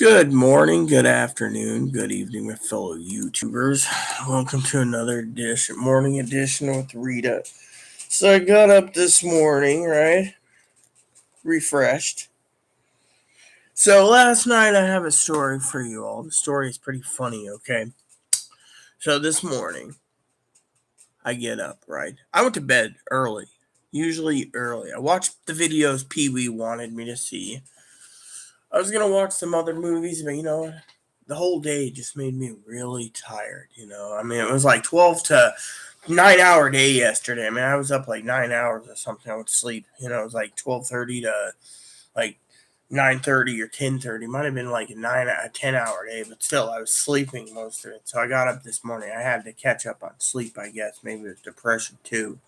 Good morning, good afternoon, good evening, my fellow YouTubers. Welcome to another morning edition with Rita. So I got up this morning, right? Refreshed. So last night I have a story for you all. The story is pretty funny, okay? So this morning I get up, right? I went to bed early, usually early. I watched the videos Pee Wee wanted me to see. I was gonna watch some other movies, but the whole day just made me really tired. I mean, it was like 12 to 9 hour day yesterday. I mean, I was up like 9 hours or something. I would sleep. It was like 12:30 to like 9:30 or 10:30. Might have been like a 10 hour day, but still, I was sleeping most of it. So I got up this morning. I had to catch up on sleep. I guess maybe it was depression too.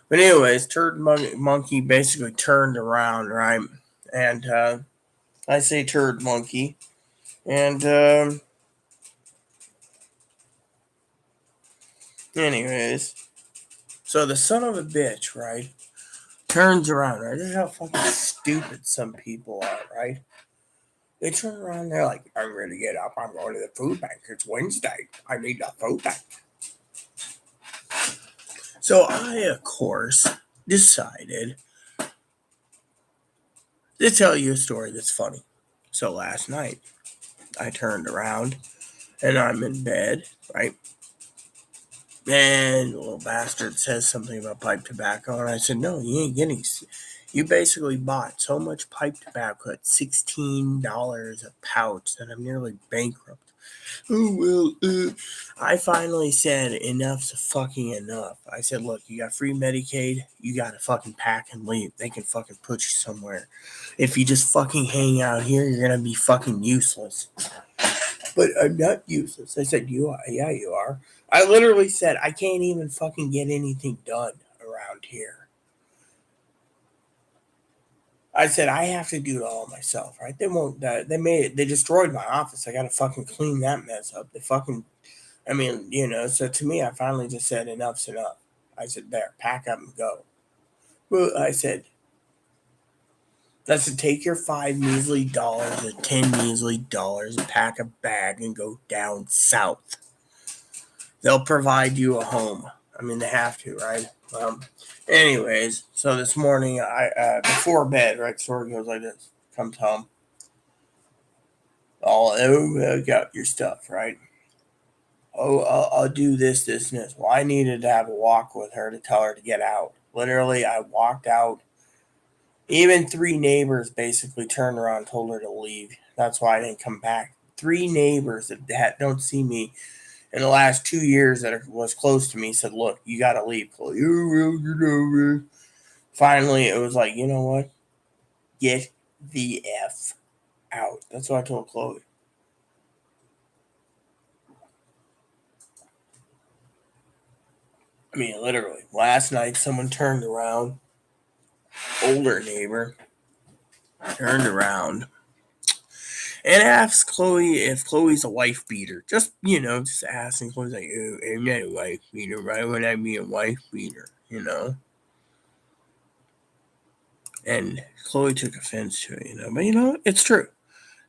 But anyways, Turd Monkey basically turned around, right, and I say turd monkey. And, anyways, so the son of a bitch, right, turns around, right? This is how fucking stupid some people are, right? They turn around, they're like, I'm ready to get up. I'm going to the food bank. It's Wednesday. I need the food bank. So I, of course, decided to tell you a story that's funny. So last night, I turned around and I'm in bed, right? And the little bastard says something about pipe tobacco, and I said, no, you ain't getting. You basically bought so much pipe tobacco at $16 a pouch that I'm nearly bankrupt. Oh, well, I finally said enough's fucking enough. I said, look, you got free Medicaid, you gotta fucking pack and leave. They can fucking put you somewhere. If you just fucking hang out here, you're gonna be fucking useless. But I'm not useless. I said, you are. Yeah, you are. I literally said, I can't even fucking get anything done around here. I said, I have to do it all myself, right? They won't, they destroyed my office. I gotta fucking clean that mess up. So to me, I finally just said, enough's enough. I said, there, pack up and go. Well, I said, that's to take your $5 measly or $10 measly and pack a bag and go down south. They'll provide you a home. I mean, they have to, right? Anyways, so this morning, I before bed, right, story goes like this. Comes home. Got your stuff, right? Oh, I'll do this, this, and this. Well, I needed to have a walk with her to tell her to get out. Literally, I walked out. Even three neighbors basically turned around and told her to leave. That's why I didn't come back. Three neighbors that don't see me in the last 2 years that was close to me said, look, you got to leave, Chloe. Finally, it was like, you know what? Get the F out. That's what I told Chloe. I mean, literally. Last night, someone turned around, older neighbor, turned around and asked Chloe if Chloe's a wife beater. Just asking. Chloe's like, oh, I'm not a wife beater. Why would I be a wife beater? And Chloe took offense to it, But, it's true.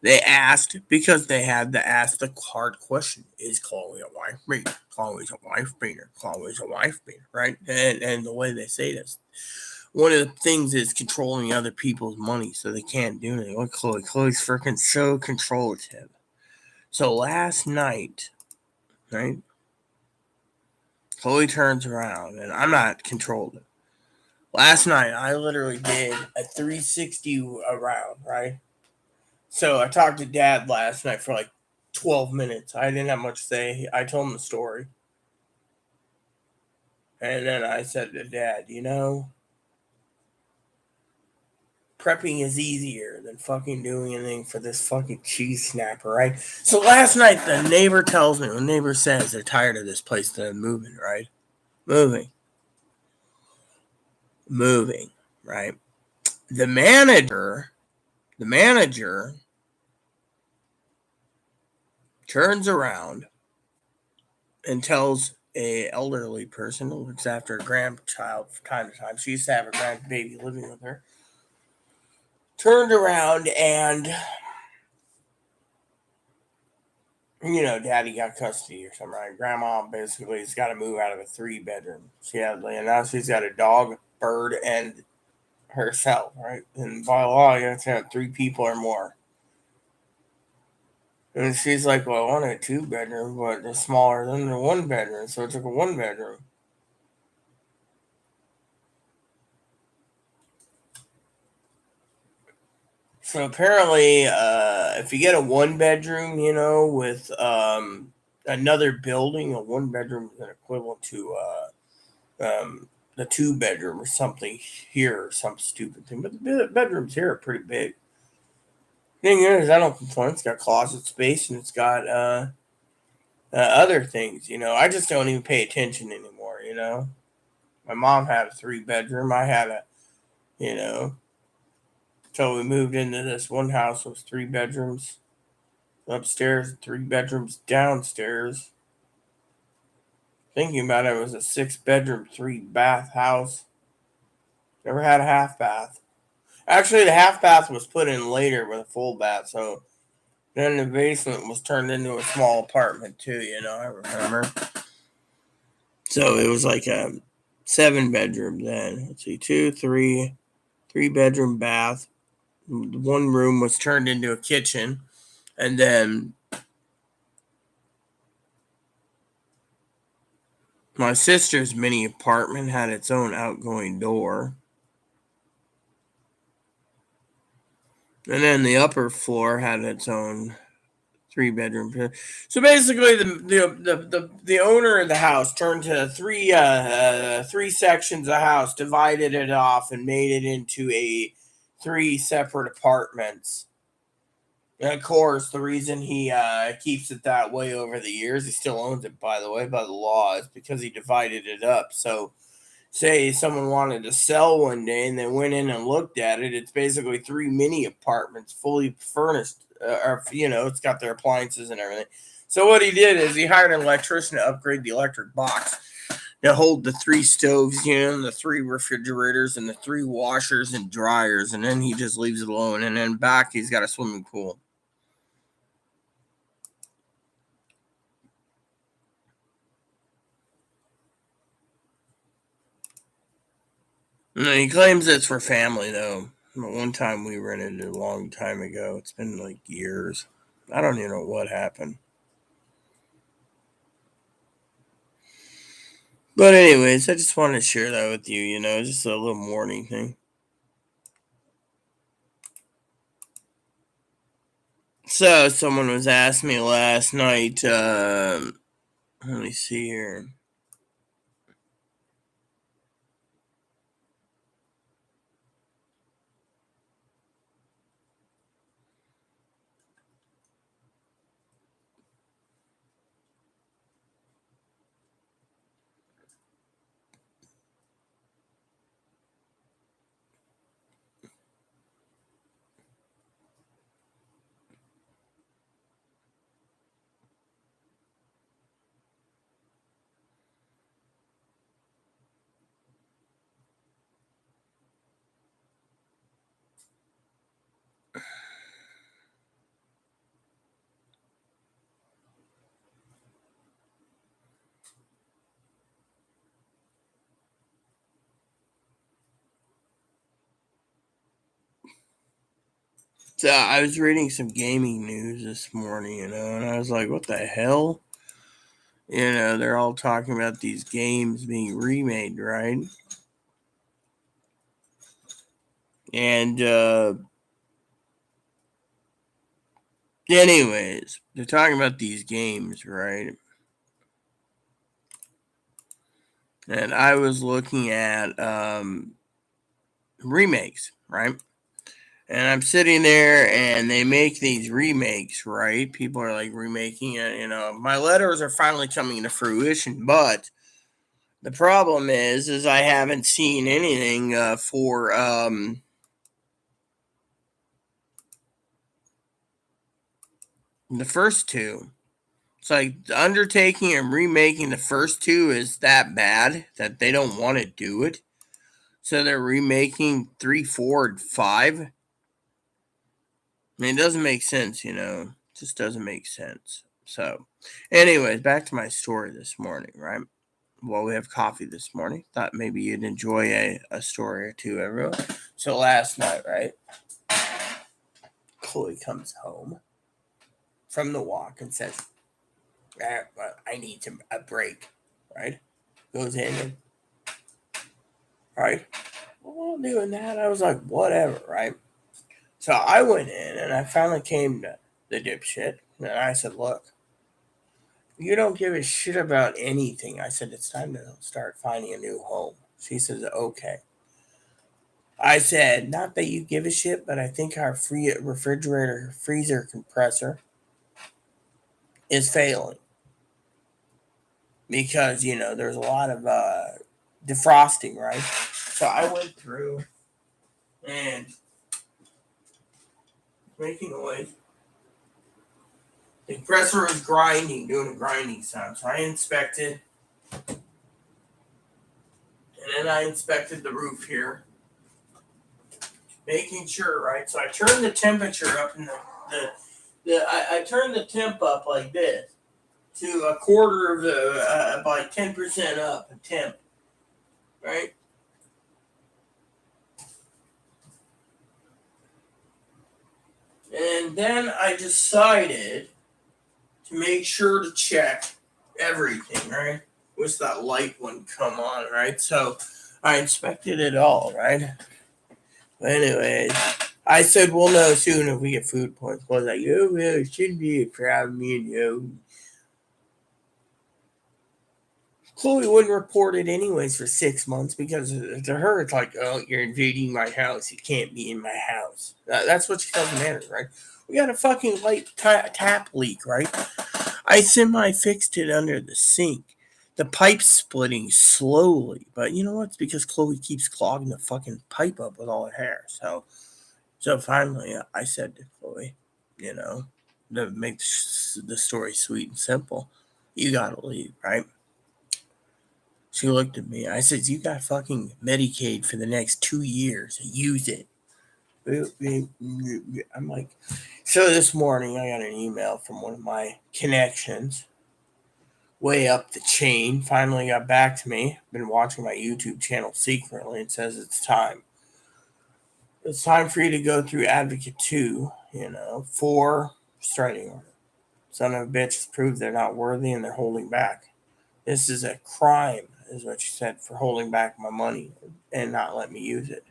They asked because they had to ask the hard question: is Chloe a wife beater? Chloe's a wife beater. Chloe's a wife beater, right? And the way they say this, one of the things is controlling other people's money, so they can't do anything. Look, Chloe's freaking so controlative. So last night, right? Chloe turns around, and I'm not controlled. Last night, I literally did a 360 around, right? So I talked to Dad last night for like 12 minutes. I didn't have much to say. I told him the story. And then I said to Dad, prepping is easier than fucking doing anything for this fucking cheese snapper, right? So last night, the neighbor says they're tired of this place, they're moving, right? Moving, right? The manager turns around and tells a elderly person who looks after a grandchild from time to time. She used to have her grandbaby living with her. Turned around and Daddy got custody or something, right? Grandma basically has got to move out of a 3 bedroom. And now she's got a dog, bird, and herself, right? And by law, you have to have 3 people or more. And she's like, well, I wanted a 2 bedroom, but it's smaller than the 1 bedroom, so it took a 1 bedroom. So apparently, if you get a 1 bedroom, with another building, a 1 bedroom is an equivalent to the 2 bedroom or something here, or some stupid thing. But the bedrooms here are pretty big. Thing is, I don't complain. It's got closet space and it's got other things. I just don't even pay attention anymore. My mom had a 3 bedroom. I had a, you know, until we moved into this one house. It was 3 bedrooms upstairs, 3 bedrooms downstairs. Thinking about it, it was a 6 bedroom, 3 bath house. Never had a half bath. Actually, the half bath was put in later with a full bath, so then the basement was turned into a small apartment too. I remember. So it was like a 7 bedroom then. Let's see, 3 bedroom bath. One room was turned into a kitchen, and then my sister's mini apartment had its own outgoing door. And then the upper floor had its own 3 bedroom. So basically, the owner of the house turned to three sections of house, divided it off, and made it into a 3 separate apartments. And of course, the reason he keeps it that way over the years, he still owns it, by the way, by the law, is because he divided it up. So say someone wanted to sell one day and they went in and looked at it, it's basically 3 mini apartments fully furnished, or it's got their appliances and everything. So what he did is he hired an electrician to upgrade the electric box to hold the 3 stoves, and the 3 refrigerators and the 3 washers and dryers, and then he just leaves it alone. And then back he's got a swimming pool. And he claims it's for family though. One time we rented it a long time ago. It's been like years. I don't even know what happened. But anyways, I just wanted to share that with you, just a little morning thing. So someone was asking me last night, let me see here. So I was reading some gaming news this morning, and I was like, what the hell? They're all talking about these games being remade, right? And anyways, they're talking about these games, right? And I was looking at remakes, right? And I'm sitting there and they make these remakes, right? People are like remaking it, My letters are finally coming into fruition, but the problem is I haven't seen anything for the first two. It's like the undertaking and remaking the first two is that bad that they don't want to do it. So they're remaking 3, 4, and 5. I mean, it doesn't make sense, It just doesn't make sense. So, anyways, back to my story this morning, right? Well, we have coffee this morning. Thought maybe you'd enjoy a story or two, everyone. So last night, right? Chloe comes home from the walk and says, I need a break, right? Goes in and, right? Well, doing that, I was like, whatever, right? So I went in and I finally came to the dipshit and I said, look, you don't give a shit about anything. I said, it's time to start finding a new home. She says, okay. I said, not that you give a shit, but I think our free refrigerator freezer compressor is failing because, there's a lot of defrosting, right? So I went through and making noise. The compressor was grinding, doing a grinding sound. So I inspected, and then I inspected the roof here, making sure, right? So I turned the temperature up, and I turned the temp up like this to a quarter of the, by 10% up, a temp, right? And then I decided to make sure to check everything, right? Which that light wouldn't come on, right? So I inspected it all, right? But anyways, I said we'll know soon if we get food points. I was like, oh, well, it shouldn't be a problem, Chloe wouldn't report it anyways for 6 months because to her it's like, oh, you're invading my house. You can't be in my house. That's what she tells the manager, right? We got a fucking light tap leak, right? I semi-fixed it under the sink. The pipe's splitting slowly, but you know what? It's because Chloe keeps clogging the fucking pipe up with all her hair. So finally, I said to Chloe, to make the story sweet and simple, you gotta leave, right? She looked at me. I said, you got fucking Medicaid for the next 2 years. Use it. I'm like, so this morning I got an email from one of my connections way up the chain. Finally got back to me. Been watching my YouTube channel secretly. It says it's time. It's time for you to go through Advocate 2, for restraining order. Son of a bitch has proved they're not worthy and they're holding back. This is a crime, is what she said, for holding back my money and not letting me use it.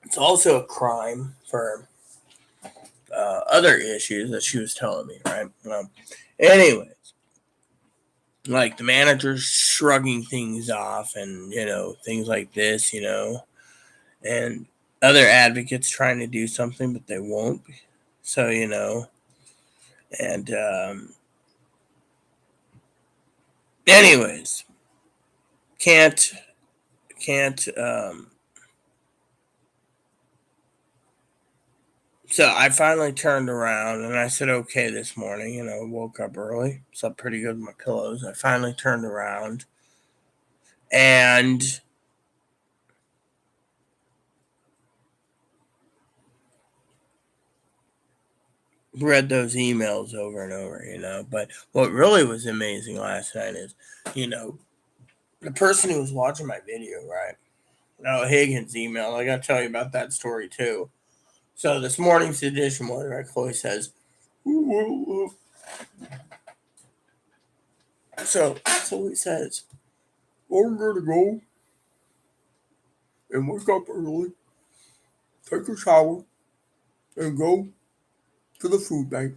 It's also a crime for other issues that she was telling me, right? Anyways, like the manager's shrugging things off and, things like this, and other advocates trying to do something, but they won't. So, and anyways, can't, so I finally turned around and I said, okay, this morning, woke up early, slept pretty good with my pillows. I finally turned around and read those emails over and over, but what really was amazing last night is, the person who was watching my video, right? Higgins email. I got to tell you about that story too. So this morning's edition one, right? Chloe says, so he says, I'm going to go and wake up early, take a shower, and go to the food bank.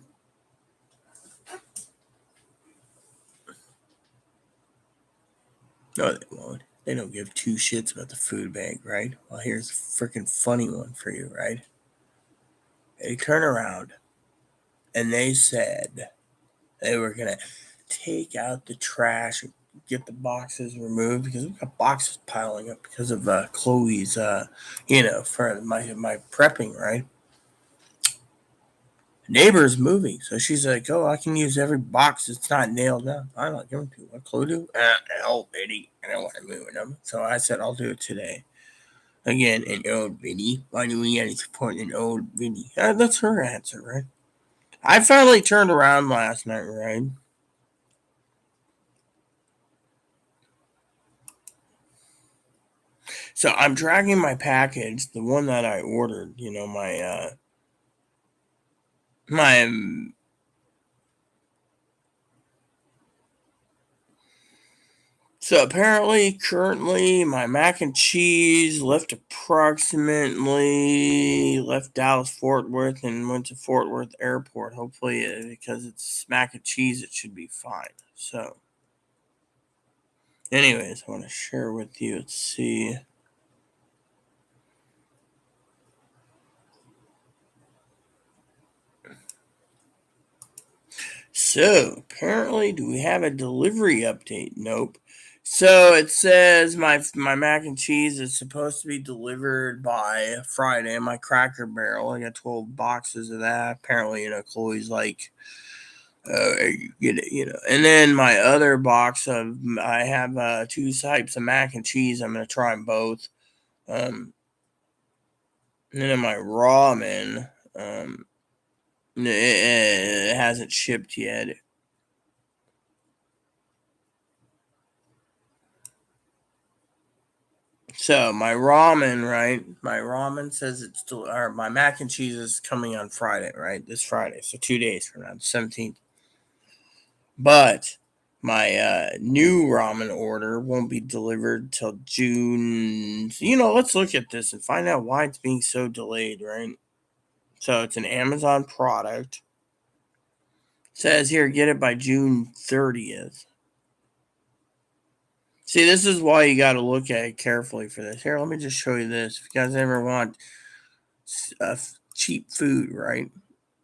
No, they won't. They don't give two shits about the food bank, right? Well, here's a freaking funny one for you, right? They turn around and they said they were going to take out the trash and get the boxes removed because we've got boxes piling up because of Chloe's, for my prepping, right? Neighbor's moving, so she's like, "Oh, I can use every box that's not nailed down." I'm not giving to what Chloe do. Hell, Eddie, I don't want to move them. So I said, "I'll do it today." Again, an old Vinny. Why do we gotta support an old Vinny? That's her answer, right? I finally turned around last night, right? So I'm tracking my package, the one that I ordered, my so apparently currently my mac and cheese left Dallas Fort Worth and went to Fort Worth Airport. Hopefully because it's mac and cheese it should be fine. So anyways, I want to share with you. Let's see. So, apparently, do we have a delivery update? Nope. So it says my mac and cheese is supposed to be delivered by Friday. My Cracker Barrel, I got 12 boxes of that. Apparently, Chloe's like, get it, And then my other box of I have two types of mac and cheese. I'm gonna try them both. And then my ramen, it hasn't shipped yet. So my ramen, right? My ramen says it's still, or my mac and cheese is coming on Friday, right? This Friday, so 2 days from now, the 17th. But my new ramen order won't be delivered till June. So, let's look at this and find out why it's being so delayed, right? So it's an Amazon product. It says here, get it by June 30th. See, this is why you got to look at it carefully for this. Here, let me just show you this. If you guys ever want cheap food, right?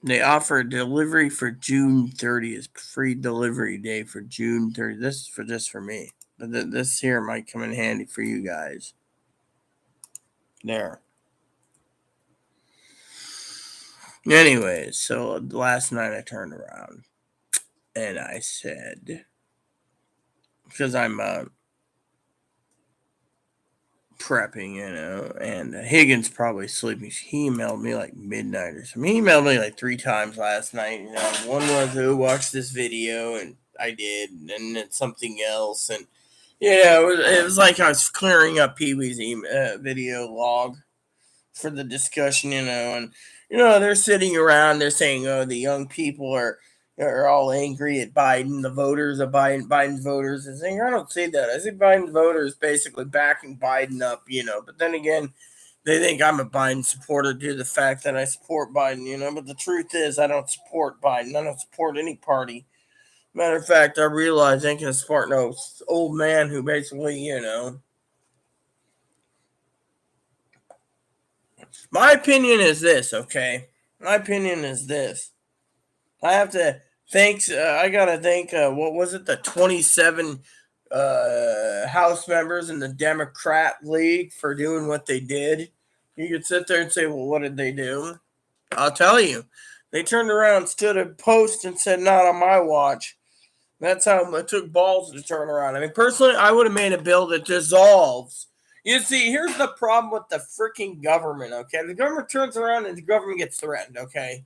They offer delivery for June 30th, free delivery day for June 30th. This is for just for me, but this here might come in handy for you guys. There. Anyways, so last night I turned around and I said, because I'm prepping, and Higgins probably sleeping. He emailed me like midnight or something. He emailed me like 3 times last night. One was, "Who watched this video?" and I did, and then something else, and it was like I was clearing up Pee Wee's video log for the discussion, and they're sitting around, they're saying, "Oh, the young people are all angry at Biden, the voters of Biden's voters," and saying, "I don't say that. I say Biden's voters basically backing Biden up, But then again, they think I'm a Biden supporter due to the fact that I support Biden, But the truth is, I don't support Biden. I don't support any party. Matter of fact, I realize I ain't gonna support no old man who basically. My opinion is this, okay? My opinion is this. I have to thanks. I gotta thank. What was it? The 27 House members in the Democrat League for doing what they did. You could sit there and say, "Well, what did they do?" I'll tell you. They turned around, stood a post, and said, "Not on my watch." That's how it took balls to turn around. I mean, personally, I would have made a bill that dissolves. You see, here's the problem with the freaking government, okay? The government turns around and the government gets threatened, okay?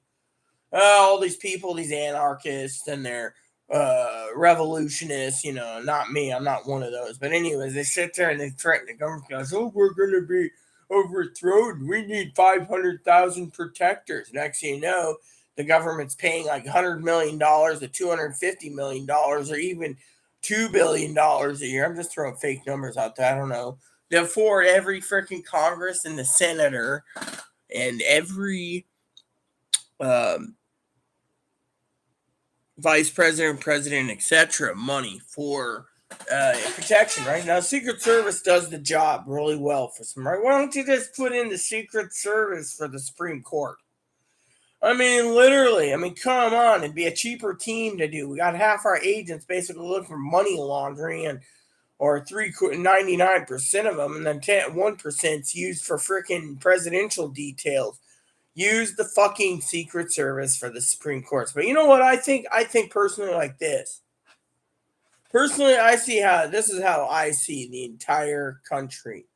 All these people, these anarchists, and they're revolutionists, not me. I'm not one of those. But, anyways, they sit there and they threaten the government. Goes, "Oh, we're going to be overthrown. We need 500,000 protectors." Next thing you know, the government's paying like $100 million to $250 million or even $2 billion a year. I'm just throwing fake numbers out there. I don't know. For every freaking Congress and the senator and every um, vice president, president, etc. money for protection. Right now, Secret Service does the job really well for some. Right? Why don't you just put in the Secret Service for the Supreme Court? I mean, literally. I mean, come on. It'd be a cheaper team to do. We got half our agents basically looking for money laundering, and or 99% of them, and then 1% used for freaking presidential details. Use the fucking Secret Service for the Supreme Courts. But you know what I think? I think personally like this. Personally, I see how this is how I see the entire country.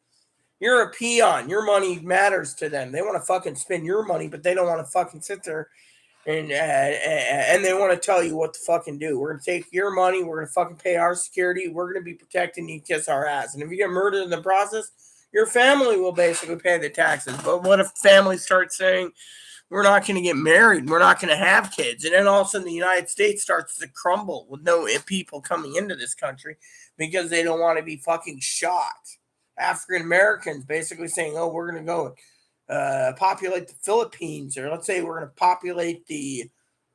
You're a peon. Your money matters to them. They want to fucking spend your money, but they don't want to fucking sit there and they want to tell you what to fucking do. We're gonna take your money. We're gonna fucking pay our security. We're gonna be protecting you, kiss our ass. And if you get murdered in the process, your family will basically pay the taxes. But what if families start saying we're not going to get married, we're not going to have kids, and then all of a sudden the United States starts to crumble with no people coming into this country because they don't want to be fucking shot? African Americans basically saying, "Oh, we're going to go populate the Philippines, or let's say we're going to populate the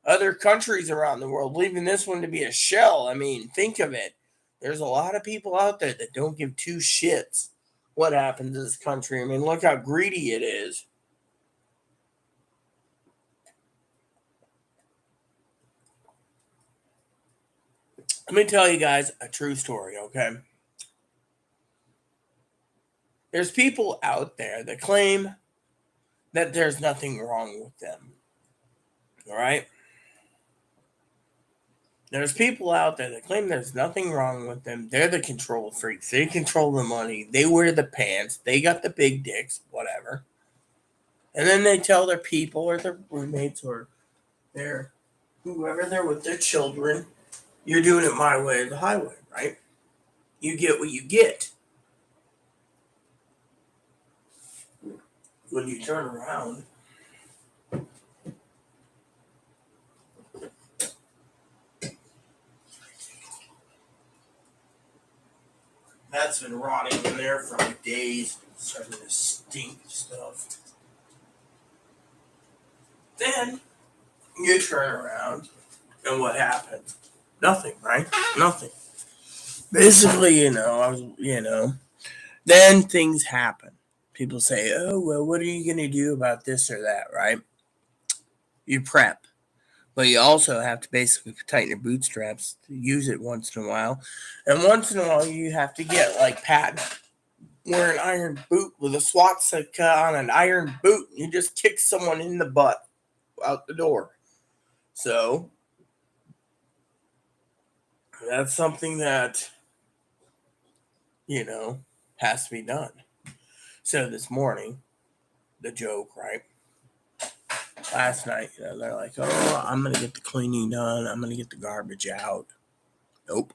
other countries around the world, leaving this one to be a shell." I mean, think of it. There's a lot of people out there that don't give two shits what happens in this country. I mean, look how greedy it is. Let me tell you guys a true story, okay? There's people out there that claim that there's nothing wrong with them. All right? There's people out there that claim there's nothing wrong with them. They're the control freaks. They control the money. They wear the pants. They got the big dicks, whatever. And then they tell their people or their roommates or their whoever they're with, their children, you're doing it my way or the highway, right? You get what you get. When you turn around, that's been rotting in there for like days, starting to stink stuff. Then you turn around, and what happens? Nothing, right? Nothing. Basically, then things happen. People say, "Oh, well, what are you going to do about this or that?" Right? You prep. But you also have to basically tighten your bootstraps to use it once in a while. And once in a while, you have to get like Patton, wear an iron boot with a swastika on an iron boot. You just kick someone in the butt out the door. So that's something that, has to be done. So this morning, the joke, right? Last night, they're like, "Oh, I'm going to get the cleaning done. I'm going to get the garbage out." Nope.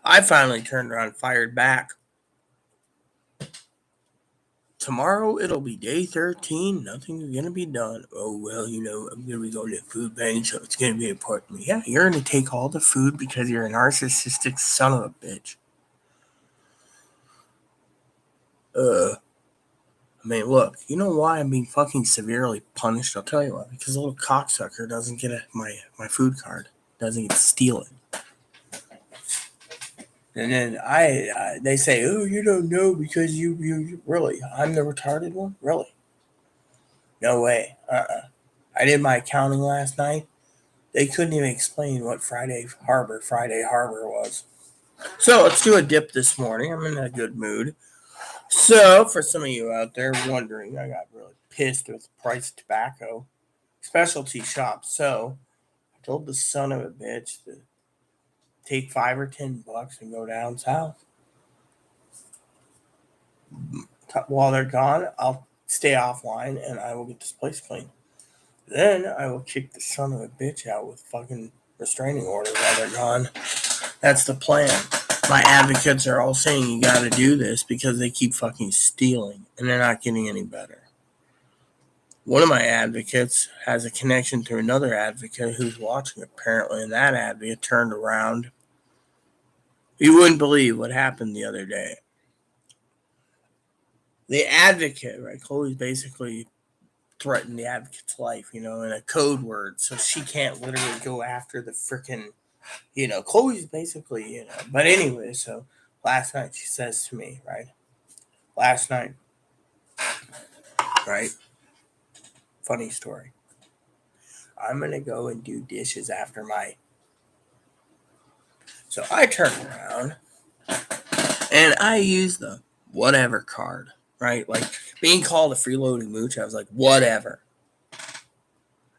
I finally turned around and fired back. Tomorrow it'll be day 13. Nothing's going to be done. "Oh, well, I'm going to be going to the food bank, so it's going to be important." Yeah, you're going to take all the food because you're a narcissistic son of a bitch. I mean, look, you know why I'm being fucking severely punished? I'll tell you why. Because a little cocksucker doesn't get my food card. Doesn't get to steal it. And then they say, "Oh, you don't know because you really, I'm the retarded one? Really? No way. I did my accounting last night. They couldn't even explain what Friday Harbor was." So let's do a dip this morning. I'm in a good mood. So for some of you out there wondering, I got really pissed with the price of tobacco. Specialty shop. So I told the son of a bitch to take $5 or $10 and go down south. While they're gone, I'll stay offline and I will get this place clean. Then I will kick the son of a bitch out with fucking restraining order while they're gone. That's the plan. My advocates are all saying you gotta do this because they keep fucking stealing and they're not getting any better. One of my advocates has a connection to another advocate who's watching apparently, and that advocate turned around. You wouldn't believe what happened the other day. The advocate, right? Chloe's basically threatened the advocate's life, in a code word, so she can't literally go after the freaking, Chloe's basically, But anyway, so last night she says to me, right? Last night, right? Funny story. I'm gonna go and do dishes after my. So I turn around and I use the whatever card, right? Like being called a freeloading mooch, I was like, whatever.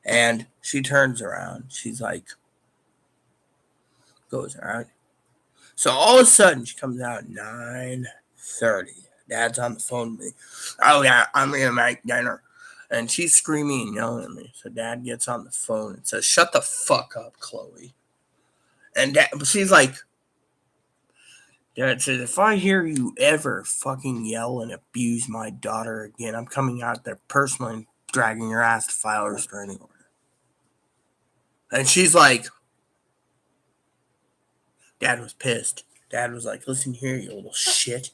And she turns around. She's like, goes, all right. So all of a sudden she comes out at 9:30. Dad's on the phone with me. Oh, yeah, I'm going to make dinner. And she's screaming and yelling at me. So Dad gets on the phone and says, shut the fuck up, Chloe. And she's like, Dad says, if I hear you ever fucking yell and abuse my daughter again, I'm coming out there personally and dragging your ass to file a restraining order. And she's like, Dad was pissed. Dad was like, listen here, you little shit.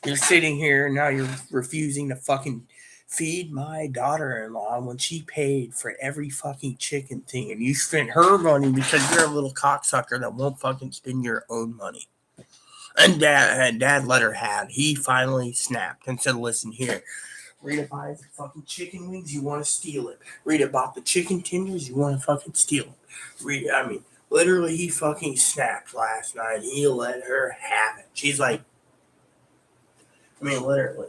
You're sitting here, now you're refusing to fucking feed my daughter-in-law when she paid for every fucking chicken thing. And you spent her money because you're a little cocksucker that won't fucking spend your own money. And Dad let her have. He finally snapped and said, listen here. Rita buys the fucking chicken wings, you want to steal it. Rita bought the chicken tenders, you want to fucking steal it. Rita, literally, he fucking snapped last night. He let her have it. She's like, literally.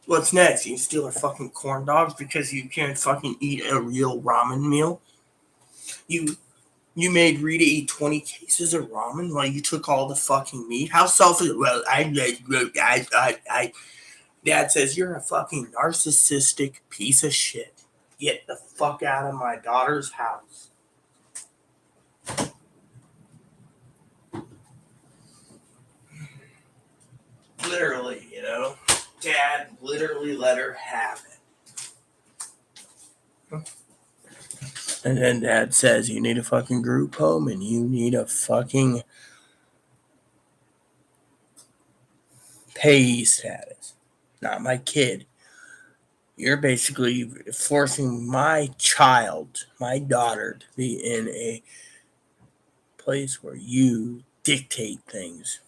What's next? You steal her fucking corn dogs because you can't fucking eat a real ramen meal? You made Rita eat 20 cases of ramen while you took all the fucking meat? How selfish? Well, Dad says, you're a fucking narcissistic piece of shit. Get the fuck out of my daughter's house. Literally, Dad literally let her have it. And then Dad says, you need a fucking group home and you need a fucking payee status. Not my kid. You're basically forcing my child, my daughter, to be in a place where you dictate things.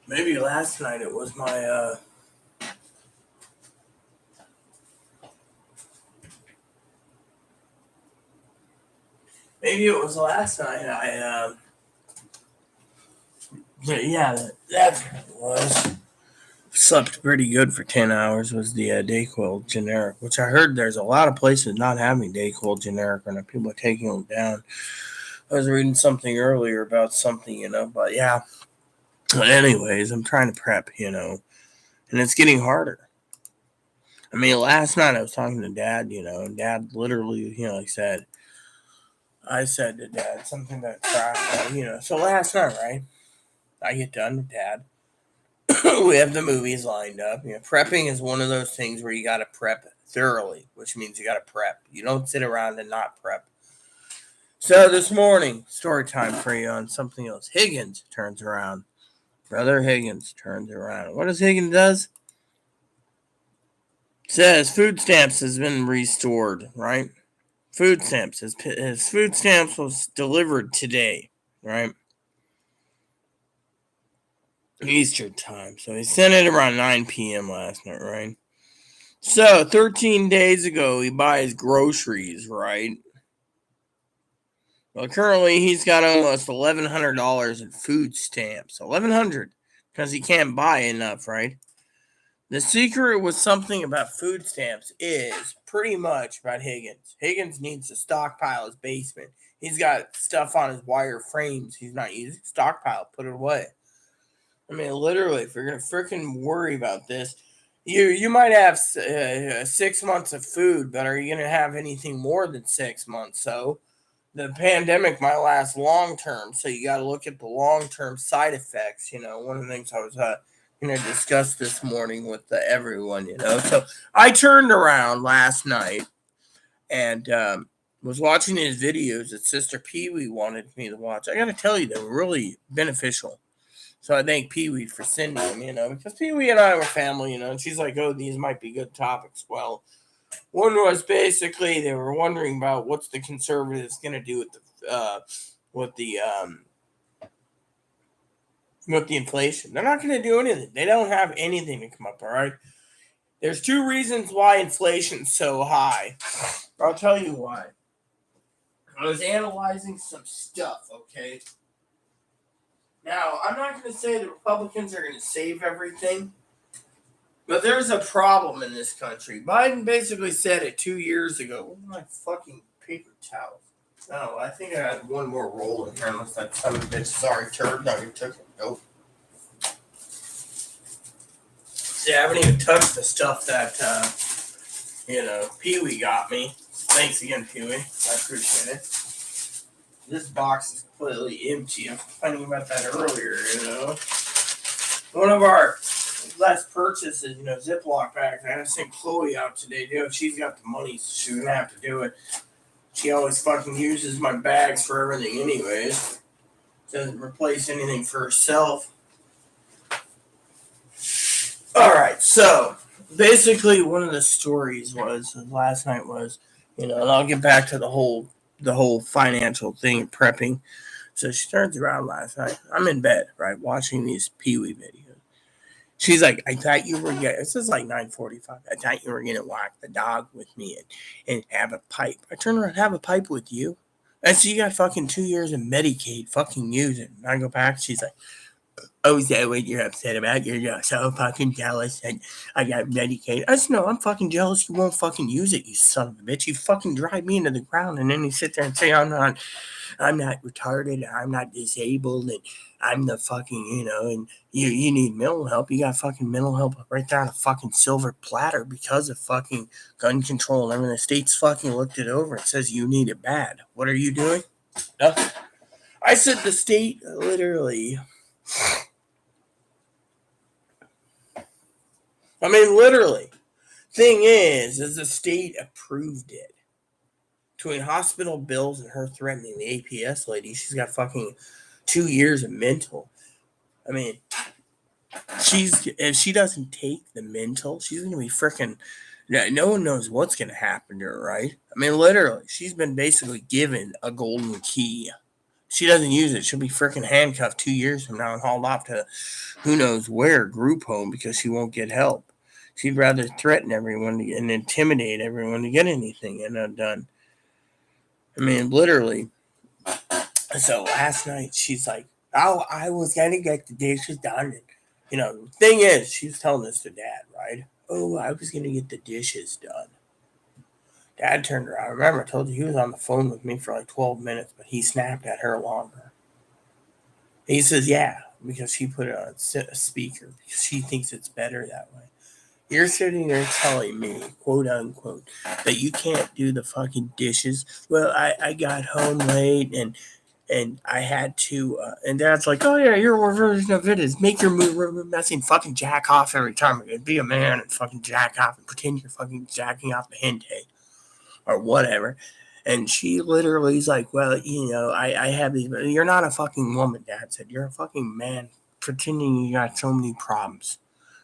Maybe last night it was my, maybe it was last night yeah, that's what it was. Slept pretty good for 10 hours was the Dayquil generic, which I heard there's a lot of places not having Dayquil generic and people are taking them down. I was reading something earlier about something, but yeah. But anyways, I'm trying to prep, and it's getting harder. Last night I was talking to Dad, and Dad literally, I said to Dad something that so last night, right, I get done with Dad. We have the movies lined up. Prepping is one of those things where you got to prep thoroughly, which means you got to prep. You don't sit around and not prep. So this morning, story time for you on something else. Higgins turns around. Brother Higgins turns around. What does Higgins does? Says food stamps has been restored, right? Food stamps. His food stamps was delivered today, right? Eastern time. So he sent it around 9 p.m. last night, right? So 13 days ago, he buys groceries, right? Well, currently he's got almost $1,100 in food stamps. $1,100 because he can't buy enough, right? The secret with something about food stamps is pretty much about Higgins. Higgins needs to stockpile his basement. He's got stuff on his wire frames he's not using. Stockpile, put it away. Literally, if you're going to freaking worry about this, you might have 6 months of food, but are you going to have anything more than 6 months? So the pandemic might last long term, so you got to look at the long term side effects. One of the things I was going to discuss this morning with everyone. So I turned around last night and was watching his videos that Sister Pee Wee wanted me to watch. I got to tell you, they were really beneficial. So I thank Pee Wee for sending them, because Pee Wee and I were family, and she's like, oh, these might be good topics. Well, one was basically they were wondering about what's the conservatives going to do with the with the inflation. They're not going to do anything. They don't have anything to come up. All right. There's two reasons why inflation's so high. I'll tell you why. I was analyzing some stuff. Okay. Now I'm not going to say the Republicans are going to save everything. But there's a problem in this country. Biden basically said it 2 years ago. Where's my fucking paper towel? Oh, I think I had one more roll in here, unless that son of a bitch sorry turd. No, you took it. Nope. See, I haven't even touched the stuff that, Pee Wee got me. Thanks again, Pee Wee. I appreciate it. This box is completely empty. I was complaining about that earlier, One of our last purchases, Ziploc bags. I had to send Chloe out today, She's got the money, so she wouldn't have to do it. She always fucking uses my bags for everything anyways. Doesn't replace anything for herself. Alright, so basically one of the stories last night was, and I'll get back to the whole financial thing, prepping. So she turns around last night. I'm in bed, right, watching these Pee Wee videos. She's like, I thought you were getting, this is like 9:45. I thought you were going to walk the dog with me and have a pipe. I turn around, have a pipe with you. And so you got fucking 2 years of Medicaid, fucking use it. And I go back, she's like, oh, is that what you're upset about? You're so fucking jealous that I got Medicaid. I said, no, I'm fucking jealous you won't fucking use it, you son of a bitch. You fucking drive me into the ground, and then you sit there and say, I'm not retarded, I'm not disabled, and I'm the fucking, and you need mental help. You got fucking mental help right there on a fucking silver platter because of fucking gun control and everything. The state's fucking looked it over and says you need it bad. What are you doing? Nothing. I said the state literally... literally. Thing is the state approved it. Between hospital bills and her threatening the APS lady, she's got fucking 2 years of mental. If she doesn't take the mental, she's going to be freaking... No one knows what's going to happen to her, right? Literally, she's been basically given a golden key. She doesn't use it, she'll be freaking handcuffed 2 years from now and hauled off to who knows where, group home, because she won't get help. She'd rather threaten everyone and intimidate everyone to get anything done. Literally. So last night, she's like, oh, I was going to get the dishes done. And, the thing is, she was telling this to Dad, right? Oh, I was going to get the dishes done. Dad turned around. I remember I told you he was on the phone with me for like 12 minutes, but he snapped at her longer. He says, yeah, because she put it on a speaker because she thinks it's better that way. You're sitting there telling me, quote unquote, that you can't do the fucking dishes. Well, I got home late and I had to, and Dad's like, oh yeah, your version of it is make your messy and fucking jack off every time. Be a man and fucking jack off and pretend you're fucking jacking off the hentai or whatever. And she literally is like, well, I have these, you're not a fucking woman, Dad said. You're a fucking man pretending you got so many problems.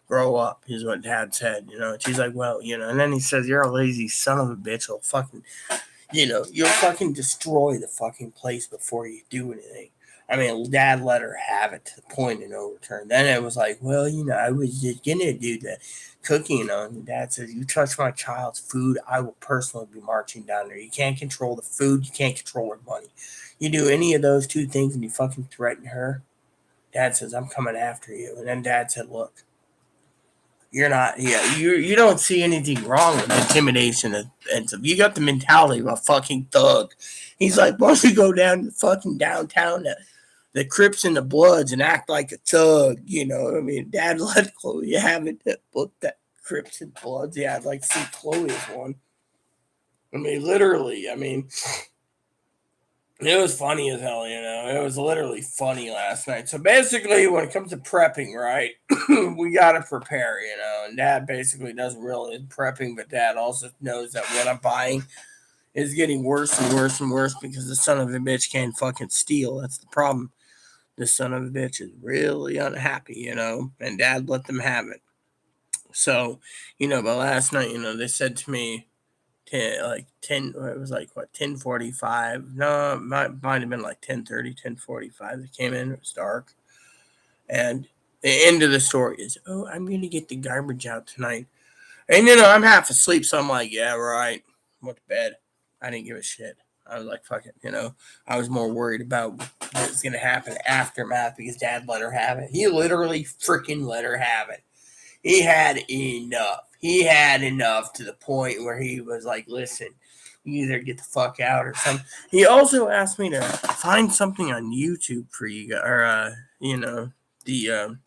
Grow up, is what Dad said, And she's like, well, and then he says, you're a lazy son of a bitch. You'll fucking, you'll fucking destroy the fucking place before you do anything. Dad let her have it to the point of no return. Then it was like, well, I was just gonna do the cooking, and Dad says, you touch my child's food, I will personally be marching down there. You can't control the food, you can't control her money. You do any of those two things and you fucking threaten her, Dad says, I'm coming after you. And then Dad said, look, you're not, you don't see anything wrong with intimidation and stuff. You got the mentality of a fucking thug. He's like, why don't you go down to fucking downtown to the Crips and the Bloods and act like a thug, Dad let Chloe have it, that book, that Crips and Bloods. Yeah, I'd like to see Chloe's one. Literally, it was funny as hell, It was literally funny last night. So basically, when it comes to prepping, right, we got to prepare, And Dad basically doesn't really prepping, but Dad also knows that what I'm buying is getting worse and worse and worse because the son of a bitch can't fucking steal. That's the problem. this son of a bitch is really unhappy, and dad let them have it. So, but last night, they said to me, 10, it was like, what, 10:45? No, it might have been like 10:30, 10:45. They came in, it was dark. And the end of the story is, oh, I'm going to get the garbage out tonight. And, I'm half asleep, so I'm like, yeah, right. Went to bed. I didn't give a shit. I was like, fuck it, I was more worried about what was going to happen aftermath because dad let her have it. He literally freaking let her have it. He had enough. He had enough to the point where he was like, listen, you either get the fuck out or something. He also asked me to find something on YouTube for you guys, or, the,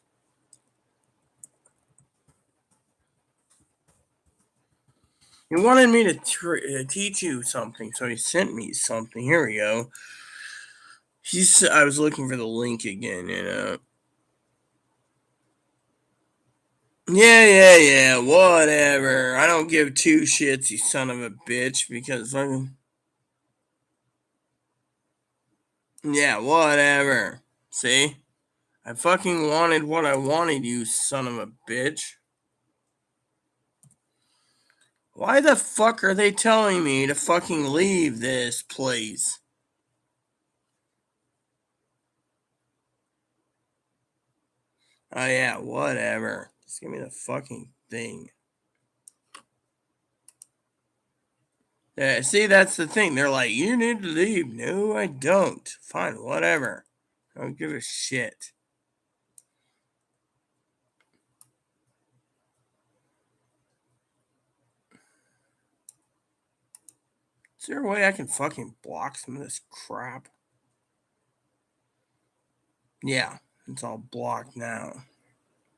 he wanted me to teach you something, so he sent me something. Here we go. I was looking for the link again. Yeah, whatever. I don't give two shits, you son of a bitch, because fucking. Yeah, whatever. See? I fucking wanted what I wanted, you son of a bitch. Why the fuck are they telling me to fucking leave this place? Oh yeah, whatever. Just give me the fucking thing. Yeah, see, that's the thing. They're like, you need to leave. No, I don't. Fine, whatever. I don't give a shit. Is there a way I can fucking block some of this crap? Yeah, it's all blocked now.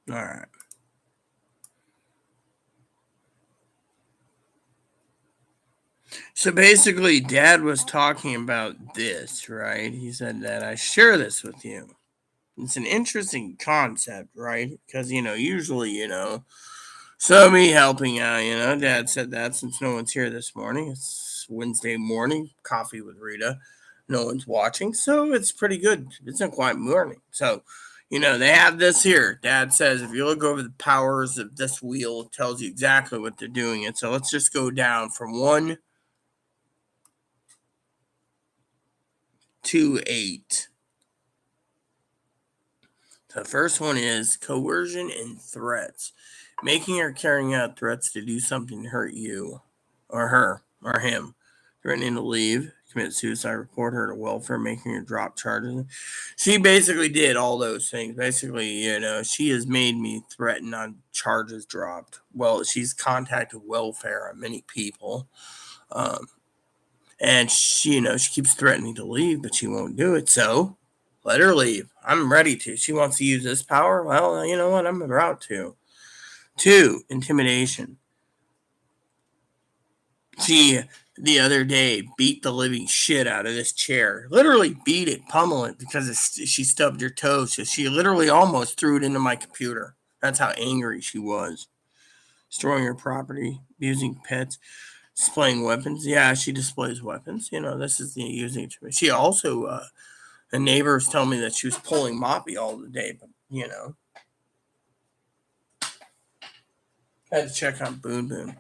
Alright. So basically, Dad was talking about this, right? He said that I share this with you. It's an interesting concept, right? Because, usually, so me helping out, Dad said that since no one's here this morning. It's Wednesday morning, coffee with Rita. No one's watching, so it's pretty good. It's a quiet morning. So, they have this here. Dad says if you look over the powers of this wheel, it tells you exactly what they're doing. And so let's just go down from 1 to 8. The first one is coercion and threats. Making or carrying out threats to do something to hurt you or her or him. Threatening to leave, commit suicide, report her to welfare, making her drop charges. She basically did all those things. Basically, she has made me threaten on charges dropped. Well, she's contacted welfare on many people. And she keeps threatening to leave, but she won't do it. So let her leave. I'm ready to. She wants to use this power. Well, you know what? I'm about to. 2, intimidation. She, the other day, beat the living shit out of this chair. Literally beat it, pummel it, because she stubbed her toe. So she literally almost threw it into my computer. That's how angry she was. Destroying her property, abusing pets, displaying weapons. Yeah, she displays weapons. This is the using it. She also, the neighbors tell me that she was pulling Moppy all the day, but, had to check on Boon Boon.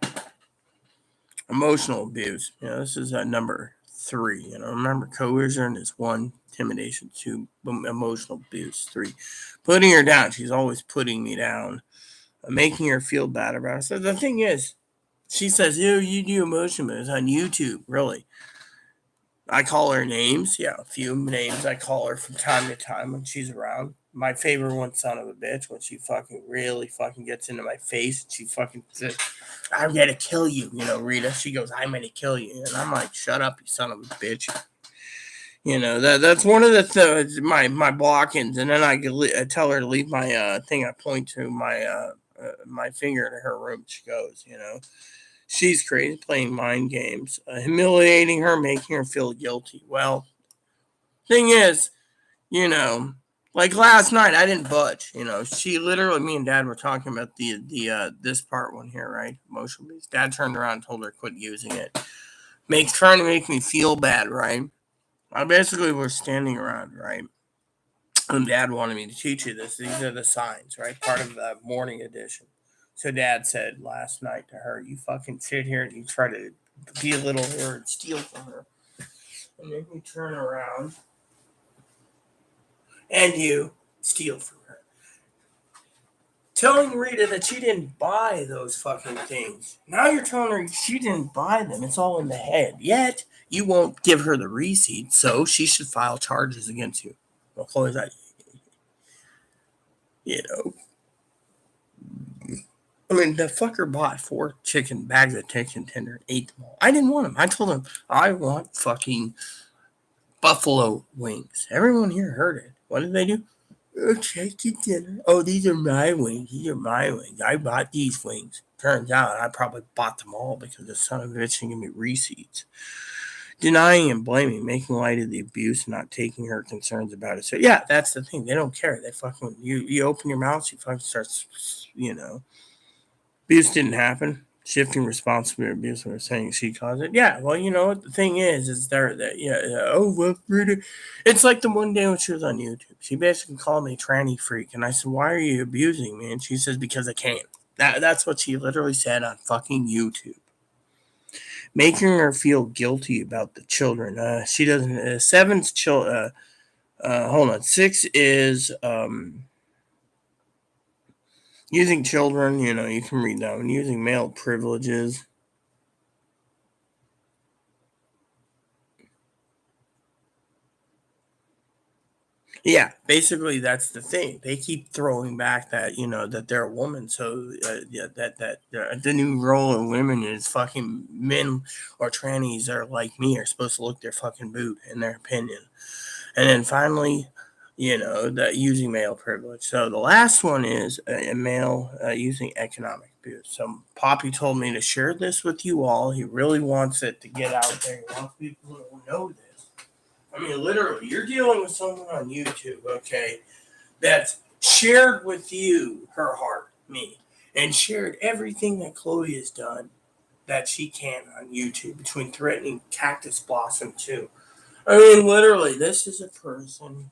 Emotional abuse. This is number 3. Remember, coercion is 1, intimidation 2, emotional abuse 3. Putting her down. She's always putting me down. Making her feel bad about it. So the thing is, she says, you do emotion moves on YouTube. Really? I call her names. Yeah, a few names I call her from time to time when she's around. My favorite one, son of a bitch, when she fucking really fucking gets into my face. She fucking says, I'm going to kill you, Rita. She goes, I'm going to kill you. And I'm like, shut up, you son of a bitch. That's one of the my block-ins. And then I tell her to leave my thing. I point to my finger to her room. She goes, She's crazy, playing mind games, humiliating her, making her feel guilty. Well, thing is, like last night, I didn't budge. She literally, me and Dad were talking about the this part one here, right? Emotional abuse. Dad turned around and told her to quit using it. Trying to make me feel bad, right? I basically was standing around, right? And Dad wanted me to teach you this. These are the signs, right? Part of the morning edition. So Dad said last night to her, "You fucking sit here and you try to belittle her and steal from her, and then you turn around and you steal from her." Telling Rita that she didn't buy those fucking things. Now you're telling her she didn't buy them. It's all in the head. Yet you won't give her the receipt, so she should file charges against you. Well, Chloe's like, you know, I mean, the fucker bought 4 bags of chicken tender and ate them all. I didn't want them. I told him I want fucking buffalo wings. Everyone here heard it. What did they do? Oh, chicken dinner. Oh, these are my wings. These are my wings. I bought these wings. Turns out I probably bought them all because the son of a bitch didn't give me receipts. Denying and blaming, making light of the abuse, not taking her concerns about it. So yeah, that's the thing. They don't care. They fucking you open your mouth, you fucking start, Abuse didn't happen. Shifting responsibility for abuse. We're saying she caused it. Yeah. Well, you know what the thing is there that Oh well, Rita. It's like the one day when she was on YouTube. She basically called me a tranny freak, and I said, "Why are you abusing me?" And she says, "Because I can." That's what she literally said on fucking YouTube, making her feel guilty about the children. She doesn't. Seven's child. Hold on. 6 is using children. You can read that one. Using male privileges. Yeah, basically that's the thing. They keep throwing back that that they're a woman, so yeah, that the new role of women is fucking men or trannies that are like me are supposed to look their fucking boot in their opinion, and then finally, that using male privilege. So the last one is a male using economic abuse. So Poppy told me to share this with you all. He really wants it to get out there. He wants people to know this. I mean, literally, you're dealing with someone on YouTube, okay, that's shared with you her heart, me, and shared everything that Chloe has done that she can on YouTube, between threatening Cactus Blossom too. I mean, literally, this is a person.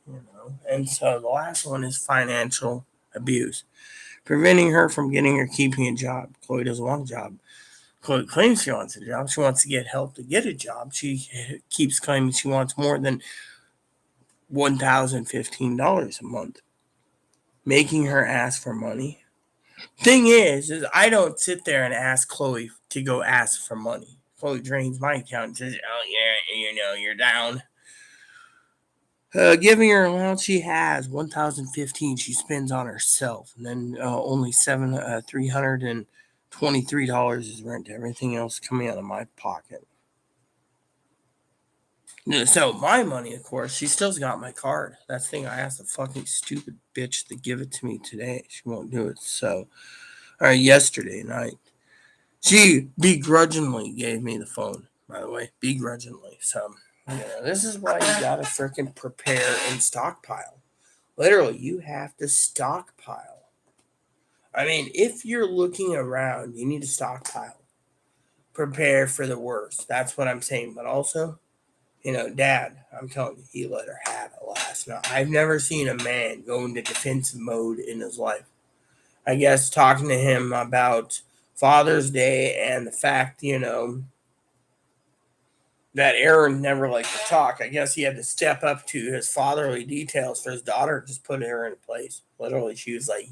And so the last one is financial abuse, preventing her from getting or keeping a job. Chloe doesn't want a job. Chloe claims she wants a job. She wants to get help to get a job. She keeps claiming she wants more than $1,015 a month, making her ask for money. Thing is I don't sit there and ask Chloe to go ask for money. Chloe drains my account and says, "Oh yeah, you're down." Giving her allowance she has 1,015 she spends on herself, and then only $323 is rent. Everything else coming out of my pocket. So my money, of course, she still's got my card. That's the thing. I asked the fucking stupid bitch to give it to me today. She won't do it. So, yesterday night, she begrudgingly gave me the phone. By the way, begrudgingly. So, this is why you gotta freaking prepare and stockpile. Literally, you have to stockpile. I mean, if you're looking around, you need to stockpile. Prepare for the worst. That's what I'm saying. But also, Dad, I'm telling you, he let her have it last night. I've never seen a man go into defensive mode in his life. I guess talking to him about Father's Day and the fact, that Aaron never liked to talk. I guess he had to step up to his fatherly details for his daughter, just put her in place. Literally, she was like,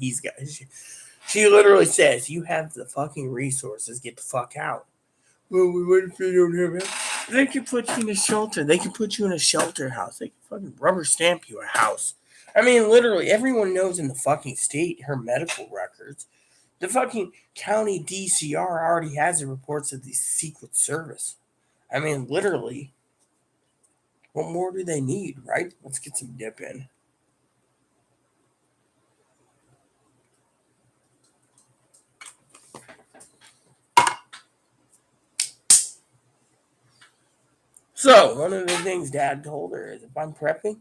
she literally says, "You have the fucking resources, get the fuck out." Well, what if they don't have it? They could put you in a shelter. They could put you in a shelter house. They could fucking rubber stamp you a house. I mean, literally, everyone knows in the fucking state her medical records. The fucking county DCR already has the reports of the Secret Service. I mean, literally, what more do they need, right? Let's get some dip in. So, one of the things Dad told her is if I'm prepping,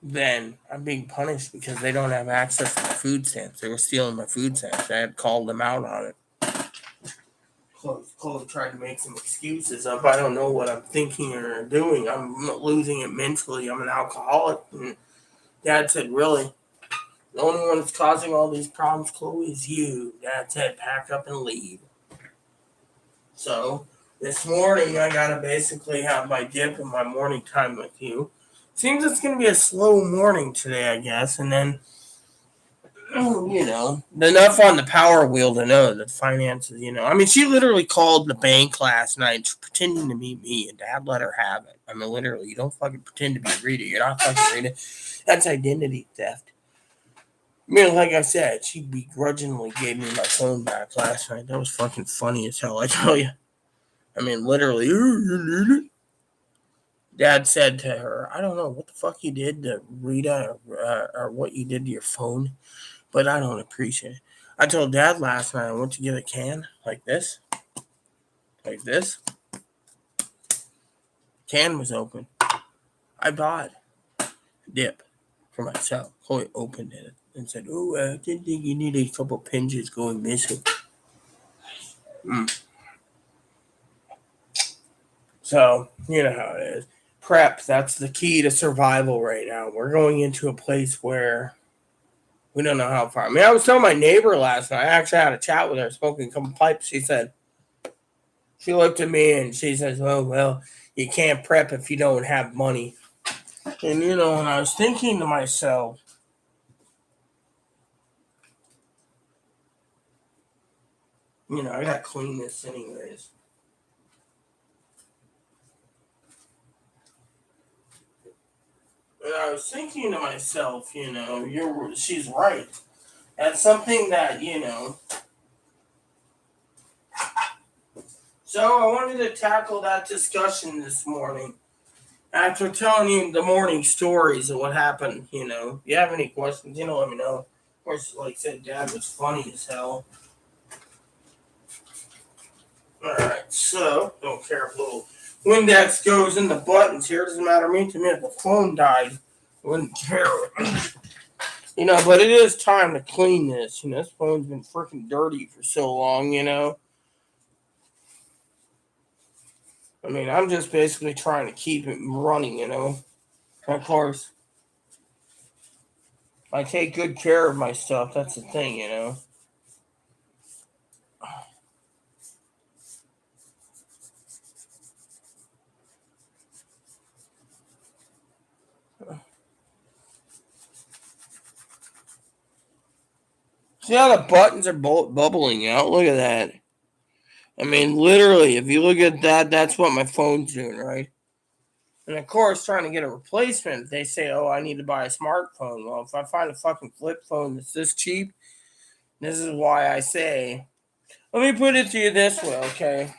then I'm being punished because they don't have access to my food stamps. They were stealing my food stamps. I had called them out on it. Close. tried to make some excuses up. I don't know what I'm thinking or doing. I'm losing it mentally. I'm an alcoholic. And Dad said, really? The only one that's causing all these problems, Chloe, is you. Dad said, pack up and leave. So this morning, I got to basically have my dip and my morning time with you. Seems it's going to be a slow morning today, I guess. And then, enough on the power wheel to know that finances, I mean, she literally called the bank last night pretending to be me, and Dad let her have it. I mean, literally, you don't fucking pretend to be Rita. You're not fucking Rita. That's identity theft. I mean, like I said, she begrudgingly gave me my phone back last night. That was fucking funny as hell, I tell you. I mean, literally, Dad said to her, I don't know what the fuck you did to Rita or what you did to your phone, but I don't appreciate it. I told Dad last night I went to get a can like this. Can was open. I bought dip for myself. Chloe opened it and said, oh, I didn't think you need a couple pinches going missing. So, you know how it is. Prep, that's the key to survival right now. We're going into a place where we don't know how far. I mean, I was telling my neighbor last night. I actually had a chat with her, smoking a couple pipes. She looked at me and she says, oh, well, you can't prep if you don't have money. And, and I was thinking to myself, I got to clean this anyways. And I was thinking to myself, she's right. That's something that, So I wanted to tackle that discussion this morning. After telling you the morning stories of what happened, if you have any questions, let me know. Of course, like I said, Dad was funny as hell. Alright, so, don't care if little Windex goes in the buttons here. It doesn't matter to me if the phone died. I wouldn't care. But it is time to clean this. This phone's been freaking dirty for so long, I mean, I'm just basically trying to keep it running, Of course, I take good care of my stuff. That's the thing, See how the buttons are bubbling out? Look at that. I mean, literally, if you look at that, that's what my phone's doing, right? And of course, trying to get a replacement, they say, oh, I need to buy a smartphone. Well, if I find a fucking flip phone that's this cheap, this is why I say, let me put it to you this way, okay?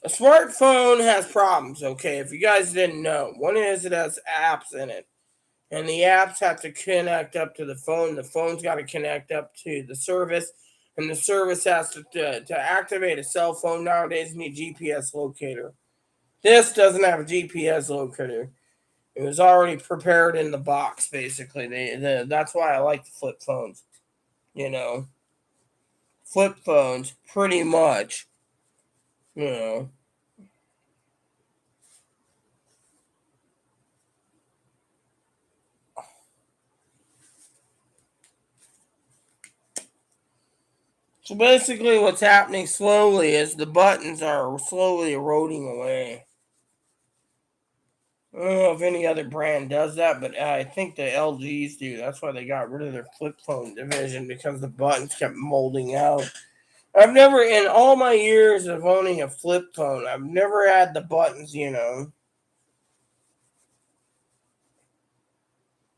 A smartphone has problems, okay? If you guys didn't know, one is it has apps in it. And the apps have to connect up to the phone. The phone's got to connect up to the service. And the service has to activate a cell phone nowadays, need a GPS locator. This doesn't have a GPS locator. It was already prepared in the box, basically. That's why I like the flip phones. Flip phones, pretty much, you know. So basically what's happening slowly is the buttons are slowly eroding away. I don't know if any other brand does that, but I think the LGs do. That's why they got rid of their flip phone division, because the buttons kept molding out. I've never, in all my years of owning a flip phone, I've never had the buttons,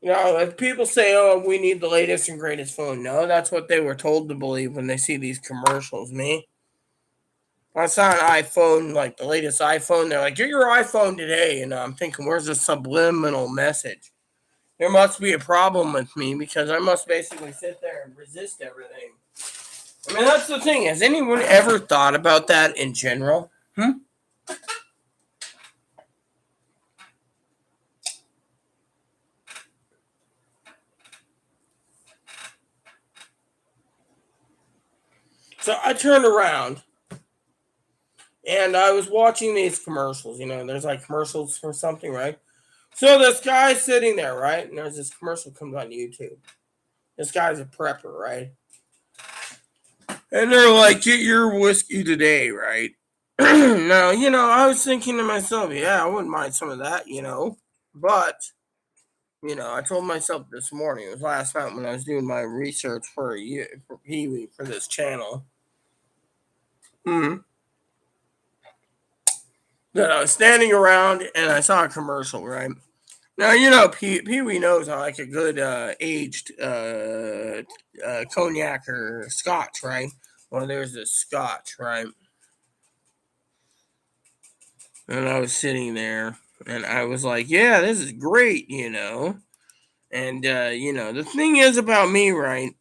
if people say, oh, we need the latest and greatest phone. No, that's what they were told to believe when they see these commercials. Me, I saw an iPhone, like the latest iPhone. They're like, get your iPhone today. And I'm thinking, where's the subliminal message? There must be a problem with me, because I must basically sit there and resist everything. I mean, that's the thing. Has anyone ever thought about that in general? So I turned around and I was watching these commercials. There's like commercials for something, right? So this guy's sitting there, right? And there's this commercial comes on YouTube. This guy's a prepper, right? And they're like, get your whiskey today, right? Now, I was thinking to myself, yeah, I wouldn't mind some of that, But, I told myself this morning, it was last night when I was doing my research for Pee-wee for this channel, that I was standing around and I saw a commercial, right? Now, Pee-wee knows I like a good aged cognac or scotch, right? Well, there's this scotch, right? And I was sitting there and I was like, yeah, this is great, And, the thing is about me, right,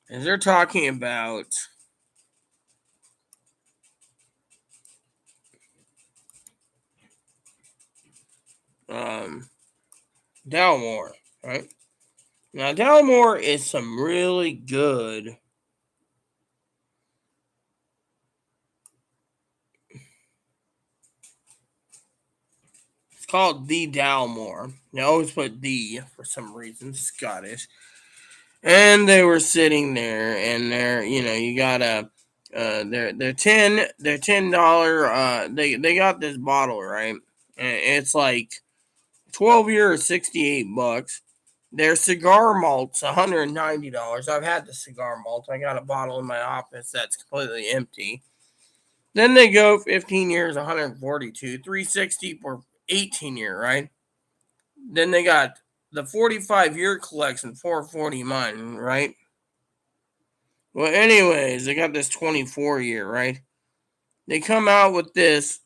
is they're talking about Dalmore, right? Now, Dalmore is some really good. It's called the Dalmore. They always put the for some reason, Scottish. And they were sitting there, and you got a, they're $10. They got this bottle, right? And it's like 12 years, $68. Their cigar malt's $190. I've had the cigar malt. I got a bottle in my office that's completely empty. Then they go 15 years, 142, 360 for 18-year, right? Then they got the 45-year collection, 440 mine, right? Well, anyways, they got this 24-year, right? They come out with this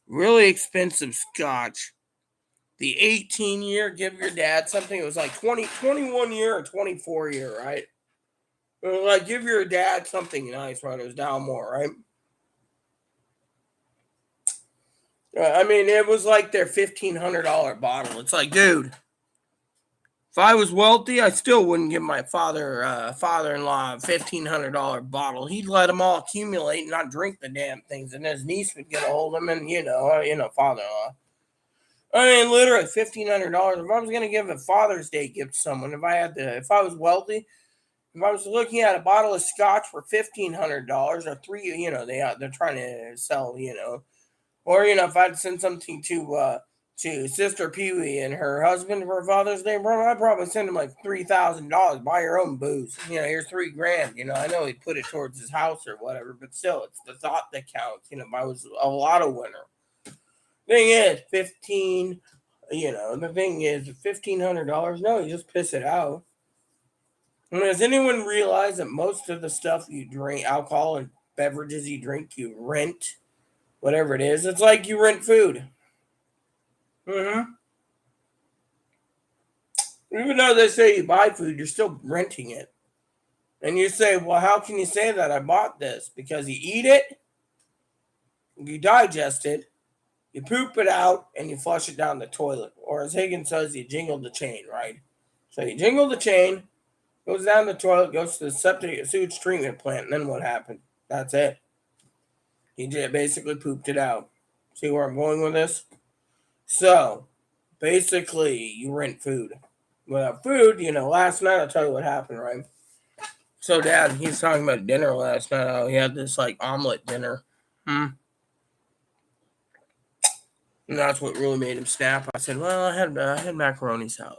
really expensive scotch. The 18-year, give your dad something. It was like 21 year or 24-year, right? It was like, give your dad something nice, right? It was Dalmore, right? I mean, it was like their $1,500 bottle. It's like, dude, if I was wealthy, I still wouldn't give my father-in-law a $1,500 bottle. He'd let them all accumulate and not drink the damn things, and his niece would get a hold of them, and father-in-law. I mean, literally $1,500. If I was gonna give a Father's Day gift to someone, if I was wealthy, if I was looking at a bottle of scotch for $1,500 or three, they're trying to sell, or if I'd send something to Sister Pee-wee and her husband for Father's Day, bro, I'd probably send him like $3,000. Buy your own booze. Here's $3,000. I know he'd put it towards his house or whatever, but still, it's the thought that counts. If I was a lotto winner. Thing is, the thing is, $1,500. No, you just piss it out. And does anyone realize that most of the stuff you drink, alcohol and beverages you drink, you rent, whatever it is? It's like you rent food. Mm-hmm. Even though they say you buy food, you're still renting it. And you say, well, how can you say that I bought this? Because you eat it, you digest it, you poop it out, and you flush it down the toilet. Or as Higgins says, you jingle the chain, right? So you jingle the chain, goes down the toilet, goes to the septic sewage treatment plant, and then what happened? That's it. He basically pooped it out. See where I'm going with this? So, basically, you rent food. Without food, last night, I'll tell you what happened, right? So, Dad, he's talking about dinner last night. He had this, like, omelet dinner. And that's what really made him snap. I said, well, I had macaroni salad,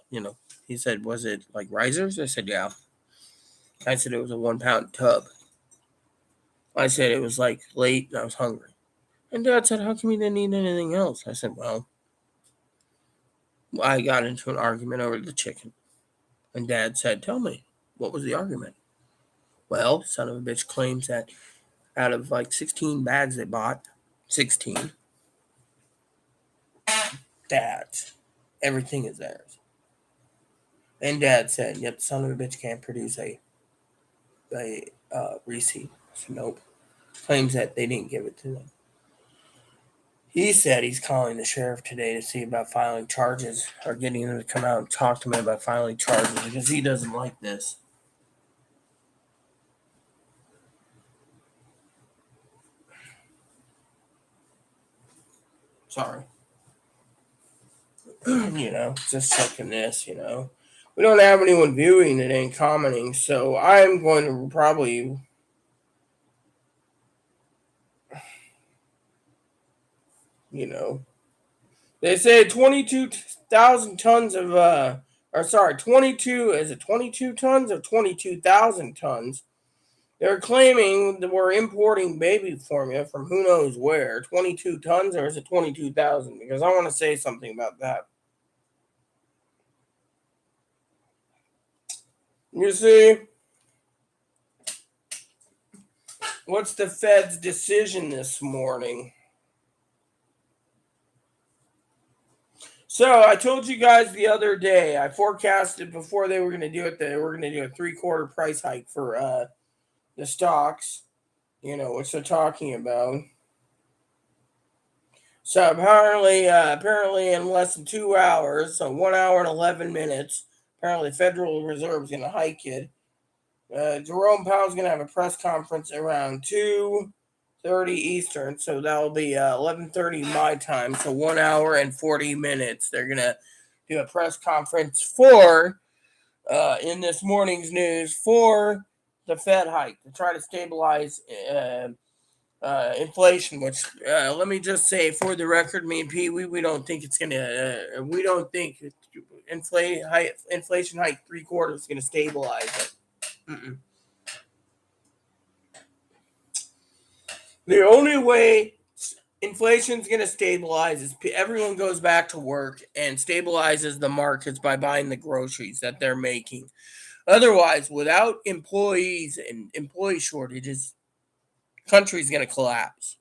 He said, was it, like, risers? I said, yeah. I said it was a 1-pound tub. I said it was, like, late and I was hungry. And Dad said, how come you didn't eat anything else? I said, well, I got into an argument over the chicken. And Dad said, tell me, what was the argument? Well, son of a bitch claims that out of like 16 bags they bought, 16, that everything is theirs. And Dad said, yep, son of a bitch can't produce a receipt. I said, nope. Claims that they didn't give it to them. He said he's calling the sheriff today to see about filing charges or getting him to come out and talk to me about filing charges because he doesn't like this. Sorry. Just checking this, We don't have anyone viewing it and commenting, so I'm going to probably, they say 22,000 tons of, 22 tons or 22,000 tons? They're claiming that we're importing baby formula from who knows where. 22 tons or is it 22,000? Because I want to say something about that. You see, what's the Fed's decision this morning? So I told you guys the other day, I forecasted before they were going to do it, that they were going to do a 3/4 price hike for the stocks, which they're talking about. So apparently in less than 2 hours, so 1 hour and 11 minutes, apparently the Federal Reserve is going to hike it. Jerome Powell's going to have a press conference around 2:30 Eastern, so that'll be 11:30 my time, so 1 hour and 40 minutes. They're going to do a press conference for, in this morning's news, for the Fed hike to try to stabilize inflation, which let me just say for the record, me and Pee we don't think it's gonna we don't think inflation hike 3/4 is gonna stabilize it. Mm-mm. The only way inflation's gonna stabilize is everyone goes back to work and stabilizes the markets by buying the groceries that they're making. Otherwise, without employees and employee shortages, country's gonna collapse.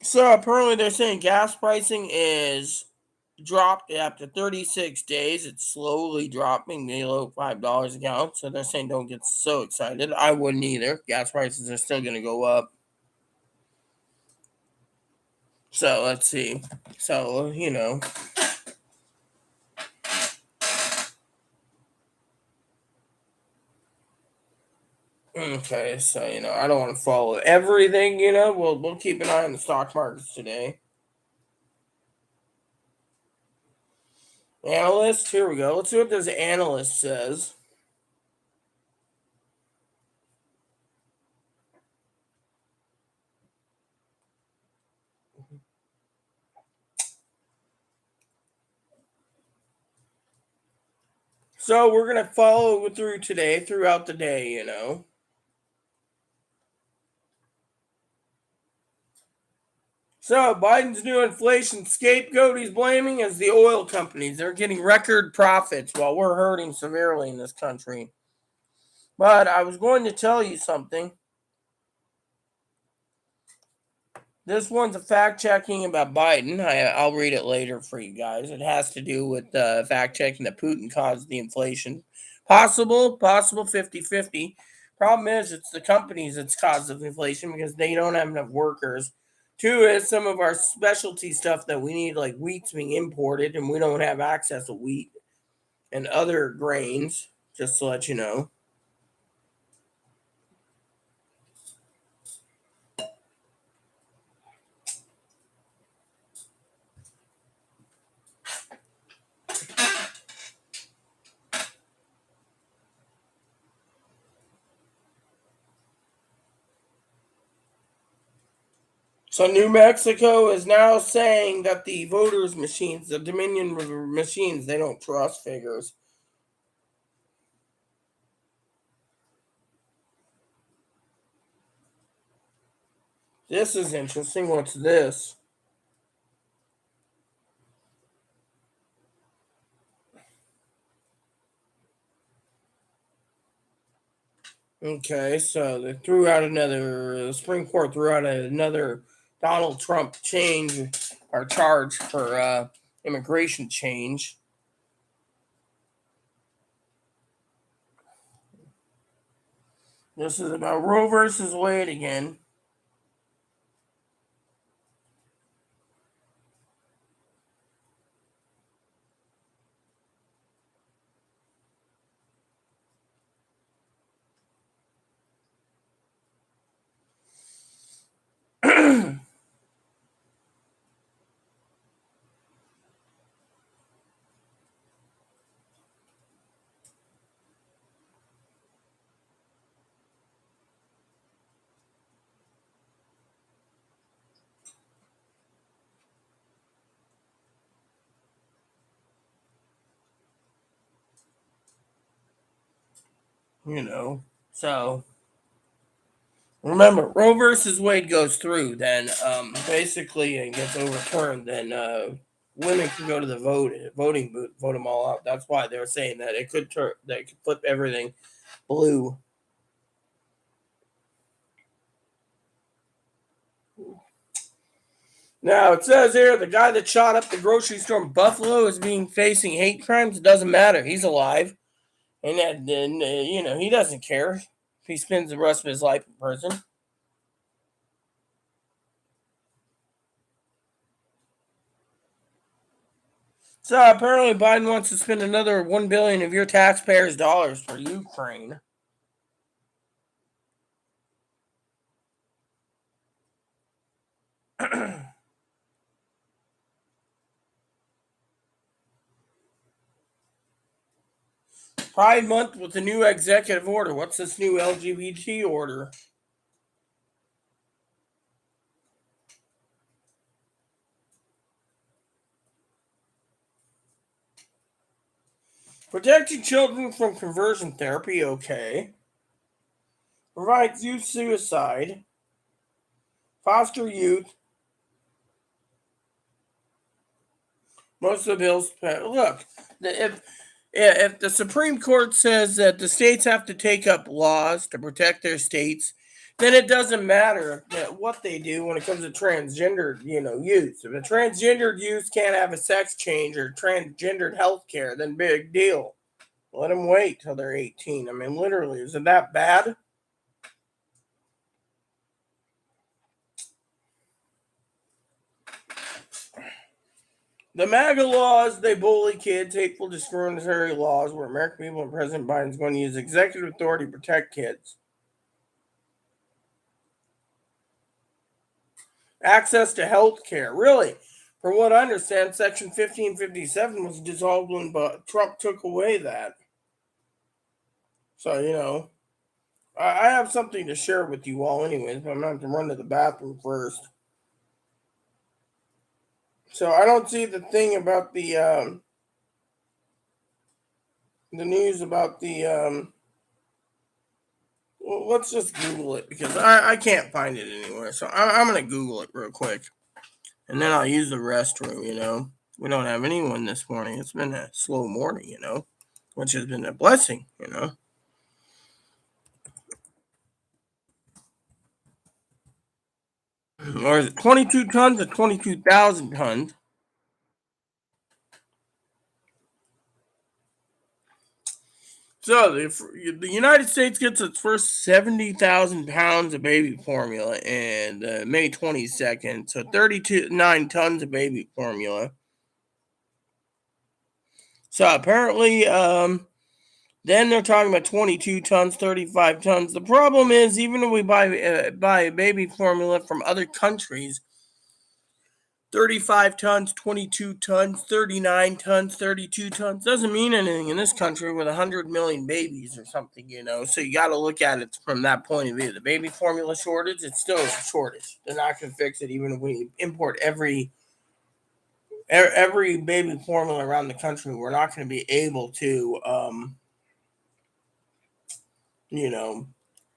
So apparently they're saying gas pricing is dropped after 36 days. It's slowly dropping below $5 a gallon. So they're saying don't get so excited. I wouldn't either. Gas prices are still going to go up. So let's see. So, Okay, so I don't want to follow everything, We'll keep an eye on the stock markets today. Analyst, here we go. Let's see what this analyst says. So we're gonna follow through today, throughout the day, So Biden's new inflation scapegoat he's blaming is the oil companies. They're getting record profits while we're hurting severely in this country. But I was going to tell you something. This one's a fact checking about Biden. I'll read it later for you guys. It has to do with fact checking that Putin caused the inflation. Possible 50-50. Problem is, it's the companies that's caused the inflation because they don't have enough workers. Two is some of our specialty stuff that we need, like wheat's being imported, and we don't have access to wheat and other grains, just to let you know. So New Mexico is now saying that the voters' machines, the Dominion machines, they don't trust figures. This is interesting. What's this? Okay, so they threw out another, the Supreme Court threw out another Donald Trump change or charge for immigration change. This is about Roe versus Wade again. you know, so remember, Roe versus Wade goes through, then basically it gets overturned, then women can go to the voting booth, vote them all out. That's why they're saying that it could turn, that it could flip everything blue. Now it says here the guy that shot up the grocery store in Buffalo is being facing hate crimes. It doesn't matter. He's alive, and then he doesn't care if he spends the rest of his life in prison. So apparently Biden wants to spend another $1 billion of your taxpayers' dollars for Ukraine. Pride Month with a new executive order. What's this new LGBT order? Protecting children from conversion therapy, okay. Provides youth suicide. Foster youth. Most of the bills. Look, if the Supreme Court says that the states have to take up laws to protect their states, then it doesn't matter what they do when it comes to transgendered, youth. If a transgendered youth can't have a sex change or transgendered health care, then big deal. Let them wait till they're 18. I mean, literally, is it that bad? The MAGA laws, they bully kids, hateful, discriminatory laws where American people and President Biden is going to use executive authority to protect kids. Access to health care. Really, from what I understand, Section 1557 was dissolved when Trump took away that. So, I have something to share with you all, anyways, but I'm going to have to run to the bathroom first. So, I don't see the thing about the news about well, let's just Google it because I can't find it anywhere. So, I'm going to Google it real quick. And then I'll use the restroom. We don't have anyone this morning. It's been a slow morning, which has been a blessing. Or is it 22 tons or 22,000 tons? So the United States gets its first 70,000 pounds of baby formula and May 22nd. So 39 tons of baby formula. So apparently, then they're talking about 22 tons, 35 tons. The problem is, even if we buy baby formula from other countries, 35 tons, 22 tons, 39 tons, 32 tons doesn't mean anything in this country with 100 million babies or something. So you got to look at it from that point of view. The baby formula shortage, it's still a shortage. They're not going to fix it even if we import every baby formula around the country. We're not going to be able to, you know,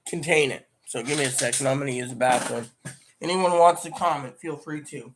contain it. So give me a second. I'm going to use the bathroom. Anyone wants to comment, feel free to.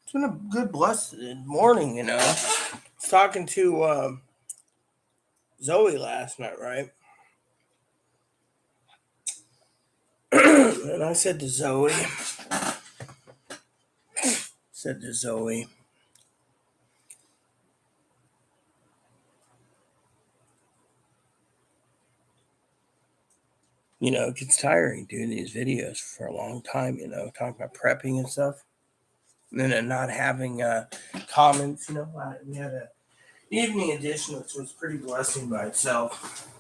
It's been a good, blessed morning, I was talking to Zoe last night, right? And I said to Zoe, it gets tiring doing these videos for a long time, talking about prepping and stuff. And then not having comments, we had a evening edition, which was pretty blessing by itself.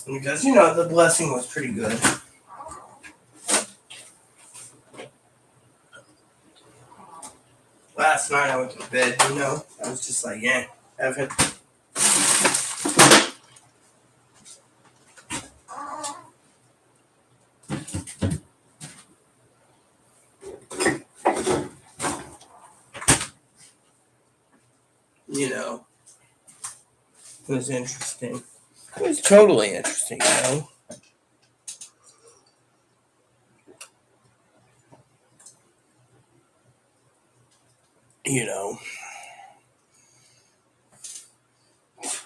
Because, the blessing was pretty good. Last night I went to bed, I was just like, F it. It was interesting. It was totally interesting,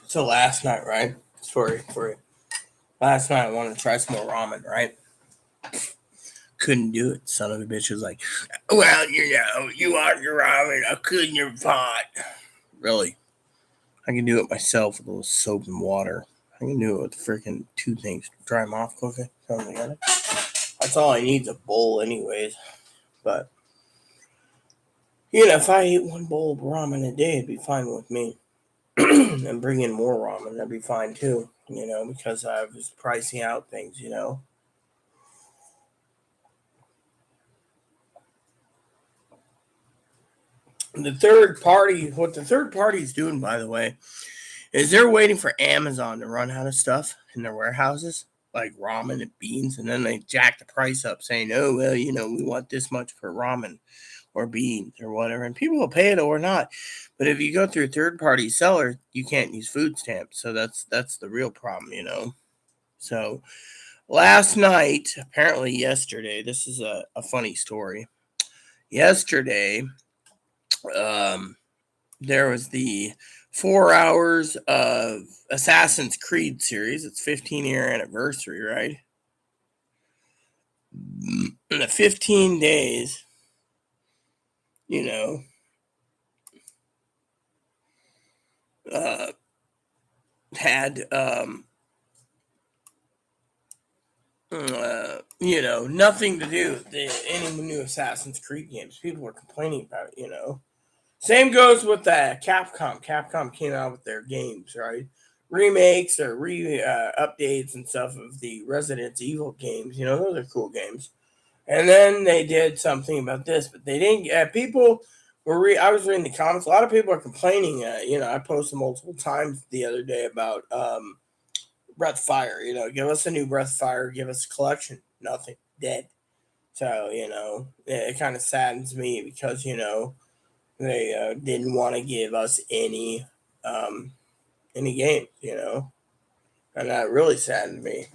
So last night, right? Story for you. Last night I wanted to try some more ramen, right? Couldn't do it. Son of a bitch was like, well, you want your ramen, I cook in your pot. Really? I can do it myself with a little soap and water. I can do it with freaking two things. Dry them off quickly. That's all I need is a bowl anyways. But, if I ate one bowl of ramen a day, it'd be fine with me. And bring in more ramen, that'd be fine too, because I was pricing out things, what the third party is doing, by the way, is they're waiting for Amazon to run out of stuff in their warehouses, like ramen and beans, and then they jack the price up saying, oh, well, we want this much for ramen or beans or whatever, and people will pay it or not. But if you go through a third-party seller, you can't use food stamps, so that's the real problem, So last night, apparently yesterday, this is a funny story. Yesterday, there was the 4 hours of Assassin's Creed series. It's 15-year anniversary, right? In the 15 days, had nothing to do with any new Assassin's Creed games. People were complaining about it, Same goes with Capcom. Capcom came out with their games, right? Remakes or updates and stuff of the Resident Evil games. Those are cool games. And then they did something about this, but they didn't. People were. I was reading the comments. A lot of people are complaining. I posted multiple times the other day about Breath of Fire. Give us a new Breath of Fire. Give us a collection. Nothing. Dead. So it kind of saddens me because they didn't want to give us any games. And that really saddened me.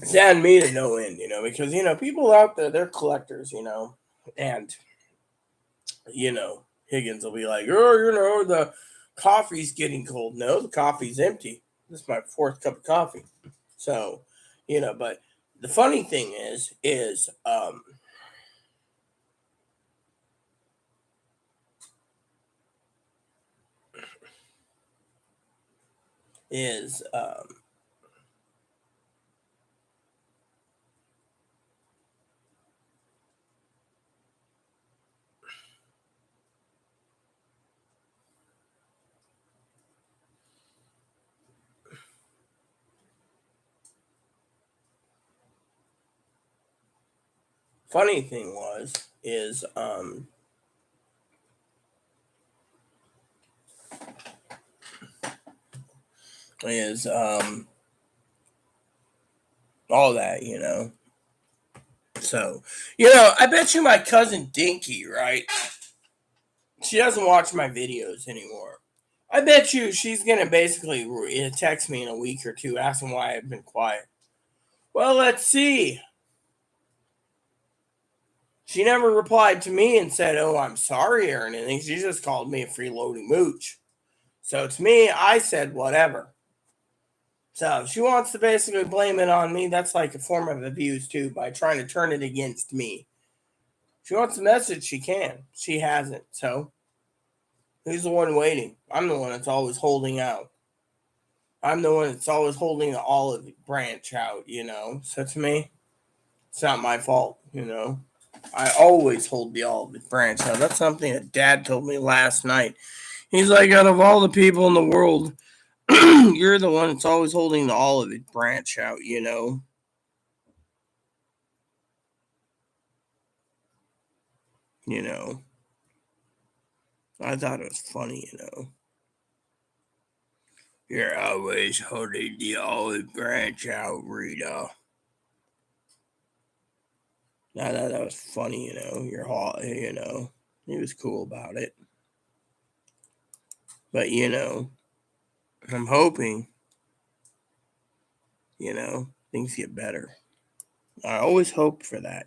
Saddened me to no end, because people out there, they're collectors, and Higgins will be like, oh, the coffee's getting cold. No, the coffee's empty. This is my fourth cup of coffee. So, but the funny thing is funny thing is all that, So, I bet you my cousin Dinky, right? She doesn't watch my videos anymore. I bet you she's gonna basically text me in a week or two asking why I've been quiet. Well, let's see. She never replied to me and said, "Oh, I'm sorry" or anything. She just called me a freeloading mooch. So to me, I said whatever. So if she wants to basically blame it on me, that's like a form of abuse too, by trying to turn it against me. If she wants a message, she can. She hasn't. So who's the one waiting? I'm the one that's always holding out. I'm the one that's always holding the olive branch out. So to me, it's not my fault. I always hold the olive branch out. That's something that Dad told me last night. He's like, out of all the people in the world, you're the one that's always holding the olive branch out. You know. I thought it was funny. You're always holding the olive branch out, Rita. I thought that was funny. You're hot. He was cool about it. But I'm hoping things get better. I always hope for that.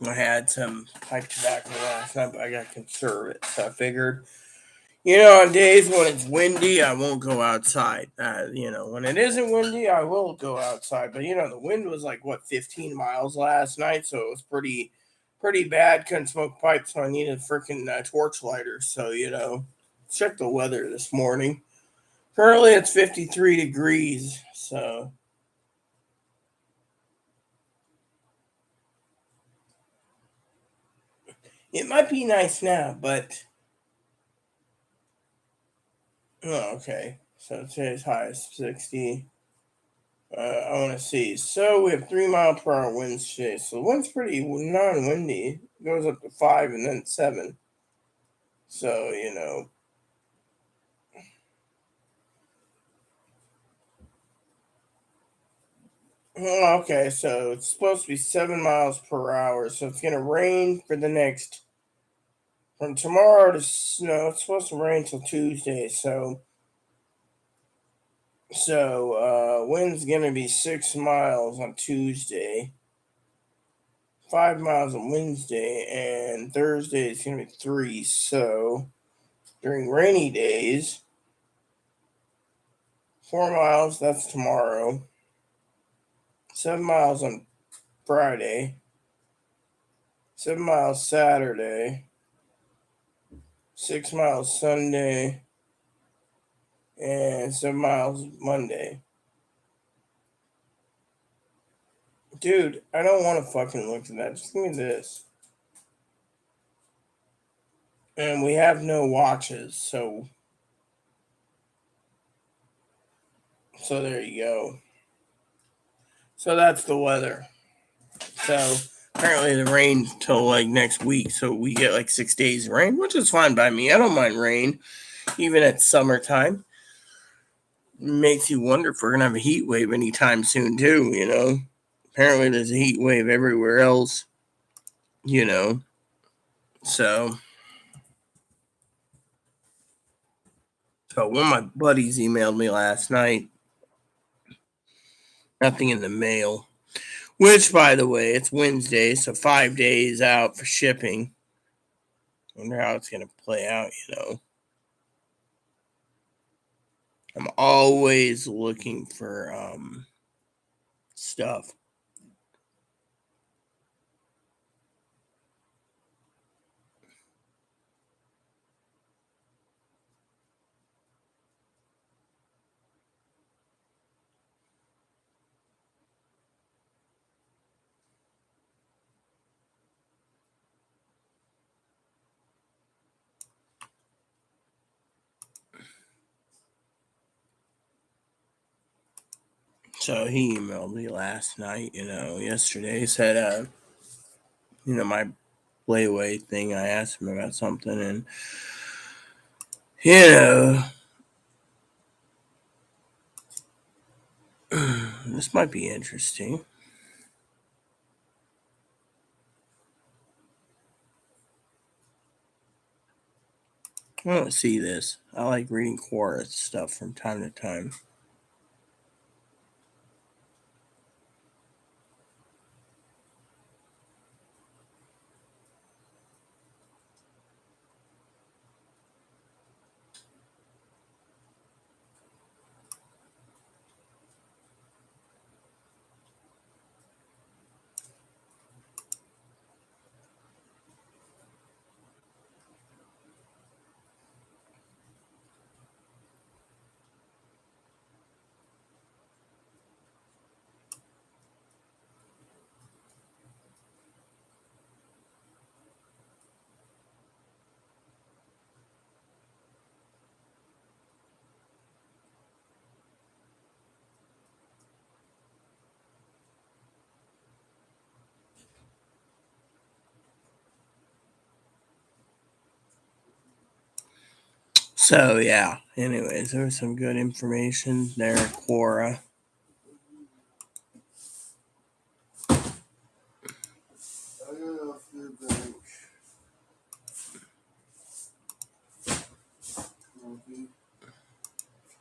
I had some pipe tobacco last night, but I got to conserve it. So I figured, on days when it's windy, I won't go outside. When it isn't windy, I will go outside. But the wind was like what 15 miles last night, so it was pretty bad. Couldn't smoke pipes, so I needed a freaking torch lighter. So check the weather this morning. Currently, it's 53 degrees. So it might be nice now, but oh, okay. So today's high is 60. I want to see. So we have 3 mile per hour winds today. So the wind's pretty non-windy. It goes up to 5 and then 7. So. Oh, okay, so it's supposed to be 7 miles per hour. So it's gonna rain for the next from tomorrow to snow. It's supposed to rain till Tuesday. So wind's gonna be 6 miles on Tuesday, 5 miles on Wednesday, and Thursday is gonna be 3. So during rainy days, 4 miles, that's tomorrow. 7 miles on Friday. 7 miles Saturday. 6 miles Sunday. And 7 miles Monday. Dude, I don't want to fucking look at that. Just give me this. And we have no watches, so there you go. So that's the weather. So apparently the rain till like next week, so we get like 6 days of rain, which is fine by me. I don't mind rain, even at summertime. Makes you wonder if we're gonna have a heat wave anytime soon too. Apparently there's a heat wave everywhere else. You know. So one of my buddies emailed me last night. Nothing in the mail. Which, by the way, it's Wednesday, so 5 days out for shipping. Wonder how it's gonna play out. I'm always looking for stuff. So he emailed me last night, yesterday. He said, my layaway thing, I asked him about something, and, you know, this might be interesting. I want to see this. I like reading Quora stuff from time to time. So, yeah. Anyways, there was some good information there at Quora.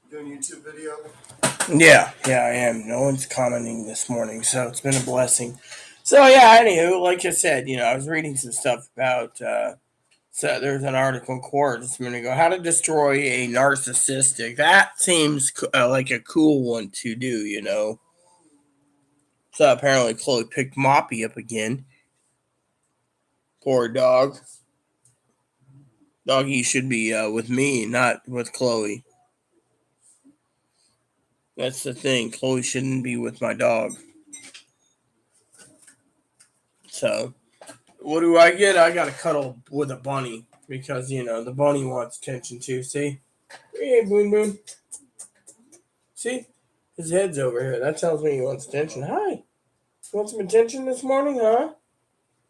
Doing YouTube video? Yeah, I am. No one's commenting this morning, so it's been a blessing. So yeah, anywho, like I said, I was reading some stuff about. So there's an article in Quora just a minute ago. How to destroy a narcissistic. That seems like a cool one to do. So apparently Chloe picked Moppy up again. Poor dog. Doggy should be with me, not with Chloe. That's the thing. Chloe shouldn't be with my dog. So, what do I get? I got to cuddle with a bunny because, the bunny wants attention too. See? Hey, Boon Boon. See? His head's over here. That tells me he wants attention. Hi. You want some attention this morning, huh?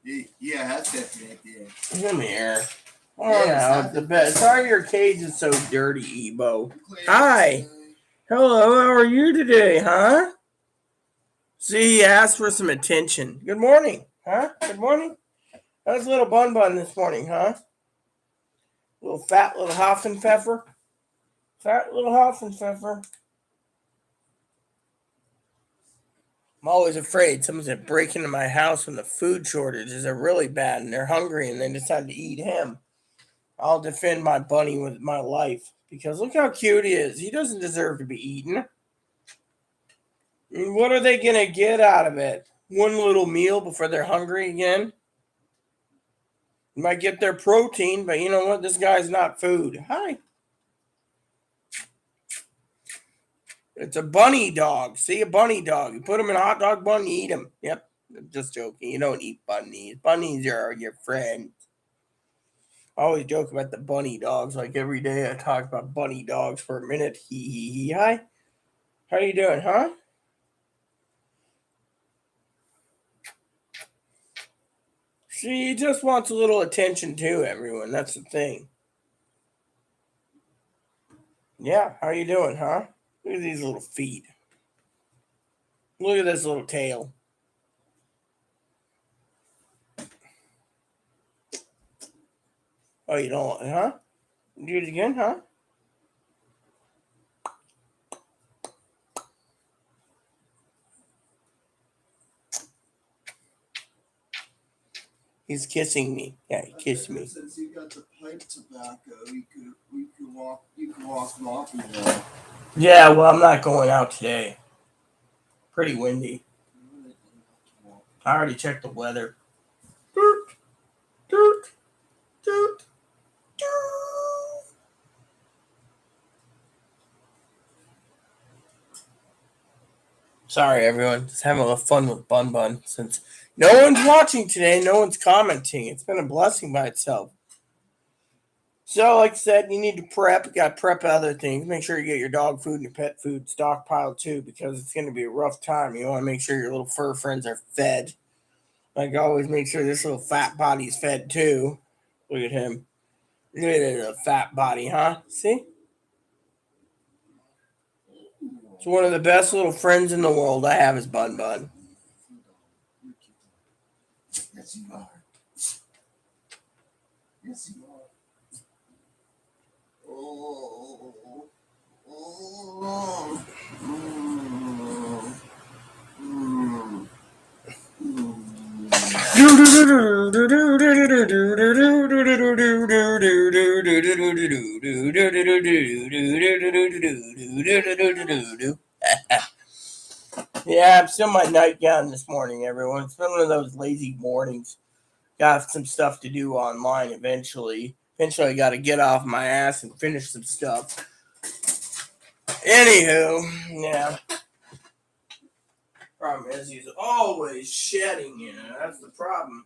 Yeah, that's definitely it. Come here. Oh, yeah, the bed. Sorry your cage is so dirty, Ebo. Hi. Hello, how are you today, huh? See, he asked for some attention. Good morning, huh? Good morning. How's little Bun Bun this morning, huh? Little fat little Hoffenpfeffer. Fat little Hoffenpfeffer. I'm always afraid someone's going to break into my house when the food shortages are really bad and they're hungry and they decide to eat him. I'll defend my bunny with my life because look how cute he is. He doesn't deserve to be eaten. And what are they going to get out of it? One little meal before they're hungry again? You might get their protein, but you know what? This guy's not food. Hi. It's a bunny dog. See, a bunny dog. You put him in a hot dog bun, you eat him. Yep. I'm just joking. You don't eat bunnies. Bunnies are your friends. I always joke about the bunny dogs. Like every day I talk about bunny dogs for a minute. Hee. Hi. How you doing, huh? She just wants a little attention too, everyone. That's the thing. Yeah, how you doing, huh? Look at these little feet. Look at this little tail. Oh, you don't, huh? Do it again, huh? He's kissing me. Yeah, he kissed me. Since you got the pipe tobacco, you could walk off now. Yeah, well, I'm not going out today. Pretty windy. I already checked the weather. Doot, doot, doot, doot. Sorry, everyone. Just having a little fun with Bun Bun since no one's watching today. No one's commenting. It's been a blessing by itself. So, like I said, you need to prep. You got to prep other things. Make sure you get your dog food and your pet food stockpiled too, because it's going to be a rough time. You want to make sure your little fur friends are fed. Like always, make sure this little fat body's fed too. Look at him. Look at a fat body, huh? See? It's one of the best little friends in the world I have is Bun Bun. Yes, you are. Yes, you are. Oh. Oh. Mm. Yeah, I'm still in my nightgown this morning, everyone. It's been one of those lazy mornings. Got some stuff to do online eventually. Eventually, I got to get off my ass and finish some stuff. Anywho, yeah. Problem is, he's always shedding, you know. That's the problem.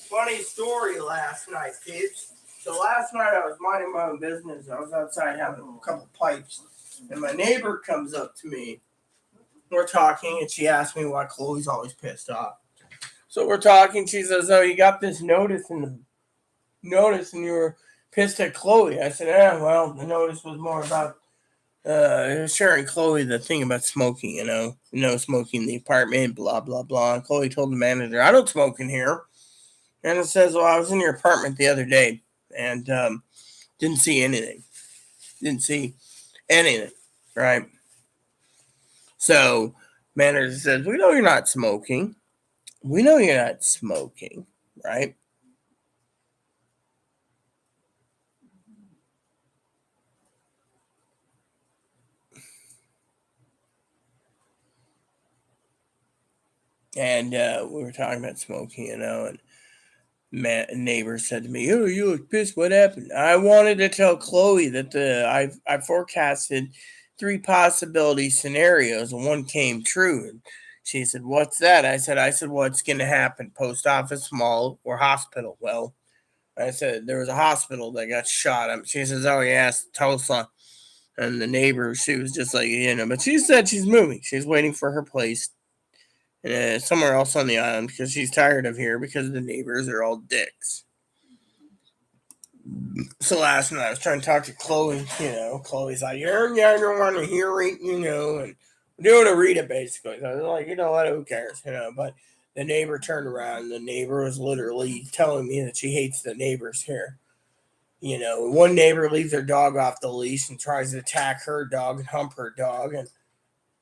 Funny story last night, kids. So last night I was minding my own business. I was outside having a couple pipes, and my neighbor comes up to me. We're talking, and she asked me why Chloe's always pissed off. So we're talking. She says, "Oh, you got this notice and you were pissed at Chloe." I said, "Yeah, well, the notice was more about sharing Chloe the thing about smoking. No smoking in the apartment, blah blah blah." And Chloe told the manager, "I don't smoke in here." And it says, "Well, I was in your apartment the other day and didn't see anything. Didn't see anything, right?" So manager says, "We know you're not smoking. We know you're not smoking, right?" And we were talking about smoking, and neighbor said to me, "Oh, you look pissed. What happened?" I wanted to tell Chloe that I forecasted 3 possibility scenarios, and one came true. And she said, "What's that?" I said, "What's going to happen? Post office, mall, or hospital?" Well, I said there was a hospital that got shot up. She says, "Oh yeah, it's Tulsa." And the neighbor, she was just like, but she said she's moving. She's waiting for her place somewhere else on the island because she's tired of here because the neighbors are all dicks. So last night I was trying to talk to Chloe. Chloe's like, "Yeah, I don't want to hear it," and doing a Rita basically. So I was like, what? Who cares? But the neighbor turned around. And the neighbor was literally telling me that she hates the neighbors here. One neighbor leaves her dog off the leash and tries to attack her dog and hump her dog, and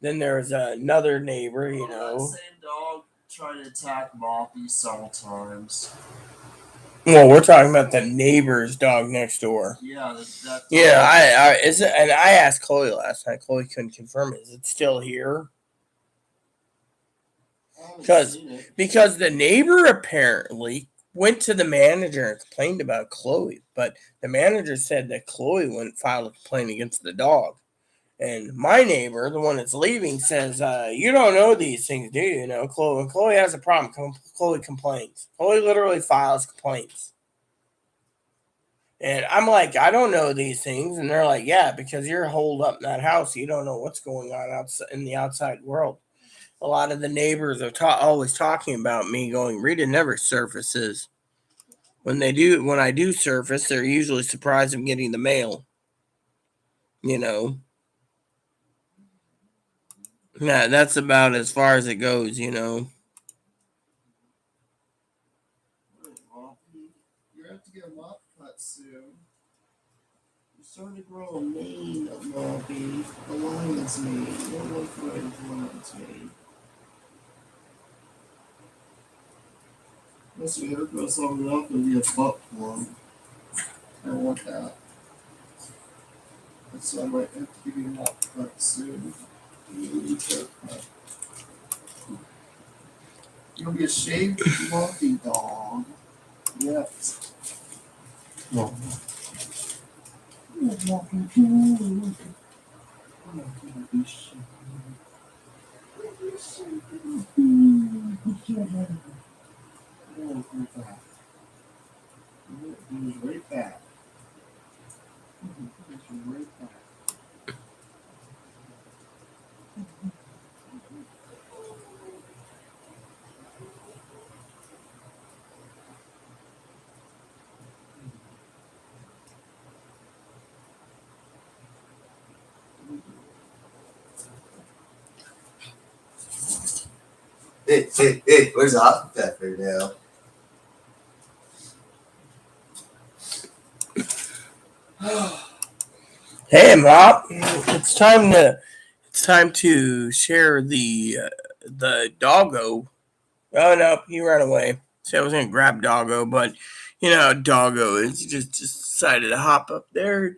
then there's another neighbor. That same dog tried to attack Moppy several times. Well, we're talking about the neighbor's dog next door. Yeah, that dog. Yeah, I is it, and I asked Chloe last night. Chloe couldn't confirm it. Is it still here? Because the neighbor apparently went to the manager and complained about Chloe, but the manager said that Chloe wouldn't file a complaint against the dog. And my neighbor, the one that's leaving, says, "You don't know these things, do you? Chloe, when Chloe has a problem, Chloe complains. Chloe literally files complaints." And I'm like, "I don't know these things." And they're like, "Yeah, because you're holed up in that house. You don't know what's going on outside in the outside world." A lot of the neighbors are always talking about me, going, "Rita never surfaces." When I do surface, they're usually surprised I'm getting the mail. Yeah, that's about as far as it goes. You're have to get a mop cut soon. You're starting to grow a mane of Moppy. A lion's mane. You don't look right as lion's mane. Unless your hair grows long enough, it'll be a butt plug. I don't want that. So I might have to give you a mop cut soon. Haircut. You'll be a shaved moppy dog. Yes. No. I'm not gonna be shaved. Right back. Right back. Hey, where's the hot pepper now? Hey, Mop. It's time to share the doggo. Oh no, he ran away. See, I was gonna grab doggo, but you know how doggo is. He just decided to hop up there.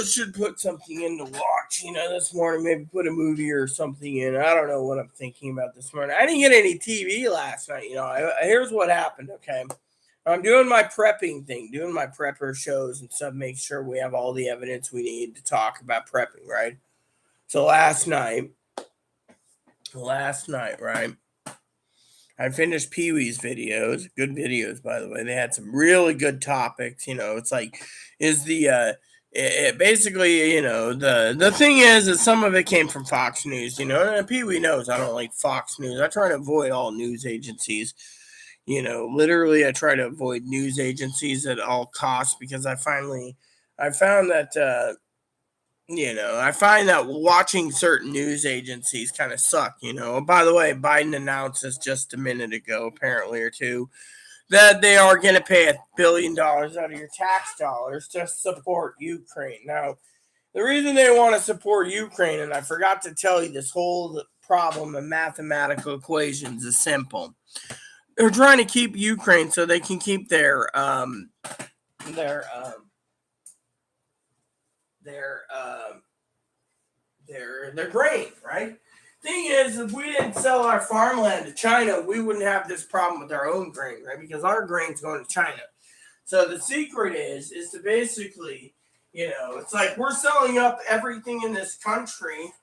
Should put something in to watch. This morning maybe put a movie or something in. I don't know what I'm thinking about this morning. I didn't get any TV last night. Here's what happened. Okay, I'm doing my prepping thing, doing my prepper shows and stuff. Make sure we have all the evidence we need to talk about prepping, right? So last night, right? I finished Pee Wee's videos. Good videos, by the way. They had some really good topics. It's like, is basically, the thing is some of it came from Fox News, and Pee Wee knows I don't like Fox News. I try to avoid all news agencies. Literally, I try to avoid news agencies at all costs because I found that, I find that watching certain news agencies kind of suck. By the way, Biden announced this just a minute ago, apparently, or two, that they are going to pay $1 billion out of your tax dollars to support Ukraine. Now, the reason they want to support Ukraine, and I forgot to tell you, this whole problem of mathematical equations is simple. They're trying to keep Ukraine so they can keep their grain, right? Thing is, if we didn't sell our farmland to China, we wouldn't have this problem with our own grain, right? Because our grain's going to China. So the secret is to basically, it's like we're selling up everything in this country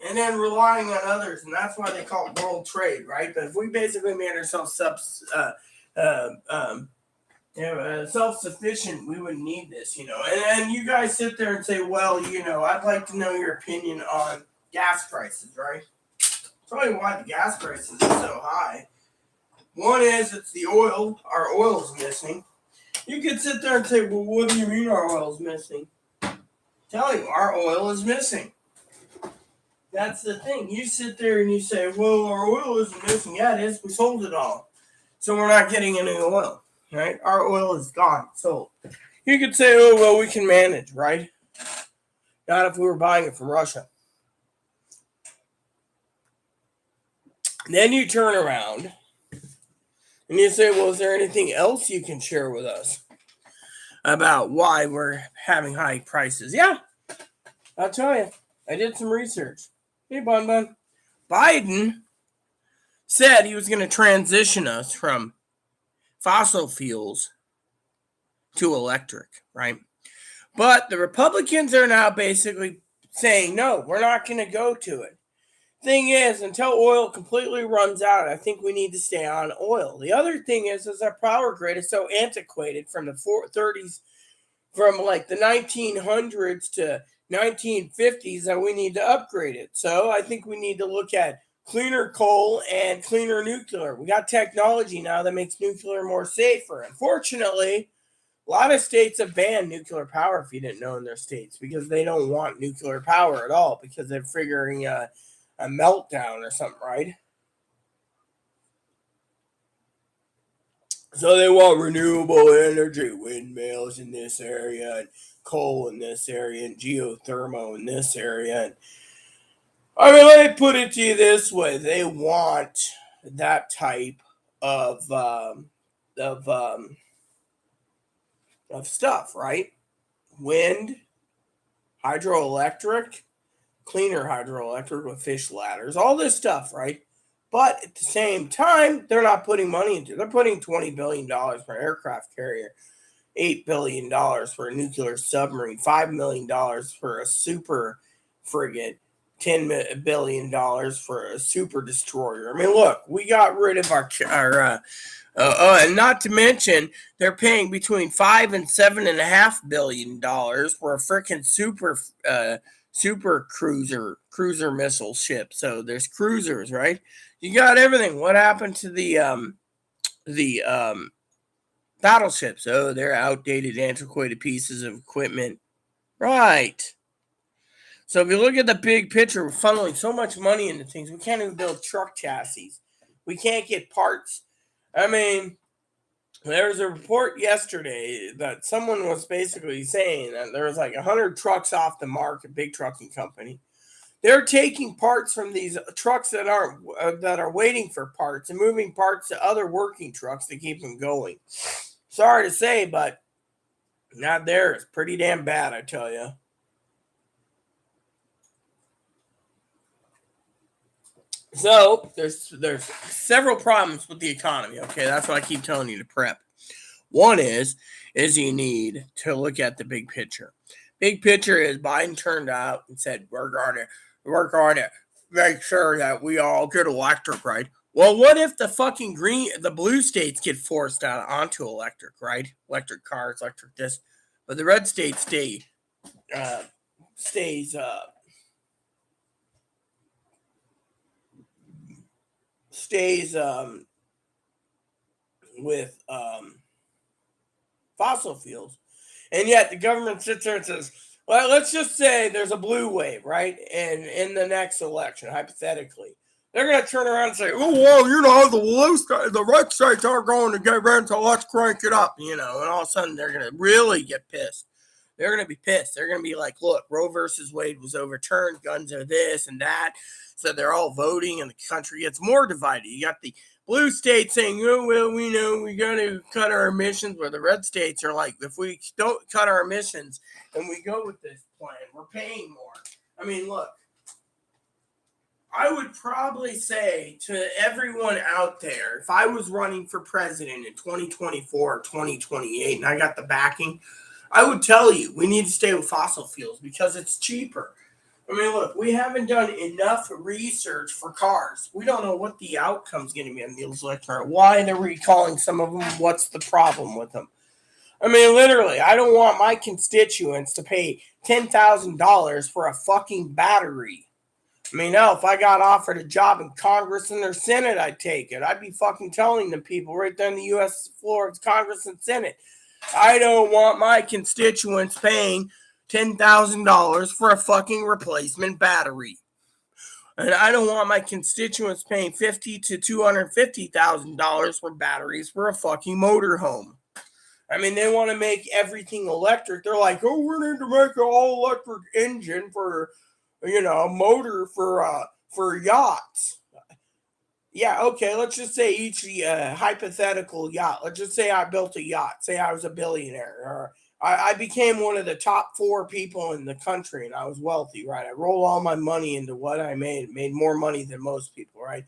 and then relying on others, and that's why they call it world trade, right? But if we basically made ourselves self-sufficient, we wouldn't need this, And you guys sit there and say, well, I'd like to know your opinion on gas prices, right? Probably why the gas prices are so high. One is it's the oil. Our oil is missing. You could sit there and say, well, what do you mean our oil is missing? Tell you, our oil is missing. That's the thing. You sit there and you say, well, our oil isn't missing. Yeah, it is. We sold it all. So we're not getting any oil, right? Our oil is gone. So you could say, oh, well, we can manage, right? Not if we were buying it from Russia. Then you turn around and you say, well, is there anything else you can share with us about why we're having high prices? Yeah, I'll tell you. I did some research. Hey, Bun. Biden said he was going to transition us from fossil fuels to electric, right? But the Republicans are now basically saying, no, we're not going to go to it. Thing is, until oil completely runs out, I think we need to stay on oil. The other thing is our power grid is so antiquated from the 30s, from like the 1900s to 1950s, that we need to upgrade it. So I think we need to look at cleaner coal and cleaner nuclear. We got technology now that makes nuclear more safer. Unfortunately, a lot of states have banned nuclear power, if you didn't know, in their states, because they don't want nuclear power at all, because they're figuring a meltdown or something, right? So they want renewable energy, windmills in this area, and coal in this area, and geothermal in this area. And I mean, let me put it to you this way: they want that type of of um, of stuff, right? Wind, hydroelectric, cleaner hydroelectric with fish ladders, all this stuff, right? But at the same time, they're not putting money into it. They're putting $20 billion for an aircraft carrier, $8 billion for a nuclear submarine, $5 million for a super frigate, $10 billion for a super destroyer. I mean, look, we got rid of our and not to mention they're paying between $5 and $7.5 billion for a freaking super cruiser missile ship. So there's cruisers, right? You got everything. What happened to the battleships? Oh, they're outdated, antiquated pieces of equipment. Right. So if you look at the big picture, we're funneling so much money into things. We can't even build truck chassis. We can't get parts. I mean, there was a report yesterday that someone was basically saying that there was like 100 trucks off the market, big trucking company. They're taking parts from these trucks that are waiting for parts and moving parts to other working trucks to keep them going. Sorry to say, but not there. It's pretty damn bad, I tell you. So there's several problems with the economy. Okay, that's what I keep telling you to prep. One is you need to look at the big picture. Big picture is Biden turned out and said we're going to make sure that we all get electric, right? Well, what if the blue states get forced out onto electric, right? Electric cars, electric this, but the red states stays with fossil fuels. And yet the government sits there and says, well, let's just say there's a blue wave, right? And in the next election, hypothetically, they're going to turn around and say, oh, well, the red states are going to get rid, so let's crank it up, and all of a sudden they're going to really get pissed. They're going to be pissed. They're going to be like, look, Roe versus Wade was overturned. Guns are this and that. So they're all voting and the country gets more divided. You got the blue states saying, oh, well, we know we got to cut our emissions, where the red states are like, if we don't cut our emissions and we go with this plan, we're paying more. I mean, look, I would probably say to everyone out there, if I was running for president in 2024 or 2028 and I got the backing, I would tell you we need to stay with fossil fuels because it's cheaper. I mean, look, we haven't done enough research for cars. We don't know what the outcome's going to be on these electronic. Why they're recalling some of them? What's the problem with them? I mean, literally, I don't want my constituents to pay $10,000 for a fucking battery. I mean, no, if I got offered a job in Congress and their Senate, I'd take it. I'd be fucking telling the people right there in the U.S. floor of Congress and Senate, I don't want my constituents paying $10,000 for a fucking replacement battery. And I don't want my constituents paying $50,000 to $250,000 for batteries for a fucking motorhome. I mean, they want to make everything electric. They're like, oh, we need to make an all electric engine for, a motor for yachts. Yeah, okay, let's just say each hypothetical yacht. Let's just say I built a yacht. Say I was a billionaire. Or I became one of the top 4 people in the country and I was wealthy, right? I roll all my money into what I made more money than most people, right?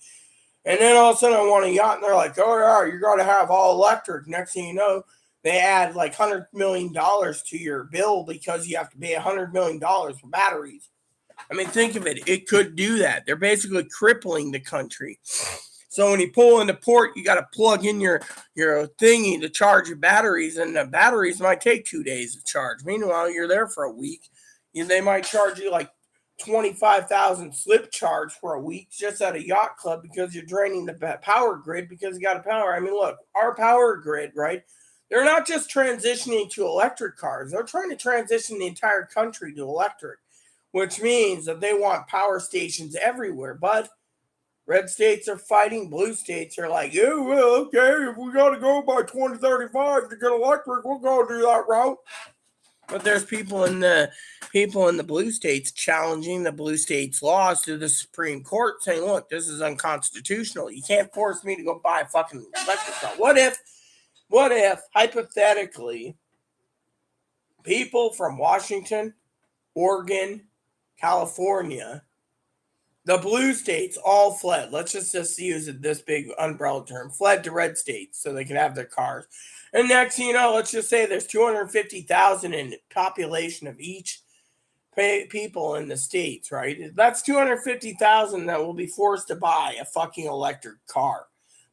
And then all of a sudden I want a yacht and they're like, oh, yeah, you're going to have all electric. Next thing you know, they add like $100 million to your bill because you have to pay $100 million for batteries. I mean, think of it. It could do that. They're basically crippling the country. So when you pull into port, you got to plug in your thingy to charge your batteries, and the batteries might take 2 days to charge. Meanwhile, you're there for a week. They might charge you like 25,000 slip charge for a week just at a yacht club because you're draining the power grid because you got to power. I mean, look, our power grid, right? They're not just transitioning to electric cars. They're trying to transition the entire country to electric, which means that they want power stations everywhere. But red states are fighting. Blue states are like, yeah, well, okay, if we got to go by 2035 to get electric, we'll go do that route. But there's people in the blue states challenging the blue states' laws to the Supreme Court, saying, look, this is unconstitutional. You can't force me to go buy a fucking electric car. What if, hypothetically, people from Washington, Oregon, California, the blue states all fled. Let's just use this big umbrella term. Fled to red states so they could have their cars. And next thing you know, let's just say there's 250,000 in population of each people in the states, right? That's 250,000 that will be forced to buy a fucking electric car.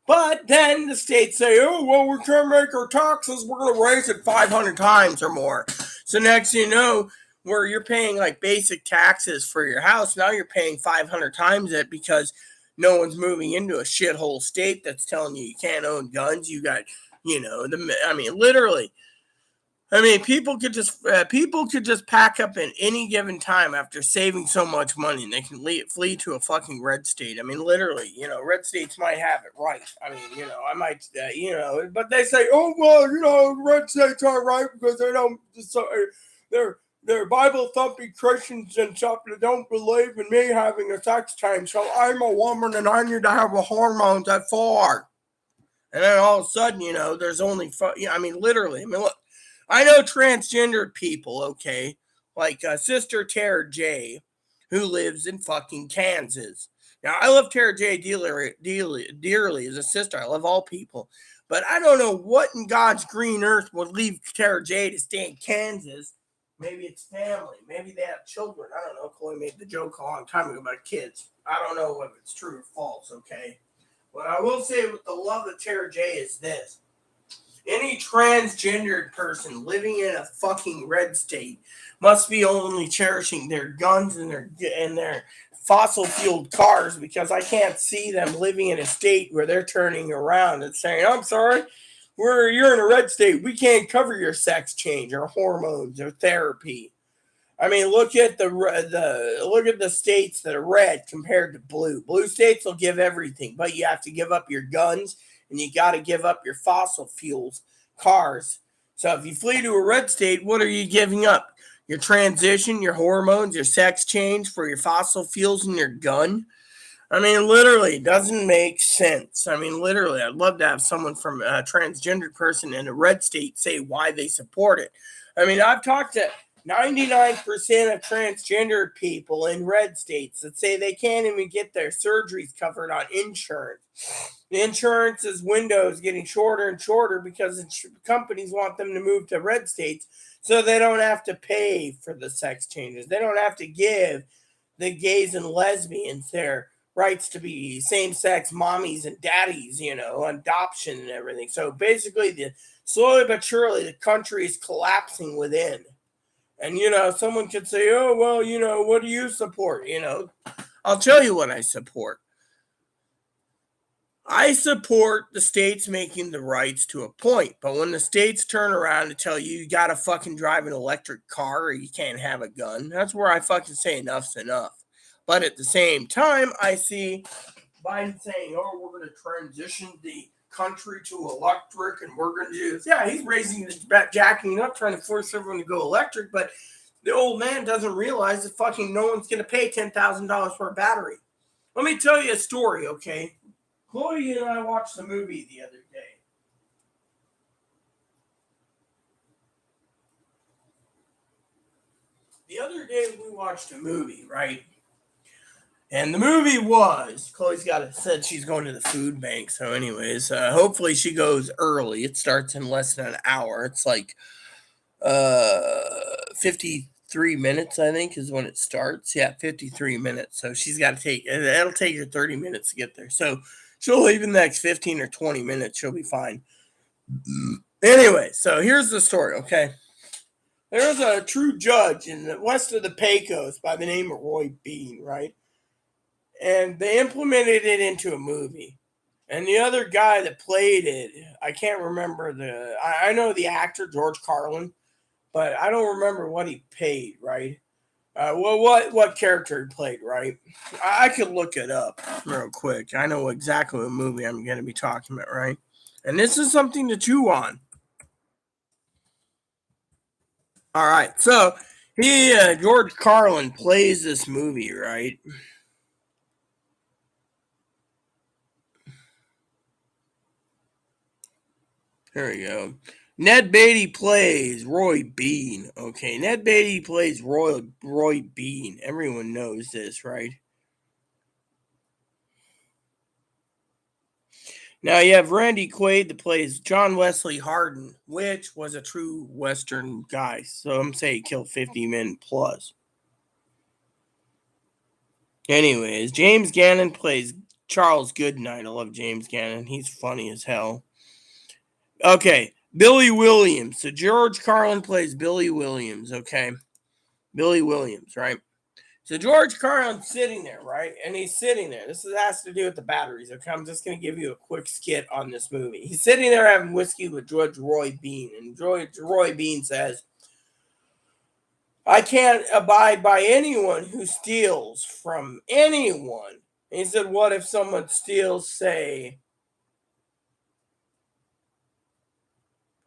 But then the states say, oh, well, we can't make our taxes. We're going to raise it 500 times or more. So next you know, where you're paying like basic taxes for your house, now you're paying 500 times it because no one's moving into a shithole state that's telling you can't own guns. You got, literally. People could just pack up at any given time after saving so much money, and they can flee to a fucking red state. I mean, literally, red states might have it right. I mean, I might, but they say, oh well, red states are right because they don't, they're Bible thumping Christians and stuff that don't believe in me having a sex change. So I'm a woman and I need to have a hormones at 4. And then all of a sudden, there's only, literally, look. I know transgendered people, okay, like Sister Tara J, who lives in fucking Kansas. Now, I love Tara J dearly as a sister. I love all people. But I don't know what in God's green earth would leave Tara J to stay in Kansas. Maybe it's family. Maybe they have children. I don't know. Chloe made the joke a long time ago about kids. I don't know if it's true or false, okay? What I will say with the love of Tara J is this. Any transgendered person living in a fucking red state must be only cherishing their guns and their fossil fueled cars, because I can't see them living in a state where they're turning around and saying, I'm sorry, you're in a red state. We can't cover your sex change or hormones or therapy. I mean, look at the states that are red compared to blue. Blue states will give everything, but you have to give up your guns and you got to give up your fossil fuels, cars. So if you flee to a red state, what are you giving up? Your transition, your hormones, your sex change for your fossil fuels and your gun? I mean, literally, it doesn't make sense. I mean, literally, I'd love to have someone from a transgendered person in a red state say why they support it. I mean, I've talked to 99% of transgendered people in red states that say they can't even get their surgeries covered on insurance. The insurance's window is getting shorter and shorter because companies want them to move to red states so they don't have to pay for the sex changes. They don't have to give the gays and lesbians their rights to be same-sex mommies and daddies, adoption and everything. So basically, slowly but surely, the country is collapsing within. And, someone could say, oh, well, what do you support? I'll tell you what I support. I support the states making the rights to a point, but when the states turn around and tell you got to fucking drive an electric car or you can't have a gun, that's where I fucking say enough's enough. But at the same time, I see Biden saying, oh, we're going to transition the country to electric and we're going to do this. Yeah, he's jacking up, trying to force everyone to go electric, but the old man doesn't realize that fucking no one's going to pay $10,000 for a battery. Let me tell you a story, okay? Chloe and I watched the movie the other day. The other day we watched a movie, right? And the movie was, Chloe's said she's going to the food bank. So anyways, hopefully she goes early. It starts in less than an hour. It's like 53 minutes, I think, is when it starts. Yeah, 53 minutes. So she's got to it'll take her 30 minutes to get there. So she'll leave in the next 15 or 20 minutes. She'll be fine. Anyway, so here's the story, okay? There was a true judge in the west of the Pecos by the name of Roy Bean, right? And they implemented it into a movie. And the other guy that played it, I can't remember I know the actor, George Carlin, but I don't remember what he paid, right? What character he played, right? I could look it up real quick. I know exactly what movie I'm going to be talking about, right? And this is something to chew on. All right, so George Carlin plays this movie, right? There we go. Ned Beatty plays Roy Bean. Okay, Ned Beatty plays Roy Bean. Everyone knows this, right? Now you have Randy Quaid that plays John Wesley Hardin, which was a true Western guy. So I'm saying he killed 50 men plus. Anyways, James Gannon plays Charles Goodnight. I love James Gannon. He's funny as hell. Okay, Billy Williams. So George Carlin plays Billy Williams, okay? Billy Williams, right? So George Carlin's sitting there, right? And he's sitting there. Has to do with the batteries, okay? I'm just going to give you a quick skit on this movie. He's sitting there having whiskey with Judge Roy Bean. And Judge Roy Bean says, I can't abide by anyone who steals from anyone. And he said, what if someone steals, say,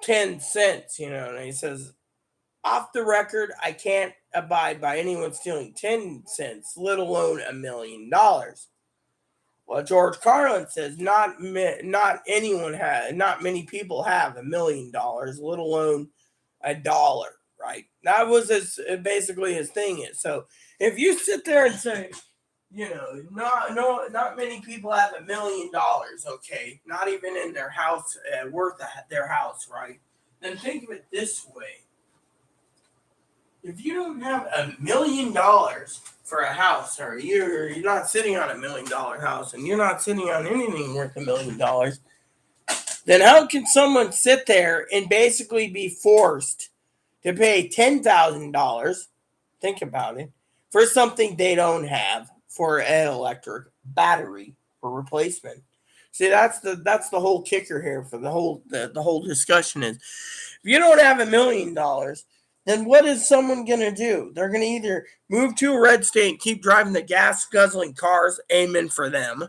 10 cents, And he says, off the record, I can't abide by anyone stealing 10 cents, let alone $1 million. Well, George Carlin says not many people have $1 million, let alone $1, right? That was basically his thing is. So if you sit there and say, not many people have $1 million, okay, not even in their house, worth their house, right? Then think of it this way. If you don't have $1 million for a house, or you're not sitting on $1 million house, and you're not sitting on anything worth $1 million, then how can someone sit there and basically be forced to pay $10,000? Think about it, for something they don't have, for an electric battery for replacement. See, that's the whole kicker here for the whole discussion is, if you don't have $1 million, then what is someone going to do? They're going to either move to a red state and keep driving the gas-guzzling cars, aiming for them,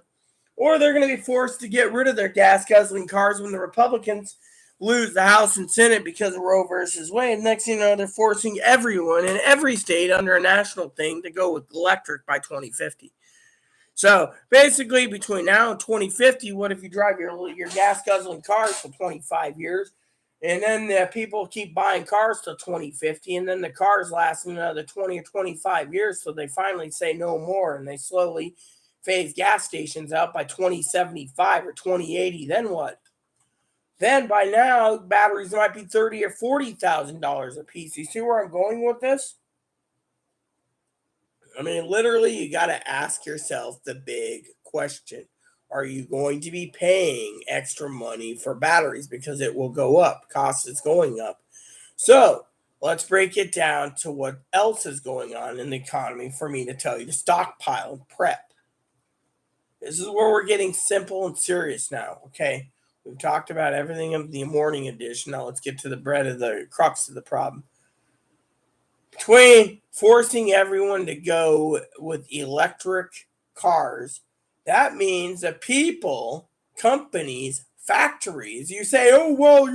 or they're going to be forced to get rid of their gas-guzzling cars when the Republicans lose the House and Senate because of Roe versus Wade. Next thing you know, they're forcing everyone in every state under a national thing to go with electric by 2050. So basically, between now and 2050, what if you drive your gas-guzzling cars for 25 years? And then the people keep buying cars till 2050, and then the cars last another 20 or 25 years, so they finally say no more, and they slowly phase gas stations out by 2075 or 2080. Then what? Then by now, batteries might be $30,000 or $40,000 a piece. You see where I'm going with this? I mean, literally, you got to ask yourself the big question. Are you going to be paying extra money for batteries because it will go up? Cost is going up. So let's break it down to what else is going on in the economy for me to tell you to stockpile and prep. This is where we're getting simple and serious now, okay? We've talked about everything of the morning edition. Now let's get to the bread of the crux of the problem. Between forcing everyone to go with electric cars, that means that people, companies, factories, you say, oh, well,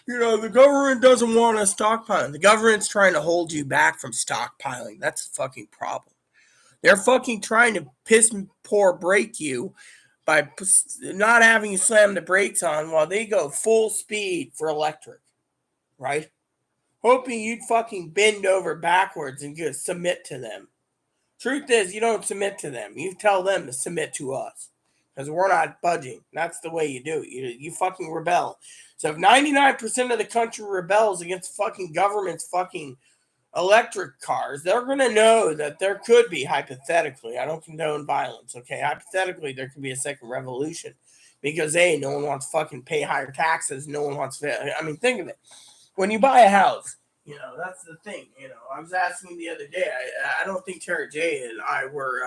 the government doesn't want us stockpiling. The government's trying to hold you back from stockpiling. That's a fucking problem. They're fucking trying to piss poor break you by not having you slam the brakes on while they go full speed for electric, right? Hoping you'd fucking bend over backwards and just submit to them. Truth is, you don't submit to them. You tell them to submit to us. Because we're not budging. That's the way you do it. You fucking rebel. So if 99% of the country rebels against fucking government's fucking electric cars, they're going to know that there could be, hypothetically, I don't condone violence, okay? Hypothetically, there could be a second revolution. Because, A, no one wants to fucking pay higher taxes. No one wants to, I mean, think of it. When you buy a house, that's the thing. I was asking the other day. I don't think Tara J and I were.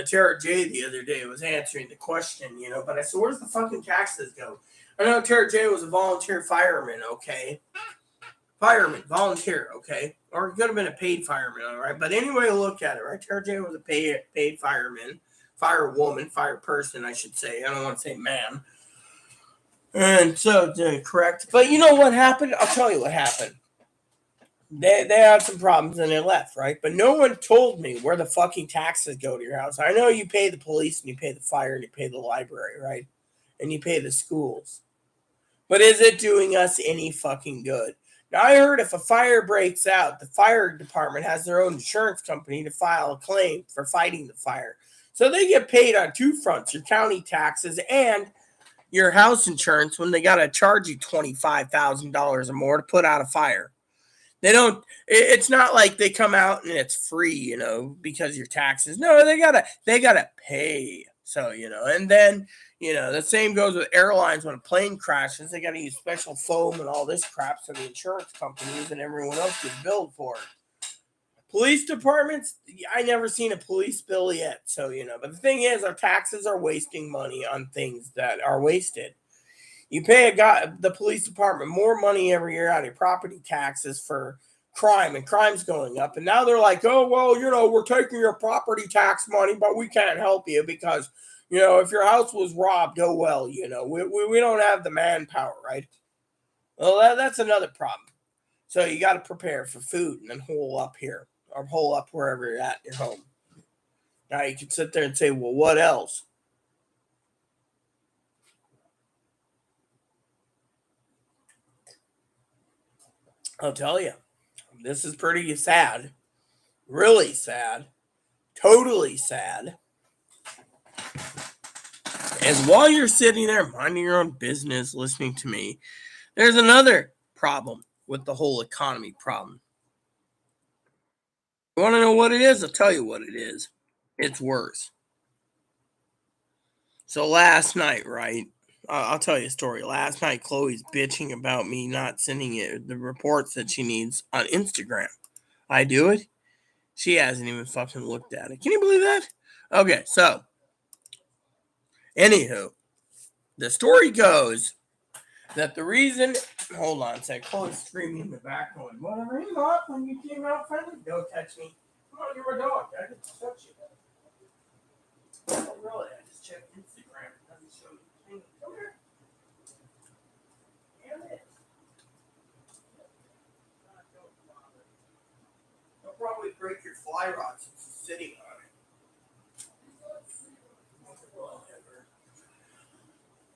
Tara J the other day was answering the question, But I said, "Where's the fucking taxes go?" I know Tara J was a volunteer fireman, okay. Fireman, volunteer, okay, or it could have been a paid fireman, all right. But anyway, look at it, right? Tara J was a paid fireman, firewoman, fire person, I should say. I don't want to say man. And so, correct. But you know what happened? I'll tell you what happened. They had some problems and they left, right? But no one told me where the fucking taxes go to your house. I know you pay the police and you pay the fire and you pay the library, right? And you pay the schools. But is it doing us any fucking good? Now, I heard if a fire breaks out, the fire department has their own insurance company to file a claim for fighting the fire. So they get paid on two fronts, your county taxes and your house insurance, when they got to charge you $25,000 or more to put out a fire. They don't. It's not like they come out and it's free, because your taxes. No, they gotta pay. So and then the same goes with airlines. When a plane crashes, they gotta use special foam and all this crap, so the insurance companies and everyone else gets billed for it. Police departments, I never seen a police bill yet. So but the thing is, our taxes are wasting money on things that are wasted. You pay the police department more money every year out of property taxes for crime, and crime's going up. And now they're like, oh, well, we're taking your property tax money, but we can't help you because, if your house was robbed, oh, well, we don't have the manpower, right? Well, that's another problem. So you got to prepare for food and then hole up here or hole up wherever you're at in your home. Now you can sit there and say, well, what else? I'll tell you, this is pretty sad, really sad, totally sad. As while you're sitting there minding your own business, listening to me, there's another problem with the whole economy problem. You want to know what it is? I'll tell you what it is. It's worse. So last night, right? I'll tell you a story. Last night, Chloe's bitching about me not sending the reports that she needs on Instagram. I do it. She hasn't even fucking looked at it. Can you believe that? Okay, so anywho, the story goes that the reason. Hold on a sec. Chloe's screaming in the back going, whatever you want when you came out friendly. Don't touch me. Come on, you're a dog. I can touch you. Oh, really? I just checked Instagram. It doesn't show me anything. Come here. Damn it. Don't bother. They'll probably break your fly rod since it's sitting on it.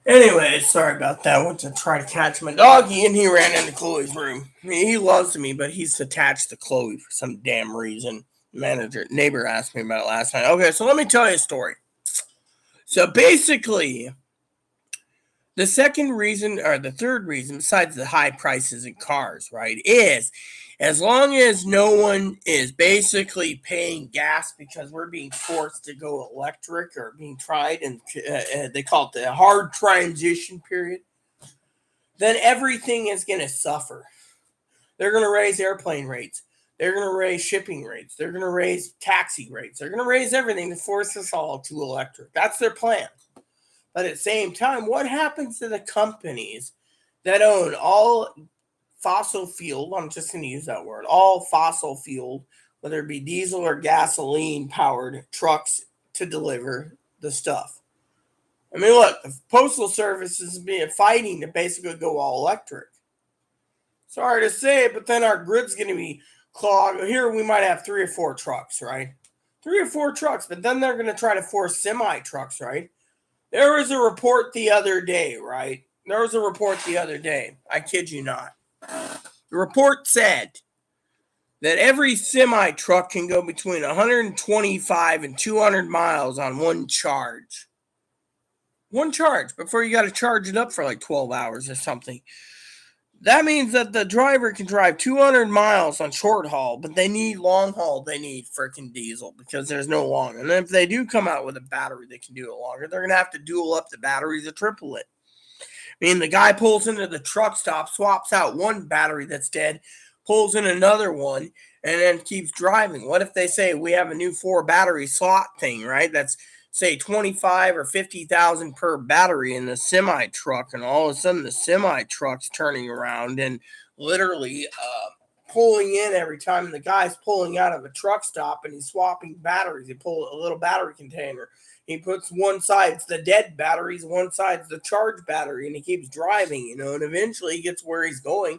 Anyway, sorry about that. I went to try to catch my doggy and he ran into Chloe's room. He loves me, but he's attached to Chloe for some damn reason. Neighbor asked me about it last night. Okay, so let me tell you a story. So basically, the second reason, or the third reason, besides the high prices in cars, right, is as long as no one is basically paying gas because we're being forced to go electric or being tried, and they call it the hard transition period, then everything is going to suffer. They're going to raise airplane rates. They're going to raise shipping rates. They're going to raise taxi rates. They're going to raise everything to force us all to electric. That's their plan. But at the same time, what happens to the companies that own all fossil fuel? I'm just going to use that word. All fossil fuel, whether it be diesel or gasoline powered trucks to deliver the stuff. I mean, look, the Postal Service is fighting to basically go all electric. Sorry to say it, but then our grid's going to be clogged. Here we might have 3 or 4 trucks, right? 3 or 4 trucks, but then they're going to try to force semi trucks, right? There was a report the other day, right? I kid you not. The report said that every semi truck can go between 125 and 200 miles on one charge. One charge before you got to charge it up for like 12 hours or something. That means that the driver can drive 200 miles on short haul, but they need long haul. They need freaking diesel because there's no long. And if they do come out with a battery that can do it longer, they're going to have to dual up the batteries or triple it. I mean, the guy pulls into the truck stop, swaps out one battery that's dead, pulls in another one, and then keeps driving. What if they say we have a new 4 battery slot thing, right? That's say 25 or 50,000 per battery in the semi truck, and all of a sudden the semi truck's turning around and literally pulling in every time the guy's pulling out of a truck stop and he's swapping batteries. He pulls a little battery container. He puts one side's the dead batteries, one side's the charged battery, and he keeps driving, and eventually he gets where he's going.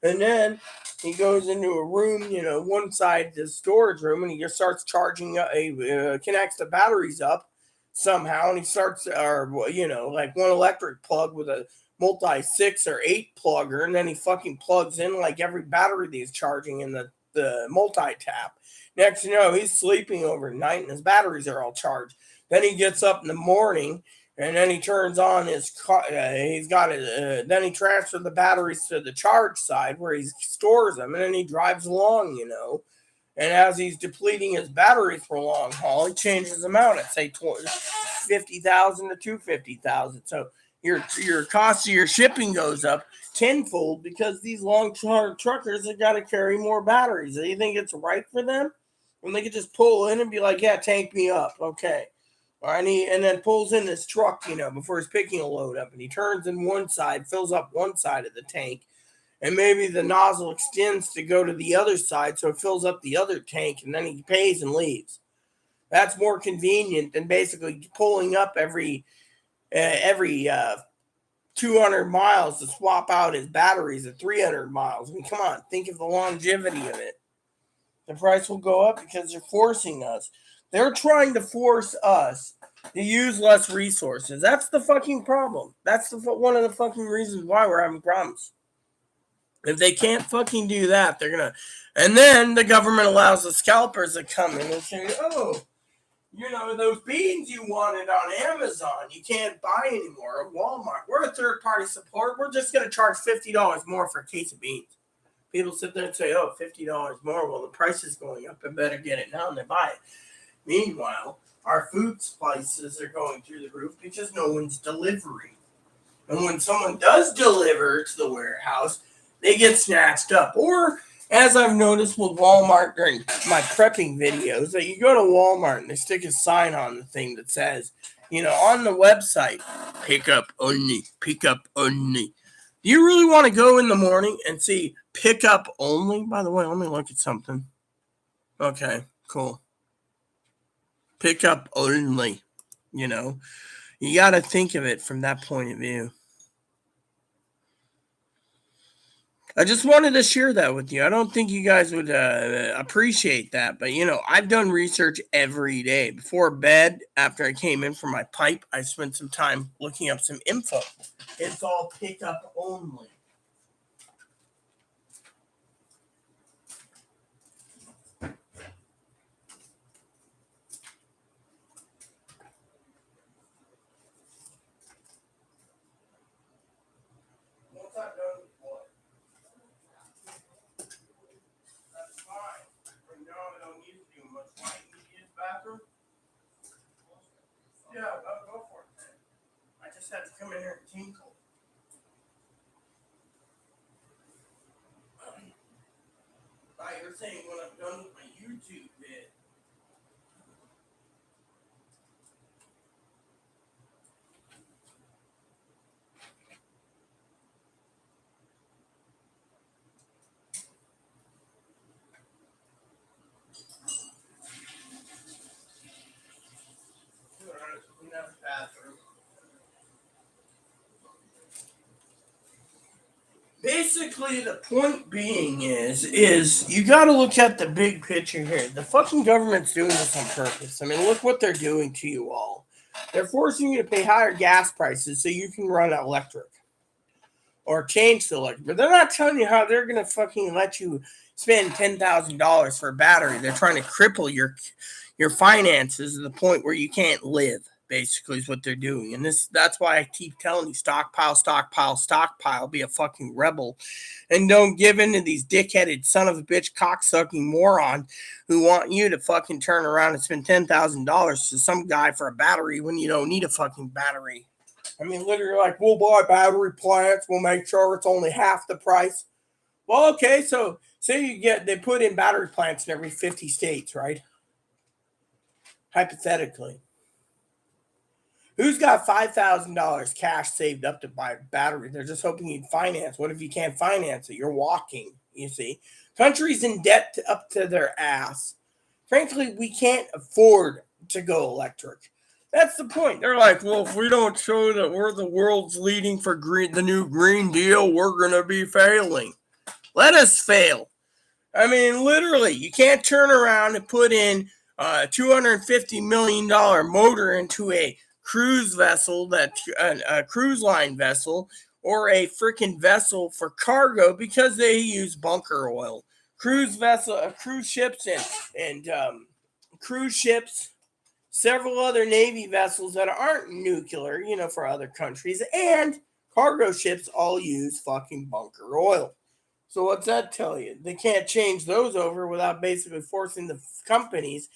And then he goes into a room, one side the storage room, and he just starts charging, connects the batteries up somehow, and he starts, like one electric plug with a multi 6 or 8 plugger, and then he fucking plugs in like every battery that he's charging in the multi-tap. Next you know, he's sleeping overnight, and his batteries are all charged. Then he gets up in the morning, And then he turns on his car. He's got it. Then he transfers the batteries to the charge side where he stores them, and then he drives along, And as he's depleting his batteries for a long haul, he changes them out at say 50,000 to 250,000. So your cost of your shipping goes up tenfold because these long truckers have got to carry more batteries. Do you think it's right for them? When they could just pull in and be like, "Yeah, tank me up, okay." And then pulls in this truck, before he's picking a load up, and he turns in one side, fills up one side of the tank, and maybe the nozzle extends to go to the other side, so it fills up the other tank, and then he pays and leaves. That's more convenient than basically pulling up every 200 miles to swap out his batteries at 300 miles. I mean, come on, think of the longevity of it. The price will go up because they're forcing us. They're trying to force us to use less resources. That's the fucking problem. That's one of the fucking reasons why we're having problems. If they can't fucking do that, they're gonna. And then the government allows the scalpers to come in and say, "Oh, those beans you wanted on Amazon, you can't buy anymore at Walmart. We're a third-party support. We're just gonna charge $50 more for a case of beans." People sit there and say, "Oh, $50 more. Well, the price is going up. I better get it now," and they buy it. Meanwhile, our food prices are going through the roof because no one's delivering. And when someone does deliver to the warehouse, they get snatched up. Or, as I've noticed with Walmart during my prepping videos, that you go to Walmart and they stick a sign on the thing that says, on the website, pick up only, pick up only. Do you really want to go in the morning and see pick up only? By the way, let me look at something. Okay, cool. Pick up only, you got to think of it from that point of view. I just wanted to share that with you. I don't think you guys would appreciate that, but I've done research every day. Before bed, after I came in from my pipe, I spent some time looking up some info. It's all pick up only. Once I'm done with what? That's fine. Right now I don't need to do much. Why? You need to use the bathroom? Yeah, go for it then. I just had to come in here and tinkle. You're saying when I'm done with my YouTube vid. Basically, the point being is you got to look at the big picture here. The fucking government's doing this on purpose. I mean, look what they're doing to you all. They're forcing you to pay higher gas prices so you can run electric or change the electric. But they're not telling you how they're going to fucking let you spend $10,000 for a battery. They're trying to cripple your finances to the point where you can't live. Basically, is what they're doing, and that's why I keep telling you: stockpile, stockpile, stockpile. Be a fucking rebel, and don't give in to these dickheaded son of a bitch, cocksucking moron who want you to fucking turn around and spend $10,000 to some guy for a battery when you don't need a fucking battery. I mean, literally, like, we'll buy battery plants. We'll make sure it's only half the price. Well, okay, so say they put in battery plants in every 50 states, right? Hypothetically. Who's got $5,000 cash saved up to buy a battery? They're just hoping you'd finance. What if you can't finance it? You're walking, you see. Countries in debt up to their ass. Frankly, we can't afford to go electric. That's the point. They're like, well, if we don't show that we're the world's leading for the new Green Deal, we're going to be failing. Let us fail. I mean, literally, you can't turn around and put in a $250 million motor into a cruise vessel, a cruise line vessel, or a freaking vessel for cargo because they use bunker oil. Cruise ships and cruise ships several other Navy vessels that aren't nuclear, for other countries, and cargo ships all use fucking bunker oil. So what's that tell you? They can't change those over without basically forcing the companies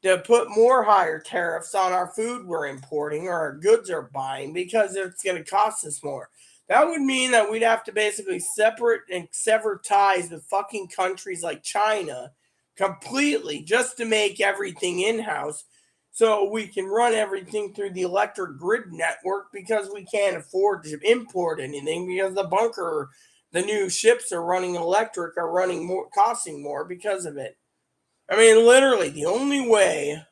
to put more higher tariffs on our food we're importing or our goods are buying because it's going to cost us more. That would mean that we'd have to basically separate and sever ties with fucking countries like China completely just to make everything in-house so we can run everything through the electric grid network because we can't afford to import anything because the new ships are running electric are running more, costing more because of it. I mean, literally, the only way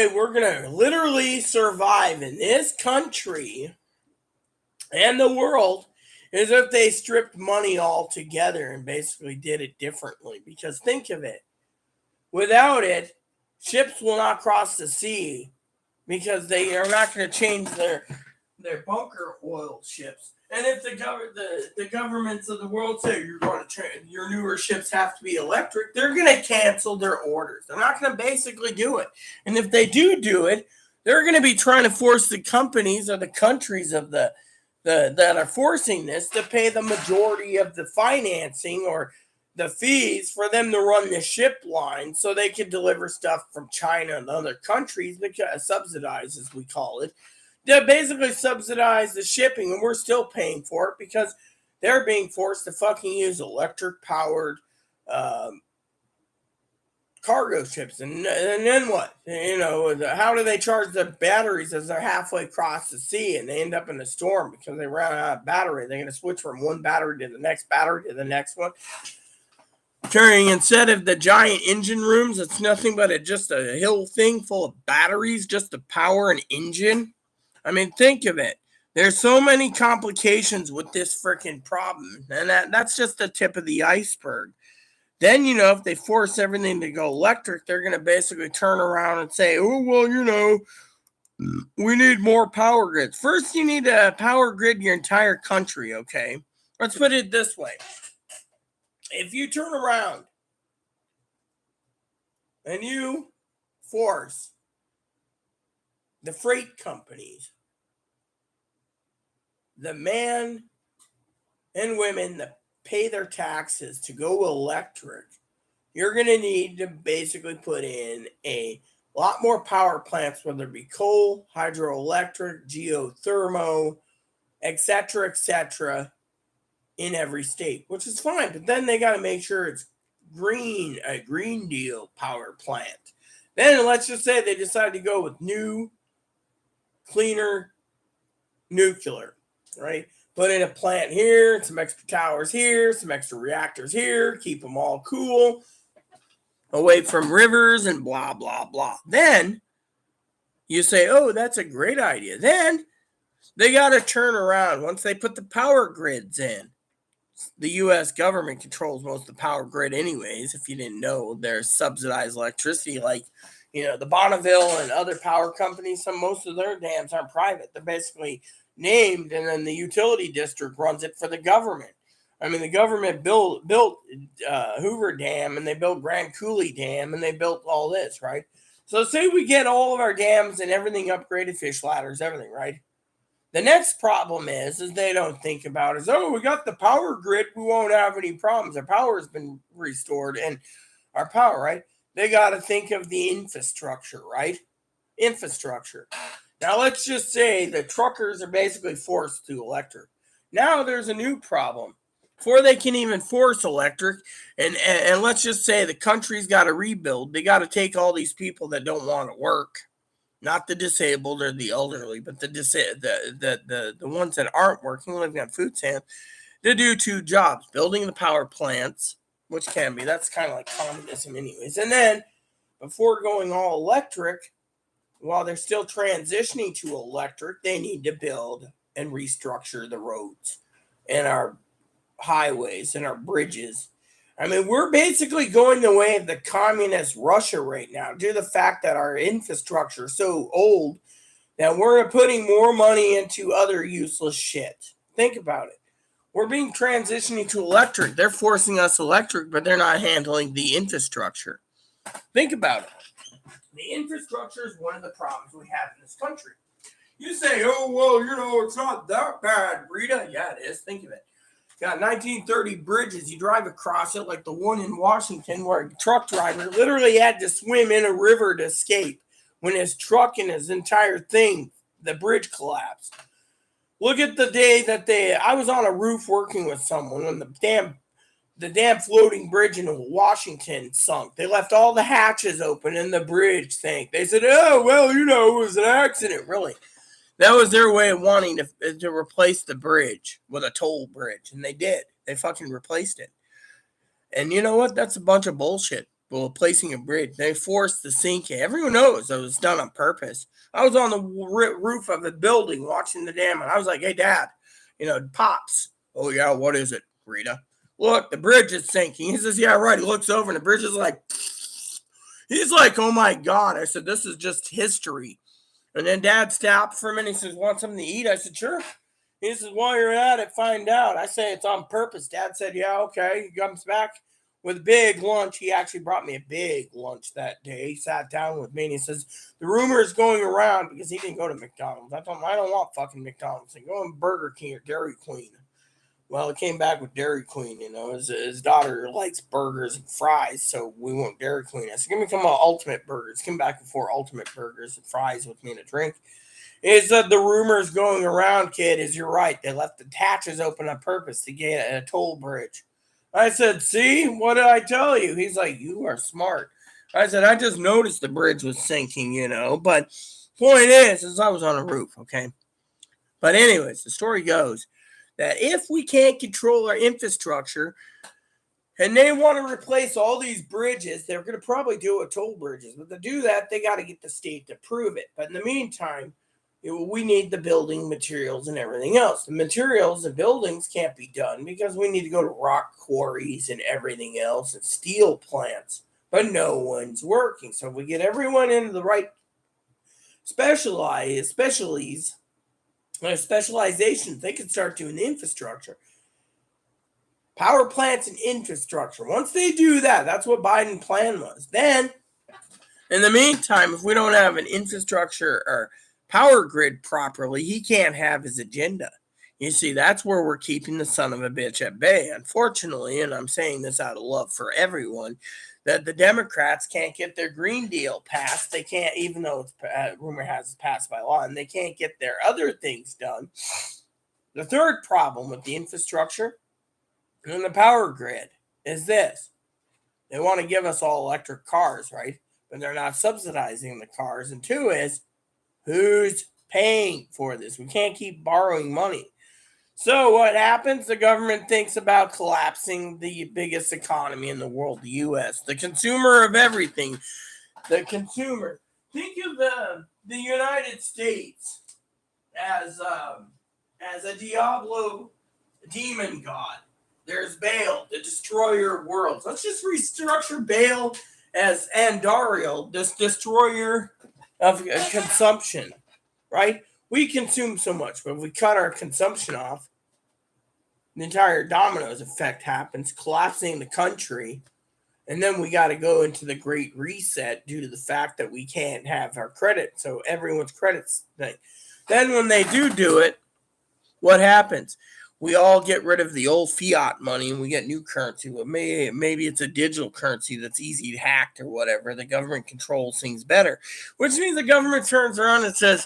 we're going to literally survive in this country and the world is if they stripped money altogether and basically did it differently. Because think of it, without it, ships will not cross the sea because they are not going to change their bunker oil ships. And if the governments of the world say your newer ships have to be electric, they're going to cancel their orders. They're not going to basically do it. And if they do it, they're going to be trying to force the companies or the countries of the that are forcing this to pay the majority of the financing or the fees for them to run the ship line so they can deliver stuff from China and other countries, because subsidized as we call it. They basically subsidize the shipping, and we're still paying for it because they're being forced to fucking use electric powered cargo ships. And then what? How do they charge the batteries as they're halfway across the sea and they end up in a storm because they ran out of battery? They're going to switch from one battery to the next battery to the next one. Carrying, instead of the giant engine rooms, it's nothing but just a hill thing full of batteries just to power an engine. I mean, think of it. There's so many complications with this freaking problem, and that's just the tip of the iceberg. Then, if they force everything to go electric, they're going to basically turn around and say, oh, well, we need more power grids. First, you need to power grid your entire country, okay? Let's put it this way. If you turn around and you force the freight companies, the men and women that pay their taxes to go electric, you're going to need to basically put in a lot more power plants, whether it be coal, hydroelectric, geothermal, etc., in every state, which is fine. But then they got to make sure it's a Green Deal power plant. Then let's just say they decide to go with new, cleaner nuclear, right? Put in a plant here, some extra towers here, some extra reactors here, keep them all cool, away from rivers and blah, blah, blah. Then you say, oh, that's a great idea. Then they got to turn around once they put the power grids in. The U.S. government controls most of the power grid anyways. If you didn't know, there's subsidized electricity like, the Bonneville and other power companies. Most of their dams aren't private. They're basically named, and then the utility district runs it for the government. I mean, the government built Hoover Dam, and they built Grand Coulee Dam, and they built all this, right? So say we get all of our dams and everything upgraded, fish ladders, everything, right? The next problem is they don't think about is, we got the power grid, we won't have any problems. Our power has been restored, and our power, right? They got to think of the infrastructure, right? Infrastructure. Now, let's just say the truckers are basically forced to electric. Now, there's a new problem. Before they can even force electric, and let's just say the country's got to rebuild, they got to take all these people that don't want to work, not the disabled or the elderly, but the ones that aren't working, living on food stamps, to do two jobs: building the power plants, which can be, that's kind of like communism anyways, and then before going all electric, while they're still transitioning to electric, they need to build and restructure the roads and our highways and our bridges. I mean, we're basically going the way of the communist Russia right now, due to the fact that our infrastructure is so old that we're putting more money into other useless shit. Think about it. We're being transitioning to electric. They're forcing us electric, but they're not handling the infrastructure. Think about it. The infrastructure is one of the problems we have in this country. You say, oh, well, it's not that bad, Rita. Yeah, it is. Think of it. Got 1930 bridges. You drive across it like the one in Washington where a truck driver literally had to swim in a river to escape when his truck and his entire thing, the bridge collapsed. Look at the day that I was on a roof working with someone when the damn floating bridge in Washington sunk. They left all the hatches open and the bridge sank. They said, oh, well, it was an accident. Really? That was their way of wanting to replace the bridge with a toll bridge. And they did. They fucking replaced it. And you know what? That's a bunch of bullshit. Well, replacing a bridge. They forced the sinking. Everyone knows it was done on purpose. I was on the roof of a building watching the dam, and I was like, hey, Dad, Pops. Oh, yeah, what is it, Rita? Look, the bridge is sinking. He says, yeah, right. He looks over, and the bridge is like, he's like, oh, my God. I said, this is just history. And then Dad stopped for a minute. He says, want something to eat? I said, sure. He says, while you're at it, find out. I say, it's on purpose. Dad said, yeah, okay. He comes back with a big lunch. He actually brought me a big lunch that day. He sat down with me and he says, the rumor is going around because he didn't go to McDonald's. I told him, I don't want fucking McDonald's. He go to Burger King or Dairy Queen. Well, it came back with Dairy Queen. His daughter likes burgers and fries, so we want Dairy Queen. I said, give me some Ultimate Burgers. Came back with 4 Ultimate Burgers and fries with me and a drink. He said, the rumors going around, kid, is you're right. They left the hatches open on purpose to get a toll bridge. I said, see, what did I tell you? He's like, you are smart. I said, I just noticed the bridge was sinking, but point is I was on a roof, okay? But anyways, the story goes that if we can't control our infrastructure and they want to replace all these bridges, they're going to probably do it with toll bridges. But to do that, they got to get the state to prove it. But in the meantime, we need the building materials and everything else. The materials and buildings can't be done because we need to go to rock quarries and everything else and steel plants. But no one's working. So if we get everyone into the right specializations, they can start doing the infrastructure. Power plants and infrastructure. Once they do that, that's what Biden's plan was. Then, in the meantime, if we don't have an infrastructure or power grid properly, he can't have his agenda. You see, that's where we're keeping the son of a bitch at bay. Unfortunately, and I'm saying this out of love for everyone, that the Democrats can't get their Green Deal passed. They can't, even though it's rumor has it's passed by law, and they can't get their other things done. The third problem with the infrastructure and the power grid is this. They want to give us all electric cars, right? But they're not subsidizing the cars. And 2 is, who's paying for this? We can't keep borrowing money. So what happens? The government thinks about collapsing the biggest economy in the world, the U.S., the consumer of everything. The consumer. Think of the United States as a Diablo demon god. There's Baal, the destroyer of worlds. Let's just restructure Baal as Andariel, this destroyer of consumption, right? We consume so much, but if we cut our consumption off, the entire dominoes effect happens, collapsing the country, and then we got to go into the Great Reset due to the fact that we can't have our credit, so everyone's credits thing. Then when they do it, what happens? We all get rid of the old fiat money and we get new currency. Well, maybe it's a digital currency that's easy to hack or whatever. The government controls things better, which means the government turns around and says,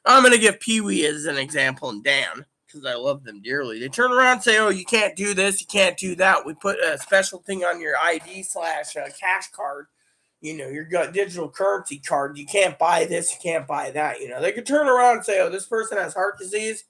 I'm going to give Pee-wee as an example and Dan, because I love them dearly. They turn around and say, oh, you can't do this, you can't do that. We put a special thing on your ID/cash card, your digital currency card. You can't buy this, you can't buy that. They could turn around and say, oh, this person has heart disease.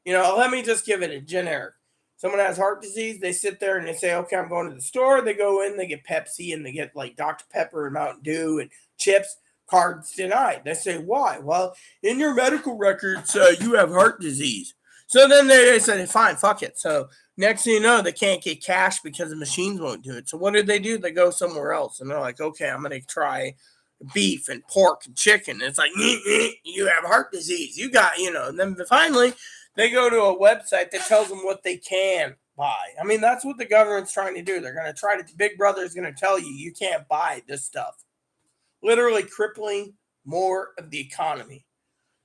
Let me just give it a generic. Someone has heart disease, they sit there and they say, okay, I'm going to the store. They go in, they get Pepsi and they get like Dr. Pepper and Mountain Dew and chips. Cards denied. They say, why? Well, in your medical records, you have heart disease. So then they said, fine, fuck it. So next thing you know, they can't get cash because the machines won't do it. So what do? They go somewhere else. And they're like, okay, I'm going to try beef and pork and chicken. And it's like, you have heart disease. You got, and then finally They go to a website that tells them what they can buy. I mean, that's what the government's trying to do. They're going to try to, Big Brother is going to tell you, you can't buy this stuff. Literally crippling more of the economy.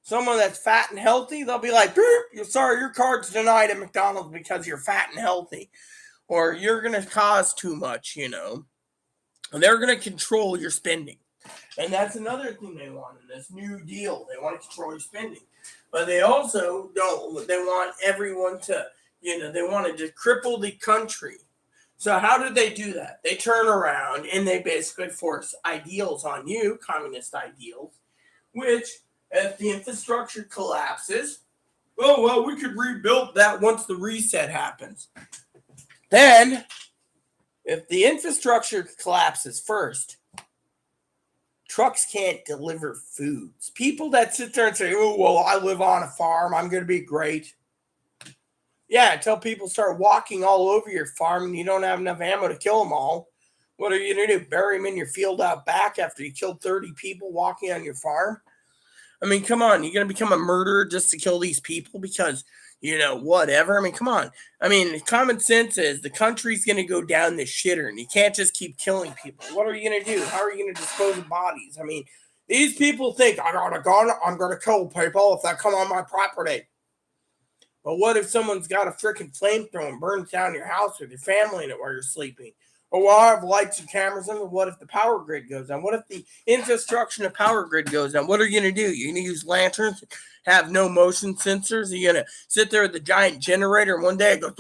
Someone that's fat and healthy, they'll be like, sorry, your card's denied at McDonald's because you're fat and healthy. Or you're going to cause too much, And they're going to control your spending. And that's another thing they want in this new deal. They want to control your spending. But they also they want everyone to, they want to just cripple the country. So how do they do that? They turn around and they basically force ideals on you, communist ideals, which if the infrastructure collapses, we could rebuild that once the reset happens. Then, if the infrastructure collapses first, trucks can't deliver foods. People that sit there and say, I live on a farm, I'm going to be great. Yeah, until people start walking all over your farm and you don't have enough ammo to kill them all. What are you going to do? Bury them in your field out back after you killed 30 people walking on your farm? I mean, come on. You're going to become a murderer just to kill these people because, whatever. I mean, come on. I mean, common sense is the country's going to go down the shitter and you can't just keep killing people. What are you going to do? How are you going to dispose of bodies? I mean, these people think, I got a gun, I'm going to kill people if they come on my property. But what if someone's got a freaking flamethrower and burns down your house with your family in it while you're sleeping? Or I have lights and cameras in it. What if the power grid goes down? What if the infrastructure of power grid goes down? What are you going to do? You're going to use lanterns, have no motion sensors? Are you going to sit there with a giant generator and one day it goes,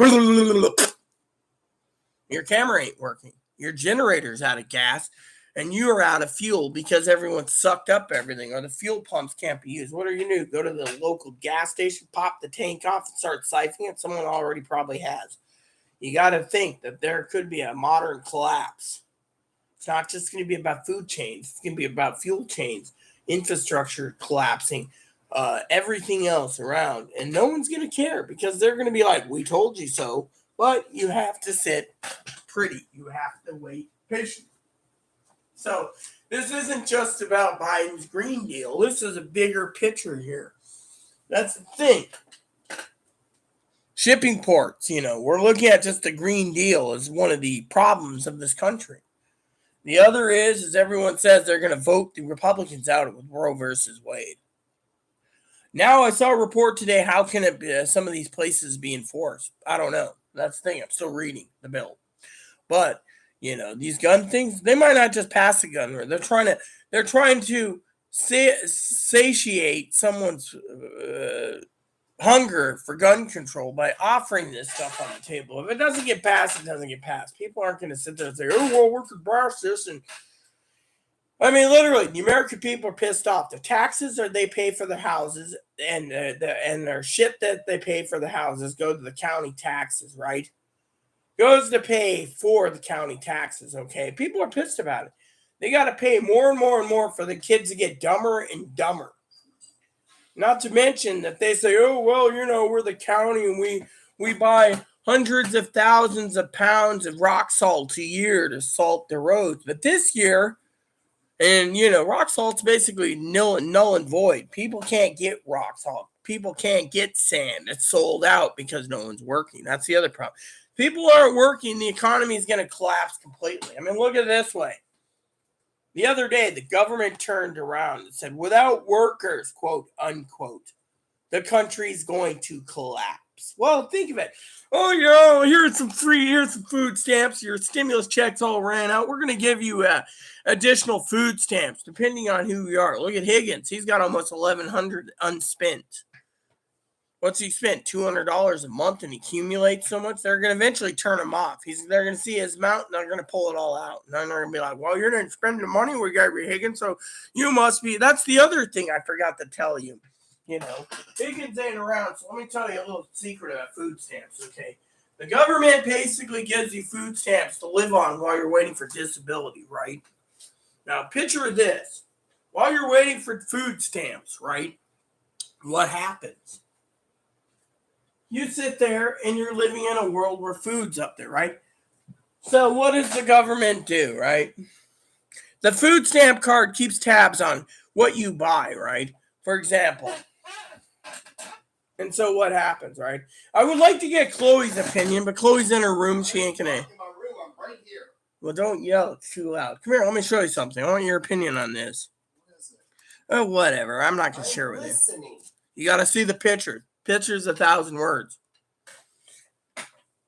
your camera ain't working. Your generator's out of gas and you are out of fuel because everyone sucked up everything or the fuel pumps can't be used. What are you going to do? Go to the local gas station, pop the tank off and start siphoning it? Someone already probably has. You got to think that there could be a modern collapse. It's not just going to be about food chains. It's going to be about fuel chains, infrastructure collapsing, everything else around. And no one's going to care because they're going to be like, we told you so. But you have to sit pretty. You have to wait patiently. So this isn't just about Biden's Green Deal. This is a bigger picture here. That's the thing. Shipping ports, we're looking at just the Green Deal as one of the problems of this country. The other is everyone says they're going to vote the Republicans out with Roe versus Wade. Now I saw a report today, how can it be, some of these places be enforced? I don't know. That's the thing. I'm still reading the bill. But, these gun things, they might not just pass a gun. They're trying to satiate someone's hunger for gun control by offering this stuff on the table. If it doesn't get passed, it doesn't get passed. People aren't going to sit there and say, we could pass this. And I mean, literally, the American people are pissed off. The taxes that they pay for their houses and their shit that they pay for the houses go to the county taxes, right? Goes to pay for the county taxes, okay? People are pissed about it. They got to pay more and more and more for the kids to get dumber and dumber. Not to mention that they say, we're the county and we buy hundreds of thousands of pounds of rock salt a year to salt the roads. But this year, and rock salt's basically null and void. People can't get rock salt. People can't get sand. It's sold out because no one's working. That's the other problem. People aren't working. The economy is going to collapse completely. I mean, look at it this way. The other day, the government turned around and said, without workers, quote, unquote, the country's going to collapse. Well, think of it. Here's some food stamps. Your stimulus checks all ran out. We're going to give you additional food stamps, depending on who you are. Look at Higgins. He's got almost $1,100 unspent. What's he spent? $200 a month and accumulates so much? They're going to eventually turn him off. They're going to see his amount and they're going to pull it all out. And then they're going to be like, well, you're not spending money. We got your Higgins. So you must be. That's the other thing I forgot to tell you. Higgins ain't around. So let me tell you a little secret about food stamps, okay? The government basically gives you food stamps to live on while you're waiting for disability, right? Now, picture this. While you're waiting for food stamps, right? What happens? You sit there and you're living in a world where food's up there, right? So what does the government do, right? The food stamp card keeps tabs on what you buy, right? For example, And so what happens, right? I would like to get Chloe's opinion, but Chloe's in her room. She ain't gonna. In my room, I'm right here. Well, don't yell. It's too loud. Come here. Let me show you something. I want your opinion on this. What is it? Oh, whatever. I'm not gonna share with you. You gotta see the picture. Picture's 1,000 words.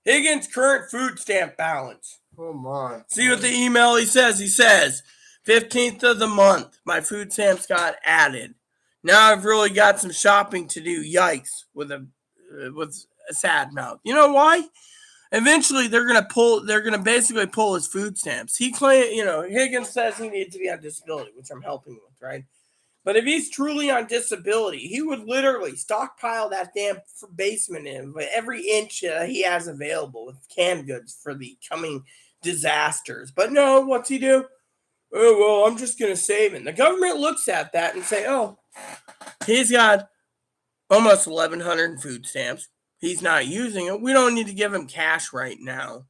Higgins' current food stamp balance. Oh my. See what the email he says. He says, 15th of the month, my food stamps got added. Now I've really got some shopping to do. Yikes! With a sad mouth. You know why? Eventually, they're gonna basically pull his food stamps. Higgins says he needs to be on disability, which I'm helping with, right? But if he's truly on disability, he would literally stockpile that damn basement in with every inch he has available with canned goods for the coming disasters. But no, what's he do? Oh, well, I'm just going to save it. And the government looks at that and say, oh, he's got almost 1,100 food stamps. He's not using it. We don't need to give him cash right now.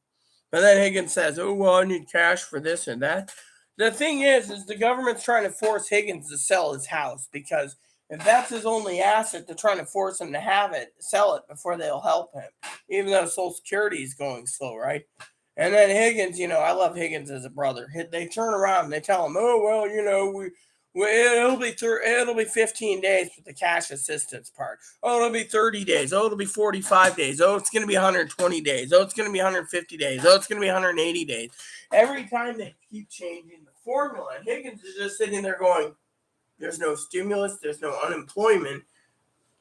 But then Higgins says, oh, well, I need cash for this and that. The thing is the government's trying to force Higgins to sell his house because if that's his only asset, they're trying to force him to sell it before they'll help him, even though Social Security is going slow, right? And then Higgins, I love Higgins as a brother. They turn around and they tell him, oh, well, it'll be 15 days for the cash assistance part. Oh, it'll be 30 days. Oh, it'll be 45 days. Oh, it's going to be 120 days. Oh, it's going to be 150 days. Oh, it's going to be 180 days. Every time they keep changing the formula, Higgins is just sitting there going, there's no stimulus, there's no unemployment.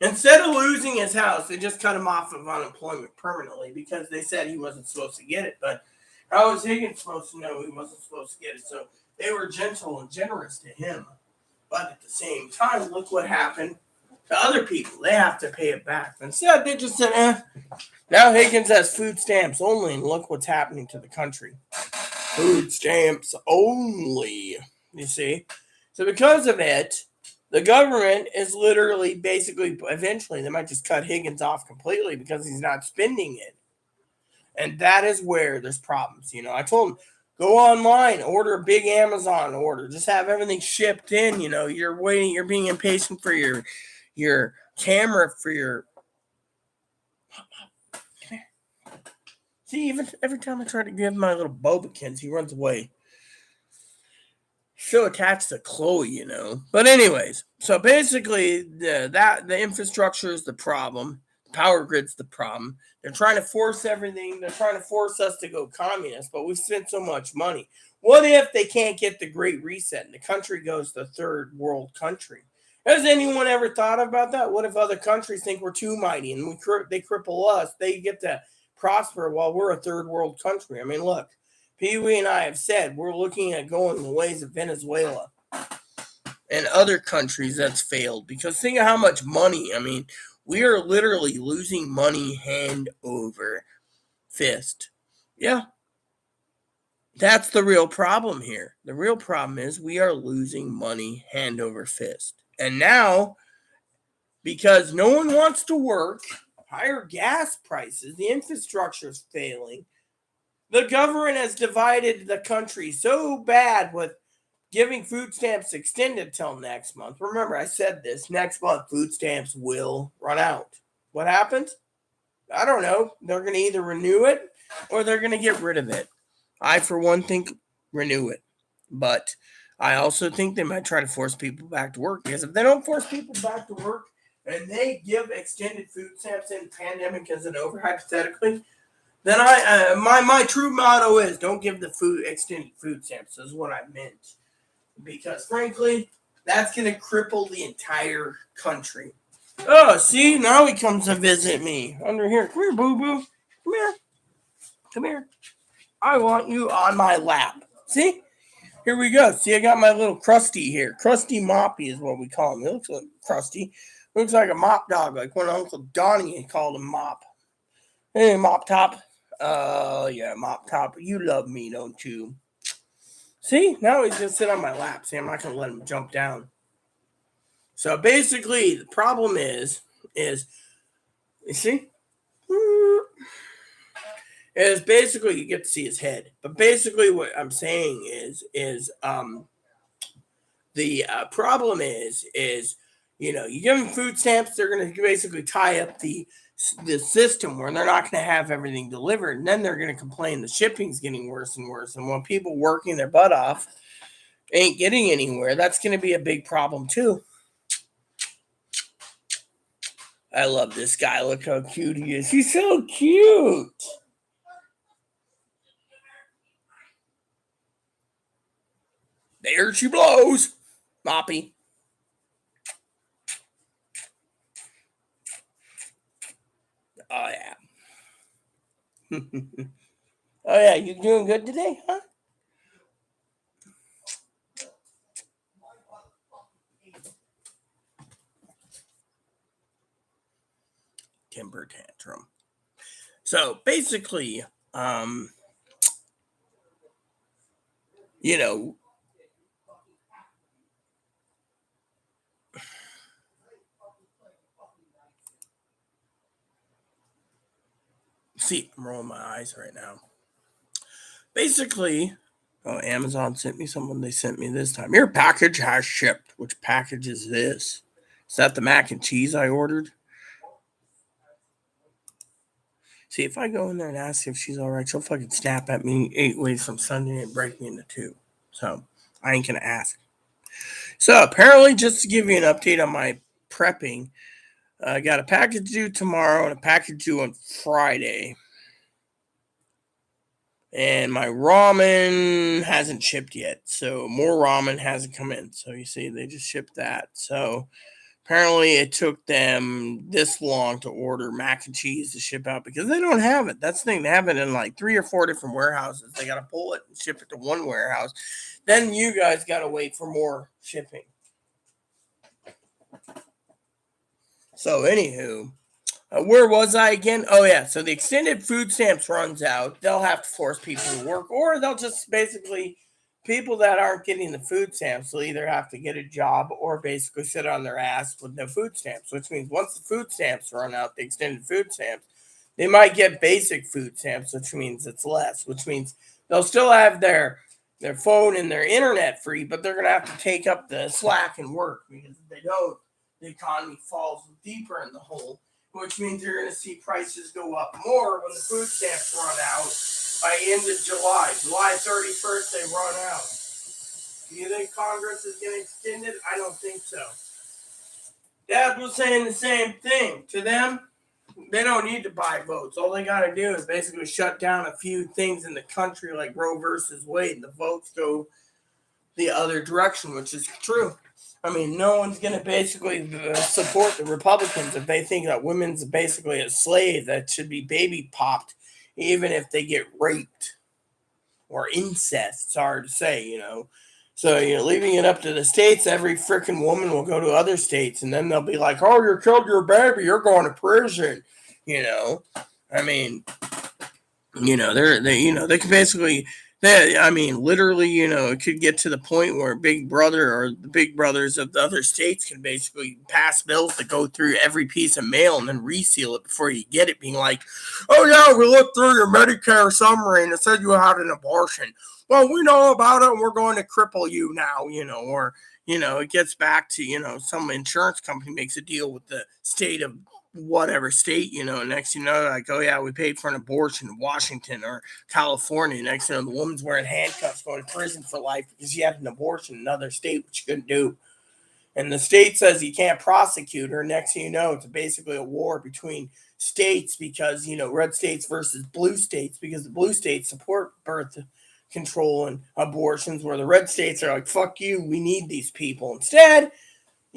Instead of losing his house, they just cut him off of unemployment permanently because they said he wasn't supposed to get it. But how was Higgins supposed to know he wasn't supposed to get it? So they were gentle and generous to him. But at the same time, look what happened to other people. They have to pay it back. Instead, they just said, now Higgins has food stamps only, and look what's happening to the country. Food stamps only, you see? So because of it, the government is literally basically, eventually, they might just cut Higgins off completely because he's not spending it. And that is where there's problems. I told him, go online, order a big Amazon order. Just have everything shipped in. You're waiting. You're being impatient for your camera, for your... Come here. See, even every time I try to give my little Bobakins, he runs away. So attached to Chloe, But anyways, so basically, the infrastructure is the problem. The power grid's the problem. They're trying to force everything. They're trying to force us to go communist, but we've spent so much money. What if they can't get the Great Reset and the country goes to third world country? Has anyone ever thought about that? What if other countries think we're too mighty and they cripple us? They get to prosper while we're a third world country. I mean, look. Pee Wee and I have said we're looking at going the ways of Venezuela and other countries that's failed because think of how much money. I mean, we are literally losing money hand over fist. Yeah. That's the real problem here. The real problem is we are losing money hand over fist. And now, because no one wants to work, higher gas prices, the infrastructure is failing. The government has divided the country so bad with giving food stamps extended till next month. Remember, I said this. Next month, food stamps will run out. What happens? I don't know. They're going to either renew it or they're going to get rid of it. I, for one, think renew it. But I also think they might try to force people back to work. Because if they don't force people back to work and they give extended food stamps and the pandemic isn't over, hypothetically, then my true motto is don't give the extended food stamps. Is what I meant, because frankly, that's gonna cripple the entire country. Oh, see, now he comes to visit me under here. Come here, boo boo. Come here. I want you on my lap. See, here we go. See, I got my little Krusty here. Krusty Moppy is what we call him. He looks like Krusty. Looks like a mop dog, like when Uncle Donnie called him Mop. Hey, Mop Top. Oh, yeah, Mop Top. You love me, don't you? See, now he's going to sit on my lap. See, I'm not going to let him jump down. So basically, the problem is, you see? Is basically you get to see his head. But basically what I'm saying is the problem is You give them food stamps, they're going to basically tie up the system where they're not going to have everything delivered, and then they're going to complain the shipping's getting worse and worse. And when people working their butt off ain't getting anywhere, that's going to be a big problem too. I love this guy. Look how cute he is. He's so cute. There she blows. Moppy. Oh, yeah. Oh, yeah. You doing good today, huh? Temper tantrum. So basically, you know, see, I'm rolling my eyes right now. Basically, oh, Amazon sent me someone they sent me this time. Your package has shipped. Which package is this? Is that the mac and cheese I ordered? See, if I go in there and ask if she's all right, she'll fucking snap at me 8 ways from Sunday and break me into two. So I ain't gonna ask. So apparently, just to give you an update on my prepping, I got a package due tomorrow and a package due on Friday. And my ramen hasn't shipped yet. So more ramen hasn't come in. So you see, they just shipped that. So apparently it took them this long to order mac and cheese to ship out because they don't have it. That's the thing. They have it in like 3 or 4 different warehouses. They got to pull it and ship it to one warehouse. Then you guys got to wait for more shipping. So, anywho, where was I again? Oh, yeah. So the extended food stamps runs out. They'll have to force people to work, or they'll just basically, people that aren't getting the food stamps will either have to get a job or basically sit on their ass with no food stamps, which means once the food stamps run out, the extended food stamps, they might get basic food stamps, which means it's less, which means they'll still have their phone and their internet free, but they're going to have to take up the slack and work because if they don't, the economy falls deeper in the hole, which means you're going to see prices go up more when the food stamps run out by end of July. July 31st, they run out. Do you think Congress is getting extended? I don't think so. Dad was saying the same thing. To them, they don't need to buy votes. All they got to do is basically shut down a few things in the country like Roe versus Wade, and the votes go the other direction, which is true. I mean, no one's going to basically support the Republicans if they think that women's basically a slave that should be baby popped, even if they get raped or incest. It's hard to say. So, leaving it up to the states, every freaking woman will go to other states, and then they'll be like, oh, you killed your baby, you're going to prison. I mean, they can basically, literally, it could get to the point where Big Brother or the big brothers of the other states can basically pass bills that go through every piece of mail and then reseal it before you get it, being like, oh yeah, we looked through your Medicare summary and it said you had an abortion. Well, we know about it and we're going to cripple you now, or it gets back to, some insurance company makes a deal with the state of whatever state, next like, oh yeah, we paid for an abortion in Washington or California. Next the woman's wearing handcuffs going to prison for life because she had an abortion in another state, which she couldn't do. And the state says you can't prosecute her. Next thing you know, it's basically a war between states because, red states versus blue states because the blue states support birth control and abortions where the red states are like, fuck you, we need these people. Instead,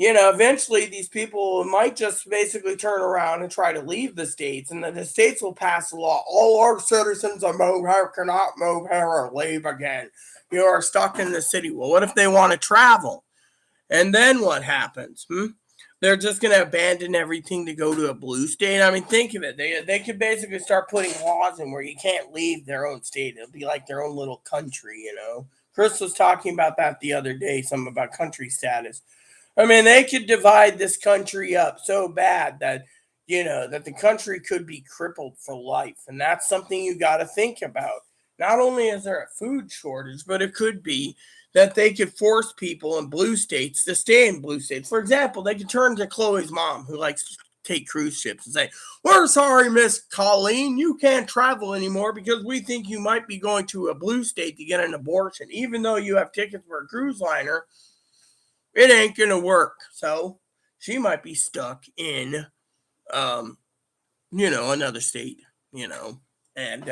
eventually these people might just basically turn around and try to leave the states, and then the states will pass a law. All our citizens of move here cannot move here or leave again. You are stuck in the city. Well, what if they want to travel? And then what happens? They're just going to abandon everything to go to a blue state. I mean, think of it. They could basically start putting laws in where you can't leave their own state. It'll be like their own little country, Chris was talking about that the other day, something about country status. I mean, they could divide this country up so bad that, that the country could be crippled for life. And that's something you got to think about. Not only is there a food shortage, but it could be that they could force people in blue states to stay in blue states. For example, they could turn to Chloe's mom, who likes to take cruise ships, and say, "We're sorry, Miss Colleen, you can't travel anymore because we think you might be going to a blue state to get an abortion. Even though you have tickets for a cruise liner, it ain't going to work." So she might be stuck in, um, another state, and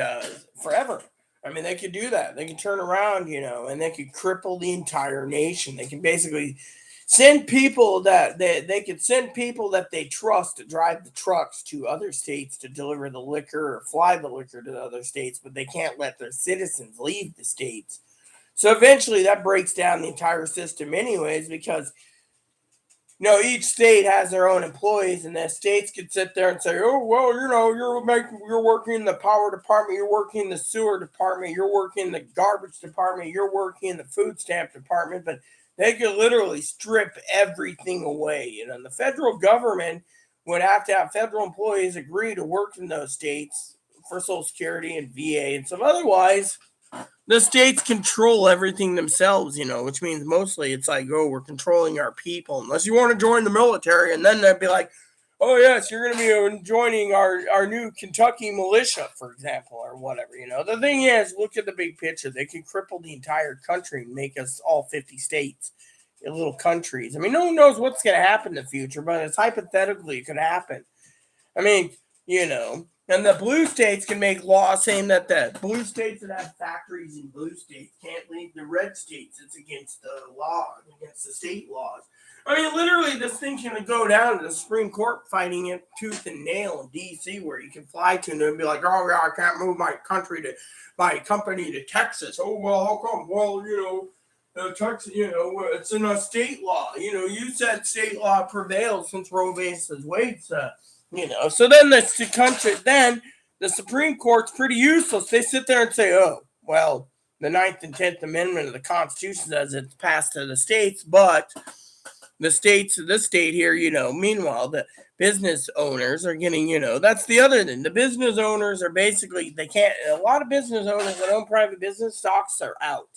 forever. I mean, they could do that. They can turn around, and they could cripple the entire nation. They can basically send people that they could send people that they trust to drive the trucks to other states to deliver the liquor or fly the liquor to the other states, but they can't let their citizens leave the states. So eventually that breaks down the entire system anyways, because each state has their own employees, and the states could sit there and say, "Oh, well, you're working in the power department, you're working in the sewer department, you're working in the garbage department, you're working in the food stamp department," but they could literally strip everything away. And the federal government would have to have federal employees agree to work in those states for Social Security and VA and stuff. Otherwise, the states control everything themselves, which means mostly it's like, oh, we're controlling our people, unless you want to join the military. And then they'd be like, oh, yes, you're going to be joining our new Kentucky militia, for example, or whatever. The thing is, look at the big picture. They can cripple the entire country and make us all 50 states little countries. I mean, no one knows what's going to happen in the future, but it's hypothetically it could happen. I mean, and the blue states can make laws saying that the blue states that have factories in blue states can't leave the red states. It's against the law, against the state laws. I mean, literally, this thing can go down to the Supreme Court fighting it tooth and nail in D.C., where you can fly to and be like, "Oh, yeah, I can't move my company to Texas." "Oh, well, how come?" "Well, Texas, it's in a state law. You said state law prevails since Roe versus Wade." So then the Supreme Court's pretty useless. They sit there and say, "Oh, well, the 9th and 10th Amendment of the Constitution says it's passed to the states, but this state here, meanwhile, the business owners are getting, that's the other thing. The business owners are basically, a lot of business owners that own private business, stocks are out.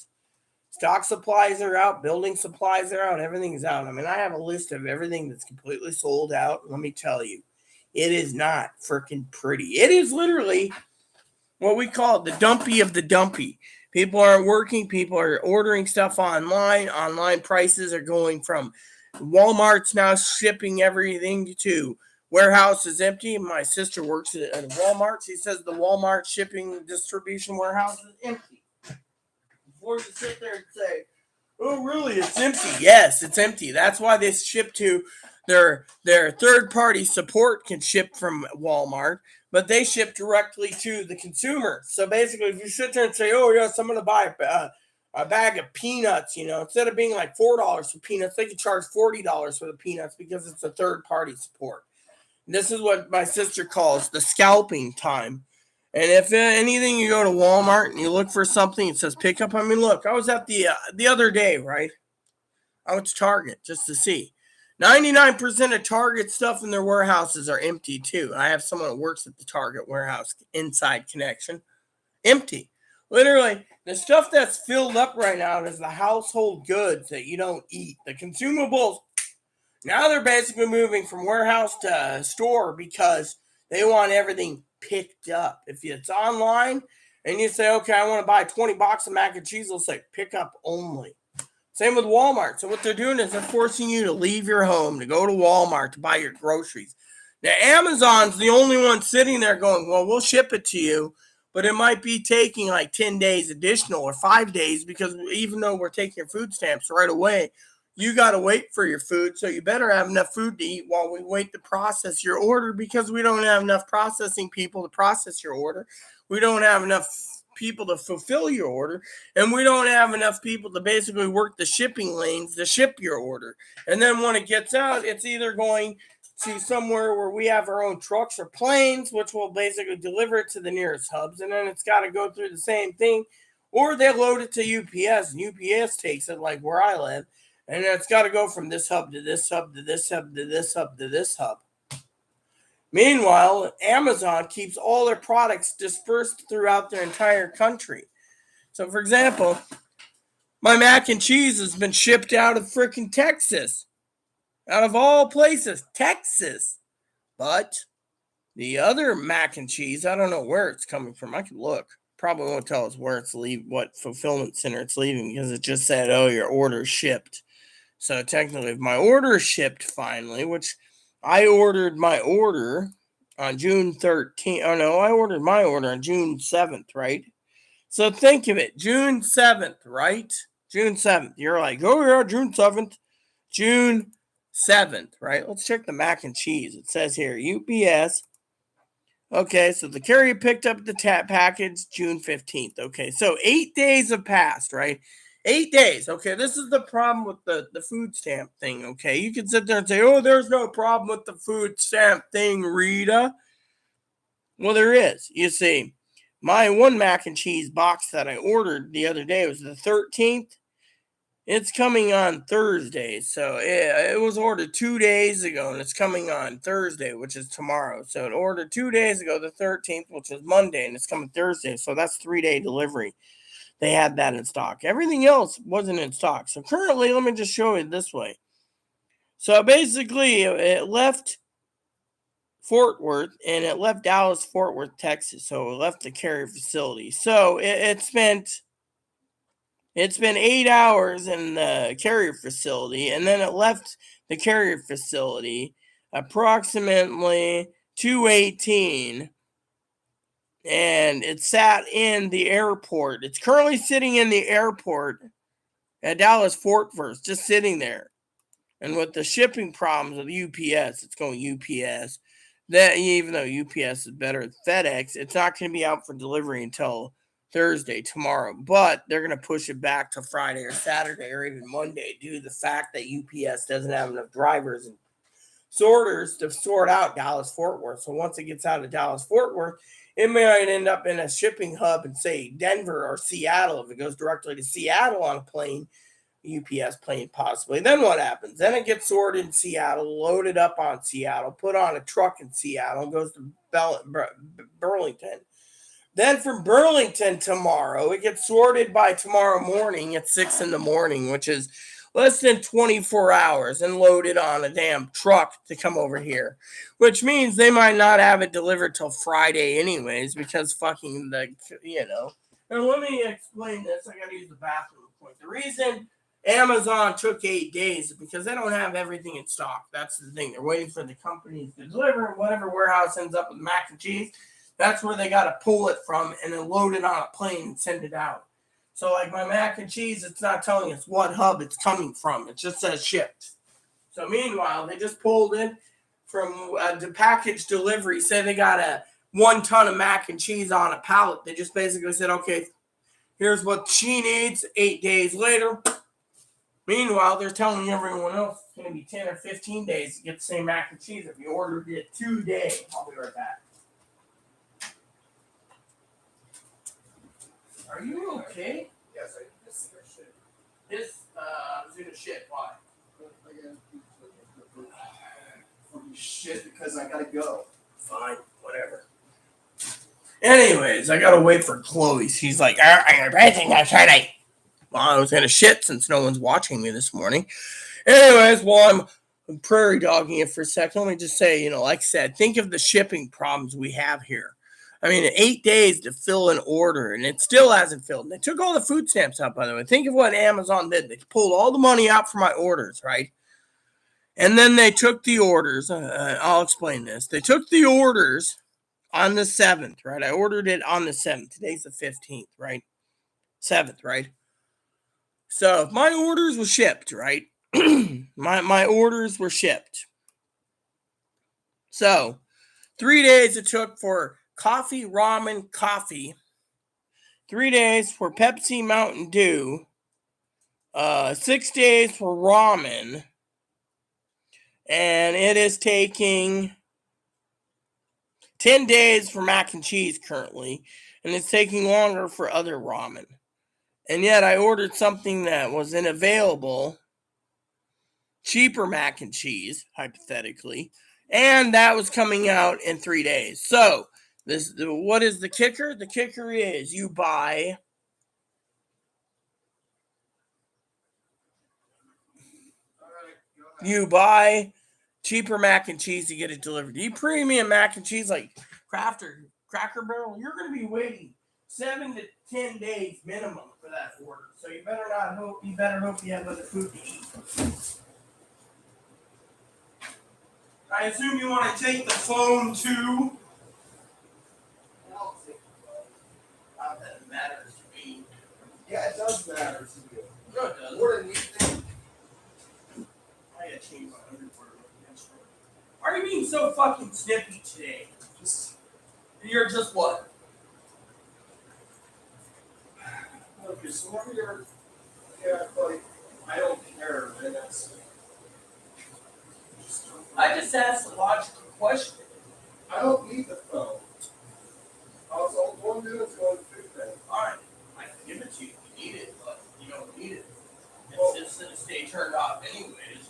Stock supplies are out, building supplies are out, everything's out. I mean, I have a list of everything that's completely sold out. Let me tell you, it is not freaking pretty. It is literally what we call the dumpy of the dumpy. People aren't working. People are ordering stuff online. Online prices are going from Walmart's now shipping everything to warehouse is empty. My sister works at Walmart. She says the Walmart shipping distribution warehouse is empty. Before you sit there and say, "Oh, really? It's empty." Yes, it's empty. That's why they ship to their third party support can ship from Walmart, but they ship directly to the consumer. So basically, if you sit there and say, "Oh, yes, I'm going to buy a bag of peanuts," instead of being like $4 for peanuts, they can charge $40 for the peanuts because it's a third party support. And this is what my sister calls the scalping time. And if anything, you go to Walmart and you look for something, it says pick up. I mean, look, I was at the other day, right? I went to Target just to see. 99% of Target stuff in their warehouses are empty too. I have someone that works at the Target warehouse inside connection. Empty. Literally, the stuff that's filled up right now is the household goods that you don't eat. The consumables, now they're basically moving from warehouse to store because they want everything picked up. If it's online and you say, "Okay, I want to buy 20 boxes of mac and cheese," they'll say pick up only. Same with Walmart. So what they're doing is they're forcing you to leave your home to go to Walmart to buy your groceries. Now, Amazon's the only one sitting there going, "Well, we'll ship it to you, but it might be taking like 10 days additional or 5 days because even though we're taking your food stamps right away, you got to wait for your food. So you better have enough food to eat while we wait to process your order because we don't have enough processing people to process your order. We don't have enough people to fulfill your order, and we don't have enough people to basically work the shipping lanes to ship your order. And then when it gets out, it's either going to somewhere where we have our own trucks or planes, which will basically deliver it to the nearest hubs, and then it's got to go through the same thing, or they load it to UPS, and UPS takes it like where I live, and it's got to go from this hub to this hub to this hub to this hub to this hub. Meanwhile, Amazon keeps all their products dispersed throughout their entire country. So, for example, my mac and cheese has been shipped out of freaking Texas. Out of all places, Texas. But the other mac and cheese, I don't know where it's coming from. I could look. Probably won't tell us where it's what fulfillment center it's leaving, because it just said, "Oh, your order shipped." So technically, if my order shipped finally, which I ordered my order on June 13th. Oh no, I ordered my order on June 7th, right? So think of it, June 7th, right? June 7th. You're like, oh yeah, June 7th. June 7th, right? Let's check the mac and cheese. It says here, UPS. Okay, so the carrier picked up the package June 15th. Okay, so 8 days have passed, right? 8 days. Okay, this is the problem with the food stamp thing, okay? You can sit there and say, oh, there's no problem with the food stamp thing, Rita. Well, there is. You see, my one mac and cheese box that I ordered the other day was the 13th. It's coming on Thursday. So it was ordered 2 days ago, and it's coming on Thursday, which is tomorrow. So it ordered 2 days ago, the 13th, which is Monday, and it's coming Thursday. So that's 3-day delivery. They had that in stock. Everything else wasn't in stock. So currently, let me just show you this way. So basically, it left Fort Worth, and it left Dallas, Fort Worth, Texas. So it left the carrier facility. So it spent 8 hours in the carrier facility, and then it left the carrier facility approximately 2:18, and it sat in the airport. It's currently sitting in the airport at Dallas Fort Worth, just sitting there. And with the shipping problems with UPS, it's going UPS. That even though UPS is better than FedEx, it's not going to be out for delivery until Thursday, tomorrow. But they're going to push it back to Friday or Saturday or even Monday due to the fact that UPS doesn't have enough drivers and sorters to sort out Dallas Fort Worth. So once it gets out of Dallas Fort Worth, it might end up in a shipping hub in, say, Denver or Seattle. If it goes directly to Seattle on a plane, UPS plane possibly. Then what happens? Then it gets sorted in Seattle, loaded up on Seattle, put on a truck in Seattle, and goes to Burlington. Then from Burlington tomorrow, it gets sorted by tomorrow morning at 6 in the morning, which is less than 24 hours, and loaded on a damn truck to come over here, which means they might not have it delivered till Friday anyways, because fucking And let me explain this. I gotta use the bathroom point. The reason Amazon took 8 days because they don't have everything in stock. That's the thing. They're waiting for the companies to deliver. Whatever warehouse ends up with mac and cheese, that's where they got to pull it from and then load it on a plane and send it out. So like my mac and cheese, it's not telling us what hub it's coming from. It just says shipped. So meanwhile, they just pulled it from the package delivery. Say they got a 1 ton of mac and cheese on a pallet. They just basically said, okay, here's what she needs. 8 days later. Meanwhile, they're telling everyone else it's going to be 10 or 15 days to get the same mac and cheese if you ordered it today. I'll be right back. Are you okay? Yes, I just shit. I was gonna shit. Why? Shit, because I gotta go. Fine, whatever. Anyways, I gotta wait for Chloe. She's like, I'm raising that Saturday. Well, I was gonna shit since no one's watching me this morning. Anyways, while I'm prairie dogging it for a second, let me just say, like I said, think of the shipping problems we have here. I mean, 8 days to fill an order, and it still hasn't filled. And they took all the food stamps out, by the way. Think of what Amazon did. They pulled all the money out for my orders, right? And then they took the orders. I'll explain this. They took the orders on the 7th, right? I ordered it on the 7th. Today's the 15th, right? 7th, right? So if my orders were shipped, right? my orders were shipped. So 3 days it took for coffee, ramen, coffee. 3 days for Pepsi, Mountain Dew. 6 days for ramen. And it is taking 10 days for mac and cheese currently. And it's taking longer for other ramen. And yet I ordered something that was unavailable. Cheaper mac and cheese, hypothetically. And that was coming out in 3 days. So, what is the kicker? The kicker is you buy You buy cheaper mac and cheese to get it delivered. You premium mac and cheese like Kraft or Cracker Barrel, you're going to be waiting 7 to 10 days minimum for that order. So you better not hope. You better hope you have other food to eat. I assume you want to take the phone too. I'll take the phone. Not that it matters to me. Yeah, it does matter to you. No, it doesn't. More than you think. I gotta change my underwear. Why are you being so fucking snippy today? You're just what? Okay, so whenever you're, yeah, like, I don't care, then that's. I just asked a logical question. I don't need the phone. All I'm doing is going to food bank. Alright, I can give it to you if you need it, but you don't need it. It's just gonna stay turned off anyways.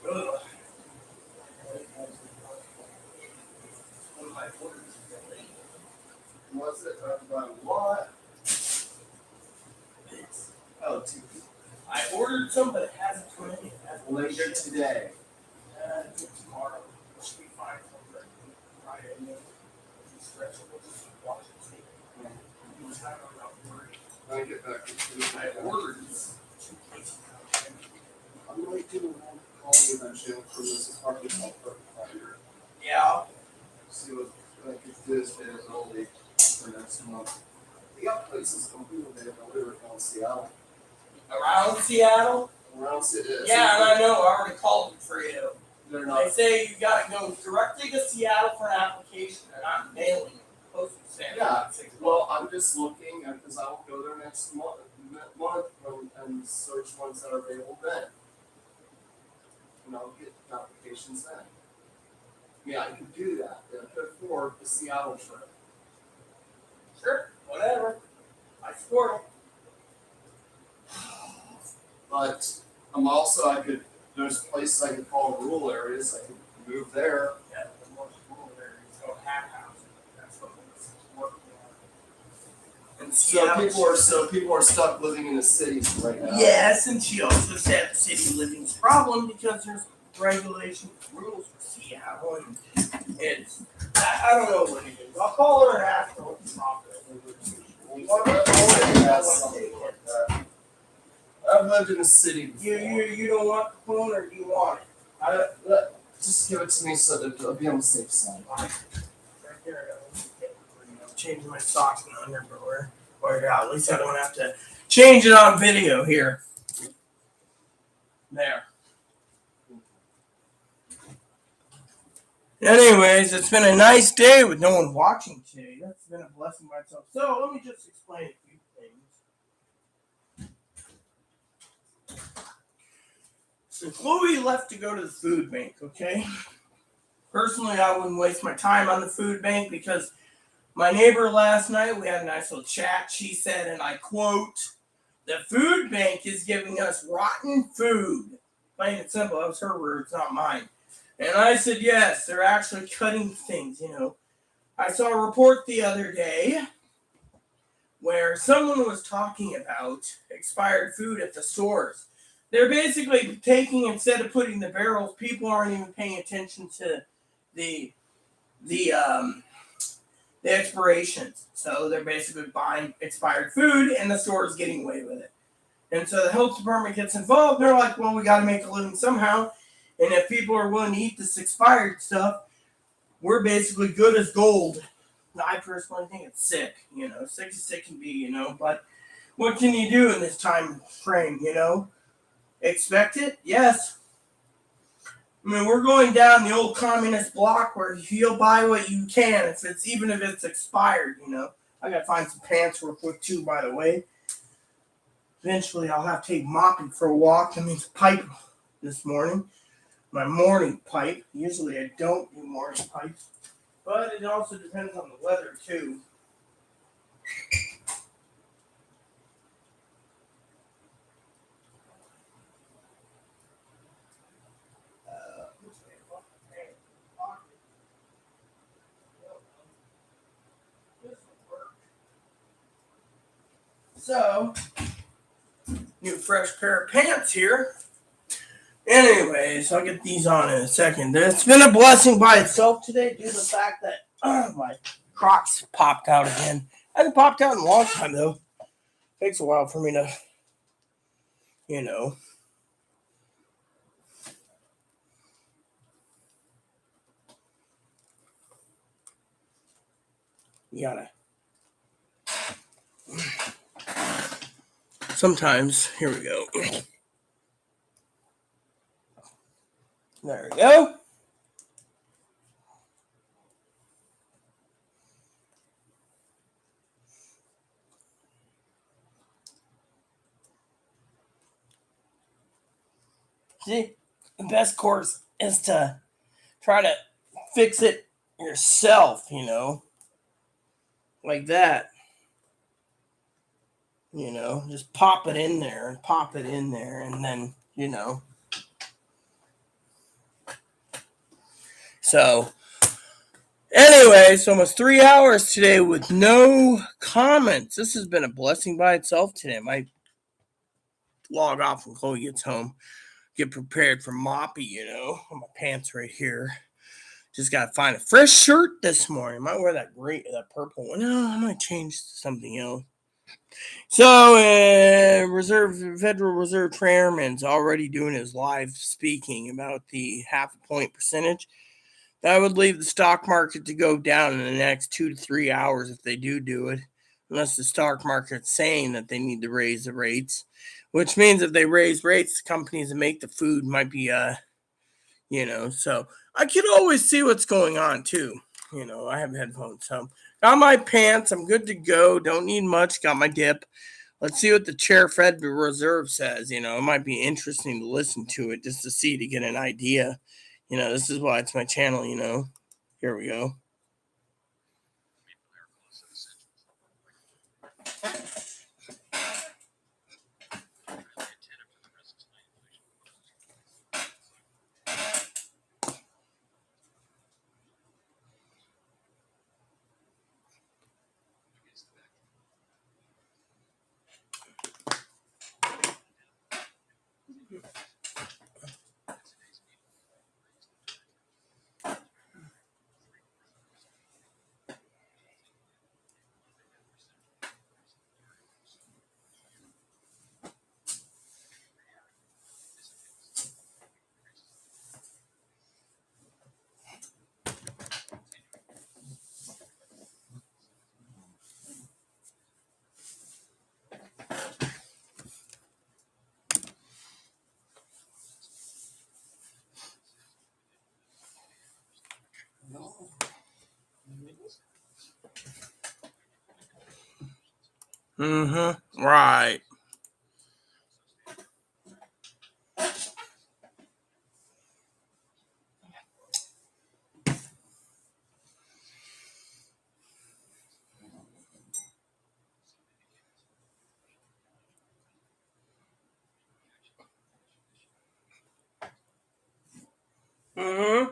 Ugh. One of my orders is late. Was it about what? Oh, two. I ordered some, but it hasn't come in yet. Later today. Tomorrow. It should be fine. Friday. Stretch it. We'll just watch it. See. When I get back to food I bank, ordered these 2 cases. I'm going to call you eventually for this apartment fire. Yeah. See what I could do this day only for next month. They got places open when they have a liver in Seattle. Around Seattle? Around Seattle. Yeah, and I know. I already called them for you. They're They not. say you gotta go directly to Seattle for an application. They're not mailing it. Postal stamp. Yeah. Well, I'm just looking because I will go there next month and search ones that are available then. And I'll get applications then. Yeah, I could do that. I could afford the Seattle trip. Sure, whatever. I support them. But there's places I could call rural areas. I could move there. Yeah, the most rural areas go half housing. That's what it's working on. And So people are stuck living in the cities right now. Yes, and she also said the city living's problem because there's regulations, rules for Seattle, and it's I don't know what it is. I'll call her and ask her what the problem is. I've lived in the city before. You don't want the phone or do you want it? Just give it to me so that I'll be on the safe side. Right here, changing my socks and underwear. Or at least I don't have to change it on video here. There. Anyways, it's been a nice day with no one watching today. That's been a blessing by itself. So let me just explain a few things. So Chloe left to go to the food bank, okay? Personally, I wouldn't waste my time on the food bank because my neighbor last night, we had a nice little chat. She said, and I quote, "The food bank is giving us rotten food." Plain and simple. That was her words, not mine. And I said, yes, they're actually cutting things, I saw a report the other day where someone was talking about expired food at the stores. They're basically taking, instead of putting the barrels, people aren't even paying attention to the expirations. So they're basically buying expired food and the store is getting away with it. And so the health department gets involved. They're like, well, we got to make a living somehow. And if people are willing to eat this expired stuff, we're basically good as gold. I personally think it's sick, sick as sick can be, but what can you do in this time frame, Expect it? Yes. I mean, we're going down the old communist block where you'll buy what you can, even if it's expired, I gotta find some pants real quick too, by the way. Eventually I'll have to take Moppy for a walk. I mean, it's pipe this morning. My morning pipe. Usually I don't do morning pipes, but it also depends on the weather too. So, new fresh pair of pants here. Anyways, I'll get these on in a second. It's been a blessing by itself today due to the fact that my Crocs popped out again. Hasn't popped out in a long time though. Takes a while for me to, you know. You gotta. Sometimes, here we go. There we go. See, the best course is to try to fix it yourself, like that. Just pop it in there and pop it in there, and then, So, anyway, so almost 3 hours today with no comments. This has been a blessing by itself today. I might log off when Chloe gets home, get prepared for Moppy, on my pants right here. Just got to find a fresh shirt this morning. I might wear that purple one. No, I might change to something else. So, Federal Reserve Chairman's already doing his live speaking about the half a point percentage. That would leave the stock market to go down in the next 2 to 3 hours if they do it, unless the stock market's saying that they need to raise the rates, which means if they raise rates, the companies that make the food might be, so I can always see what's going on too. I have headphones, so got my pants. I'm good to go. Don't need much. Got my dip. Let's see what the chair Federal Reserve says. It might be interesting to listen to it just to see, to get an idea. This is why it's my channel, Here we go. Mm-hmm. Right. Mm-hmm.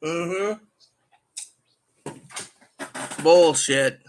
Mm-hmm. Bullshit.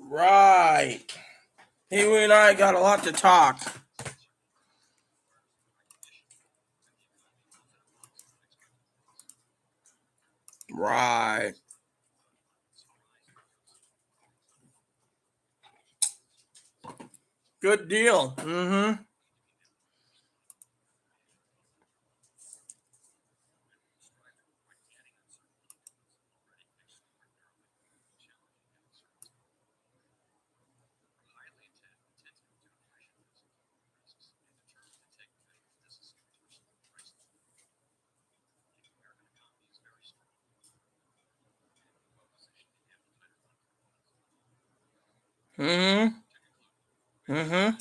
Right. Pee-wee and I got a lot to talk. Right. Good deal. Mm-hmm. Mm-hmm. Mm-hmm.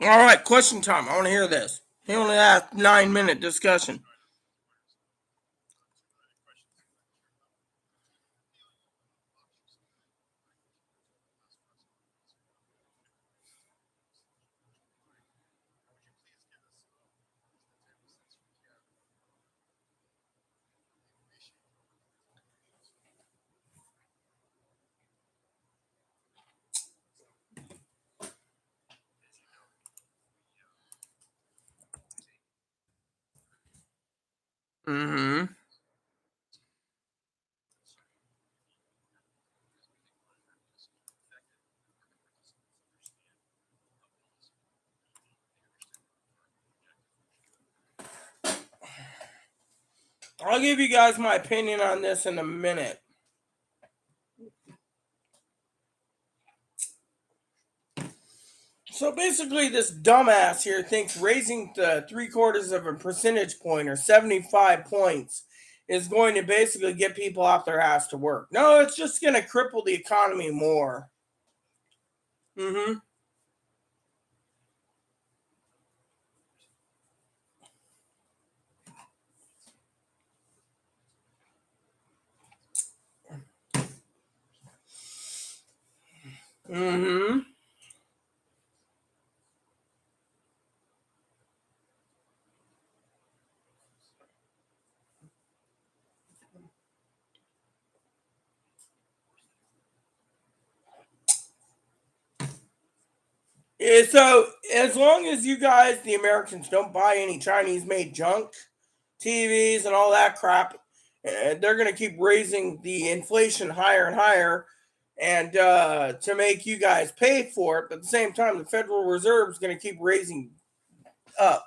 All right, question time. I want to hear this. He only asked 9-minute discussion. Mm-hmm. I'll give you guys my opinion on this in a minute. So basically, this dumbass here thinks raising the 3/4 of a percentage point or 75 points is going to basically get people off their ass to work. No, it's just going to cripple the economy more. Mm-hmm. Mm-hmm. Yeah, so as long as you guys, the Americans, don't buy any Chinese-made junk TVs and all that crap, they're going to keep raising the inflation higher and higher, and to make you guys pay for it. But at the same time, the Federal Reserve is going to keep raising up.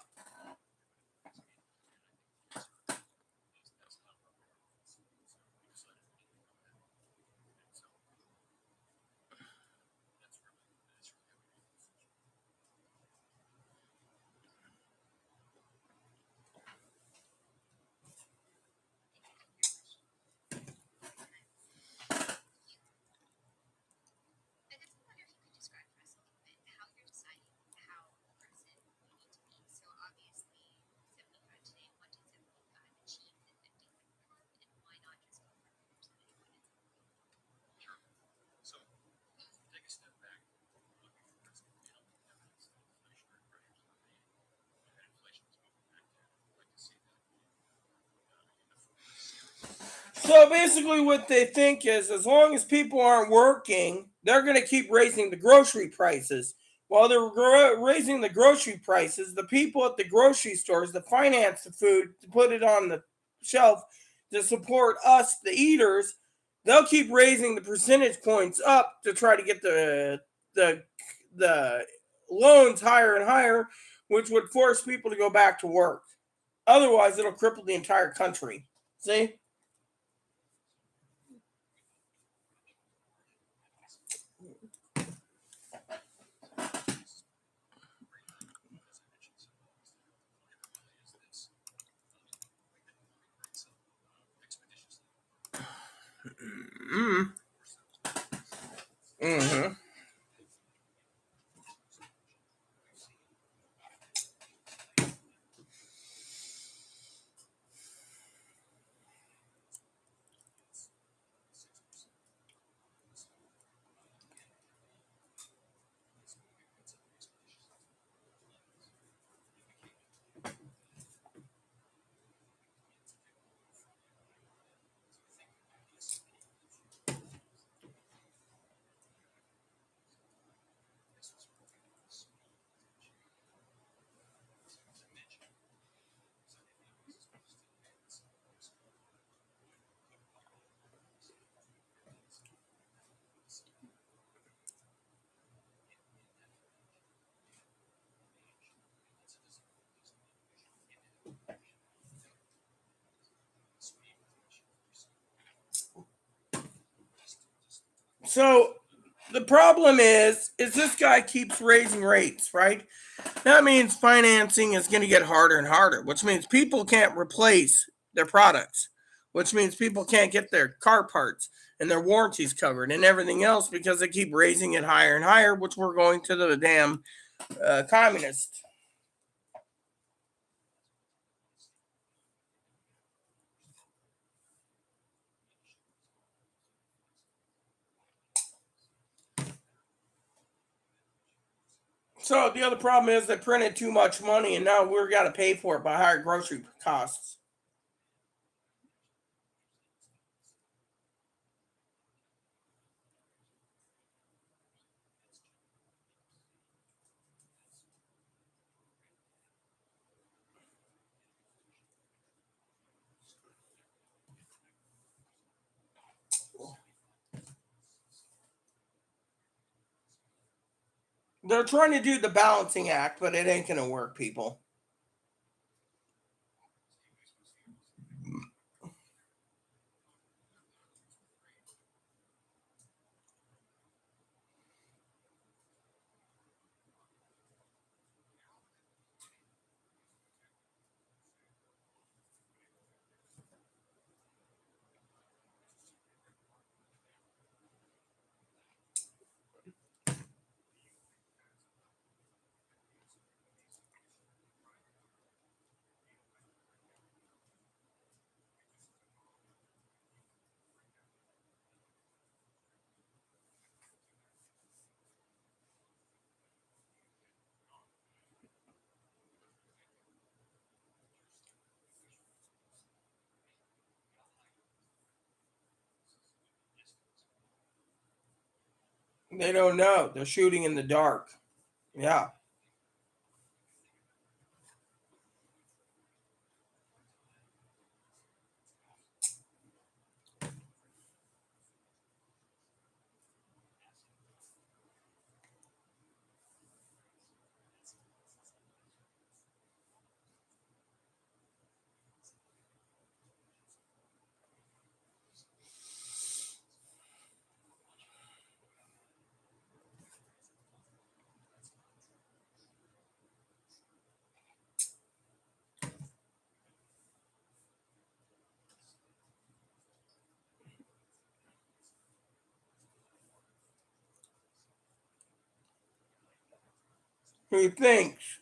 So basically, what they think is as long as people aren't working, they're going to keep raising the grocery prices. While they're raising the grocery prices, the people at the grocery stores that finance the food to put it on the shelf to support us, the eaters, they'll keep raising the percentage points up to try to get the the loans higher and higher, which would force people to go back to work. Otherwise, it'll cripple the entire country. See? Mm-hmm. Mm-hmm. So the problem is this guy keeps raising rates, right? That means financing is going to get harder and harder, which means people can't replace their products, which means people can't get their car parts and their warranties covered and everything else because they keep raising it higher and higher, which we're going to the damn communist. So the other problem is they printed too much money and now we're got to pay for it by higher grocery costs. They're trying to do the balancing act, but it ain't going to work, people. They don't know. They're shooting in the dark. Yeah. Who thinks?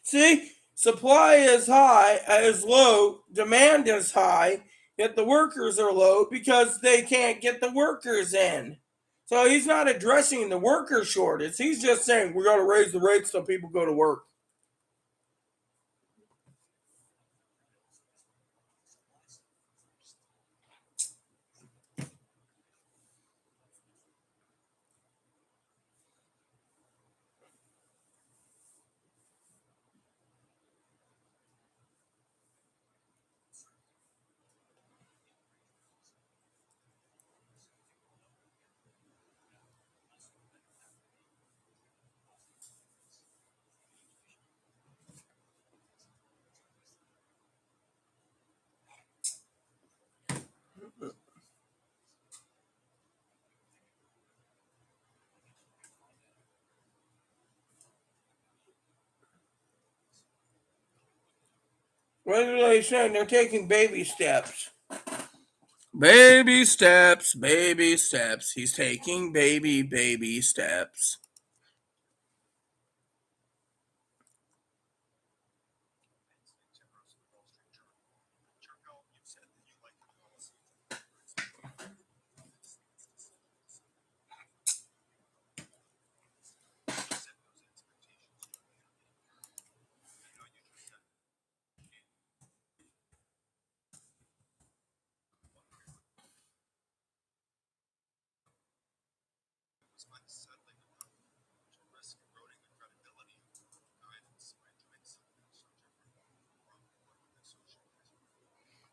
See, supply is high, is low, demand is high, yet the workers are low because they can't get the workers in. So he's not addressing the worker shortage. He's just saying we're going to raise the rates so people go to work. What are they saying? They're taking baby steps. Baby steps, baby steps. He's taking baby steps.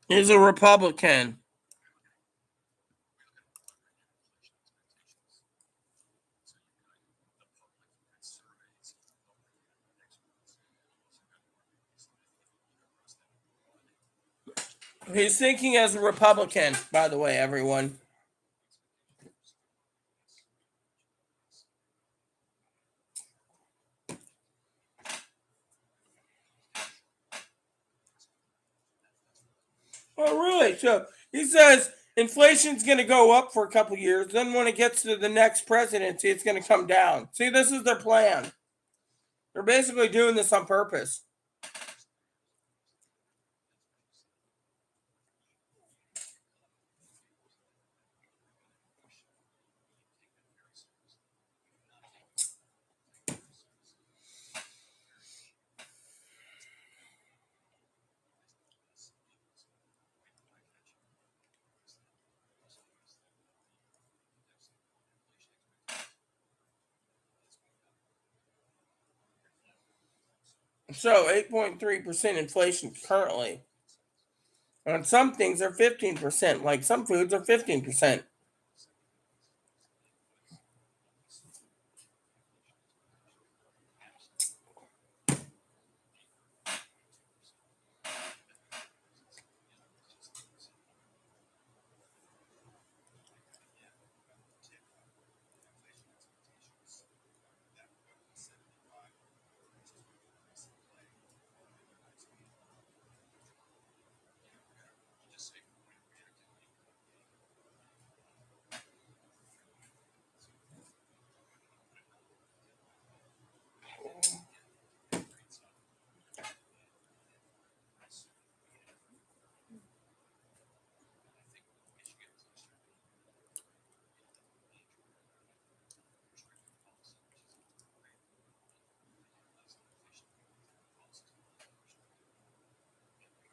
He's a Republican. He's thinking as a Republican, by the way, everyone. Oh, really? So he says inflation's going to go up for a couple years. Then when it gets to the next presidency, it's going to come down. See, this is their plan. They're basically doing this on purpose. So 8.3% inflation currently. On some things are 15%, like some foods are 15%.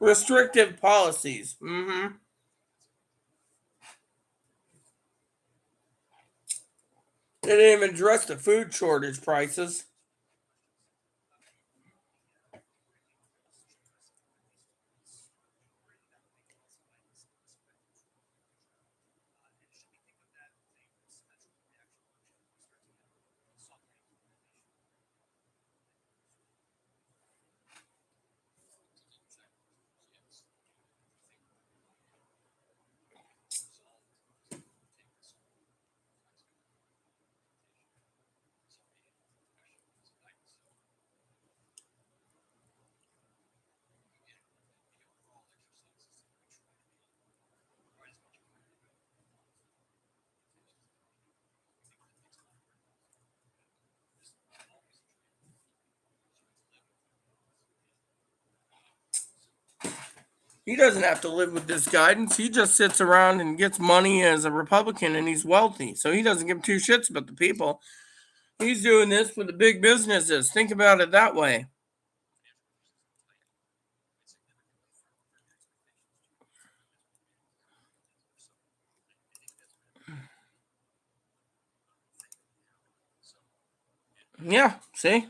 Restrictive policies. They didn't even address the food shortage prices. He doesn't have to live with this guidance. He just sits around and gets money as a Republican and he's wealthy. So he doesn't give two shits about the people. He's doing this for the big businesses. Think about it that way. Yeah, see?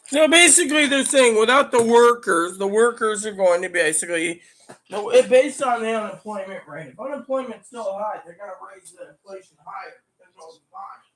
So basically, they're saying without the workers are going to basically, no, based on the unemployment rate. If unemployment's still high, they're going to raise the inflation higher because they'll be fine.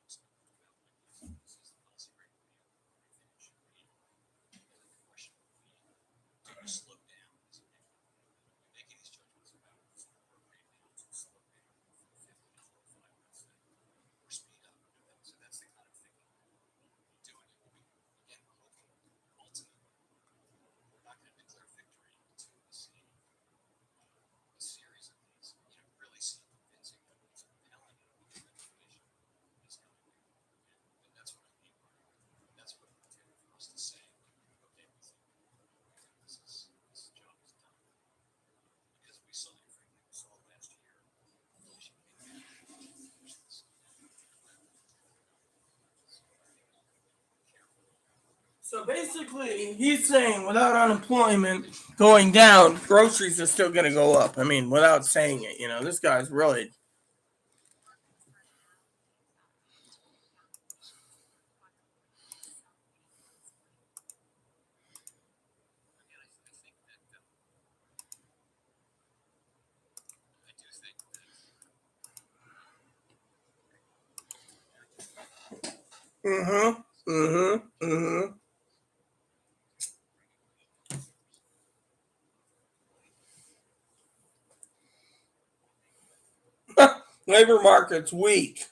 So basically, he's saying without unemployment going down, groceries are still going to go up. I mean, without saying it, this guy's really. Mm hmm. Mm hmm. Mm hmm. Labor market's weak.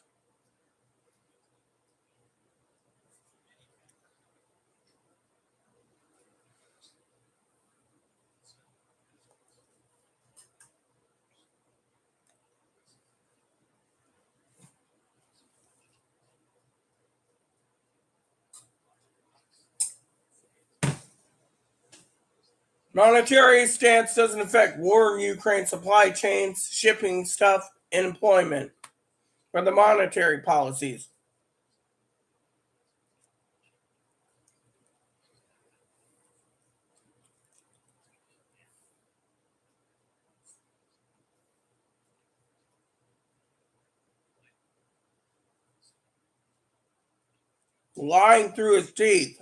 Monetary stance doesn't affect war in Ukraine, supply chains, shipping stuff, and employment. For the monetary policies. Lying through his teeth.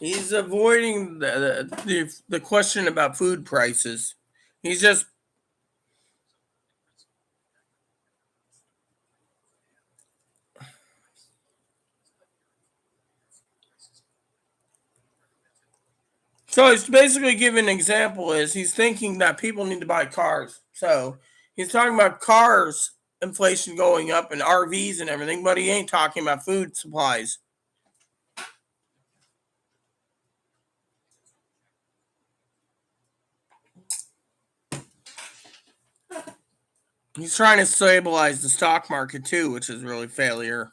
He's avoiding the question about food prices. He's just so he's basically giving an example is he's thinking that people need to buy cars. So he's talking about cars inflation going up and RVs and everything, but he ain't talking about food supplies. He's trying to stabilize the stock market too, which is really failure.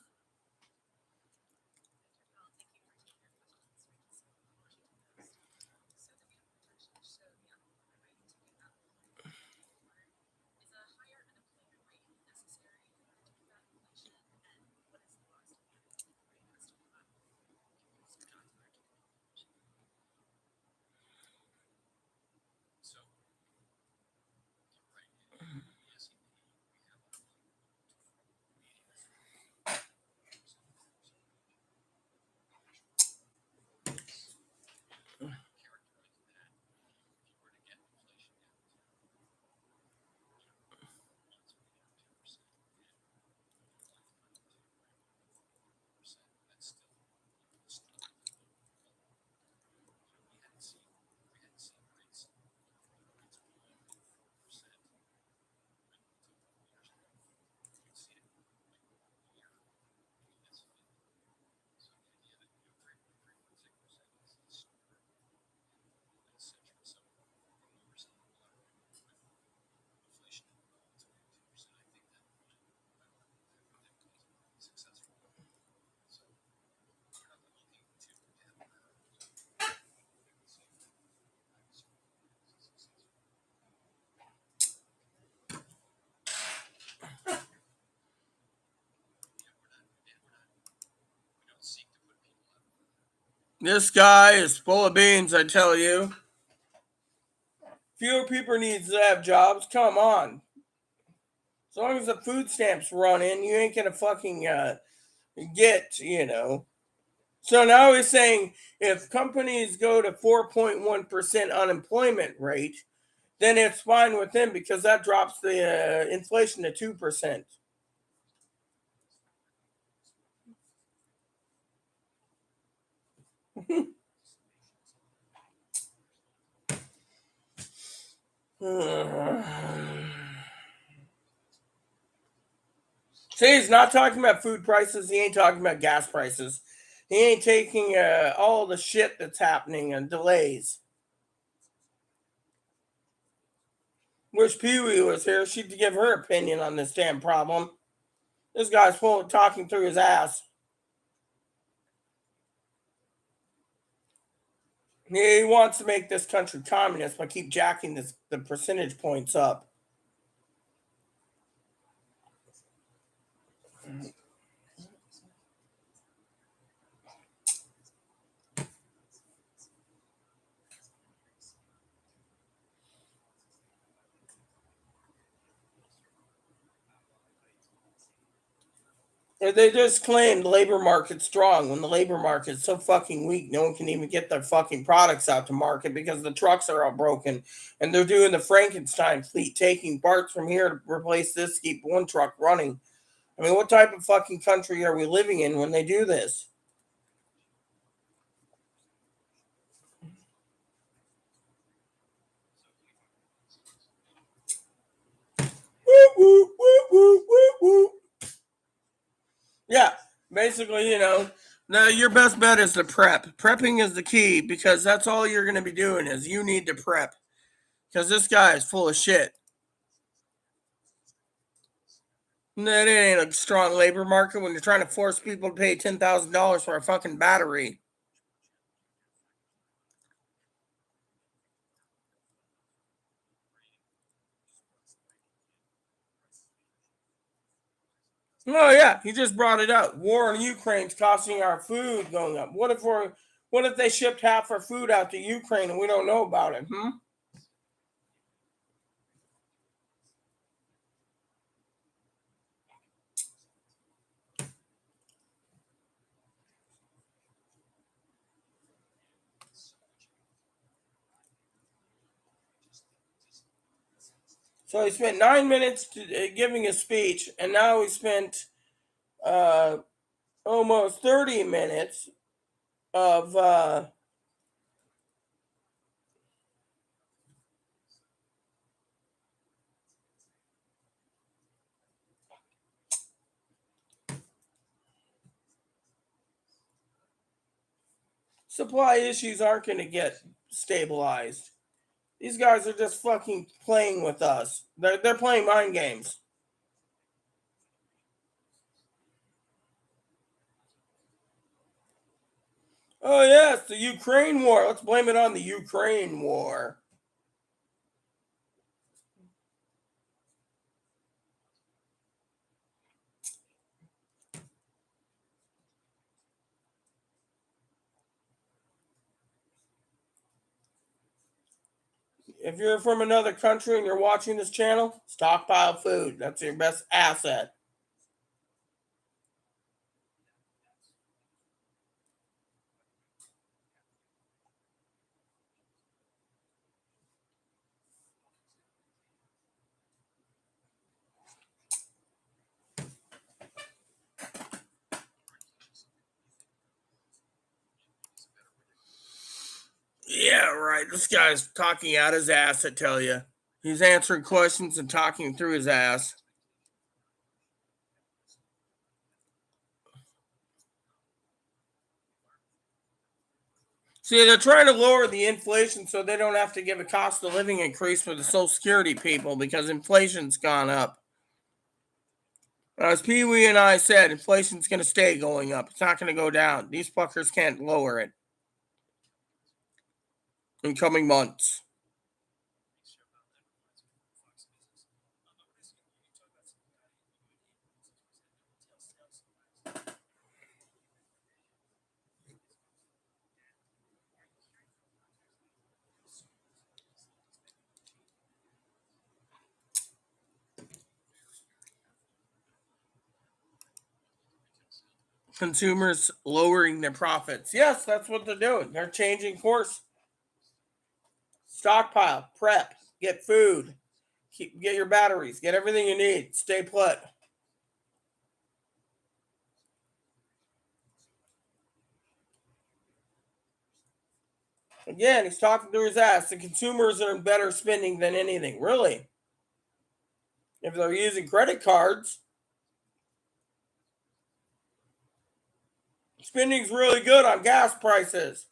This guy is full of beans, I tell you. Fewer people need to have jobs. Come on. As long as the food stamps run in, you ain't gonna fucking get. So now he's saying if companies go to 4.1% unemployment rate, then it's fine with him because that drops the inflation to 2%. See, he's not talking about food prices. He ain't talking about gas prices. He ain't taking all the shit that's happening and delays. Wish Pee Wee was here. She'd give her opinion on this damn problem. This guy's full of talking through his ass. He wants to make this country communist by keep jacking the percentage points up. They just claim the labor market's strong when the labor market's so fucking weak. No one can even get their fucking products out to market because the trucks are all broken. And they're doing the Frankenstein fleet, taking parts from here to replace this, to keep one truck running. I mean, what type of fucking country are we living in when they do this? Woo, woo, woo, woo, woo, woo. Yeah, basically, now your best bet is to prep. Prepping is the key because that's all you're going to be doing is you need to prep because this guy is full of shit. That ain't a strong labor market when you're trying to force people to pay $10,000 for a fucking battery. Oh yeah, he just brought it up. War in Ukraine's costing our food going up. What if they shipped half our food out to Ukraine and we don't know about it? So he spent 9 minutes giving a speech, and now he spent uh, almost 30 minutes of supply issues aren't going to get stabilized. These guys are just fucking playing with us. They're playing mind games. Oh yes, the Ukraine war. Let's blame it on the Ukraine war. If you're from another country and you're watching this channel, stockpile food. That's your best asset. Yeah, right. This guy's talking out his ass, I tell you. He's answering questions and talking through his ass. See, they're trying to lower the inflation so they don't have to give a cost of living increase for the Social Security people because inflation's gone up. As Pee Wee and I said, inflation's going to stay going up. It's not going to go down. These fuckers can't lower it in coming months. consumers lowering their profits. Yes, that's what they're doing. They're changing course. Stockpile, prep, get food, get your batteries, get everything you need. Stay put. Again, he's talking through his ass. The consumers are in better spending than anything. Really? If they're using credit cards, spending's really good on gas prices.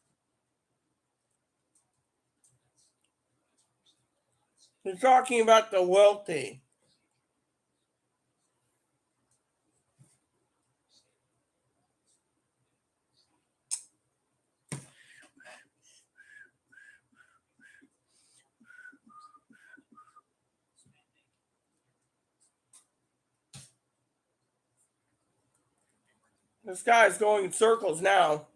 He's talking about the wealthy. This guy's going in circles now.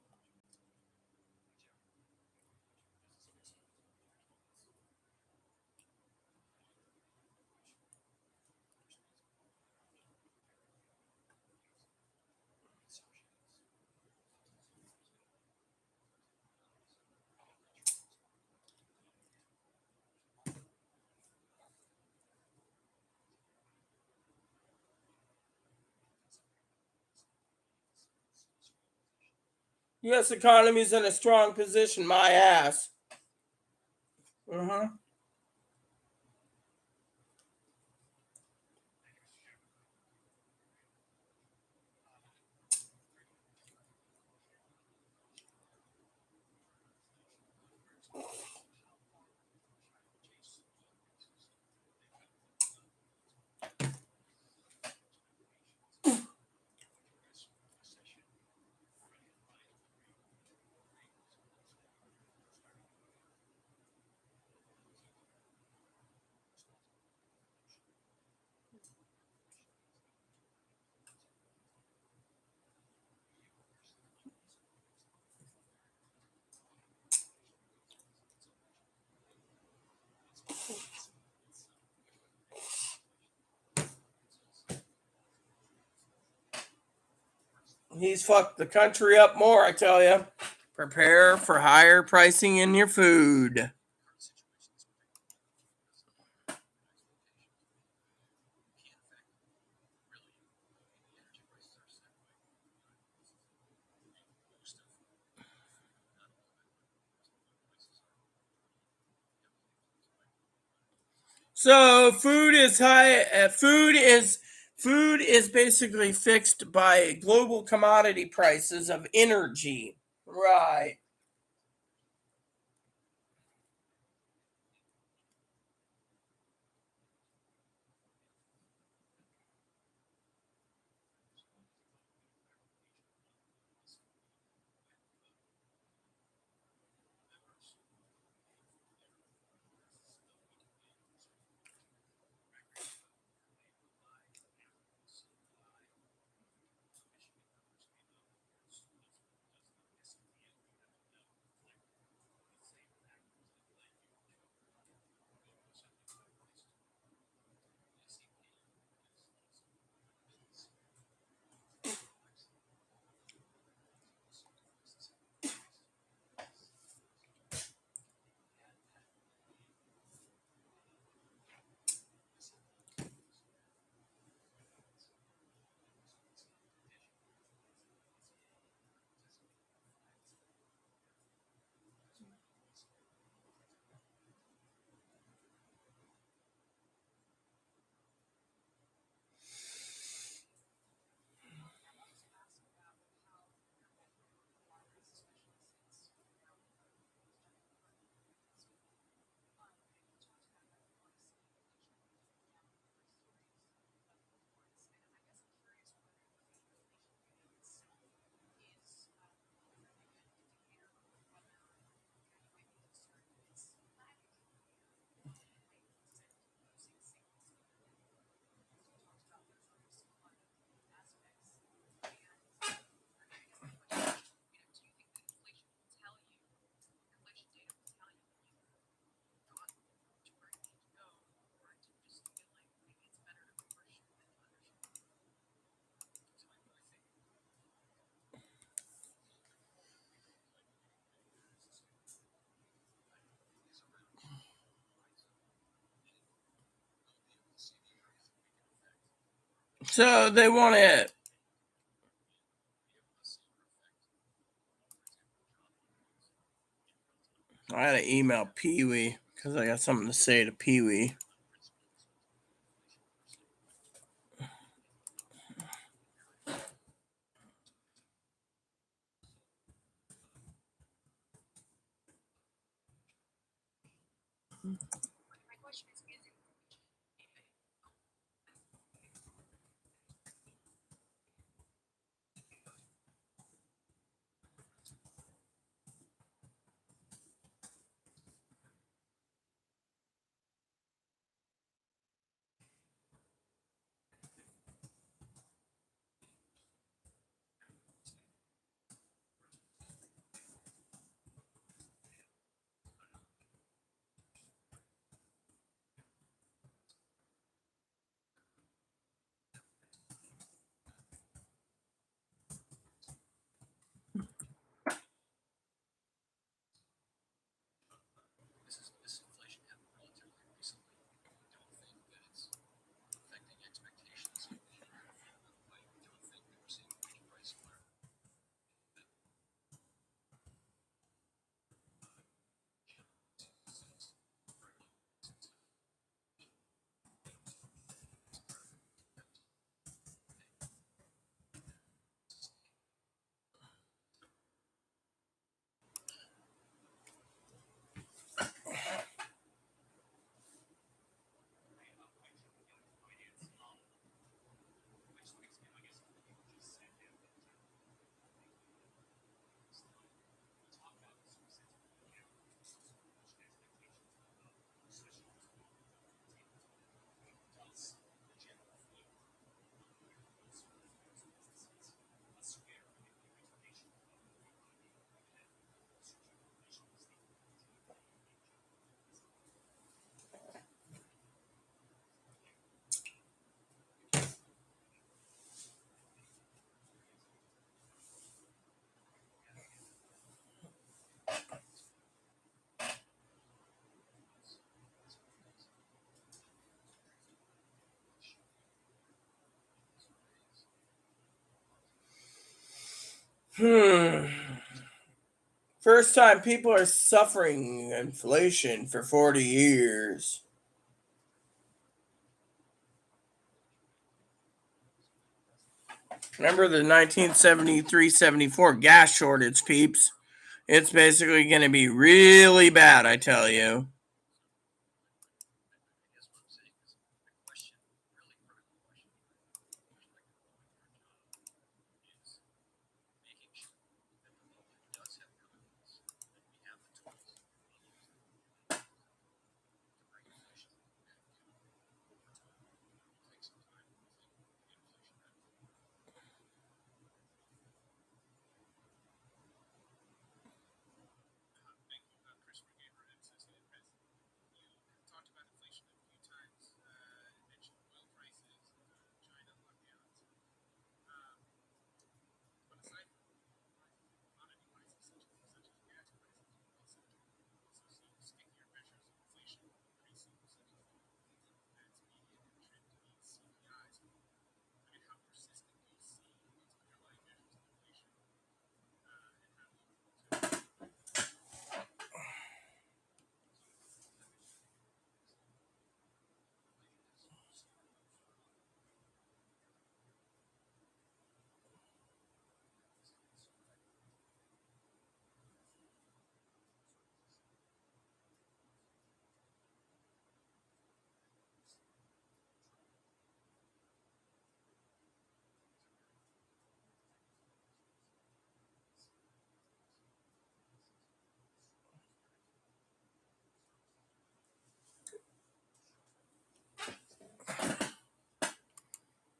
U.S. economy's in a strong position. My ass. Uh-huh. He's fucked the country up more, I tell you. Prepare for higher pricing in your food. So food is high. Food is basically fixed by global commodity prices of energy. Right. So they want to. I had to email Pee Wee because I got something to say to Pee Wee. First time people are suffering inflation for 40 years. Remember the 1973-74 gas shortage, peeps? It's basically going to be really bad, I tell you.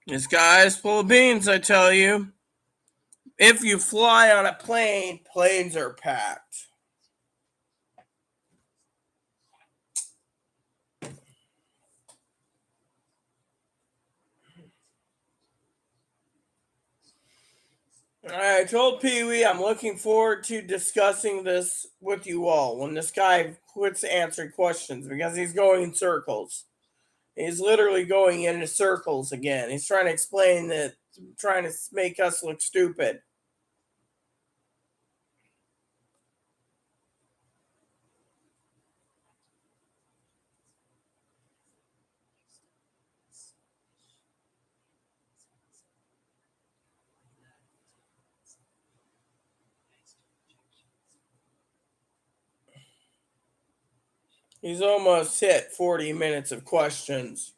This guy's full of beans, I tell you. If you fly on a plane, planes are packed. I told Pee Wee I'm looking forward to discussing this with you all when this guy quits answering questions because he's going in circles. He's literally going into circles again. He's trying to explain that, trying to make us look stupid. He's almost hit 40 minutes of questions.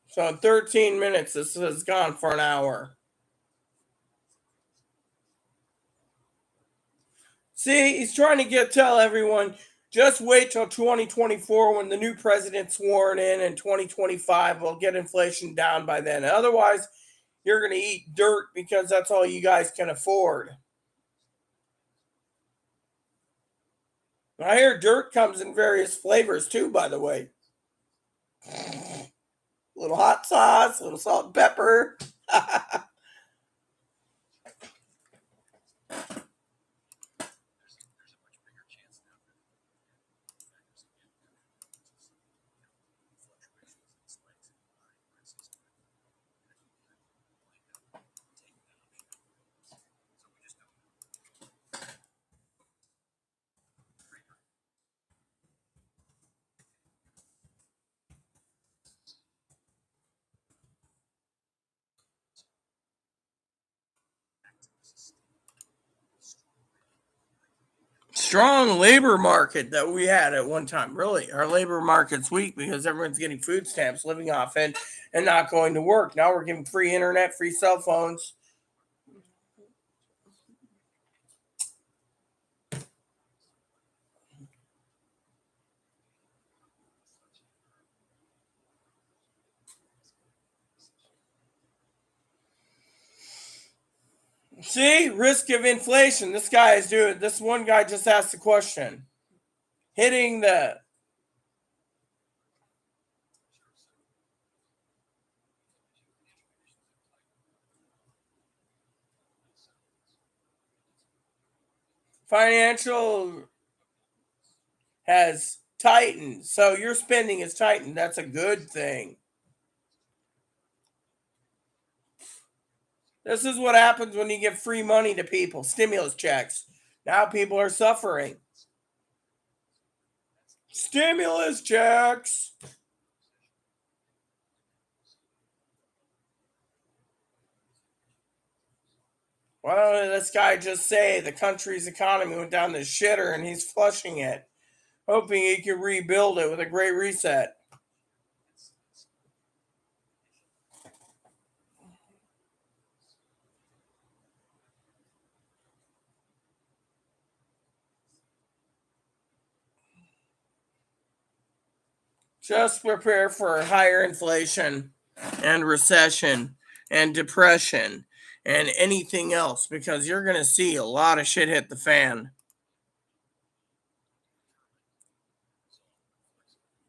So in 13 minutes, this has gone for an hour. See, he's trying to tell everyone just wait till 2024 when the new president's sworn in, and 2025 we'll get inflation down by then. Otherwise, you're going to eat dirt because that's all you guys can afford. I hear dirt comes in various flavors too, by the way. A little hot sauce, a little salt and pepper. Strong labor market that we had at one time. Really, our labor market's weak because everyone's getting food stamps, living off it, and not going to work. Now we're giving free internet, free cell phones. See, risk of inflation. This guy is doing. This one guy just asked the question, hitting the financial has tightened. So your spending is tightened. That's a good thing. This is what happens when you give free money to people, stimulus checks. Now people are suffering. Stimulus checks. Why don't this guy just say the country's economy went down the shitter and he's flushing it, hoping he can rebuild it with a great reset? Just prepare for higher inflation and recession and depression and anything else because you're going to see a lot of shit hit the fan.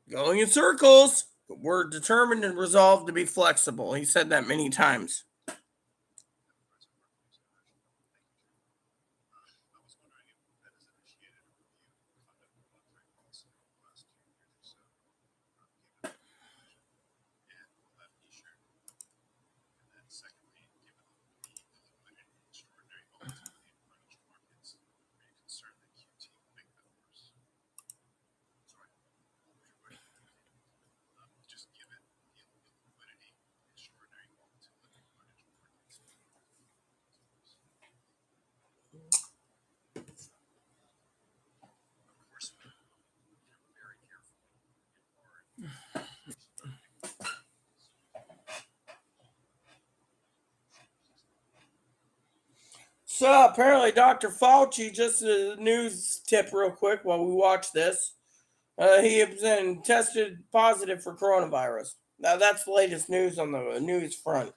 Going in circles. We're determined and resolved to be flexible. He said that many times. So apparently, Dr. Fauci, just a news tip real quick while we watch this. He has been tested positive for coronavirus. Now that's the latest news on the news front.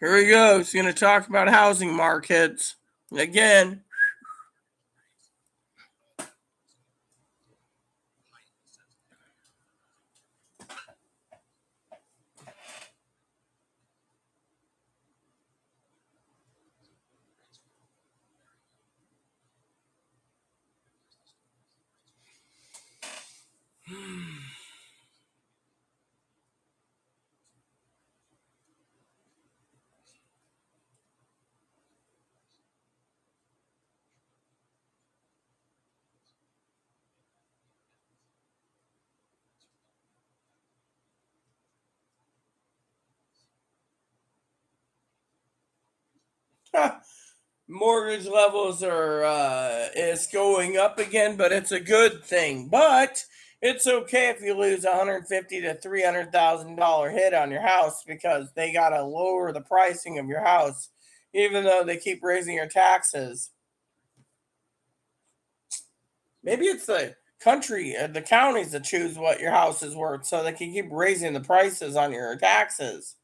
Here we go. He's going to talk about housing markets again. Mortgage levels are is going up again, but it's a good thing. But it's okay if you lose $150 to $300,000 hit on your house because they gotta lower the pricing of your house, even though they keep raising your taxes. Maybe it's the country, the counties that choose what your house is worth, so they can keep raising the prices on your taxes.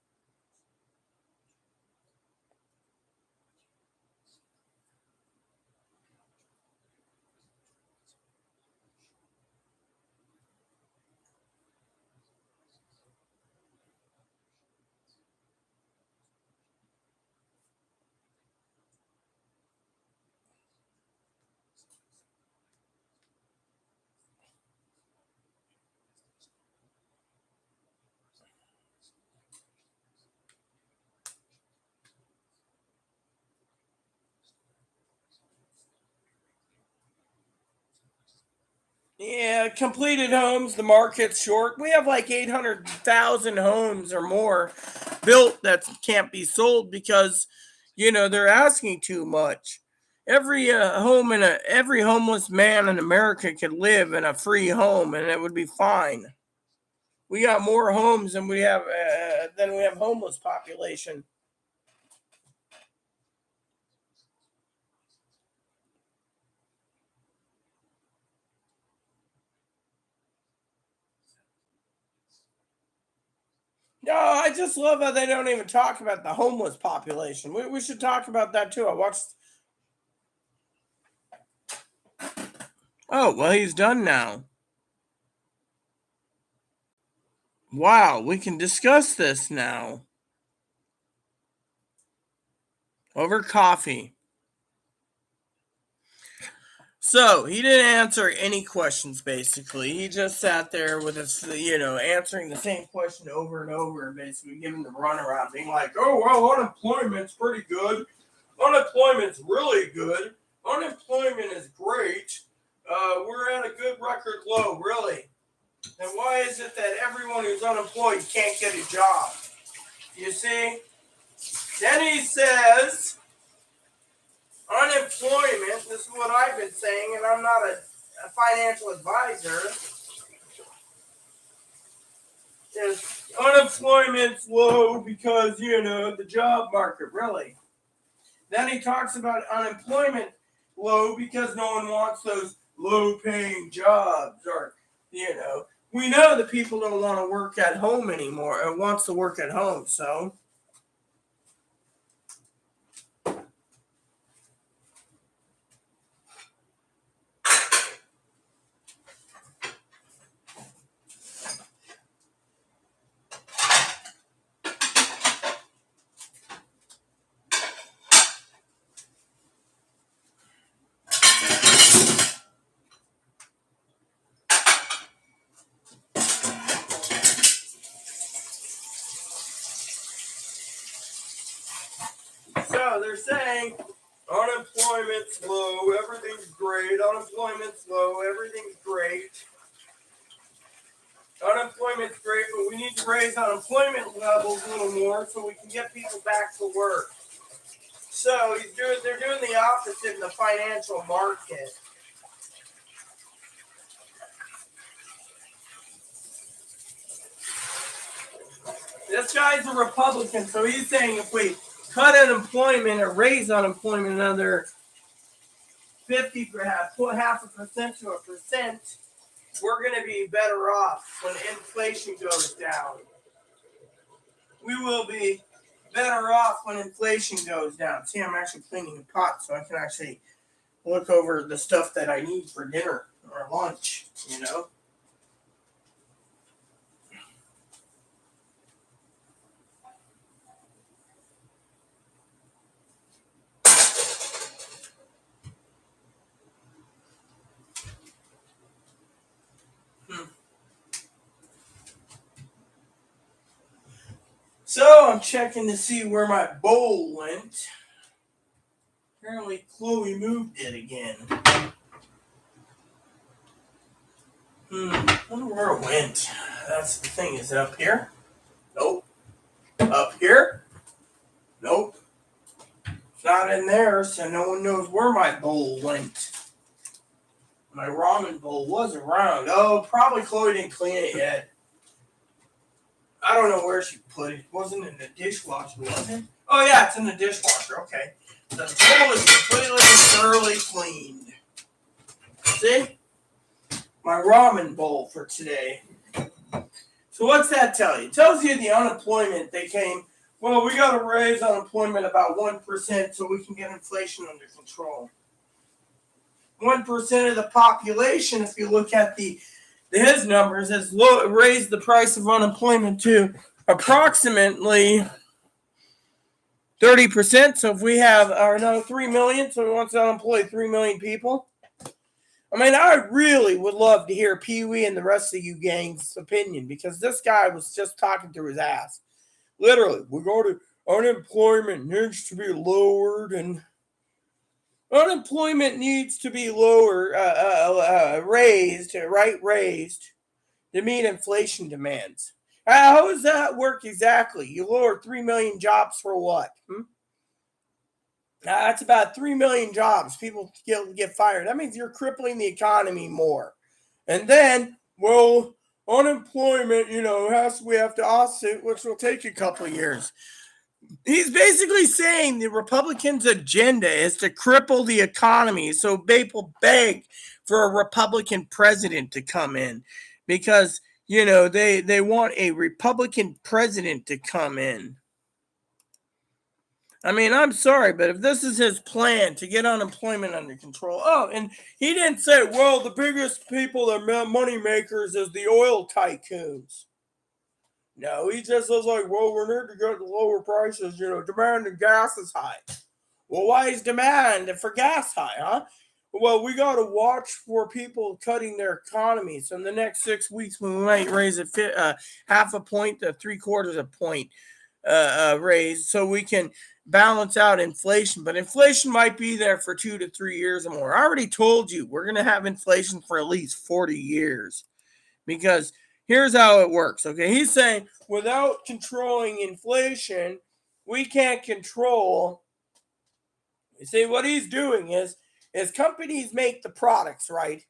Yeah, completed homes, the market's short. We have like 800,000 homes or more built that can't be sold because, they're asking too much. Every homeless man in America could live in a free home and it would be fine. We got more homes than we have homeless population. No, I just love how they don't even talk about the homeless population. We should talk about that too. I watched. Oh, well, he's done now. Wow, we can discuss this now over coffee. So he didn't answer any questions. Basically, he just sat there with his, answering the same question over and over, basically giving the runaround, being like, "Oh well, unemployment's pretty good. Unemployment's really good. Unemployment is great. We're at a good record low, really. And why is it that everyone who's unemployed can't get a job? You see?" Then he says, unemployment, this is what I've been saying, and I'm not a financial advisor, is unemployment's low because, the job market, really. Then he talks about unemployment low because no one wants those low paying jobs we know that people don't want to work at home anymore or wants to work at home, so they're saying unemployment's low, everything's great, unemployment's low, everything's great. Unemployment's great, but we need to raise unemployment levels a little more so we can get people back to work. So they're doing the opposite in the financial market. This guy's a Republican, so he's saying if we cut unemployment or raise unemployment another 50, half a percent to a percent, we're going to be better off when inflation goes down. We will be better off when inflation goes down. See, I'm actually cleaning a pot so I can actually look over the stuff that I need for dinner or lunch, you know? So I'm checking to see where my bowl went. Apparently Chloe moved it again. I wonder where it went. That's the thing. Is it up here? Nope. Up here? Nope. It's not in there, so no one knows where my bowl went. My ramen bowl was around. Oh, probably Chloe didn't clean it yet. I don't know where she put it. It wasn't in the dishwasher, was it? Oh, yeah, it's in the dishwasher. Okay. The bowl is completely thoroughly cleaned. See? My ramen bowl for today. So what's that tell you? It tells you the unemployment they came. Well, we got to raise unemployment about 1% so we can get inflation under control. 1% of the population, if you look at his numbers, has raised the price of unemployment to approximately 30%. So if we have, 3 million, so he wants to unemploy 3 million people. I mean, I really would love to hear Pee Wee and the rest of you gang's opinion, because this guy was just talking through his ass. Literally, we're going to, unemployment needs to be lowered, and unemployment needs to be raised to meet inflation demands. How does that work exactly? You lower 3 million jobs for what? That's about 3 million jobs. People get fired. That means you're crippling the economy more. And then, well, unemployment, we have to offset, which will take a couple of years. He's basically saying the Republicans' agenda is to cripple the economy. So people beg for a Republican president to come in because, they want a Republican president to come in. I mean, I'm sorry, but if this is his plan to get unemployment under control, and he didn't say, well, the biggest people that are money makers is the oil tycoons. No, he just was like, well, we need to get the lower prices, demand of gas is high. Well, why is demand for gas high, huh? Well, we got to watch for people cutting their economy. So in the next 6 weeks, we might raise it half a point to 3/4 a point raise so we can balance out inflation. But inflation might be there for 2 to 3 years or more. I already told you we're going to have inflation for at least 40 years because here's how it works. Okay, he's saying without controlling inflation, we can't control. You see, what he's doing is companies make the products, right?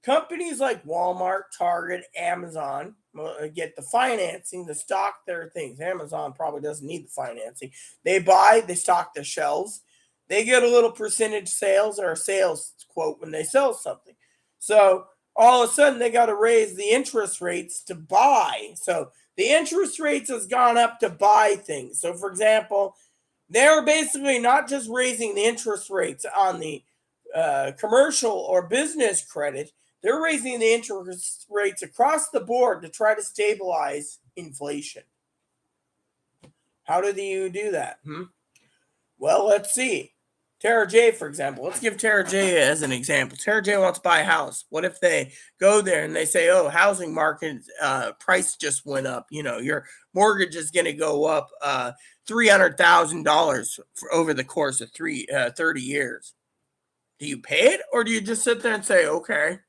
Companies like Walmart, Target, Amazon get the financing to stock their things. Amazon probably doesn't need the financing. They stock their shelves. They get a little percentage sales or a sales quote when they sell something. So all of a sudden they got to raise the interest rates to buy. So the interest rates has gone up to buy things. So for example, they're basically not just raising the interest rates on the commercial or business credit. They're raising the interest rates across the board to try to stabilize inflation. How do you do that? Well, let's see. Tara J, for example. Let's give Tara J as an example. Tara J wants to buy a house. What if they go there and they say, oh, housing market price just went up. Your mortgage is going to go up $300,000 over the course of 30 years. Do you pay it or do you just sit there and say, okay?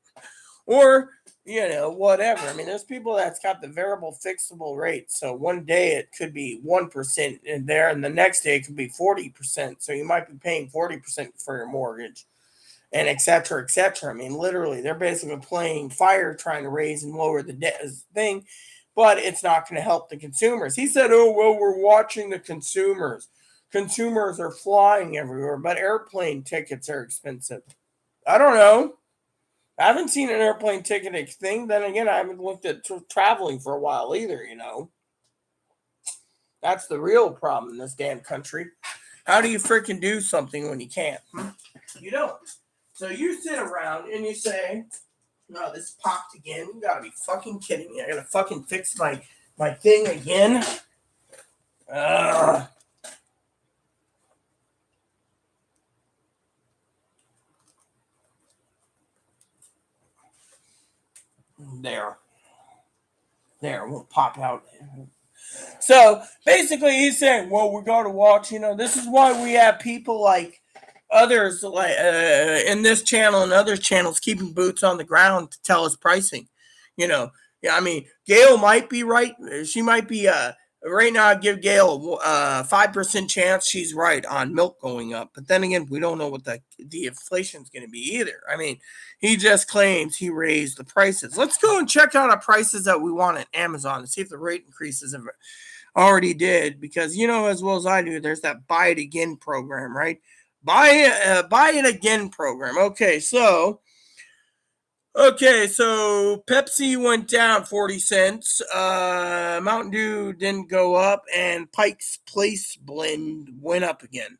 Or, whatever. I mean, there's people that's got the variable fixable rate. So one day it could be 1% in there and the next day it could be 40%. So you might be paying 40% for your mortgage and et cetera, et cetera. I mean, literally, they're basically playing fire trying to raise and lower the debt thing, but it's not going to help the consumers. He said, oh, well, we're watching the consumers. Consumers are flying everywhere, but airplane tickets are expensive. I don't know. I haven't seen an airplane ticket thing. Then again, I haven't looked at traveling for a while either, That's the real problem in this damn country. How do you freaking do something when you can't? You don't. So you sit around and you say, "No, this popped again. You gotta be fucking kidding me! I gotta fucking fix my thing again." There, we'll pop out. So basically, he's saying, "Well, we're going to watch. This is why we have people like others, like in this channel and other channels, keeping boots on the ground to tell us pricing. Yeah, I mean, Gail might be right. She might be. Right now, I'd give Gail a 5% chance she's right on milk going up. But then again, we don't know what the inflation is going to be either. I mean, he just claims he raised the prices. Let's go and check out our prices that we want at Amazon and see if the rate increases have already did, because as well as I do, there's that buy it again program, right? Buy it again program. So Pepsi went down 40 cents. Mountain Dew didn't go up, and Pike's Place blend went up again.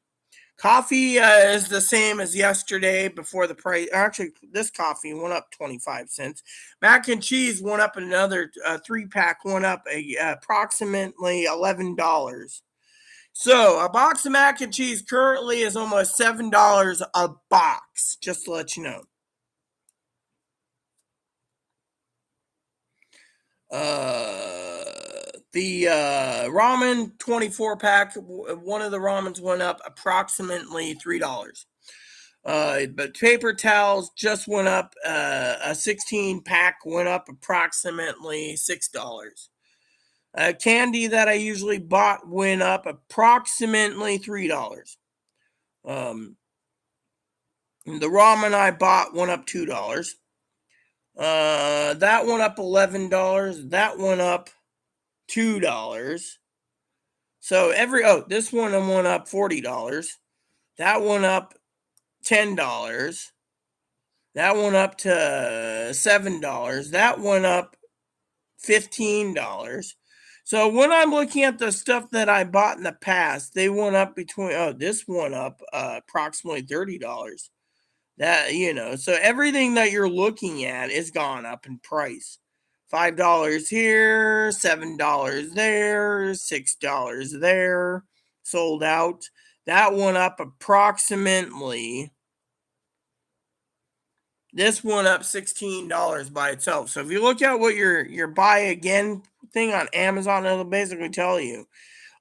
Coffee is the same as yesterday before the price. Actually, this coffee went up 25 cents. Mac and cheese went up another 3-pack, went up approximately $11. So a box of mac and cheese currently is almost $7 a box, just to let you know. The ramen 24-pack, one of the ramens went up approximately $3. But paper towels just went up. A 16-pack went up approximately $6. Candy that I usually bought went up approximately $3. The ramen I bought went up $2. That went up $11. That went up $2. So this one went up $40. That went up $10. That went up to $7. That went up $15. So when I'm looking at the stuff that I bought in the past, they went up this went up approximately $30. So everything that you're looking at is gone up in price. $5 here, $7 there, $6 there, sold out. That went up approximately. This went up $16 by itself. So if you look at what your buy again thing on Amazon, it'll basically tell you.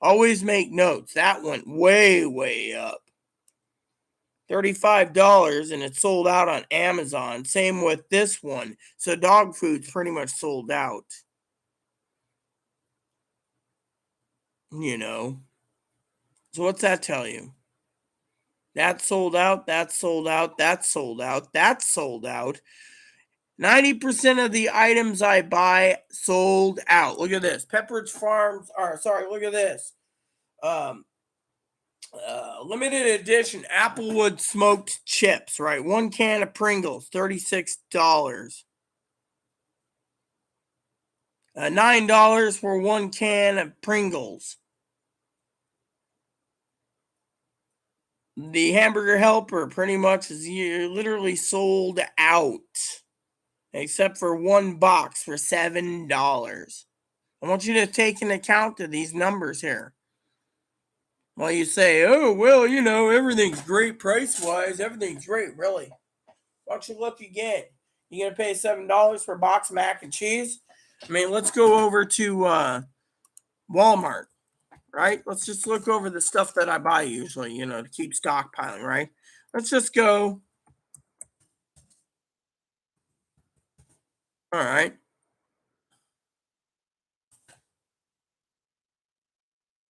Always make notes. That went way, way up. $35, and it sold out on Amazon. Same with this one. So dog food's pretty much sold out. So what's that tell you? That's sold out, that's sold out, that's sold out, that's sold out. 90% of the items I buy sold out. Look at this. Pepperidge Farms, look at this. Limited edition Applewood smoked chips, right? 1 can of Pringles, $36. $9 for 1 can of Pringles. The Hamburger Helper pretty much is literally sold out, except for one box for $7. I want you to take into account of these numbers here. Well, you say, "Oh, well, everything's great price-wise. Everything's great." Really? Why don't you look again? You going to pay $7 for a box of mac and cheese? I mean, let's go over to Walmart, right? Let's just look over the stuff that I buy usually, to keep stockpiling, right? Let's just go. All right.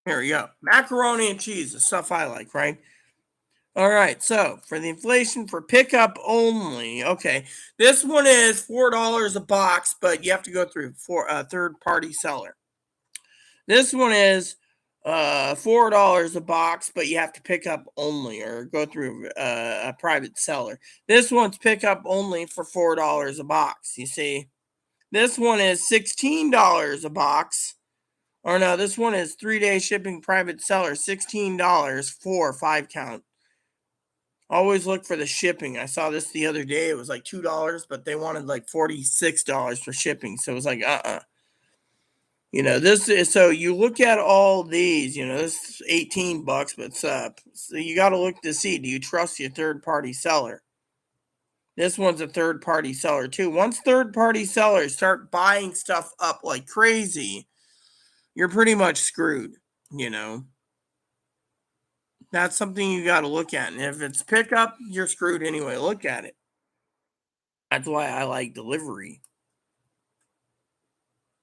Here we go. Macaroni and cheese, the stuff I like, right? All right. So for the inflation for pickup only, okay. This one is $4 a box, but you have to go through for a third-party seller. This one is $4 a box, but you have to pick up only or go through a private seller. This one's pick up only for $4 a box. You see, this one is $16 a box Or no, this one is 3-day shipping private seller, $16 for 5 count. Always look for the shipping. I saw this the other day. It was like $2, but they wanted like $46 for shipping. So it was like, this is, so you look at all these, this is $18, but it's up. So you got to look to see, do you trust your third party seller? This one's a third party seller too. Once third party sellers start buying stuff up like crazy, you're pretty much screwed, That's something you got to look at. And if it's pickup, you're screwed anyway. Look at it. That's why I like delivery.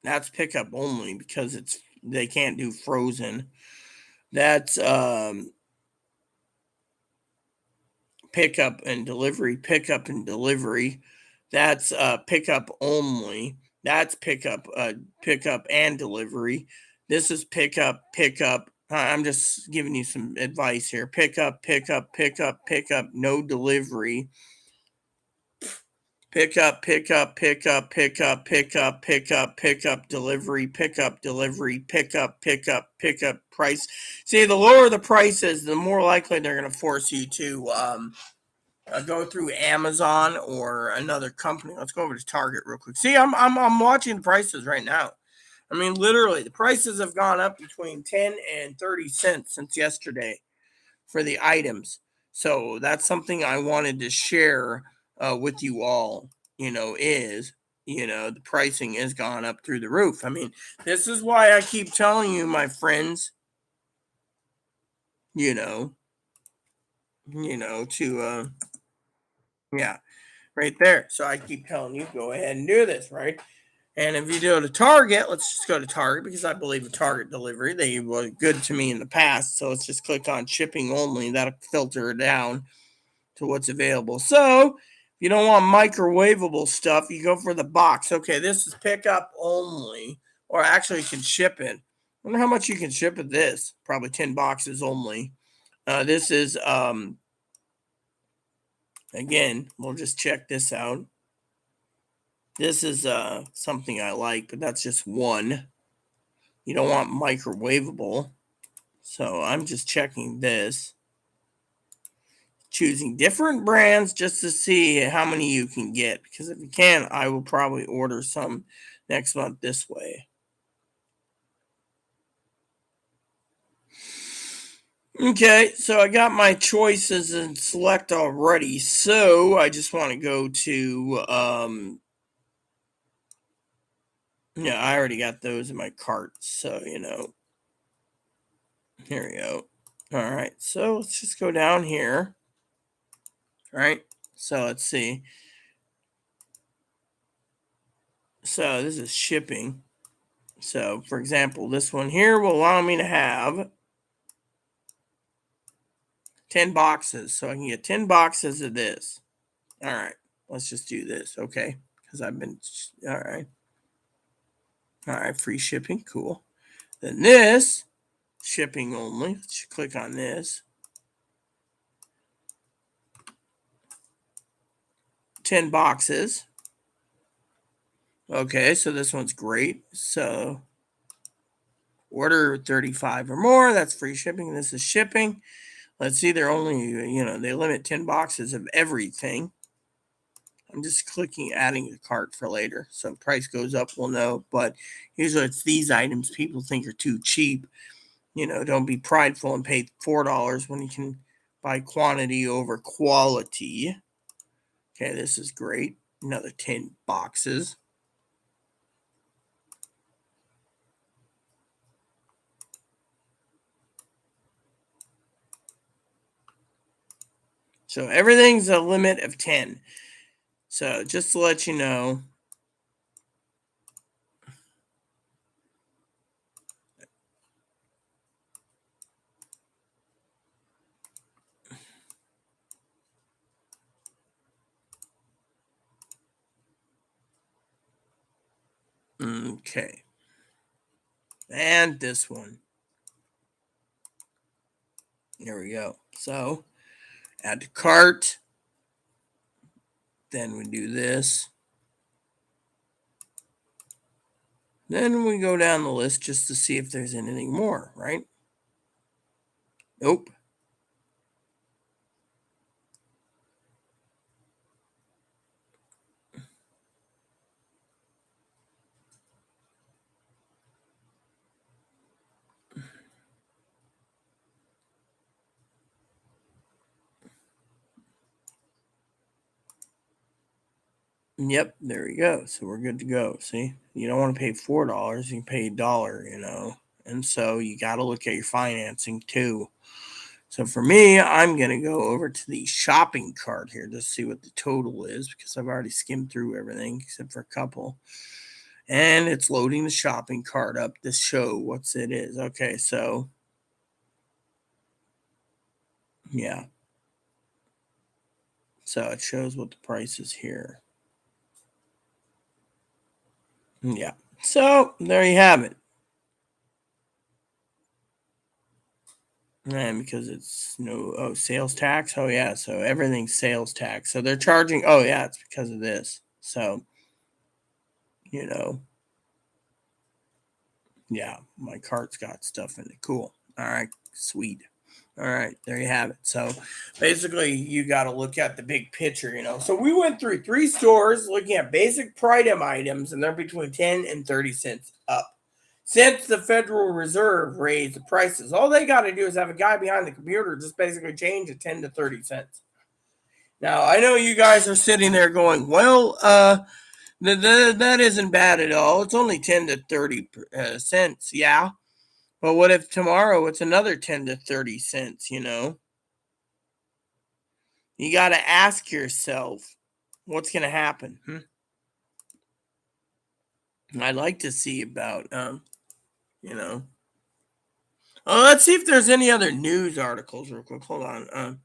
That's pickup only because they can't do frozen. That's pickup and delivery. That's pickup only. That's pickup and delivery. This is pickup. I'm just giving you some advice here. Pickup, no delivery. Pickup, delivery, pickup, price. See, the lower the price is, the more likely they're going to force you to go through Amazon or another company. Let's go over to Target real quick. See, I'm watching the prices right now. I mean, literally, the prices have gone up between 10 and 30 cents since yesterday for the items. So that's something I wanted to share with you all, the pricing has gone up through the roof. I mean, this is why I keep telling you, my friends, to, yeah, right there. So I keep telling you, go ahead and do this, right? And if you go to Target, let's just go to Target because I believe in Target delivery. They were good to me in the past. So let's just click on shipping only. That'll filter it down to what's available. So if you don't want microwavable stuff, you go for the box. Okay, this is pickup only, or actually you can ship it. I wonder how much you can ship at this. Probably 10 boxes only. This is again, we'll just check this out. This is something I like, but that's just one. You don't want microwavable. So I'm just checking this. Choosing different brands just to see how many you can get. Because if you can, I will probably order some next month this way. Okay, so I got my choices and select already. So I just want to go to yeah, I already got those in my cart. So, here we go. All right, so let's just go down here. All right, so let's see. So this is shipping. So, for example, this one here will allow me to have 10 boxes. So I can get 10 boxes of this. All right, let's just do this, okay? Because I've been, all right. All right, free shipping, cool. Then this, shipping only. Let's click on this. 10 boxes. Okay, so this one's great. So order 35 or more, that's free shipping. This is shipping. Let's see, they're only, they limit 10 boxes of everything. I'm just clicking adding to cart for later. So price goes up, we'll know. But usually it's these items people think are too cheap. Don't be prideful and pay $4 when you can buy quantity over quality. Okay, this is great. Another 10 boxes. So everything's a limit of 10. So just to let you know. Okay. And this one. There we go. So add to cart. Then we do this. Then we go down the list just to see if there's anything more, right? Nope. Yep, there we go. So we're good to go. See, you don't want to pay $4, you can pay $1, and so you got to look at your financing too. So for me, I'm going to go over to the shopping cart here to see what the total is because I've already skimmed through everything except for a couple. And it's loading the shopping cart up to show what it is. Okay, so yeah. So it shows what the price is here. Yeah. So there you have it. And because it's sales tax. Oh yeah, so everything's sales tax. So they're charging. Oh yeah, it's because of this. So you know, yeah, my cart's got stuff in it. Cool. All right, sweet. All right, there you have it. So basically, you got to look at the big picture. So we went through 3 stores looking at basic Pritem items, and they're between 10 and 30 cents up. Since the Federal Reserve raised the prices, all they got to do is have a guy behind the computer just basically change it 10 to 30 cents. Now, I know you guys are sitting there going, well, that isn't bad at all. It's only 10 to 30 cents. Yeah. But what if tomorrow it's another 10 to 30 cents, You got to ask yourself, what's going to happen? I'd like to see about, you know. Oh, let's see if there's any other news articles real quick. Hold on.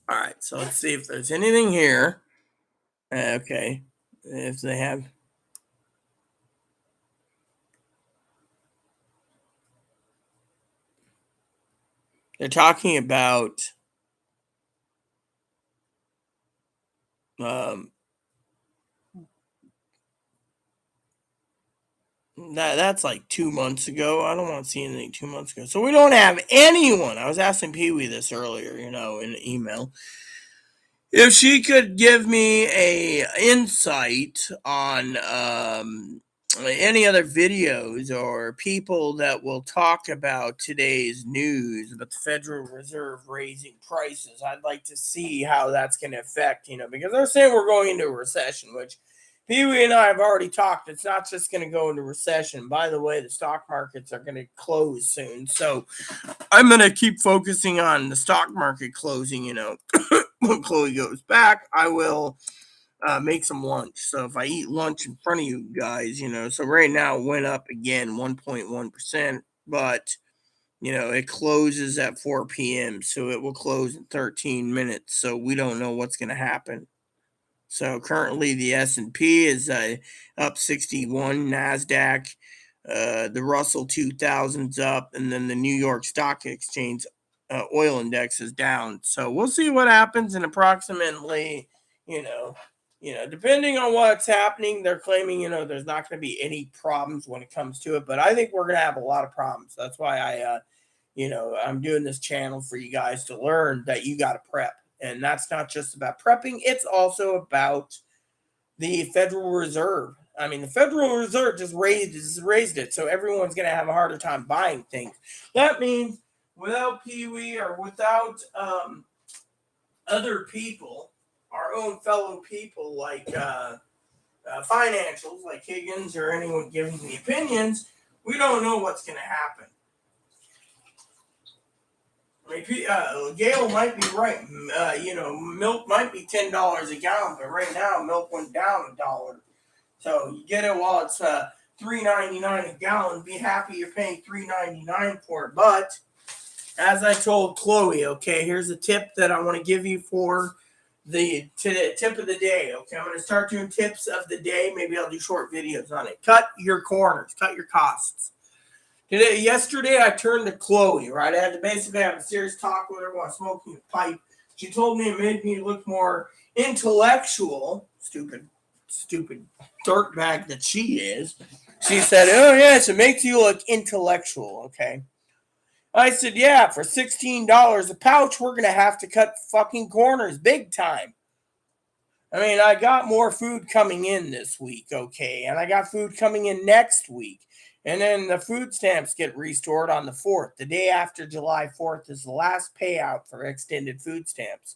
All right, so let's see if there's anything here. Okay, if they have. They're talking about um, that's like 2 months ago. I don't want to see anything 2 months ago. So we don't have anyone. I was asking Pee Wee this earlier, in an email. If she could give me a insight on any other videos or people that will talk about today's news about the Federal Reserve raising prices, I'd like to see how that's going to affect, because they're saying we're going into a recession, which Pee Wee and I have already talked. It's not just going to go into recession. By the way, the stock markets are going to close soon. So I'm going to keep focusing on the stock market closing, when Chloe goes back, I will make some lunch. So if I eat lunch in front of you guys, so right now it went up again 1.1%, but it closes at 4 p.m. So it will close in 13 minutes. So we don't know what's going to happen. So currently the S&P is up 61, NASDAQ, the Russell 2000's up, and then the New York Stock Exchange oil index is down. So we'll see what happens in approximately, depending on what's happening, they're claiming, there's not going to be any problems when it comes to it, but I think we're going to have a lot of problems. That's why I'm doing this channel for you guys to learn that you got to prep. And that's not just about prepping, it's also about the Federal Reserve. I mean, the Federal Reserve just raised it, so everyone's going to have a harder time buying things. That means without Pee Wee or without other people, our own fellow people like financials, like Higgins or anyone giving the opinions, we don't know what's going to happen. I mean, Gail might be right. Milk might be $10 a gallon, but right now milk went down $1. So you get it while it's $3.99 a gallon. Be happy you're paying $3.99 for it. But as I told Chloe, okay, here's a tip that I want to give you for the tip of the day. Okay, I'm going to start doing tips of the day. Maybe I'll do short videos on it. Cut your corners. Cut your costs. Yesterday, I turned to Chloe, right? I had to basically have a serious talk with her while smoking a pipe. She told me it made me look more intellectual. Stupid dirtbag that she is. She said, "Oh yes, it makes you look intellectual." Okay. I said, "Yeah, for $16 a pouch, we're gonna have to cut fucking corners big time." I mean, I got more food coming in this week, okay, and I got food coming in next week. And then the food stamps get restored on the 4th. The day after July 4th is the last payout for extended food stamps,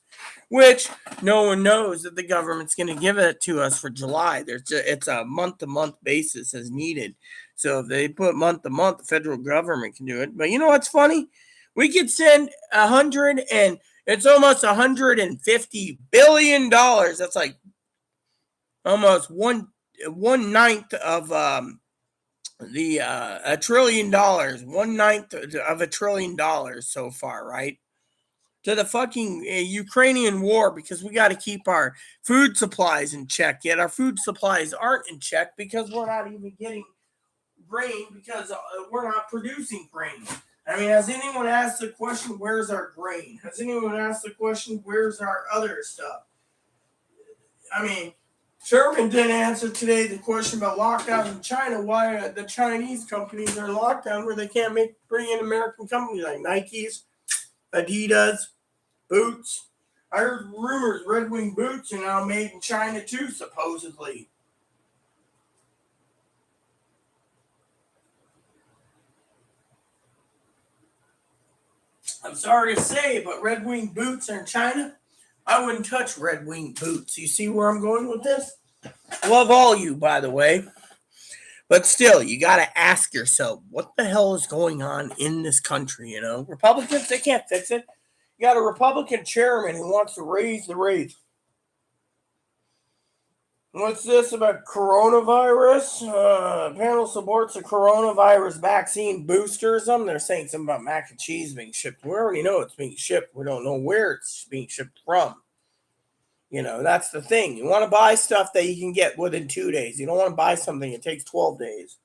which no one knows that the government's going to give it to us for July. It's a month-to-month basis as needed. So if they put month-to-month, the federal government can do it. But you know what's funny? We could send 100 and it's almost $150 billion. That's like almost one ninth of the $1 trillion, 1/9 of $1 trillion so far, right? To the fucking Ukrainian war because we got to keep our food supplies in check. Yet our food supplies aren't in check because we're not even getting grain because we're not producing grain. I mean, has anyone asked the question, where's our grain? Has anyone asked the question, where's our other stuff? I mean, Sherman didn't answer today the question about lockdown in China, why the Chinese companies are locked down where they can't bring in American companies like Nike's, Adidas, Boots. I heard rumors Red Wing boots are now made in China too, supposedly. I'm sorry to say, but Red Wing boots are in China. I wouldn't touch Red Wing boots. You see where I'm going with this? Love all you, by the way. But still, you got to ask yourself, what the hell is going on in this country? You know, Republicans, they can't fix it. You got a Republican chairman who wants to raise the rate. What's this about coronavirus? Panel supports a coronavirus vaccine boosterism. They're saying something about mac and cheese being shipped. We already know it's being shipped. We don't know where it's being shipped from. You know, that's the thing. You want to buy stuff that you can get within 2 days. You don't want to buy something that takes 12 days.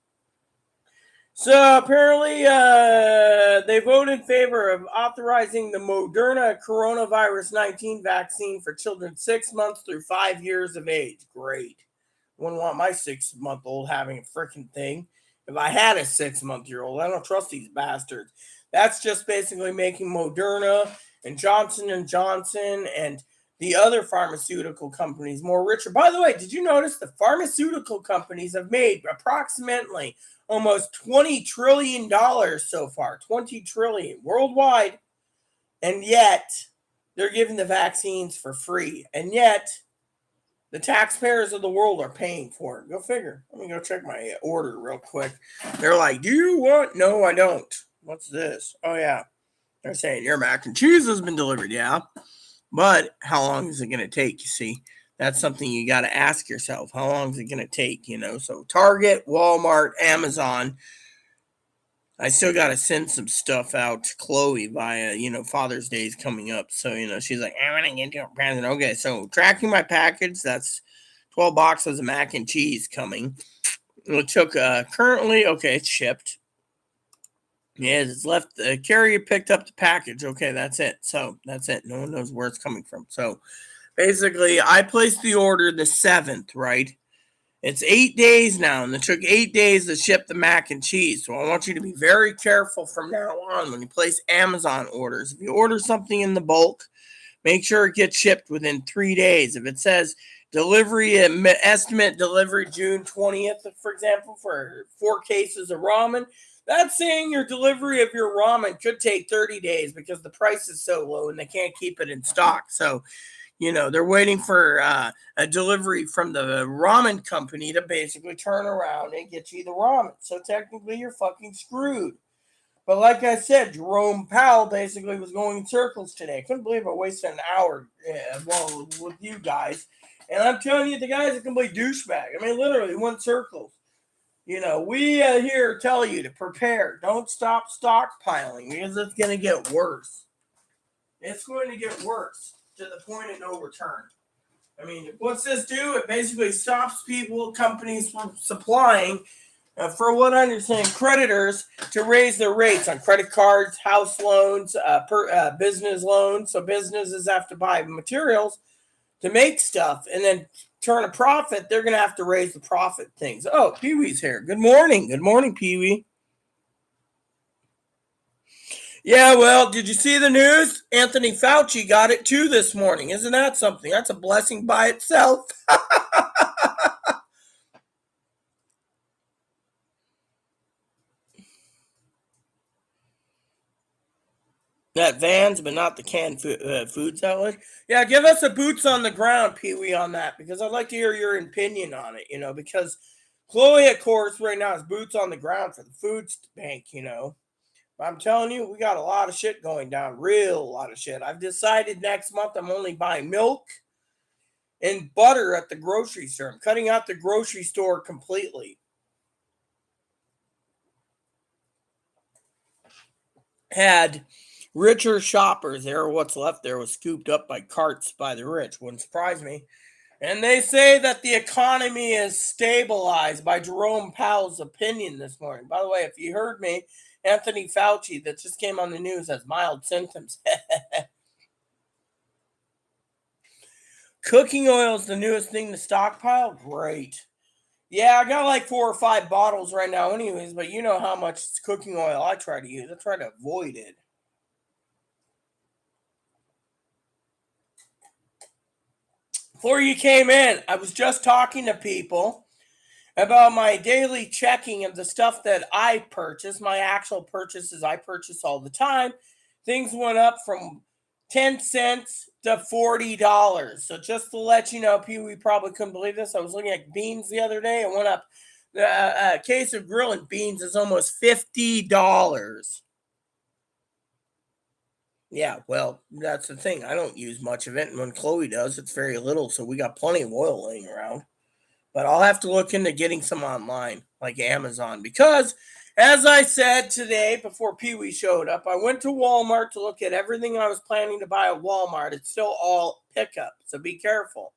So apparently, they voted in favor of authorizing the Moderna coronavirus 19 vaccine for children 6 months through 5 years of age. Great. Wouldn't want my 6-month-old having a freaking thing. If I had a 6-month-year-old, I don't trust these bastards. That's just basically making Moderna and Johnson & Johnson and the other pharmaceutical companies more richer. By the way, did you notice the pharmaceutical companies have made approximately almost $20 trillion so far, $20 trillion worldwide, and yet they're giving the vaccines for free, and yet the taxpayers of the world are paying for it. Go figure. Let me go check my order real quick. They're like, do you want? No, I don't. What's this? Oh, yeah. They're saying your mac and cheese has been delivered. Yeah. But how long is it going to take? You see, that's something you got to ask yourself. How long is it going to take? You know, so Target, Walmart, Amazon. I still got to send some stuff out to Chloe via, Father's Day is coming up. So, she's like, I want to get you a present. Okay, so tracking my package, that's 12 boxes of mac and cheese coming. It took currently, okay, it's shipped. Yeah, it's left. The carrier picked up the package. Okay, that's it. So that's it. No one knows where it's coming from. So basically, I placed the order the 7th, right? It's 8 days now, and it took 8 days to ship the mac and cheese. So I want you to be very careful from now on when you place Amazon orders. If you order something in the bulk, make sure it gets shipped within 3 days. If it says delivery estimate delivery June 20th, for example, for 4 cases of ramen, that's saying your delivery of your ramen could take 30 days because the price is so low and they can't keep it in stock. So, they're waiting for a delivery from the ramen company to basically turn around and get you the ramen. So technically, you're fucking screwed. But like I said, Jerome Powell basically was going in circles today. I couldn't believe I wasted an hour with you guys. And I'm telling you, the guy's a complete douchebag. I mean, literally, went circles. We here tell you to prepare. Don't stop stockpiling because it's going to get worse. It's going to get worse to the point of no return. I mean, what's this do? It basically stops companies from supplying For what I understand, creditors to raise their rates on credit cards, house loans, business loans. So businesses have to buy materials to make stuff and then turn a profit. They're going to have to raise the profit things. Oh, Pee Wee's here. Good morning. Good morning, Pee Wee. Yeah, well, did you see the news? Anthony Fauci got it too this morning. Isn't that something? That's a blessing by itself. That Vans, but not the canned food salad. Yeah, give us a boots on the ground, Pee Wee, on that because I'd like to hear your opinion on it. Because Chloe, of course, right now is boots on the ground for the food bank. But I'm telling you, we got a lot of shit going down, real lot of shit. I've decided next month I'm only buying milk and butter at the grocery store. I'm cutting out the grocery store completely. Had richer shoppers there. What's left there was scooped up by carts by the rich. Wouldn't surprise me. And they say that the economy is stabilized by Jerome Powell's opinion this morning. By the way, if you heard me, Anthony Fauci, that just came on the news, has mild symptoms. Cooking oil is the newest thing to stockpile? Great. Yeah, I got like 4 or 5 bottles right now, anyways, but you know how much cooking oil I try to use. I try to avoid it. Before you came in, I was just talking to people about my daily checking of the stuff that I purchase, my actual purchases I purchase all the time. Things went up from 10 cents to $40. So just to let you know, Pee Wee probably couldn't believe this. I was looking at beans the other day. It went up. A case of grilling beans is almost $50. Yeah, well, that's the thing. I don't use much of it. And when Chloe does, it's very little. So we got plenty of oil laying around. But I'll have to look into getting some online, like Amazon, because as I said today before Pee Wee showed up, I went to Walmart to look at everything I was planning to buy at Walmart. It's still all pickup, so be careful.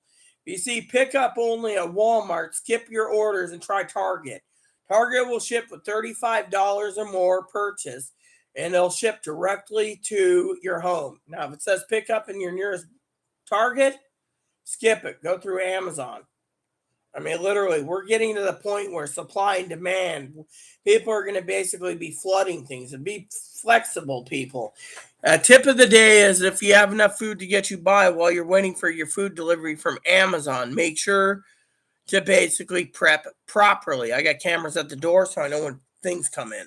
If you see pickup only at Walmart, skip your orders and try Target. Target will ship with $35 or more purchase, and they'll ship directly to your home. Now, if it says pickup in your nearest Target, skip it. Go through Amazon. I mean, literally, we're getting to the point where supply and demand, people are going to basically be flooding things and be flexible, people. Tip of the day is if you have enough food to get you by while you're waiting for your food delivery from Amazon, make sure to basically prep properly. I got cameras at the door, so I know when things come in.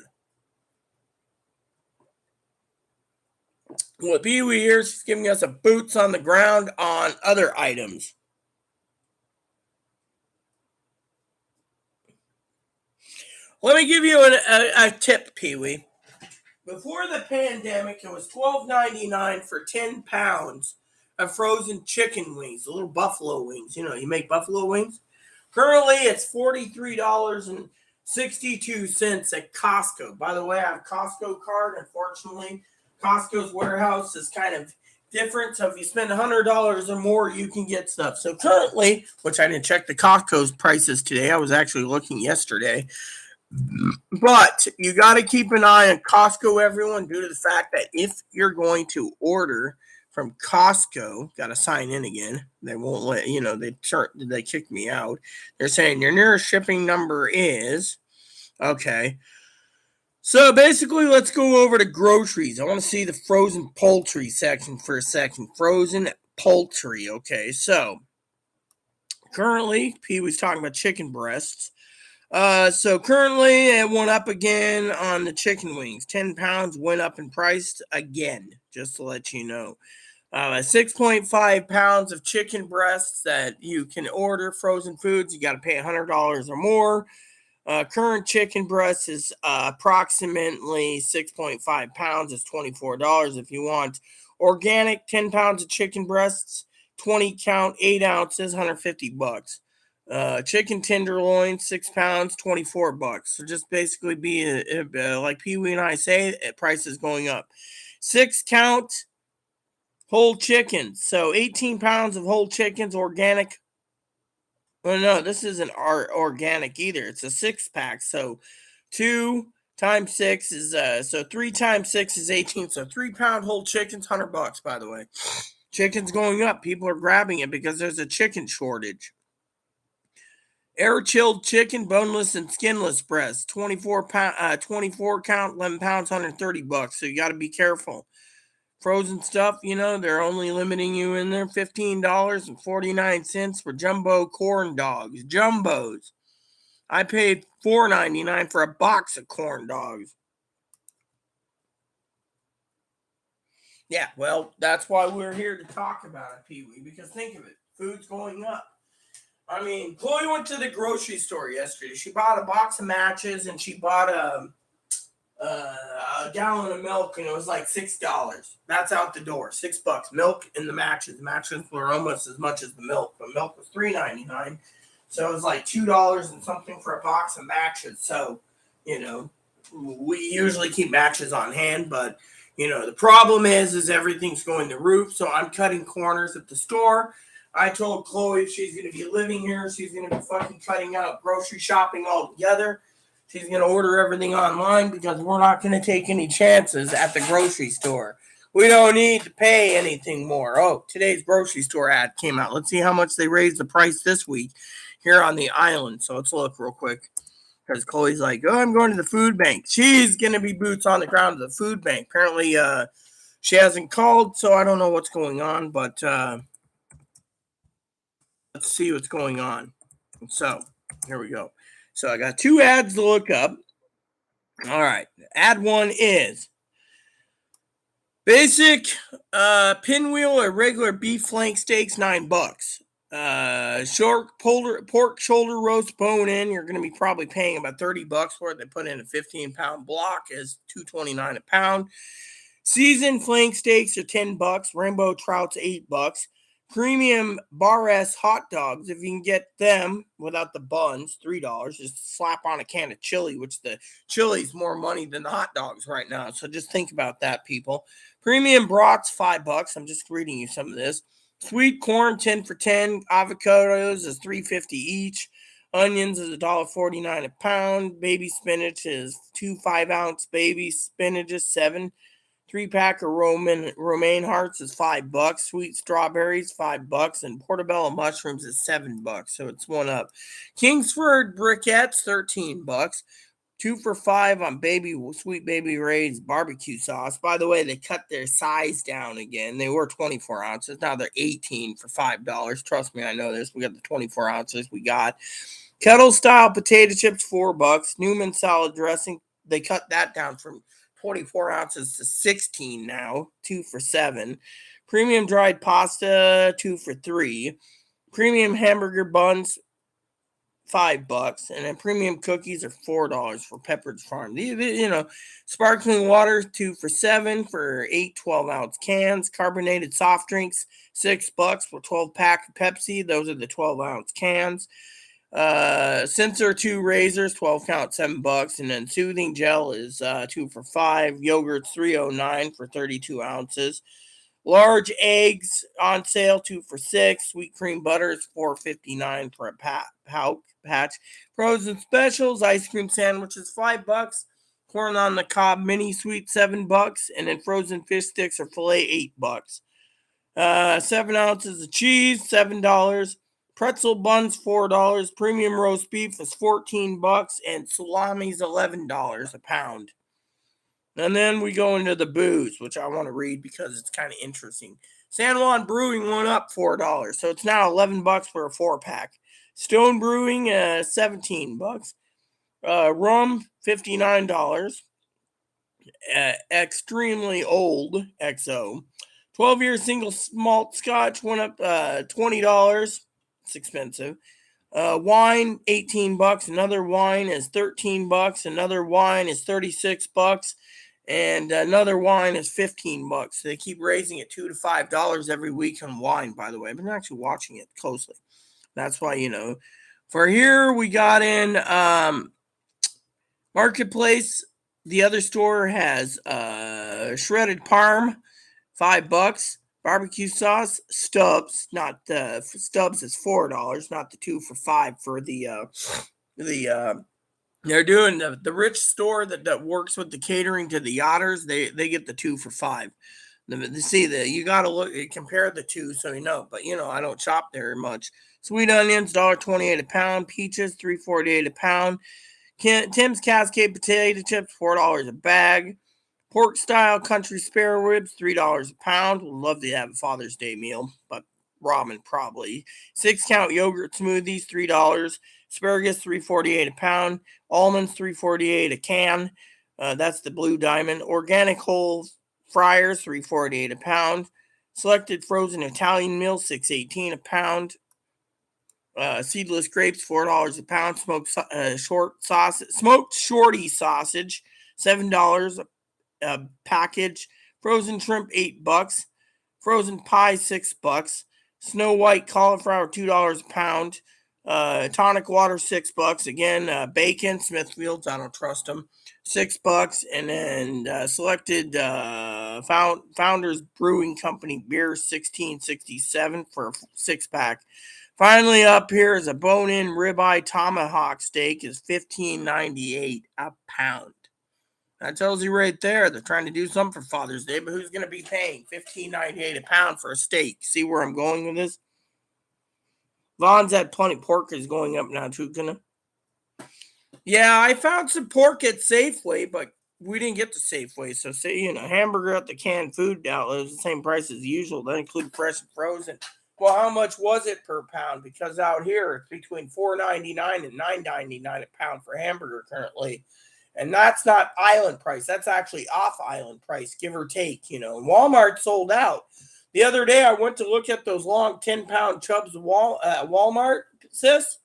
What Pee Wee here is giving us a boots on the ground on other items. Let me give you a tip, Pee Wee. Before the pandemic, it was $12.99 for 10 pounds of frozen chicken wings, the little buffalo wings. You make buffalo wings. Currently, it's $43.62 at Costco. By the way, I have a Costco card. Unfortunately, Costco's warehouse is kind of different. So if you spend $100 or more, you can get stuff. So currently, which I didn't check the Costco's prices today, I was actually looking yesterday. But you got to keep an eye on Costco, everyone, due to the fact that if you're going to order from Costco, got to sign in again. They won't let they kicked me out. They're saying your nearest shipping number is okay. So basically, let's go over to groceries. I want to see the frozen poultry section for a second. Frozen poultry. Okay, so currently, P was talking about chicken breasts. So currently it went up again on the chicken wings. 10 pounds went up in price again, just to let you know. 6.5 pounds of chicken breasts that you can order frozen foods. You got to pay $100 or more. Current chicken breast is approximately 6.5 pounds. It's $24 if you want organic 10 pounds of chicken breasts, 20 count, 8 ounces, $150. Chicken tenderloin, 6 pounds, $24. So just basically be like Pee Wee and I say, price is going up. 6 count whole chickens. So 18 pounds of whole chickens, organic, Well, no, this isn't organic either. It's a 6-pack. So 2 times 6 is so 3 times 6 is 18. So 3 pound whole chicken's $100, by the way. Chicken's going up. People are grabbing it because there's a chicken shortage. Air chilled chicken, boneless and skinless breast, 24 count, 11 pounds, $130. So you got to be careful. Frozen stuff, they're only limiting you in there $15.49 for jumbo corn dogs. Jumbos. I paid $4.99 for a box of corn dogs. Yeah, well, that's why we're here to talk about it, Pee Wee, because think of it. Food's going up. I mean, Chloe went to the grocery store yesterday. She bought a box of matches and she bought a gallon of milk, and it was like $6. That's out the door. $6. Milk and the matches. The matches were almost as much as the milk, but milk was $3.99. So it was like $2 and something for a box of matches. So, we usually keep matches on hand, but the problem is everything's going to roof. So I'm cutting corners at the store. I told Chloe if she's going to be living here, she's going to be fucking cutting out grocery shopping altogether. She's going to order everything online because we're not going to take any chances at the grocery store. We don't need to pay anything more. Oh, today's grocery store ad came out. Let's see how much they raised the price this week here on the island. So let's look real quick. Because Chloe's like, oh, I'm going to the food bank. She's going to be boots on the ground to the food bank. Apparently, she hasn't called, so I don't know what's going on. But let's see what's going on. So here we go. So I got 2 ads to look up. All right. Ad 1 is basic pinwheel or regular beef flank steaks, $9. Short pork shoulder roast bone in, you're going to be probably paying about $30 for it. They put in a 15-pound block is $2.29 a pound. Seasoned flank steaks are $10. Rainbow trout's $8. Premium Bar S hot dogs, if you can get them without the buns, $3. Just slap on a can of chili, which the chili's more money than the hot dogs right now. So just think about that, people. Premium brats, $5. I'm just reading you some of this. Sweet corn, 10 for 10. Avocados is $3.50 each. Onions is $1.49 a pound. Baby spinach is 2 5-ounce baby spinach is $7. 3-pack of romaine hearts is $5. Sweet strawberries, $5. And portobello mushrooms is $7. So it's one up. Kingsford briquettes, $13. 2 for $5 on Sweet Baby Ray's barbecue sauce. By the way, they cut their size down again. They were 24 ounces. Now they're 18 for $5. Trust me, I know this. We got the 24 ounces we got. Kettle style potato chips, $4. Newman salad dressing. They cut that down from 24 ounces to 16 now, 2 for $7. Premium dried pasta, 2 for $3. Premium hamburger buns, $5, and then premium cookies are $4 for Pepperidge Farm. Sparkling water, 2 for $7 for 8 12-ounce cans. Carbonated soft drinks, $6 for 12-pack of Pepsi. Those are the 12-ounce cans. Sensor 2 razors, 12 count, $7. And then soothing gel is 2 for $5. Yogurt, $3.09 for 32 ounces. Large eggs on sale, 2 for $6. Sweet cream butter is $4.59 for a patch. Frozen specials, ice cream sandwiches, $5. Corn on the cob mini sweet, $7. And then frozen fish sticks or filet, $8. 7 ounces of cheese, $7. Pretzel buns, $4. Premium roast beef is $14. And salami's $11 a pound. And then we go into the booze, which I want to read because it's kind of interesting. San Juan Brewing went up $4. So it's now $11 for a 4-pack. Stone Brewing, $17. Rum, $59. Extremely Old, XO. 12-year single malt scotch went up $20. It's expensive. Wine, $18. Another wine is $13. Another wine is $36. And another wine is $15. So they keep raising it $2 to $5 every week on wine, by the way. I've been actually watching it closely. That's why, For here, we got in Marketplace. The other store has shredded parm, $5. Barbecue sauce, Stubbs, not the Stubbs is $4, not the 2 for $5 for the they're doing the rich store that works with the catering to the yachters. They get the 2 for $5. See the you gotta look compare the two so you know. But I don't shop there much. Sweet onions, $1.28 a pound. Peaches, $3.48 a pound. Tim's Cascade potato chips, $4 a bag. Pork style country spare ribs, $3 a pound. Would love to have a Father's Day meal, but ramen probably. 6-count yogurt smoothies, $3. Asparagus, $3.48 a pound. Almonds, $3.48 a can. That's the Blue Diamond. Organic whole fryers, $3.48 a pound. Selected frozen Italian meals, $6.18 a pound. Seedless grapes, $4 a pound. Smoked shorty sausage, $7 a package. Frozen shrimp, $8. Frozen pie, $6. Snow White cauliflower, $2 a pound. Tonic water, $6. Again, bacon, Smithfields, I don't trust them, $6. And then selected Founders Brewing Company beer, $16.67 for a 6-pack. Finally, up here is a bone-in ribeye tomahawk steak, is $15.98 a pound. That tells you right there they're trying to do something for Father's Day, but who's going to be paying $15.98 a pound for a steak? See where I'm going with this? Vaughn's at Plenty Pork is going up now too, Yeah, I found some pork at Safeway, but we didn't get to Safeway. So say, hamburger at the canned food outlet is the same price as usual. That includes fresh and frozen. Well, how much was it per pound? Because out here it's between $4.99 and $9.99 a pound for hamburger currently. And that's not island price. That's actually off island price, give or take. Walmart sold out. The other day I went to look at those long 10-pound chubs at Walmart, sis.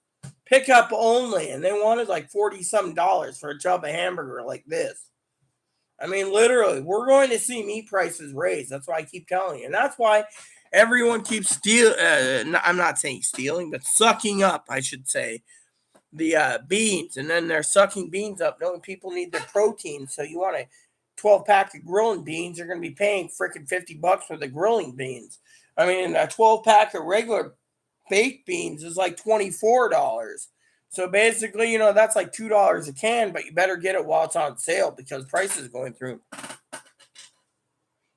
Pick up only. And they wanted like $40-some for a chub of hamburger like this. I mean, literally, we're going to see meat prices raise. That's why I keep telling you. And that's why everyone keeps I'm not saying stealing, but sucking up, I should say, the beans, and then they're sucking beans up knowing people need their protein. So you want a 12-pack of grilling beans, you're going to be paying freaking $50 for the grilling beans. I mean, a 12-pack of regular baked beans is like $24. So basically, that's like $2 a can, but you better get it while it's on sale because price is going through.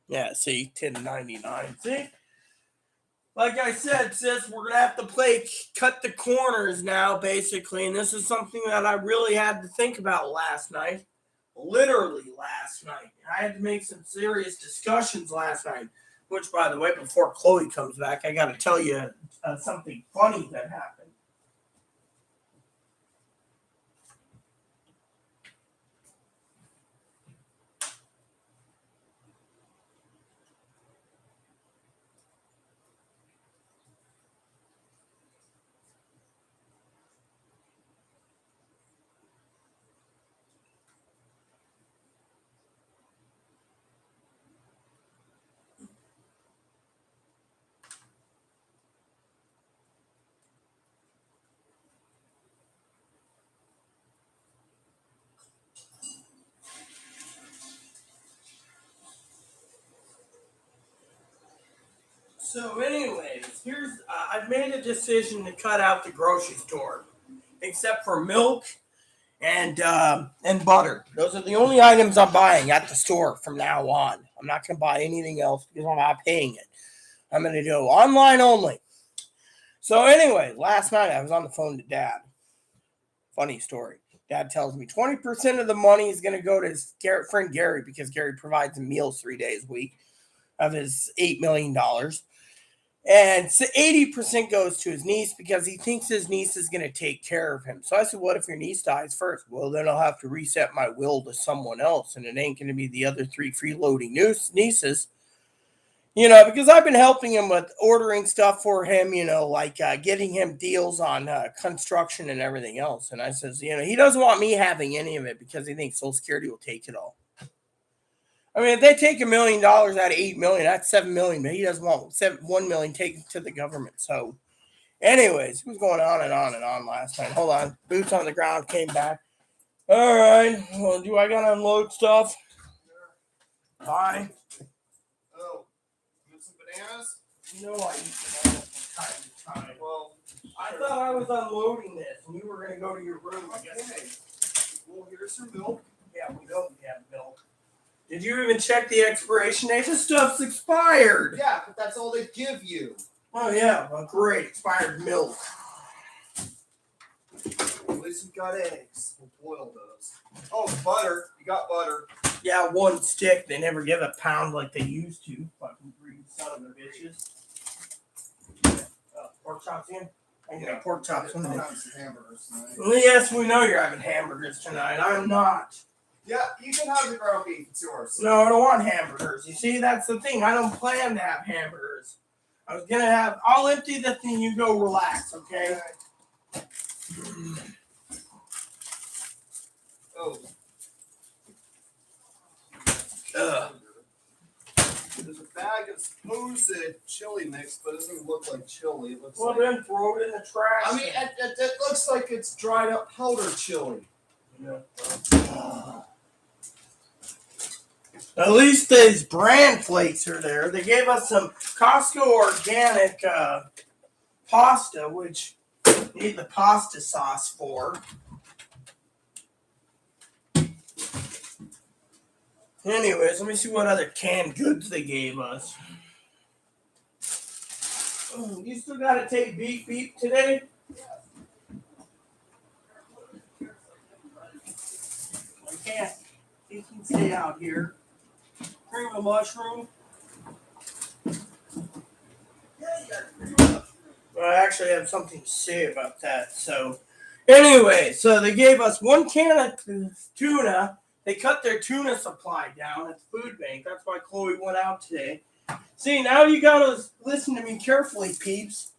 Yeah, see, $10.99. See? Like I said, sis, we're going to have to cut the corners now, basically. And this is something that I really had to think about last night. Literally last night. I had to make some serious discussions last night. Which, by the way, before Chloe comes back, I got to tell you something funny that happened. So, anyways, I've made a decision to cut out the grocery store, except for milk and butter. Those are the only items I'm buying at the store from now on. I'm not going to buy anything else because I'm not paying it. I'm going to go online only. So, anyway, last night I was on the phone to Dad. Funny story. Dad tells me 20% of the money is going to go to his friend Gary because Gary provides him meals 3 days a week of his $8 million. And so 80% goes to his niece because he thinks his niece is going to take care of him. So I said, what if your niece dies first? Well, then I'll have to reset my will to someone else. And it ain't going to be the other 3 freeloading nieces. Because I've been helping him with ordering stuff for him, like getting him deals on construction and everything else. And I says, he doesn't want me having any of it because he thinks Social Security will take it all. I mean, if they take $1 million out of $8 million, that's $7 million. But he doesn't want $1 million taken to the government. So, anyways, it was going on and on and on last night. Hold on, boots on the ground came back. All right, well, do I gotta unload stuff? Bye. Oh, get some bananas? You know I eat bananas from time to time. Well, I thought I was unloading this and you were going to go to your room. I guess. okay. Well, here's some milk. Yeah, we don't have milk. Did you even check the expiration date? This stuff's expired. Yeah, but that's all they give you. Oh, yeah. Well, great. Expired milk. At least we got eggs. We'll boil those. Oh, butter. You got butter. Yeah, one stick. They never give a pound like they used to. Fucking greedy son of a bitches. Pork chops in? I can make pork chops I'm in having some hamburgers tonight. Well, yes, we know you're having hamburgers tonight. I'm not. Yeah, you can have the ground beef. It's yours. No, I don't want hamburgers. You see, that's the thing. I don't plan to have hamburgers. I was gonna have. I'll empty the thing. You go relax, okay? Oh. Ugh. There's a bag of supposed chili mix, but it doesn't look like chili. It looks Well, like. then throw it in the trash. I mean, it looks like it's dried up powder chili. Yeah. At least these brand flakes are there. They gave us some Costco organic pasta, which we need the pasta sauce for. Anyways, let me see what other canned goods they gave us. Oh, you still gotta take beep beep today? I can't. You can stay out here. Cream of mushroom. Well, I actually have something to say about that. So, anyway, so they gave us one can of tuna. They cut their tuna supply down at the food bank. That's why Chloe went out today. See, now you gotta listen to me carefully, peeps.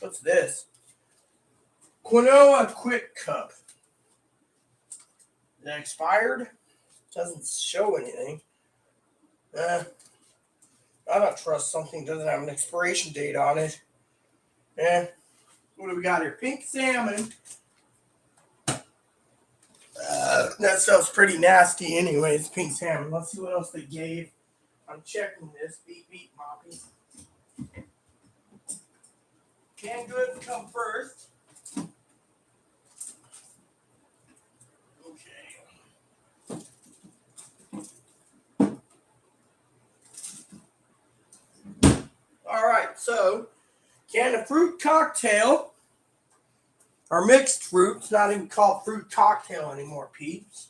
What's this? Quinoa Quick Cup. Is that expired? Doesn't show anything. I don't trust something that doesn't have an expiration date on it. What do we got here? Pink salmon. That stuff's pretty nasty anyways, pink salmon. Let's see what else they gave. I'm checking this. Beep, beep, moppy. Canned goods come first. All right, so can of fruit cocktail, or mixed fruit. It's not even called fruit cocktail anymore, peeps.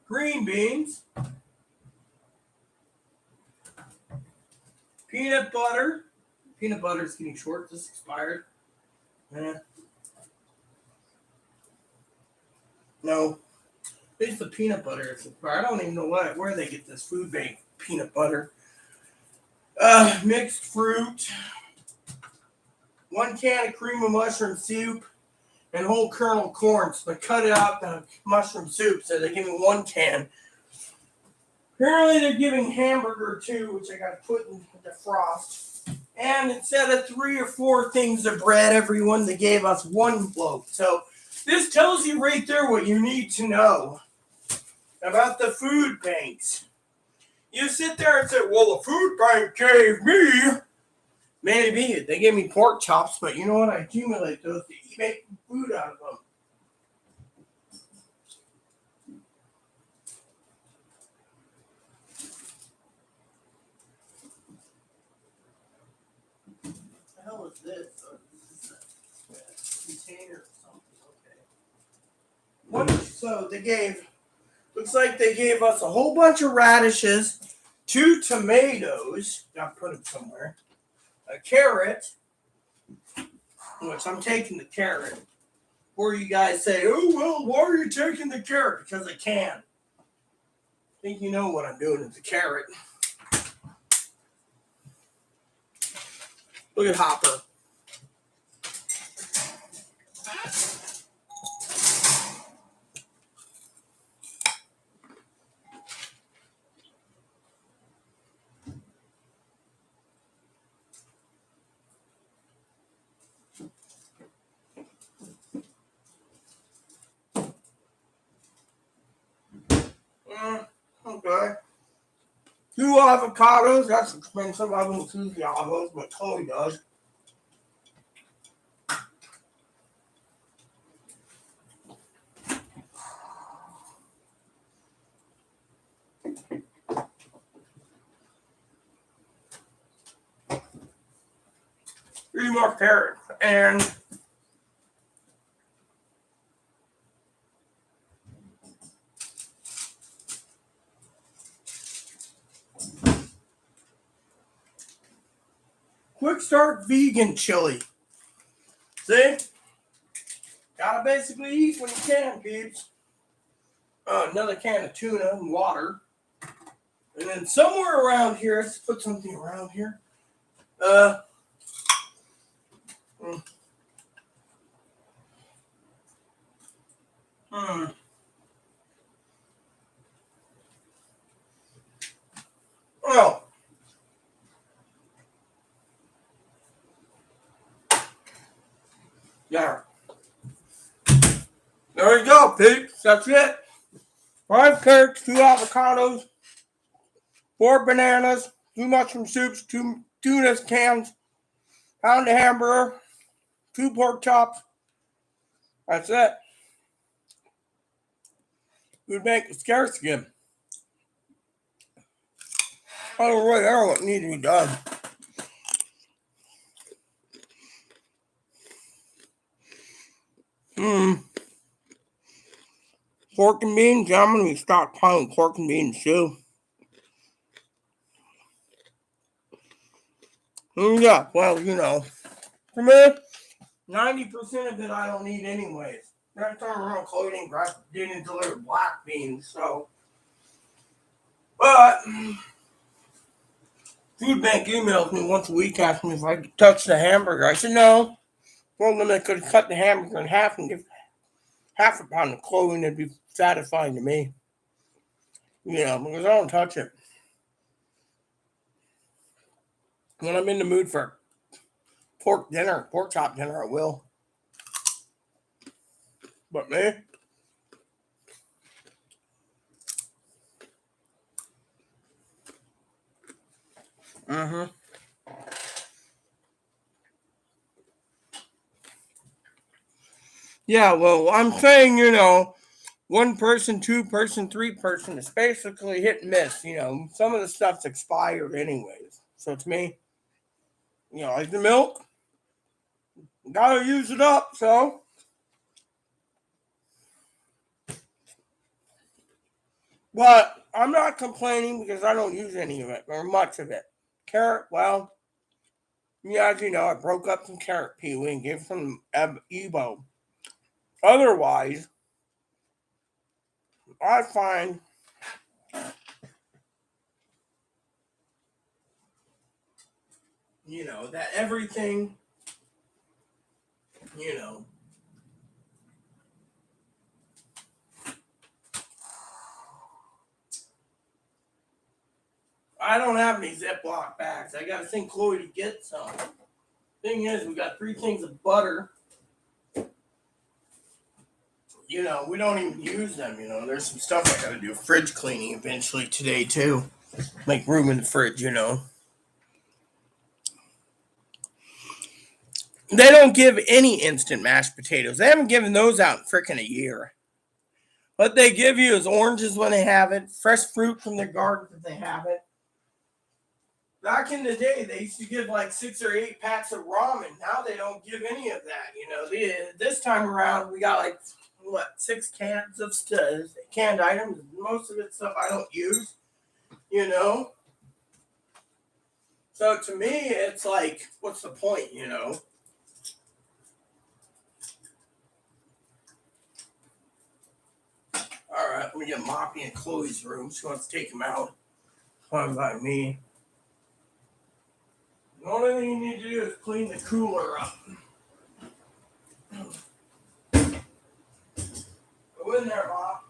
Green beans, peanut butter. Peanut butter is getting short. This expired. No. At least the peanut butter is expired. I don't even know where they get this food bank peanut butter. Mixed fruit. 1 can of cream of mushroom soup and whole kernel corn. So they cut out the mushroom soup, so they give me 1 can. Apparently they're giving hamburger too, which I got to put in the frost. And instead of 3 or 4 things of bread, everyone, they gave us 1 loaf. So this tells you right there what you need to know about the food banks. You sit there and say, well, the food bank gave me. Maybe. They gave me pork chops, but you know what? I accumulate those to make food out of them. What the hell is this? Oh, this is a container or something. Okay. So they gave, looks like they gave us a whole bunch of radishes, 2 tomatoes, gotta put them somewhere, a carrot, which I'm taking the carrot. Or you guys say, oh, well, why are you taking the carrot? Because I can. I think you know what I'm doing with the carrot. Look at Hopper. avocados. That's expensive. I don't choose the avos, but Chloe does. Three more carrots and quick start vegan chili. See? Gotta basically eat when you can, peeps. Another can of tuna and water. And then somewhere around here, let's put something around here. Oh. There. There you go, peeps. That's it. 5 carrots, 2 avocados, 4 bananas, 2 mushroom soups, 2 tuna cans, pound of hamburger, 2 pork chops. That's it. Food bank is scarce again. I don't really know what needs to be done. Pork and beans, yeah, I'm going to be stockpiling pork and beans too. Yeah, well, you know, for me, 90% of it I don't need anyways. That time around, Chloe didn't deliver black beans, so. But, food bank emails me once a week asking me if I could touch the hamburger. I said no. Told them I could cut the hamburger in half and give half a pound of Chloe and it'd be satisfying to me. You know, because I don't touch it. When I'm in the mood for pork chop dinner, I will. But me? Yeah, well, I'm saying, you know, 1 person, 2 person, 3 person. It's basically hit and miss. You know, some of the stuff's expired anyways. So to me, you know, like the milk, gotta use it up, so. But I'm not complaining because I don't use any of it or much of it. Carrot, well, yeah, as you know, I broke up some carrot peeling and gave some Ebo. Otherwise, I find you know that everything, you know, I don't have any Ziploc bags. I gotta send Chloe to get some. Thing is, we got 3 things of butter. You know, we don't even use them. You know, there's some stuff I gotta do fridge cleaning eventually today too. Make room in the fridge. You know, they don't give any instant mashed potatoes. They haven't given those out in frickin' a year. What they give you is oranges when they have it, fresh fruit from their garden if they have it. Back in the day, they used to give like 6 or 8 packs of ramen. Now they don't give any of that. You know, this time around we got like 6 cans of canned items. Most of it stuff I don't use. You know, so to me, it's like, what's the point? You know. All right, let me get Moppy in Chloe's room. She wants to take him out. Fine by me. The only thing you need to do is clean the cooler up. Go in there, Mop.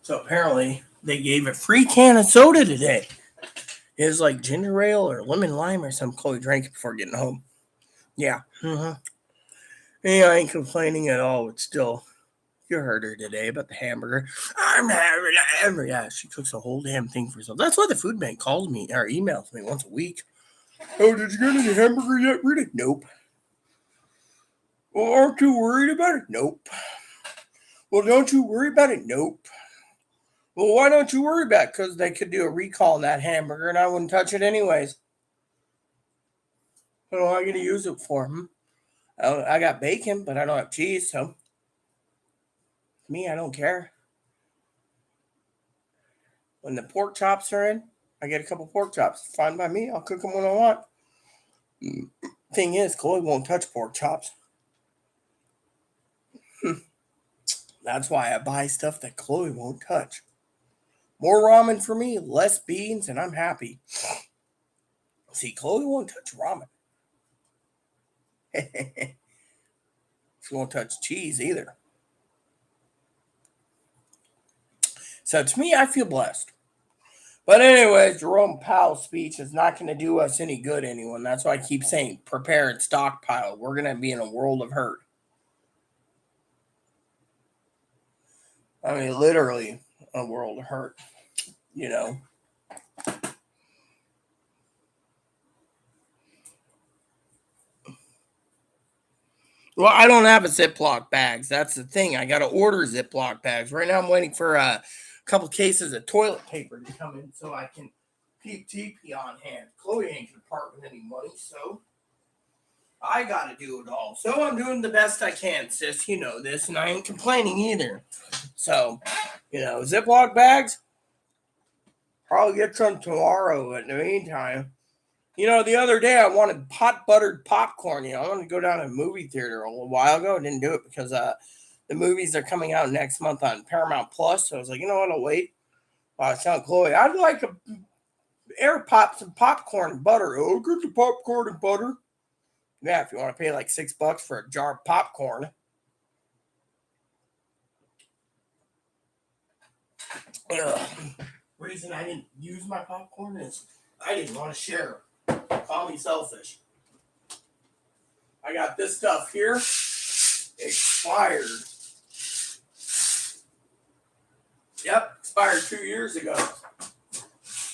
So apparently, they gave a free can of soda today. It was like ginger ale or lemon lime or some Chloe drank it before getting home. Yeah. Hey, I ain't complaining at all, but still, you heard her today about the hamburger. I'm having a hamburger. Yeah, she cooks a whole damn thing for herself. That's why the food bank calls me or emails me once a week. Oh, did you get any hamburger yet, Rita? Nope. Well, aren't you worried about it? Nope. Well, don't you worry about it? Nope. Well, why don't you worry about it? Because they could do a recall on that hamburger and I wouldn't touch it anyways. What am I going to use it for? I got bacon, but I don't have cheese, so me, I don't care. When the pork chops are in, I get a couple pork chops. Fine by me. I'll cook them when I want. Thing is, Chloe won't touch pork chops. That's why I buy stuff that Chloe won't touch. More ramen for me, less beans, and I'm happy. See, Chloe won't touch ramen. She won't touch cheese either. So to me, I feel blessed. But anyways, Jerome Powell's speech is not going to do us any good, anyone. That's why I keep saying prepare and stockpile. We're going to be in a world of hurt. I mean, literally a world of hurt, you know. Well, I don't have a Ziploc bags. That's the thing. I got to order Ziploc bags. Right now I'm waiting for a couple cases of toilet paper to come in so I can keep TP on hand. Chloe ain't going to part with any money, so I got to do it all. So I'm doing the best I can, sis. You know this, and I ain't complaining either. So, Ziploc bags, probably get some tomorrow. In the meantime, the other day I wanted hot buttered popcorn. I wanted to go down to a movie theater a little while ago. I didn't do it because the movies are coming out next month on Paramount Plus. So I was like, you know what, I'll wait. I was telling Chloe, I'd like to air pop some popcorn and butter. Oh, get the popcorn and butter. Yeah, if you want to pay like $6 for a jar of popcorn. Reason I didn't use my popcorn is I didn't want to share. Call me selfish. I got this stuff here. Expired. Yep, expired 2 years ago.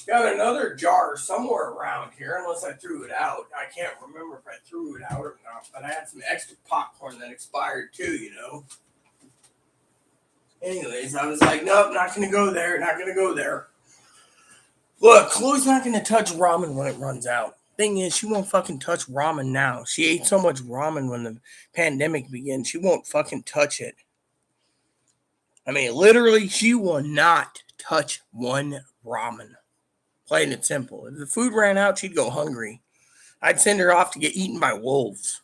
Got another jar somewhere around here, unless I threw it out. I can't remember if I threw it out or not, but I had some extra popcorn that expired too, Anyways, I was like, nope, not going to go there, not going to go there. Look, Chloe's not going to touch ramen when it runs out. Thing is, she won't fucking touch ramen now. She ate so much ramen when the pandemic began, she won't fucking touch it. I mean, literally, she will not touch one ramen. Plain and simple. If the food ran out, she'd go hungry. I'd send her off to get eaten by wolves.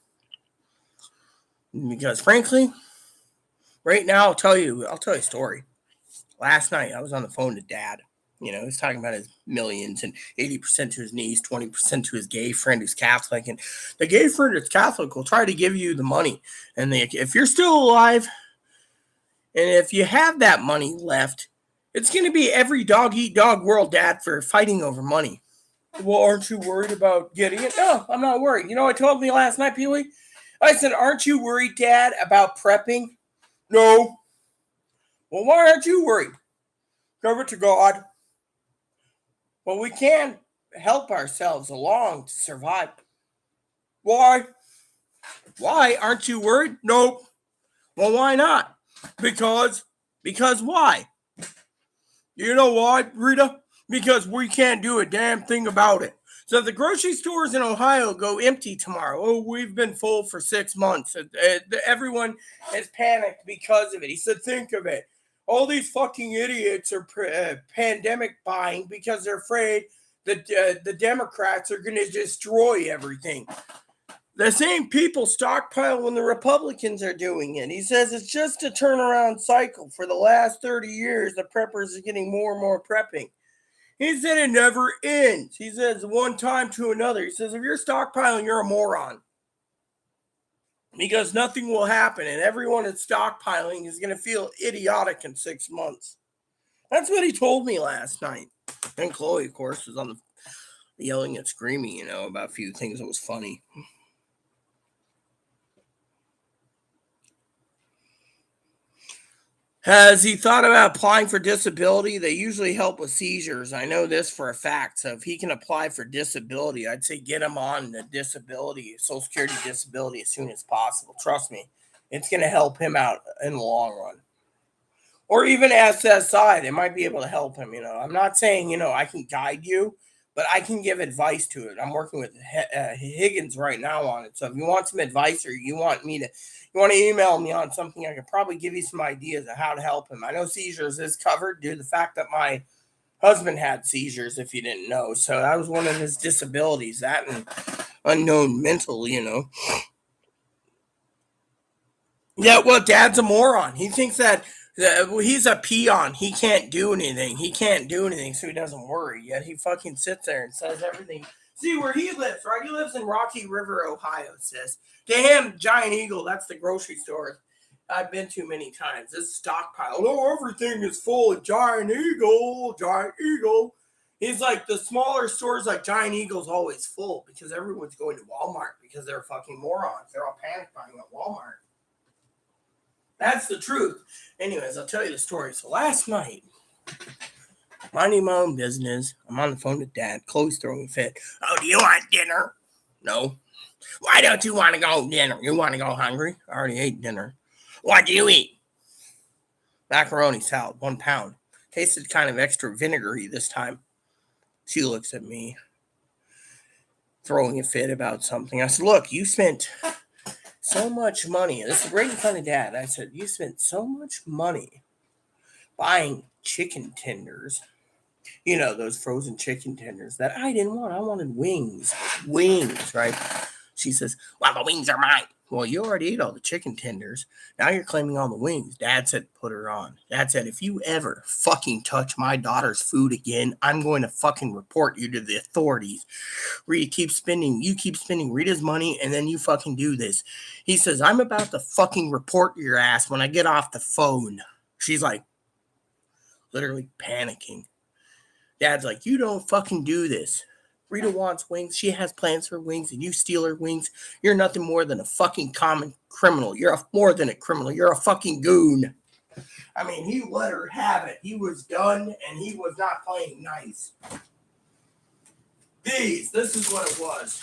Because frankly, right now, I'll tell you a story. Last night, I was on the phone to Dad. He's talking about his millions and 80% to his niece, 20% to his gay friend who's Catholic. And the gay friend that's Catholic will try to give you the money. And if you're still alive, and if you have that money left, it's going to be every dog eat dog world, Dad, for fighting over money. Well, aren't you worried about getting it? No, I'm not worried. I told me last night, Pee Wee? I said, aren't you worried, Dad, about prepping? No. Well, why aren't you worried? Give it to God. Well, we can help ourselves along to survive. Why? Why aren't you worried? Nope. Well, why not? Because why? You know why, Rita? Because we can't do a damn thing about it. So the grocery stores in Ohio go empty tomorrow. Oh, we've been full for 6 months. Everyone has panicked because of it. He said, think of it. All these fucking idiots are pandemic buying because they're afraid that the Democrats are going to destroy everything. The same people stockpile when the Republicans are doing it. He says it's just a turnaround cycle. For the last 30 years, the preppers are getting more and more prepping. He said it never ends. He says one time to another. He says if you're stockpiling, you're a moron. Because nothing will happen, and everyone that's stockpiling is going to feel idiotic in 6 months. That's what he told me last night. And Chloe, of course, was on the yelling and screaming, about a few things that was funny. Has he thought about applying for disability? They usually help with seizures. I know this for a fact. So if he can apply for disability, I'd say get him on the disability, Social Security disability as soon as possible. Trust me, it's going to help him out in the long run. Or even SSI, they might be able to help him. I'm not saying, I can guide you, but I can give advice to it. I'm working with Higgins right now on it. So if you want some advice or you want to email me on something, I could probably give you some ideas of how to help him. I know seizures is covered due to the fact that my husband had seizures, if you didn't know. So that was one of his disabilities, that and unknown mental. Yeah, well, Dad's a moron. He thinks that he's a peon. He can't do anything. He can't do anything, so he doesn't worry. Yet he fucking sits there and says everything. See where he lives, right? He lives in Rocky River, Ohio. Sis. To him, Giant Eagle, that's the grocery store I've been to many times. This stockpile. Oh, everything is full of Giant Eagle, Giant Eagle. He's like, the smaller stores like Giant Eagle's always full because everyone's going to Walmart because they're fucking morons. They're all panic buying at Walmart. That's the truth. Anyways, I'll tell you the story. So last night, minding my own business, I'm on the phone with Dad. Chloe's throwing a fit. Oh, do you want dinner? No. Why don't you want to go dinner? You want to go hungry? I already ate dinner. What do you eat? Macaroni salad, 1 pound. Tasted kind of extra vinegary this time. She looks at me, throwing a fit about something. I said, look, you spent so much money. This is right in front of Dad. I said, you spent so much money buying chicken tenders. Those frozen chicken tenders that I didn't want. I wanted wings. Wings, right? She says, well, the wings are mine. Well, you already ate all the chicken tenders. Now you're claiming all the wings. Dad said, put her on. Dad said, if you ever fucking touch my daughter's food again, I'm going to fucking report you to the authorities. You keep spending Rita's money, and then you fucking do this. He says, I'm about to fucking report your ass when I get off the phone. She's like, literally panicking. Dad's like, you don't fucking do this. Rita wants wings. She has plans for wings, and you steal her wings. You're nothing more than a fucking common criminal. You're more than a criminal. You're a fucking goon. I mean, he let her have it. He was done, and he was not playing nice. This is what it was,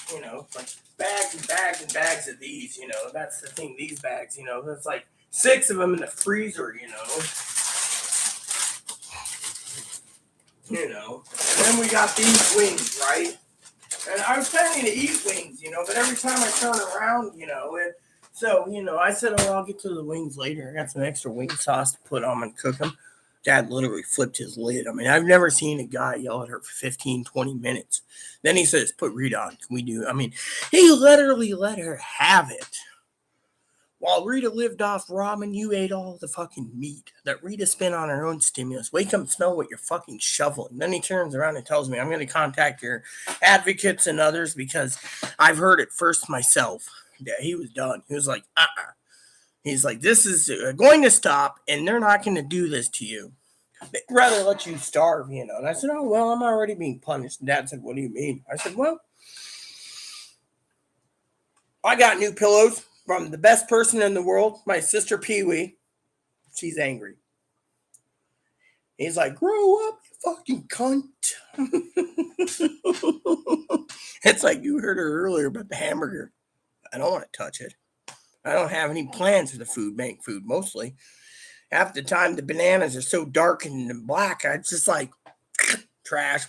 like bags and bags and bags of these, that's the thing, these bags, there's like 6 of them in the freezer, And then we got these wings, right? And I was planning to eat wings, but every time I turn around, I said, oh, I'll get to the wings later. I got some extra wing sauce to put on and cook them. Dad literally flipped his lid. I mean, I've never seen a guy yell at her for 15, 20 minutes. Then he says, put Rita on. Can we do? I mean, he literally let her have it. While Rita lived off ramen, you ate all the fucking meat that Rita spent on her own stimulus. Wake up and smell what you're fucking shoveling. Then he turns around and tells me, I'm going to contact your advocates and others because I've heard it first myself. Yeah, he was done. He was like, He's like, this is going to stop, and they're not going to do this to you. They'd rather let you starve, And I said, oh, well, I'm already being punished. And Dad said, what do you mean? I said, well, I got new pillows from the best person in the world, my sister Pee-wee. She's angry. He's like, grow up, you fucking cunt. It's like you heard her earlier about the hamburger. I don't want to touch it. I don't have any plans for the food, make food mostly. Half the time, the bananas are so dark and black, I just like trash.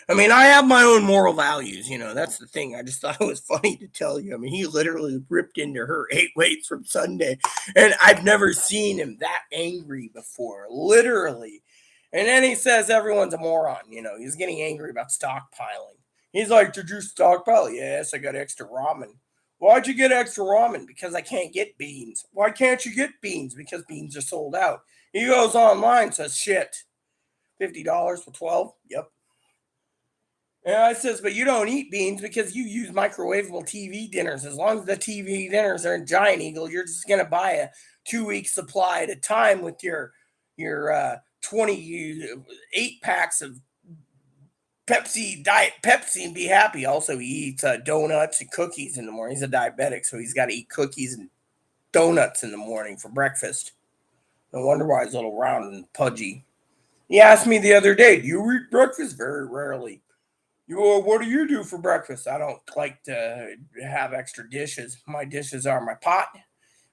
I mean, I have my own moral values, that's the thing. I just thought it was funny to tell you. I mean, he literally ripped into her 8 weights from Sunday, and I've never seen him that angry before, literally. And then he says everyone's a moron, he's getting angry about stockpiling. He's like, did you stockpile? Yes, I got extra ramen. Why'd you get extra ramen? Because I can't get beans. Why can't you get beans? Because beans are sold out. He goes online, says, shit, $50 for 12? Yep. And I says, but you don't eat beans because you use microwavable TV dinners. As long as the TV dinners are in Giant Eagle, you're just going to buy a 2-week supply at a time with your 28 packs of Pepsi, Diet Pepsi, and be happy. Also, he eats donuts and cookies in the morning. He's a diabetic, so he's got to eat cookies and donuts in the morning for breakfast. No wonder why he's a little round and pudgy. He asked me the other day, "Do you eat breakfast?" Very rarely. What do you do for breakfast? I don't like to have extra dishes. My dishes are my pot,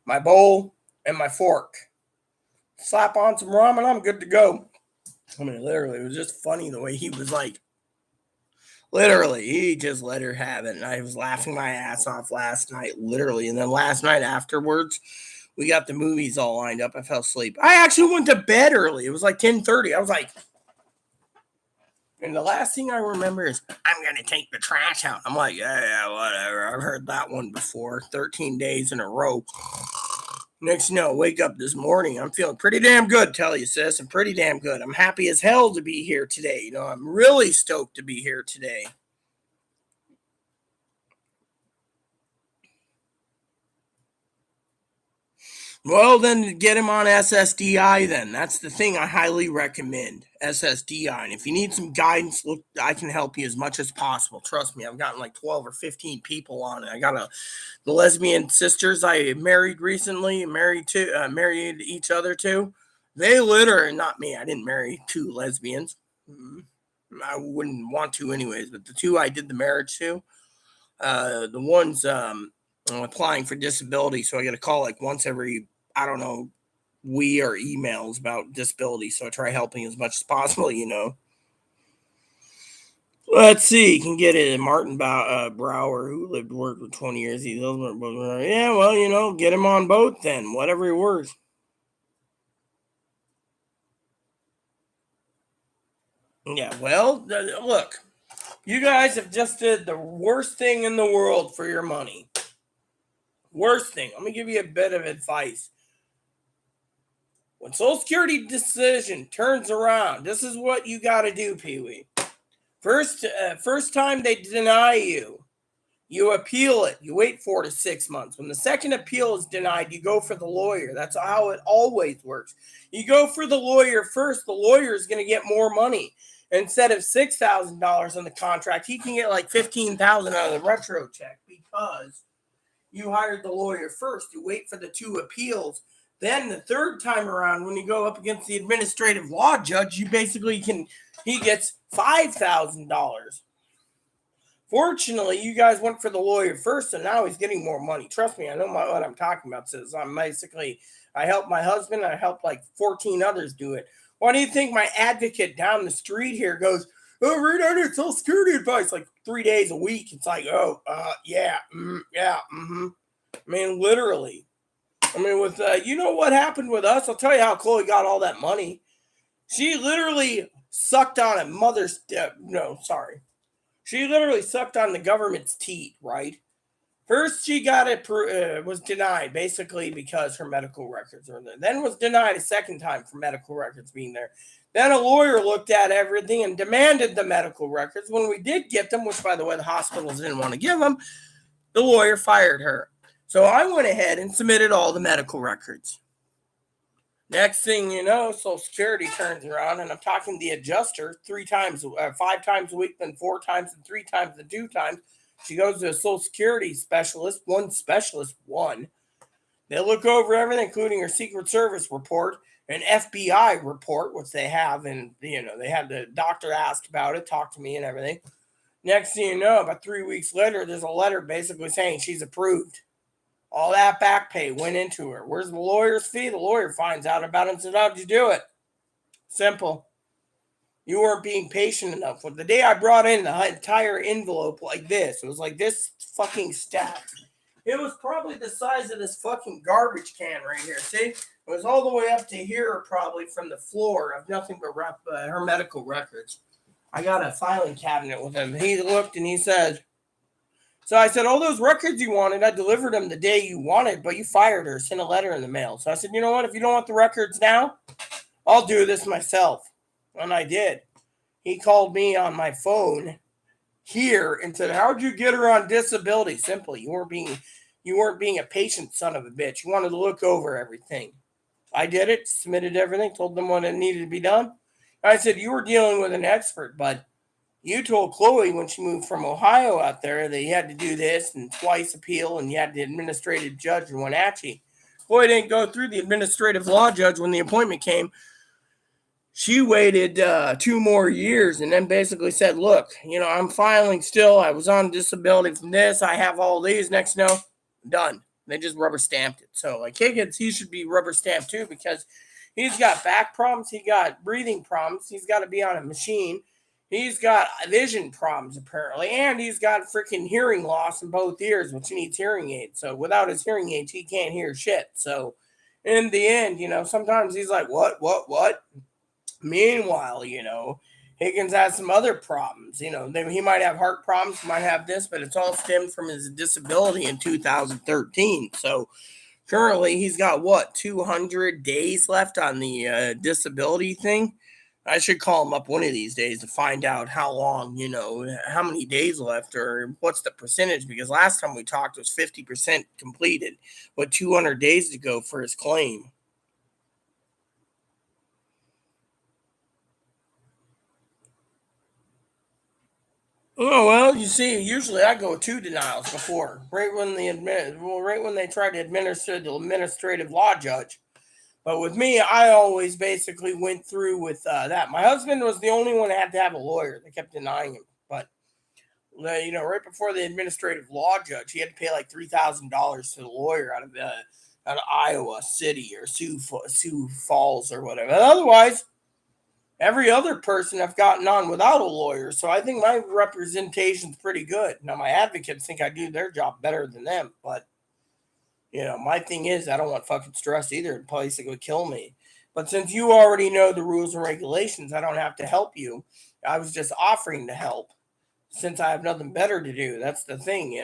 my bowl, and my fork. Slap on some ramen, I'm good to go. I mean, literally, it was just funny the way he was like, literally, he just let her have it. And I was laughing my ass off last night, literally. And then last night afterwards, we got the movies all lined up. I fell asleep. I actually went to bed early. It was like 10:30. I was like, and the last thing I remember is, I'm going to take the trash out. I'm like, yeah, whatever. I've heard that one before. 13 days in a row. Next, you know, wake up this morning. I'm feeling pretty damn good, tell you, sis. I'm pretty damn good. I'm happy as hell to be here today. You know, I'm really stoked to be here today. Well, then get him on SSDI then. That's the thing I highly recommend. SSDI. And if you need some guidance, look, I can help you as much as possible. Trust me, I've gotten like 12 or 15 people on it. I got the lesbian sisters I married recently, married each other to. They literally, not me, I didn't marry two lesbians. I wouldn't want to anyways, but the two I did the marriage to, the ones I'm applying for disability, so I get a call like once every, I don't know, we or emails about disability. So I try helping as much as possible, you know. Let's see, you can get it in Martin Brower, who worked for 20 years. He's yeah, well, you know, get him on both then, whatever it works. Yeah, well, look, you guys have just did the worst thing in the world for your money. Worst thing. Let me give you a bit of advice. When Social Security decision turns around, this is what you got to do, Pee Wee. First time they deny you, you appeal it. You wait 4 to 6 months. When the second appeal is denied, you go for the lawyer. That's how it always works. You go for the lawyer first. The lawyer is going to get more money. Instead of $6,000 on the contract, he can get like $15,000 out of the retro check because you hired the lawyer first. You wait for the two appeals. Then the third time around, when you go up against the administrative law judge, you basically he gets $5,000. Fortunately, you guys went for the lawyer first, and now he's getting more money. Trust me, I know what I'm talking about. Says I helped my husband, I helped like 14 others do it. Why do you think my advocate down the street here goes, "Oh, Rita, I need Social Security advice like 3 days a week"? It's like, oh, yeah, yeah, mm-hmm. I mean, literally. I mean, with you know what happened with us? I'll tell you how Chloe got all that money. She literally sucked on a mother's. No, sorry. She literally sucked on the government's teat, right? First, she got it was denied basically because her medical records are there. Then was denied a second time for medical records being there. Then a lawyer looked at everything and demanded the medical records. When we did get them, which by the way the hospitals didn't want to give them, the lawyer fired her. So I went ahead and submitted all the medical records. Next thing you know, Social Security turns around, and I'm talking the adjuster 5 times a week, then 4 times, and 3 times, and 2 times. She goes to a Social Security specialist, one. They look over everything, including her Secret Service report, an FBI report, which they have, and you know they had the doctor asked about it, talk to me, and everything. Next thing you know, about 3 weeks later, there's a letter basically saying she's approved. All that back pay went into her. Where's the lawyer's fee? The lawyer finds out about it and says, how'd you do it? Simple. You weren't being patient enough. Well, the day I brought in the entire envelope like this, it was like this fucking stack. It was probably the size of this fucking garbage can right here. See? It was all the way up to here, probably from the floor of nothing but her medical records. I got a filing cabinet with him. He looked and he said, so I said, all those records you wanted, I delivered them the day you wanted, but you fired her, sent a letter in the mail. So I said, you know what? If you don't want the records now, I'll do this myself. And I did. He called me on my phone here and said, how'd you get her on disability? Simple. You weren't being a patient son of a bitch. You wanted to look over everything. I did it, submitted everything, told them what it needed to be done. I said, you were dealing with an expert, but you told Chloe when she moved from Ohio out there that you had to do this and twice appeal and you had the administrative judge in Wenatchee. Boy didn't go through. The administrative law judge, when the appointment came, she waited 2 more years and then basically said, look, I'm filing still. I was on disability from this. I have all these. Next, no, done. They just rubber stamped it. So, like Higgins, he should be rubber stamped too because he's got back problems. He got breathing problems. He's got to be on a machine. He's got vision problems, apparently. And he's got freaking hearing loss in both ears, which he needs hearing aids. So, without his hearing aids, he can't hear shit. So, in the end, sometimes he's like, what? Meanwhile, Higgins has some other problems. He might have heart problems, might have this, but it's all stemmed from his disability in 2013. So currently, he's got 200 days left on the disability thing. I should call him up one of these days to find out how long, how many days left or what's the percentage. Because last time we talked, it was 50% completed with 200 days to go for his claim. Oh well, you see, usually I go 2 denials before, right when they try to administer the administrative law judge. But with me, I always basically went through with that. My husband was the only one that had to have a lawyer. They kept denying him, but right before the administrative law judge, he had to pay like $3,000 to the lawyer out of Iowa City or Sioux Falls or whatever. And otherwise, every other person I've gotten on without a lawyer. So I think my representation's pretty good. Now, my advocates think I do their job better than them. But, my thing is, I don't want fucking stress either. The place that would kill me. But since you already know the rules and regulations, I don't have to help you. I was just offering to help since I have nothing better to do. That's the thing,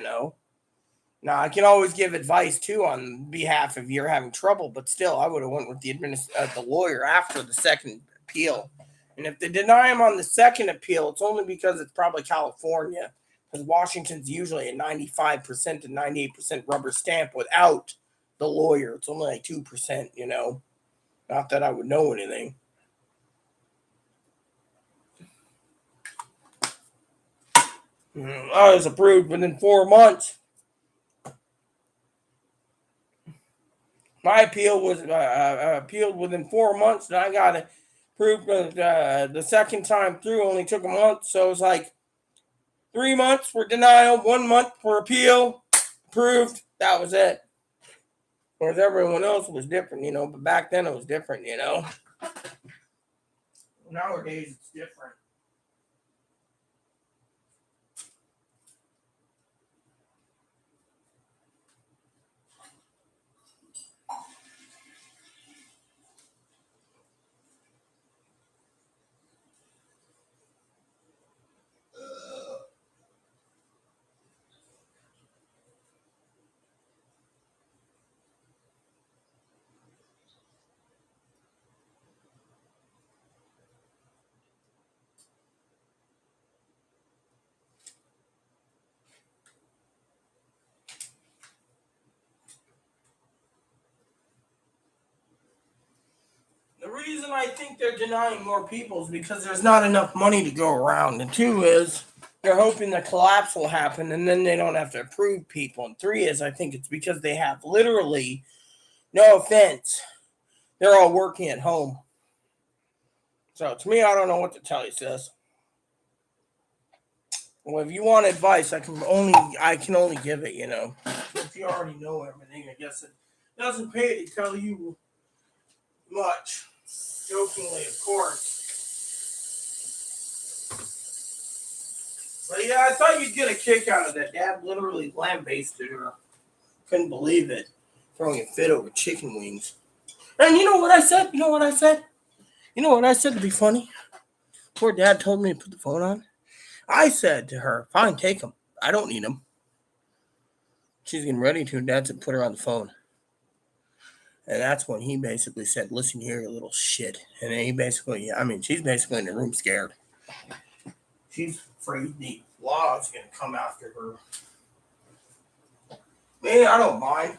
Now, I can always give advice, too, on behalf of you're having trouble. But still, I would have went with the lawyer after the second appeal. And if they deny him on the second appeal, it's only because it's probably California. Because Washington's usually a 95% to 98% rubber stamp without the lawyer. It's only like 2%, Not that I would know anything. I was approved within 4 months. My appeal was appealed within 4 months, and I got it approved. The second time through only took a month, so it was like 3 months for denial, 1 month for appeal, approved. That was it. Whereas everyone else was different, but back then it was different, Nowadays it's different. The reason I think they're denying more people is because there's not enough money to go around. And two is they're hoping the collapse will happen and then they don't have to approve people. And three is I think it's because they have literally, no offense, they're all working at home. So to me, I don't know what to tell you, sis. Well, if you want advice, I can only give it, If you already know everything, I guess it doesn't pay to tell you much. Jokingly, of course. But yeah, I thought you'd get a kick out of that. Dad literally lambasted her. Couldn't believe it. Throwing a fit over chicken wings. And you know what I said? You know what I said to be funny? Poor Dad told me to put the phone on. I said to her, fine, take them. I don't need them. She's getting ready to. Dad said, put her on the phone. And that's when he basically said, listen here, you little shit. And then she's basically in the room scared. She's afraid the law is going to come after her. Man, I don't mind.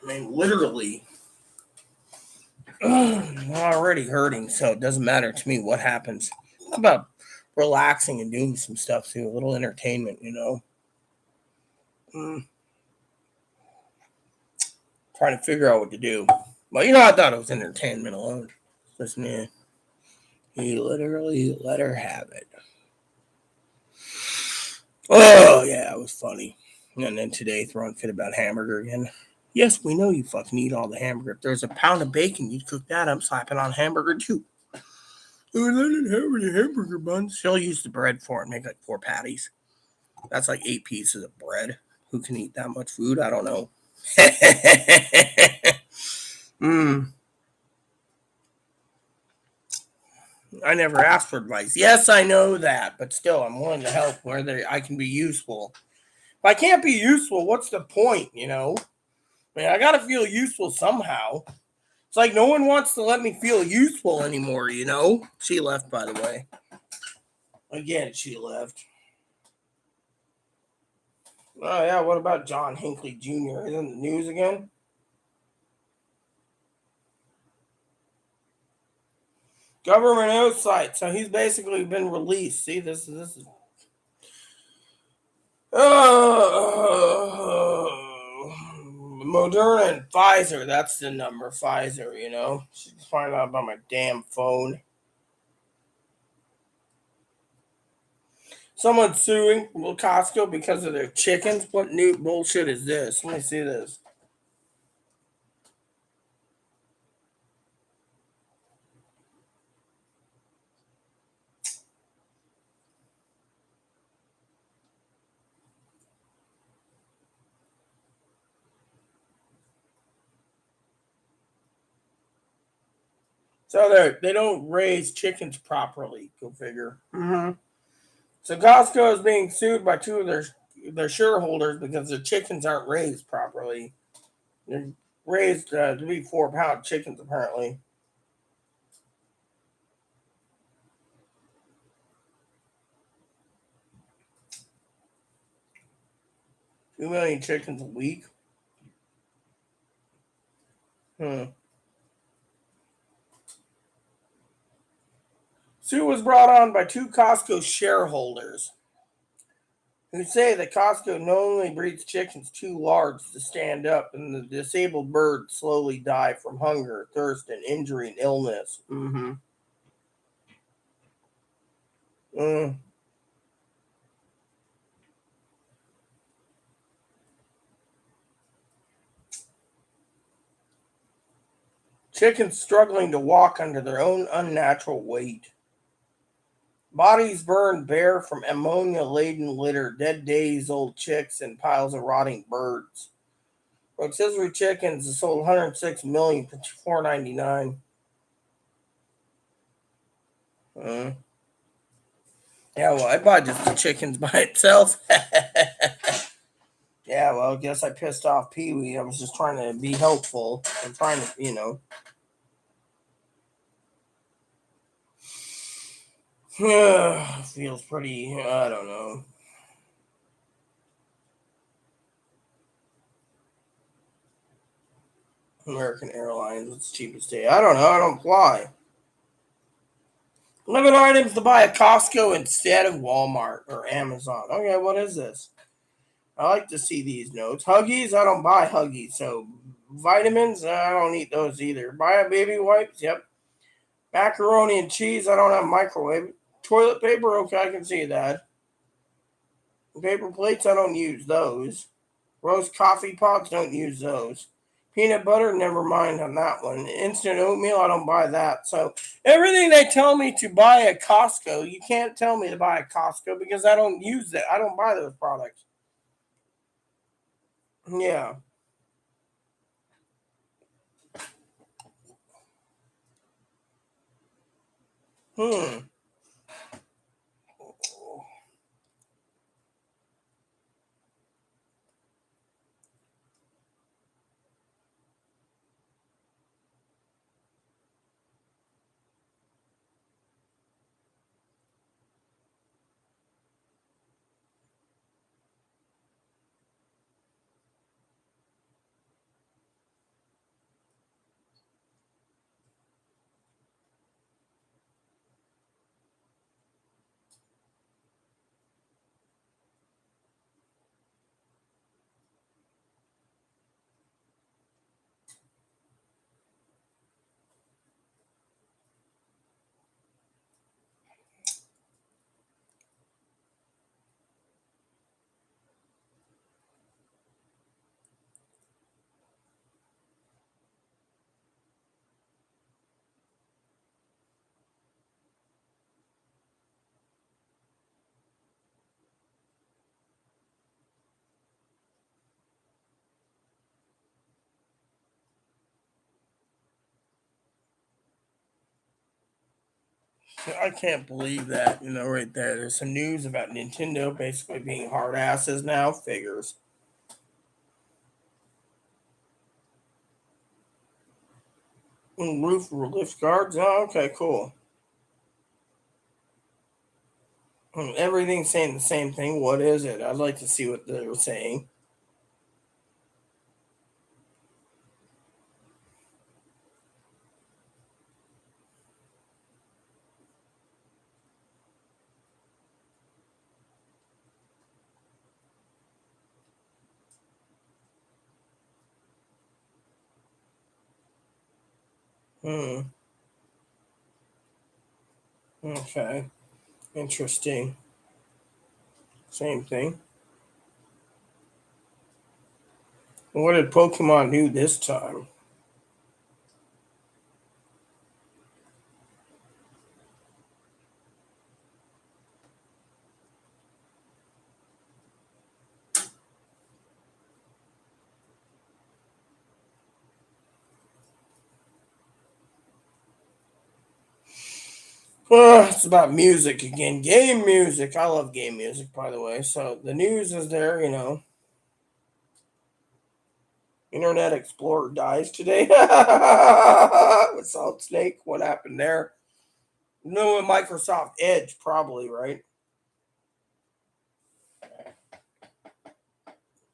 Literally, I'm already hurting, so it doesn't matter to me what happens. It's about relaxing and doing some stuff too, a little entertainment, trying to figure out what to do. But I thought it was entertainment alone. Just me. He literally let her have it. Oh yeah, it was funny. And then today throwing fit about hamburger again. Yes, we know you fucking eat all the hamburger. If there's a pound of bacon, you'd cook that up, slap it on hamburger too. Oh, let it have the hamburger buns. She'll use the bread for it and make like 4 patties. That's like 8 pieces of bread. Who can eat that much food? I don't know. mm, I never asked for advice. Yes, I know that, but still, I'm willing to help where I can be useful. If I can't be useful, what's the point, I mean, I gotta feel useful somehow. It's like no one wants to let me feel useful anymore. She left, by the way. Again, she left. Oh, yeah, what about John Hinckley Jr.? Is in the news again? Government oversight. So he's basically been released. See, this is. Moderna and Pfizer. That's the number. Pfizer. She just find out about my damn phone. Someone's suing Costco because of their chickens. What new bullshit is this? Let me see this. So they don't raise chickens properly. Go figure. Mm-hmm. So Costco is being sued by 2 of their shareholders because the chickens aren't raised properly. They're raised to be 4-pound chickens apparently. 2 million chickens a week. Sue was brought on by 2 Costco shareholders who say that Costco not only breeds chickens too large to stand up, and the disabled birds slowly die from hunger, thirst, and injury and illness. Mm-hmm. Mm. Chickens struggling to walk under their own unnatural weight. Bodies burned bare from ammonia-laden litter, dead days-old chicks, and piles of rotting birds. Rotisserie chickens sold 106 million for $4.99. Yeah, well, I bought just the chickens by itself. Yeah, well, I guess I pissed off Pee Wee. I was just trying to be helpful and trying to. Feels pretty, I don't know. American Airlines, what's the cheapest day? I don't know, I don't fly. Limit items to buy at Costco instead of Walmart or Amazon. Okay, what is this? I like to see these notes. Huggies, I don't buy Huggies. So vitamins, I don't eat those either. Buy a baby wipes, yep. Macaroni and cheese, I don't have microwave. Toilet paper, okay, I can see that. Paper plates, I don't use those. Roast coffee pots, don't use those. Peanut butter, never mind on that one. Instant oatmeal, I don't buy that. So everything they tell me to buy at Costco, you can't tell me to buy at Costco because I don't use that. I don't buy those products. Yeah. Hmm. I can't believe that, right there. There's some news about Nintendo basically being hard asses now. Figures. Roof lift guards. Oh, okay, cool. Everything's saying the same thing. What is it? I'd like to see what they're saying. Hmm. Okay. Interesting. Same thing. What did Pokemon do this time? It's about music again. Game music. I love game music, by the way. So the news is there. Internet Explorer dies today. With Solid Snake. What happened there? No, Microsoft Edge, probably, right?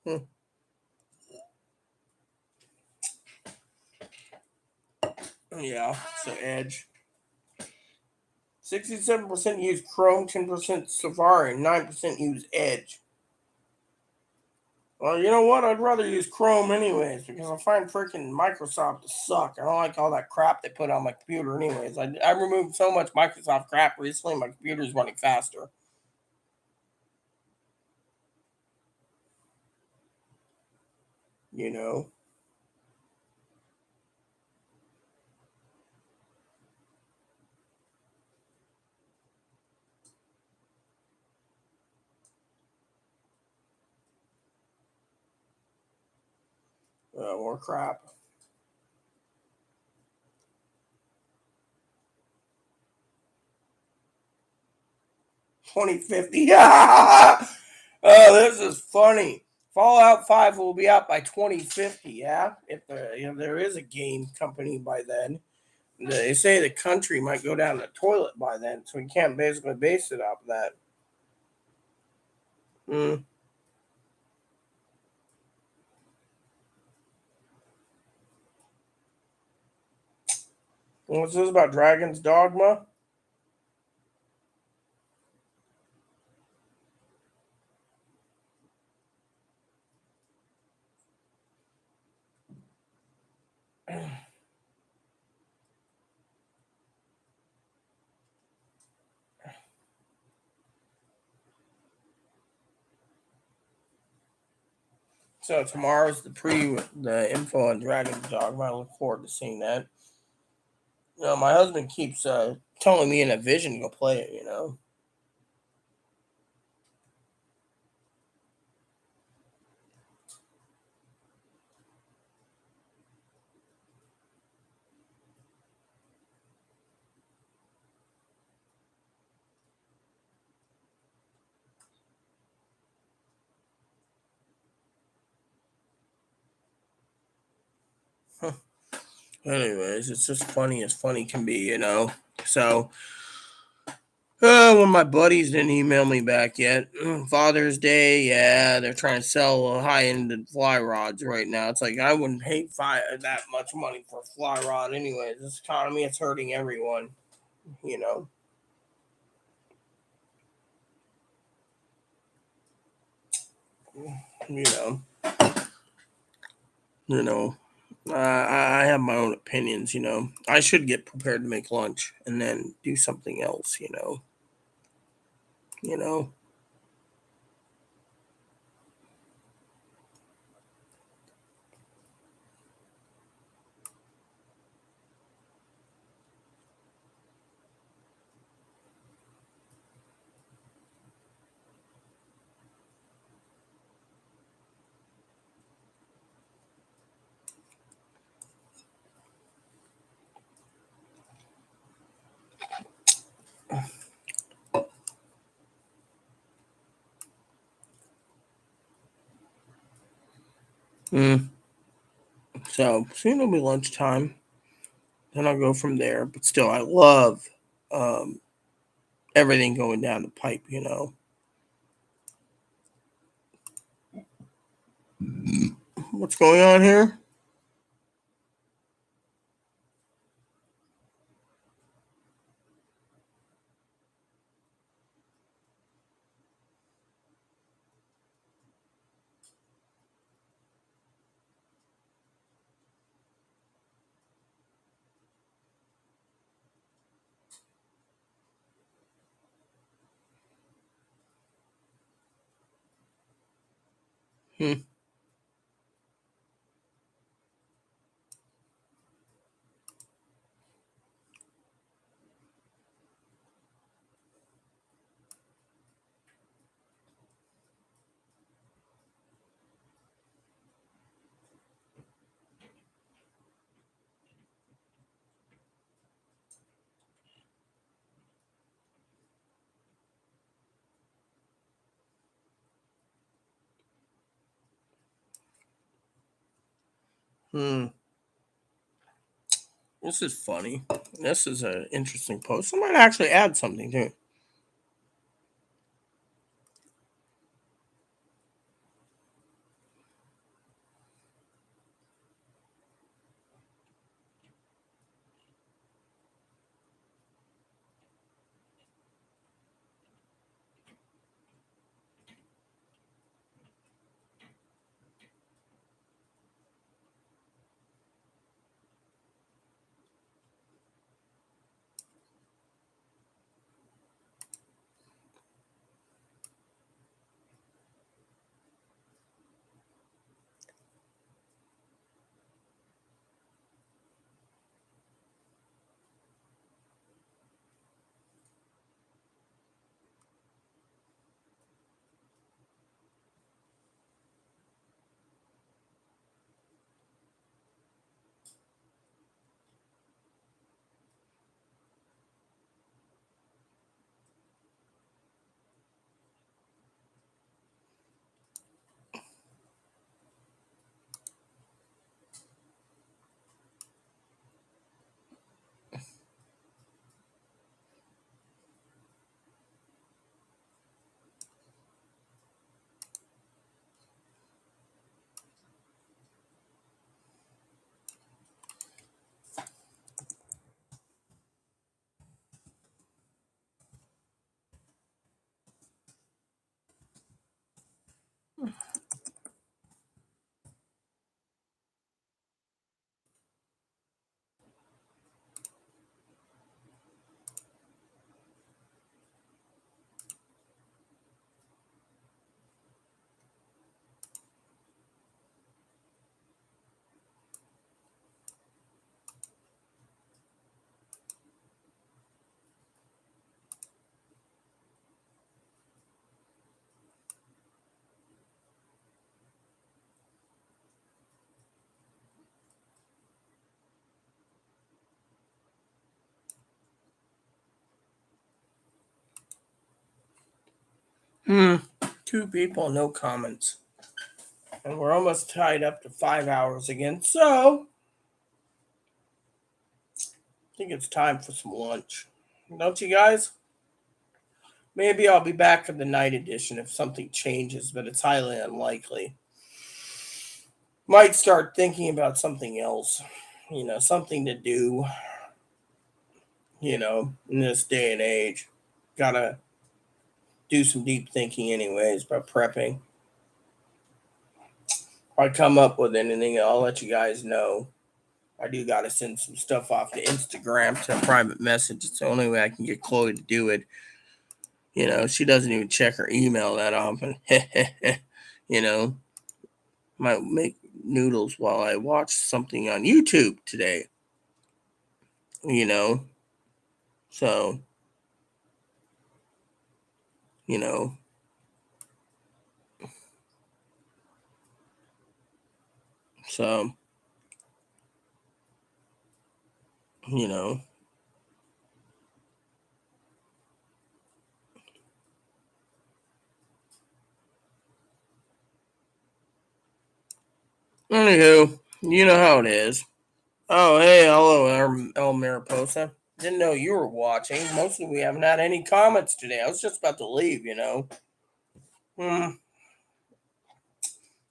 Hmm. Yeah, so Edge. 67% use Chrome, 10% Safari, and 9% use Edge. Well, you know what? I'd rather use Chrome anyways because I find freaking Microsoft to suck. I don't like all that crap they put on my computer anyways. I removed so much Microsoft crap recently, my computer's running faster. You know? More crap. 2050. Oh, this is funny. Fallout 5 will be out by 2050, yeah? If there is a game company by then. They say the country might go down the toilet by then, so we can't basically base it off that. Mm. What's this about Dragon's Dogma? So tomorrow's the info on Dragon's Dogma. I look forward to seeing that. My husband keeps telling me in a vision to go play it. Anyways, it's just funny as funny can be. So, when my buddies didn't email me back yet, Father's Day, yeah, they're trying to sell high-end fly rods right now. It's like I wouldn't pay that much money for a fly rod, anyways. This economy is hurting everyone, you know. You know, you know. I have my own opinions. I should get prepared to make lunch and then do something else. You know. Mm. So soon it'll be lunchtime. Then I'll go from there. But still, I love um, everything going down the pipe. What's going on here? Hmm. Hmm. This is funny. This is an interesting post. I might actually add something to it. Hmm. Two people, no comments. And we're almost tied up to 5 hours again. So I think it's time for some lunch. Don't you guys? Maybe I'll be back for the night edition if something changes, but it's highly unlikely. Might start thinking about something else, something to do, in this day and age. Gotta do some deep thinking, anyways, about prepping. If I come up with anything, I'll let you guys know. I do gotta send some stuff off to Instagram to a private message. It's the only way I can get Chloe to do it. She doesn't even check her email that often. you know, might make noodles while I watch something on YouTube today. You know, so you know, so you know, Anywho, you know how it is. Oh, hey, hello, El Mariposa. Didn't know you were watching. Mostly we haven't had any comments today. I was just about to leave. Hmm.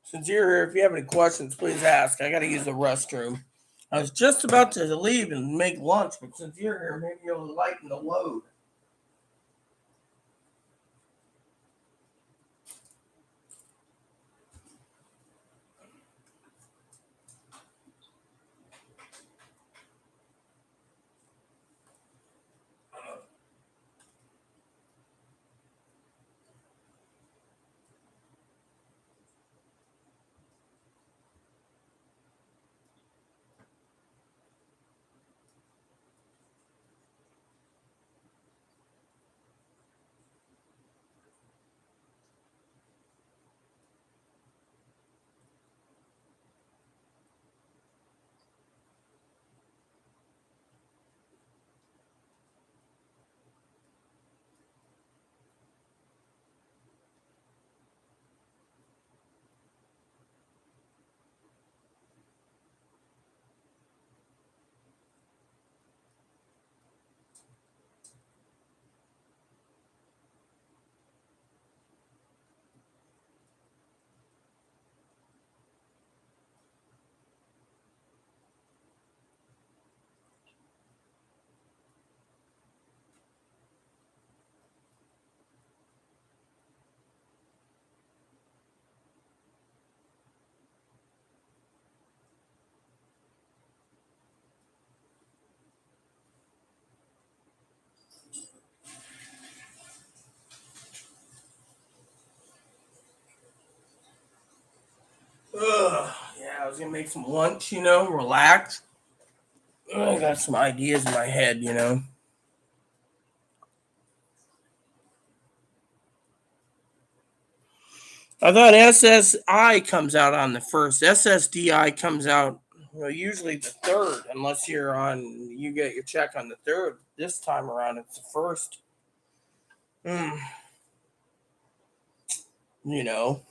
Since you're here, if you have any questions, please ask. I gotta use the restroom. I was just about to leave and make lunch, but since you're here, maybe you'll lighten the load. Yeah, I was gonna make some lunch, relax. I got some ideas in my head. I thought SSI comes out on the first. SSDI comes out usually the third, unless you get your check on the third. This time around, it's the first. Mm, you know.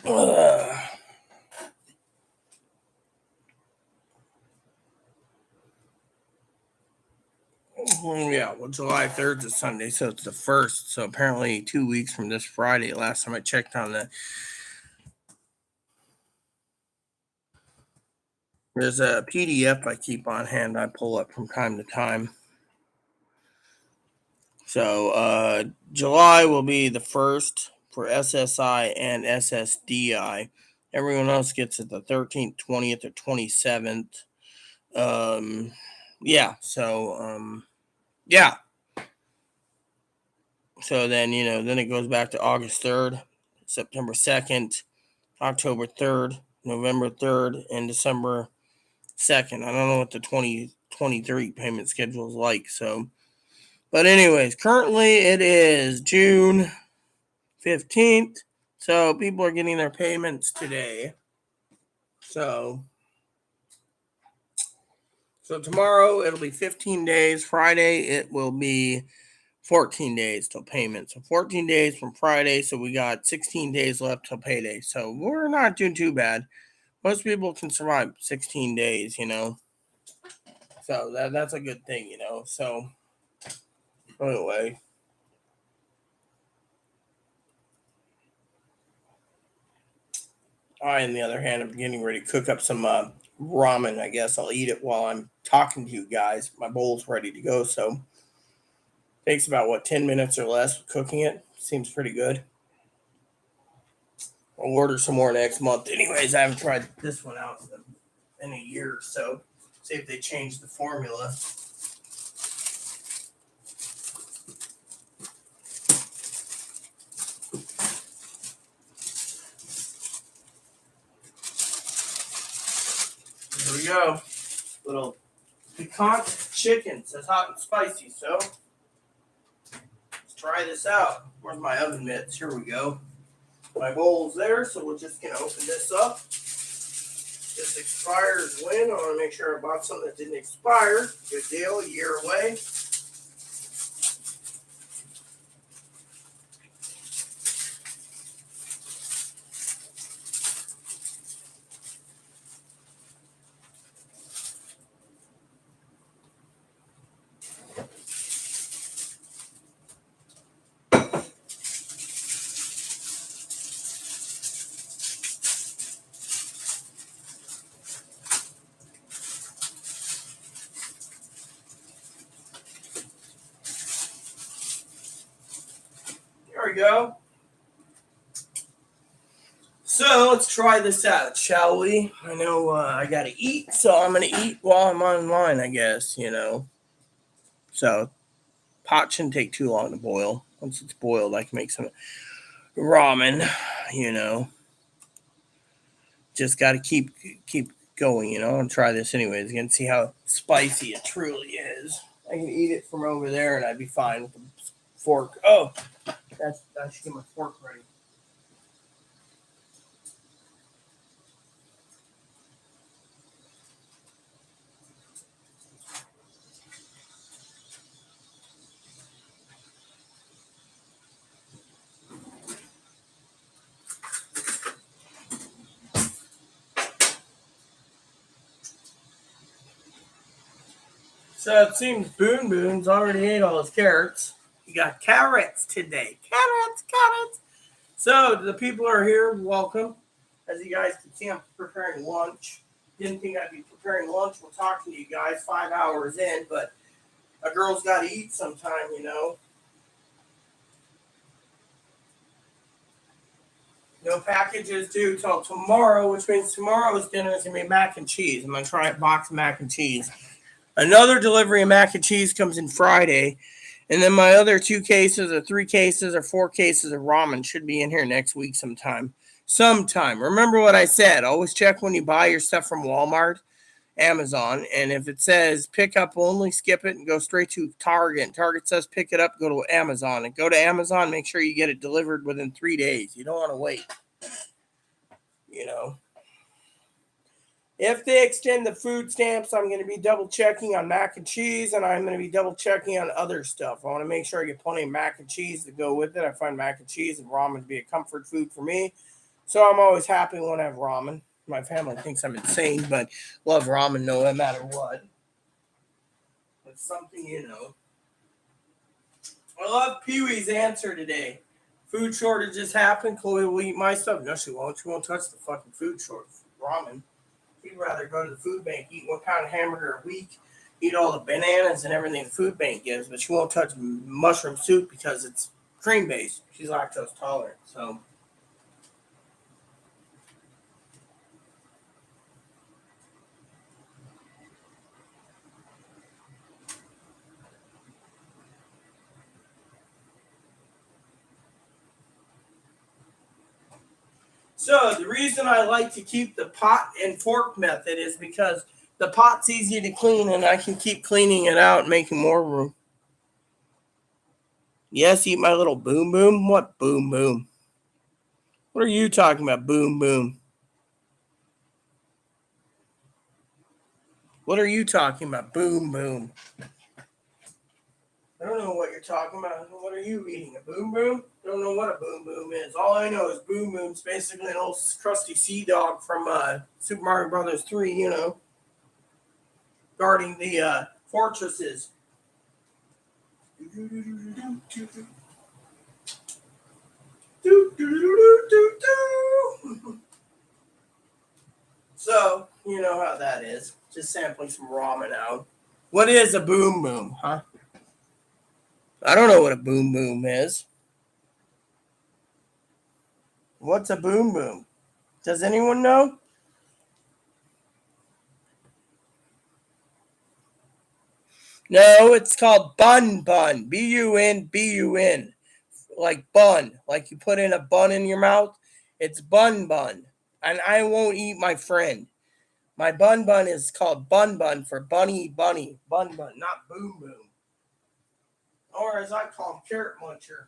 Uh, yeah, well, July 3rd is Sunday, so it's the first. So apparently, 2 weeks from this Friday. Last time I checked on that, there's a PDF I keep on hand. I pull up from time to time. So July will be the first for SSI and SSDI. Everyone else gets it the 13th, 20th, or 27th. Um, yeah. Yeah. So then it goes back to August 3rd, September 2nd, October 3rd, November 3rd, and December 2nd. I don't know what the 2023 payment schedule is like. So, but anyways, currently it is June 15th. So people are getting their payments today. So tomorrow it'll be 15 days. Friday it will be 14 days till payment. So 14 days from Friday. So we got 16 days left till payday. So we're not doing too bad. Most people can survive 16 days. So that's a good thing. So anyway, I, on the other hand, am getting ready to cook up some ramen. I guess I'll eat it while I'm talking to you guys. My bowl's ready to go. So takes about 10 minutes or less cooking it. Seems pretty good. I'll order some more next month. Anyways, I haven't tried this one out in a year or so. See if they change the formula. Here we go. Little piquant chicken. It says hot and spicy, so let's try this out. Where's my oven mitts? Here we go. My bowl's there, so we're just gonna open this up. This expires when? I want to make sure I bought something that didn't expire. Good deal, a year away. There we go. So let's try this out, shall we? I know I gotta eat, so I'm gonna eat while I'm online, I guess, So pot shouldn't take too long to boil. Once it's boiled, I can make some ramen, Just gotta keep going, and try this anyways. Again, see how spicy it truly is. I can eat it from over there and I'd be fine with the fork. Oh, I should get my fork ready. So it seems Boon Boon's already ate all his carrots. He got carrots today. Carrots. So the people who are here, welcome. As you guys can see, I'm preparing lunch. Didn't think I'd be preparing lunch. We're talking to you guys 5 hours in, but a girl's got to eat sometime. No packages due till tomorrow, which means tomorrow's dinner is going to be mac and cheese. I'm going to try a box of mac and cheese. Another delivery of mac and cheese comes in Friday. And then my other 2 cases or 3 cases or 4 cases of ramen should be in here next week sometime. Remember what I said. Always check when you buy your stuff from Walmart, Amazon. And if it says pick up only, skip it and go straight to Target. And Target says pick it up, go to Amazon. And go to Amazon, make sure you get it delivered within 3 days. You don't want to wait. If they extend the food stamps, I'm going to be double checking on mac and cheese, and I'm going to be double checking on other stuff. I want to make sure I get plenty of mac and cheese to go with it. I find mac and cheese and ramen to be a comfort food for me. So I'm always happy when I have ramen. My family thinks I'm insane, but love ramen no matter what. It's something. I love Pee-wee's answer today. Food shortages happen. Chloe will eat my stuff. No, she won't. She won't touch the fucking food short ramen. She'd rather go to the food bank, eat one kind of hamburger a week, eat all the bananas and everything the food bank gives, but she won't touch mushroom soup because it's cream-based. She's lactose tolerant, so. So the reason I like to keep the pot and fork method is because the pot's easy to clean and I can keep cleaning it out and making more room. Yes, eat my little boom boom. What boom boom? What are you talking about, boom boom? What are you talking about, boom boom? I don't know what you're talking about. What are you eating? A boom boom? Don't know what a boom boom is. All I know is boom boom's basically an old crusty sea dog from Super Mario Brothers 3, guarding the fortresses. So, you know how that is. Just sampling some ramen out. What is a boom boom, huh? I don't know what a boom boom is. What's a boom boom? Does anyone know? No, it's called bun bun. Bun. Like bun. Like you put in a bun in your mouth. It's bun bun. And I won't eat my friend. My bun bun is called bun bun for bunny bunny. Bun bun, not boom boom. Or as I call him, carrot muncher.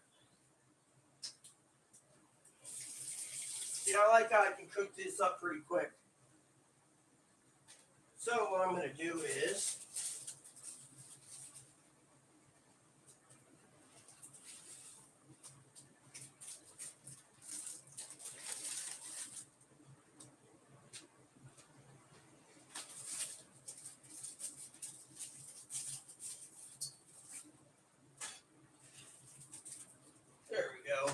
I like how I can cook this up pretty quick. So what I'm going to do is there we go.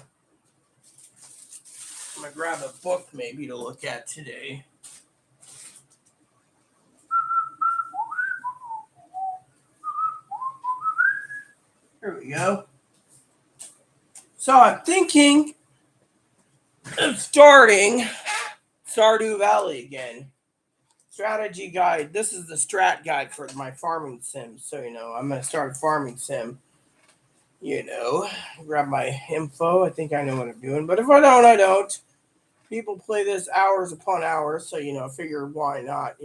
I'm going to grab a book maybe to look at today. There we go. So I'm thinking of starting Stardew Valley again. Strategy guide. This is the strat guide for my farming sim. So, I'm going to start farming sim. Grab my info. I think I know what I'm doing. But if I don't, I don't. People play this hours upon hours. So, I figure why not.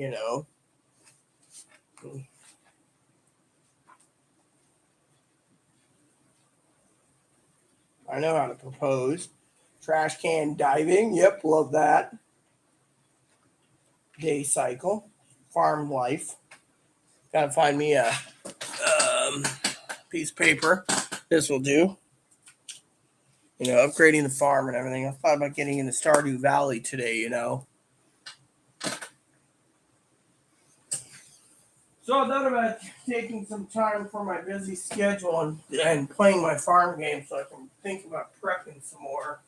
I know how to propose. Trash can diving. Yep, love that. Day cycle. Farm life. Gotta find me a piece of paper. This will do. Upgrading the farm and everything. I thought about getting into Stardew Valley today. So I thought about taking some time for my busy schedule and playing my farm game so I can think about prepping some more.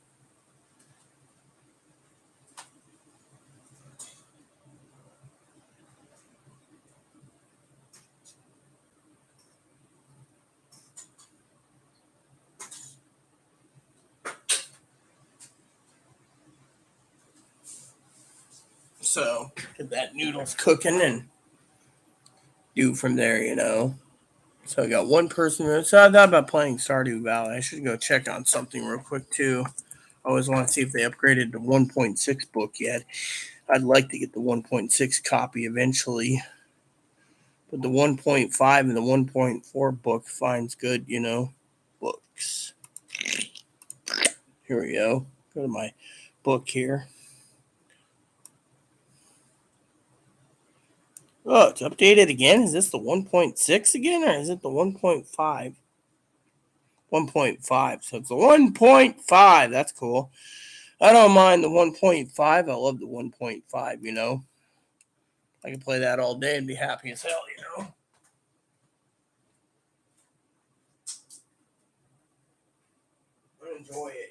So get that noodles cooking and do from there. So I got one person. So I thought about playing Stardew Valley. I should go check on something real quick too. I always want to see if they upgraded the 1.6 book yet. I'd like to get the 1.6 copy eventually. But the 1.5 and the 1.4 book finds good. Books. Here we go. Go to my book here. Oh, it's updated again. Is this the 1.6 again, or is it the 1.5? 1.5. So it's the 1.5. That's cool. I don't mind the 1.5. I love the 1.5. I can play that all day and be happy as hell. I enjoy it.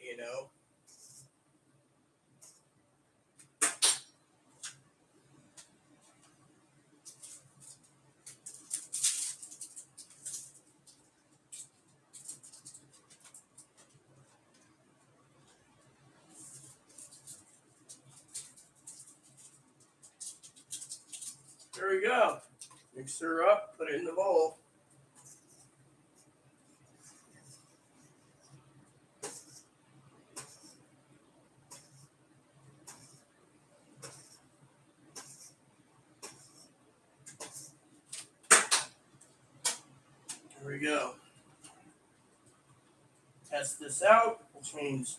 There we go. Mix her up, put it in the bowl. There we go. Test this out, which means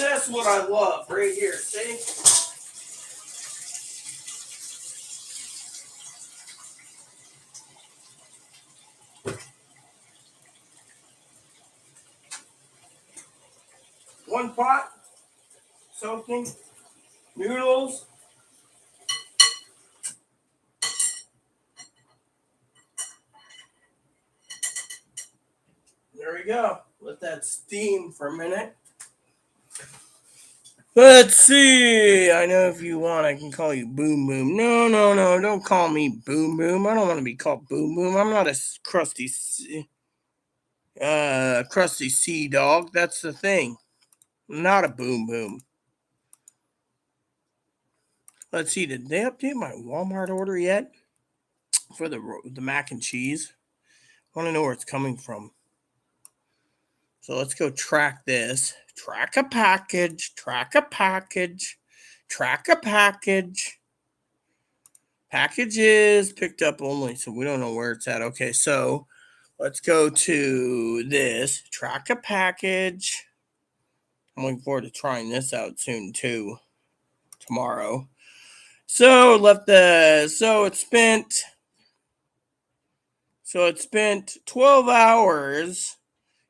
that's what I love right here. See? One pot, soaking, noodles. There we go. Let that steam for a minute. Let's see. I know if you want, I can call you Boom Boom. No, no, no. Don't call me Boom Boom. I don't want to be called Boom Boom. I'm not a crusty sea dog. That's the thing. I'm not a Boom Boom. Let's see. Did they update my Walmart order yet for the mac and cheese? I want to know where it's coming from. So let's go track this. Track a package. Track a package. Track a package. Packages picked up only, so we don't know where it's at. Okay, so let's go to this. Track a package. I'm looking forward to trying this out soon too. Tomorrow. So left the so it spent 12 hours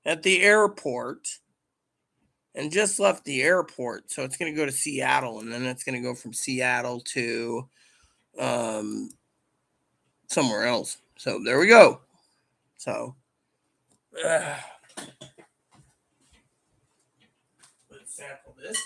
at the airport and just left the airport. So it's going to go to Seattle, and then it's going to go from Seattle to um, somewhere else. So there we go. So let's sample this.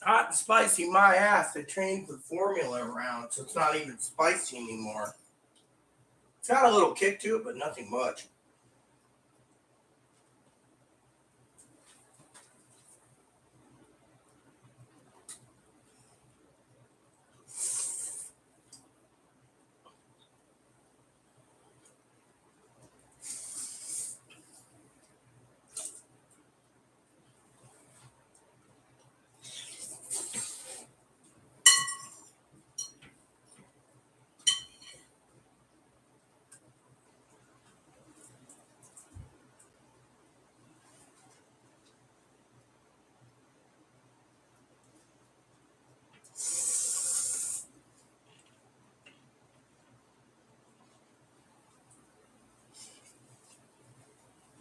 Hot and spicy, my ass. They changed the formula around, so it's not even spicy anymore. It's got a little kick to it, but nothing much.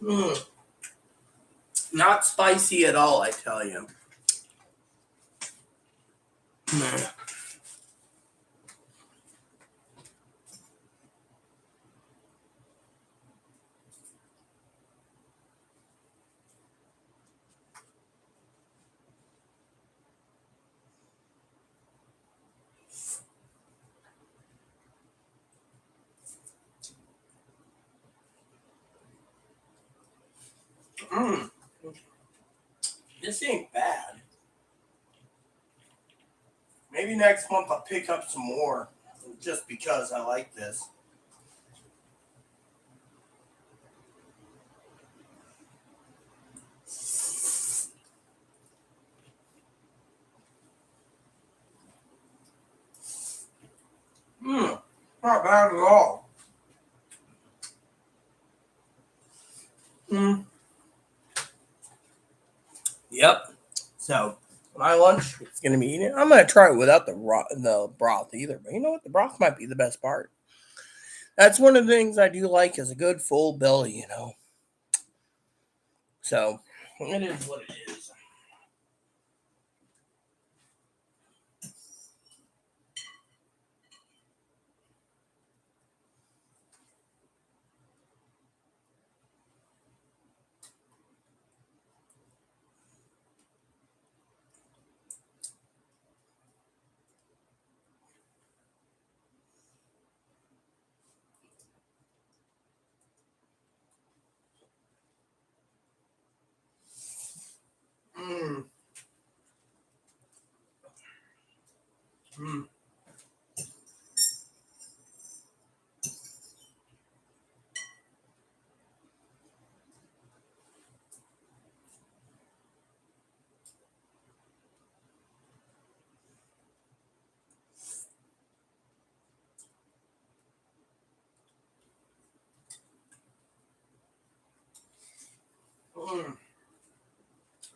Mm, not spicy at all, I tell you. Mm, this ain't bad. Maybe next month I'll pick up some more, just because I like this. Mm, not bad at all. Mm, yep. So my lunch is gonna be eating. I'm gonna try it without the broth either. But you know what? The broth might be the best part. That's one of the things I do like is a good full belly. So it is what it is. Mm, mm.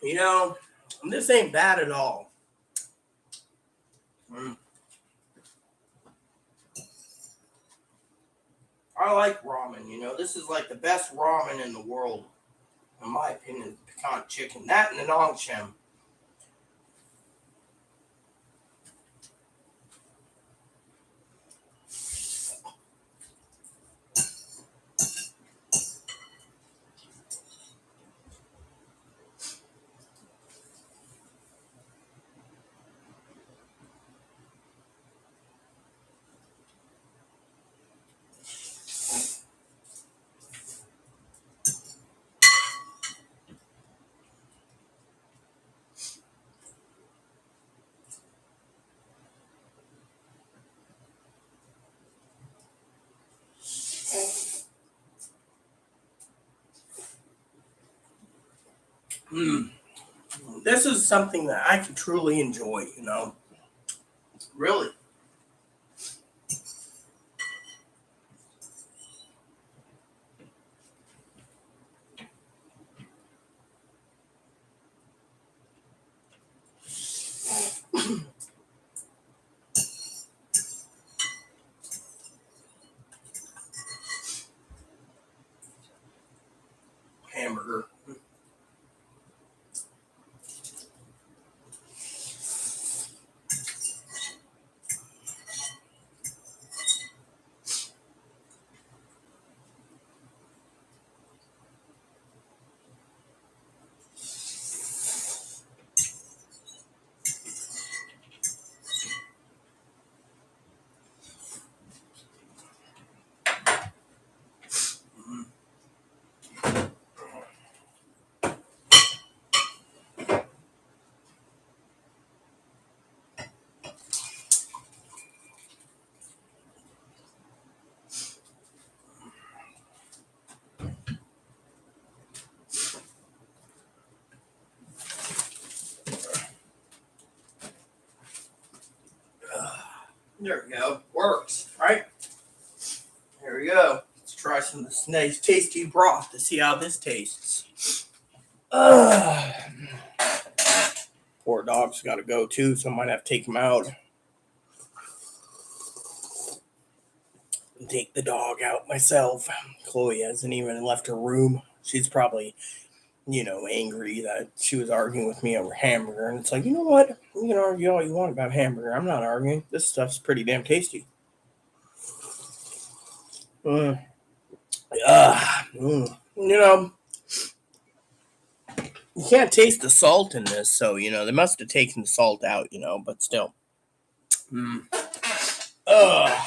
You know, this ain't bad at all. I like ramen. You know, this is like the best ramen in the world, in my opinion. Pecan chicken, that and the nongshim. Mm. This is something that I can truly enjoy. You know, really. Hamburger. There we go. Works, right? Here we go. Let's try some of this nice tasty broth to see how this tastes. Uh, Poor dog's got to go too, so I might have to take him out and take the dog out myself. Chloe hasn't even left her room. She's probably, angry that she was arguing with me over hamburger. And it's like, you know what? You can argue all you want about hamburger. I'm not arguing. This stuff's pretty damn tasty. Mm. You know, you can't taste the salt in this, so, they must have taken the salt out, but still. Mm. Ugh.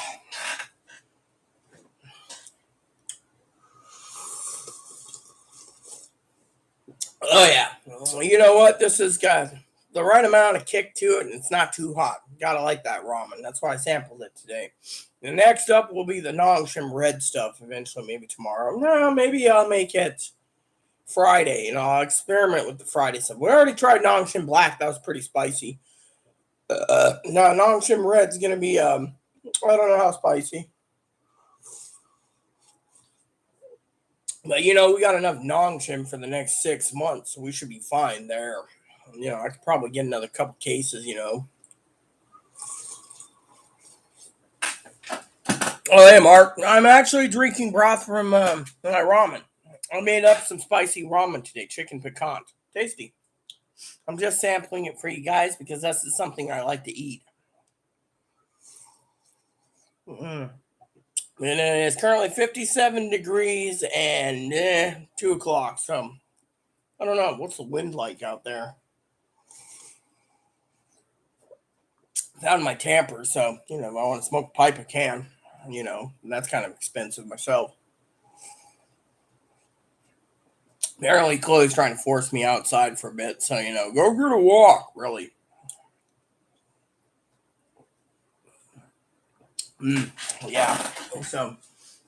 Oh yeah. Well, you know what? This has got the right amount of kick to it, and it's not too hot. Gotta like that ramen. That's why I sampled it today. The next up will be the Nongshim red stuff. Eventually, maybe tomorrow. No, maybe I'll make it Friday. I'll experiment with the Friday stuff. We already tried Nongshim black. That was pretty spicy. Now Nongshim red's gonna be I don't know how spicy. But we got enough Nongshim for the next 6 months, so we should be fine there. I could probably get another couple cases. Oh, hey, Mark. I'm actually drinking broth from my ramen. I made up some spicy ramen today, chicken piquant. Tasty. I'm just sampling it for you guys because that's something I like to eat. Mm. And it's currently 57 degrees and 2 o'clock. So, I don't know. What's the wind like out there? Found my tamper, so, if I want to smoke a pipe, I can. And that's kind of expensive myself. Apparently, Chloe's trying to force me outside for a bit, so, go get a walk, really. Yeah. So,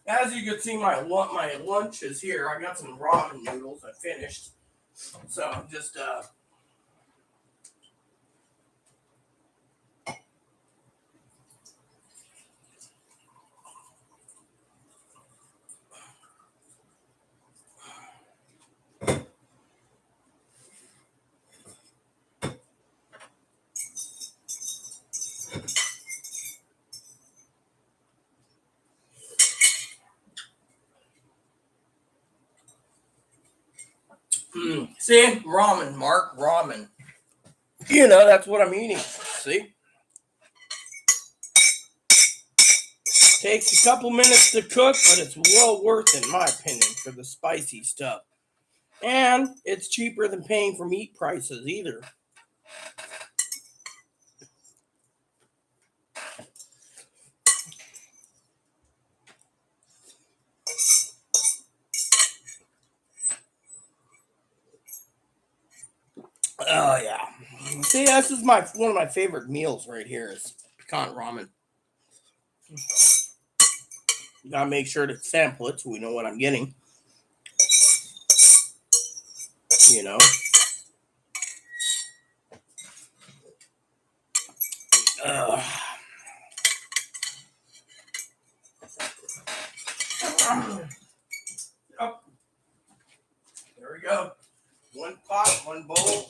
as you can see, my lunch is here. I got some ramen noodles I finished. So, I'm just, See, ramen, Mark, ramen. You know, that's what I'm eating. See? Takes a couple minutes to cook, but it's well worth it, in my opinion, for the spicy stuff. And it's cheaper than paying for meat prices either. Oh yeah. See, this is one of my favorite meals right here is pecan ramen. Gotta make sure to sample it so we know what I'm getting. You know. Uh, oh, there we go. One pot, one bowl,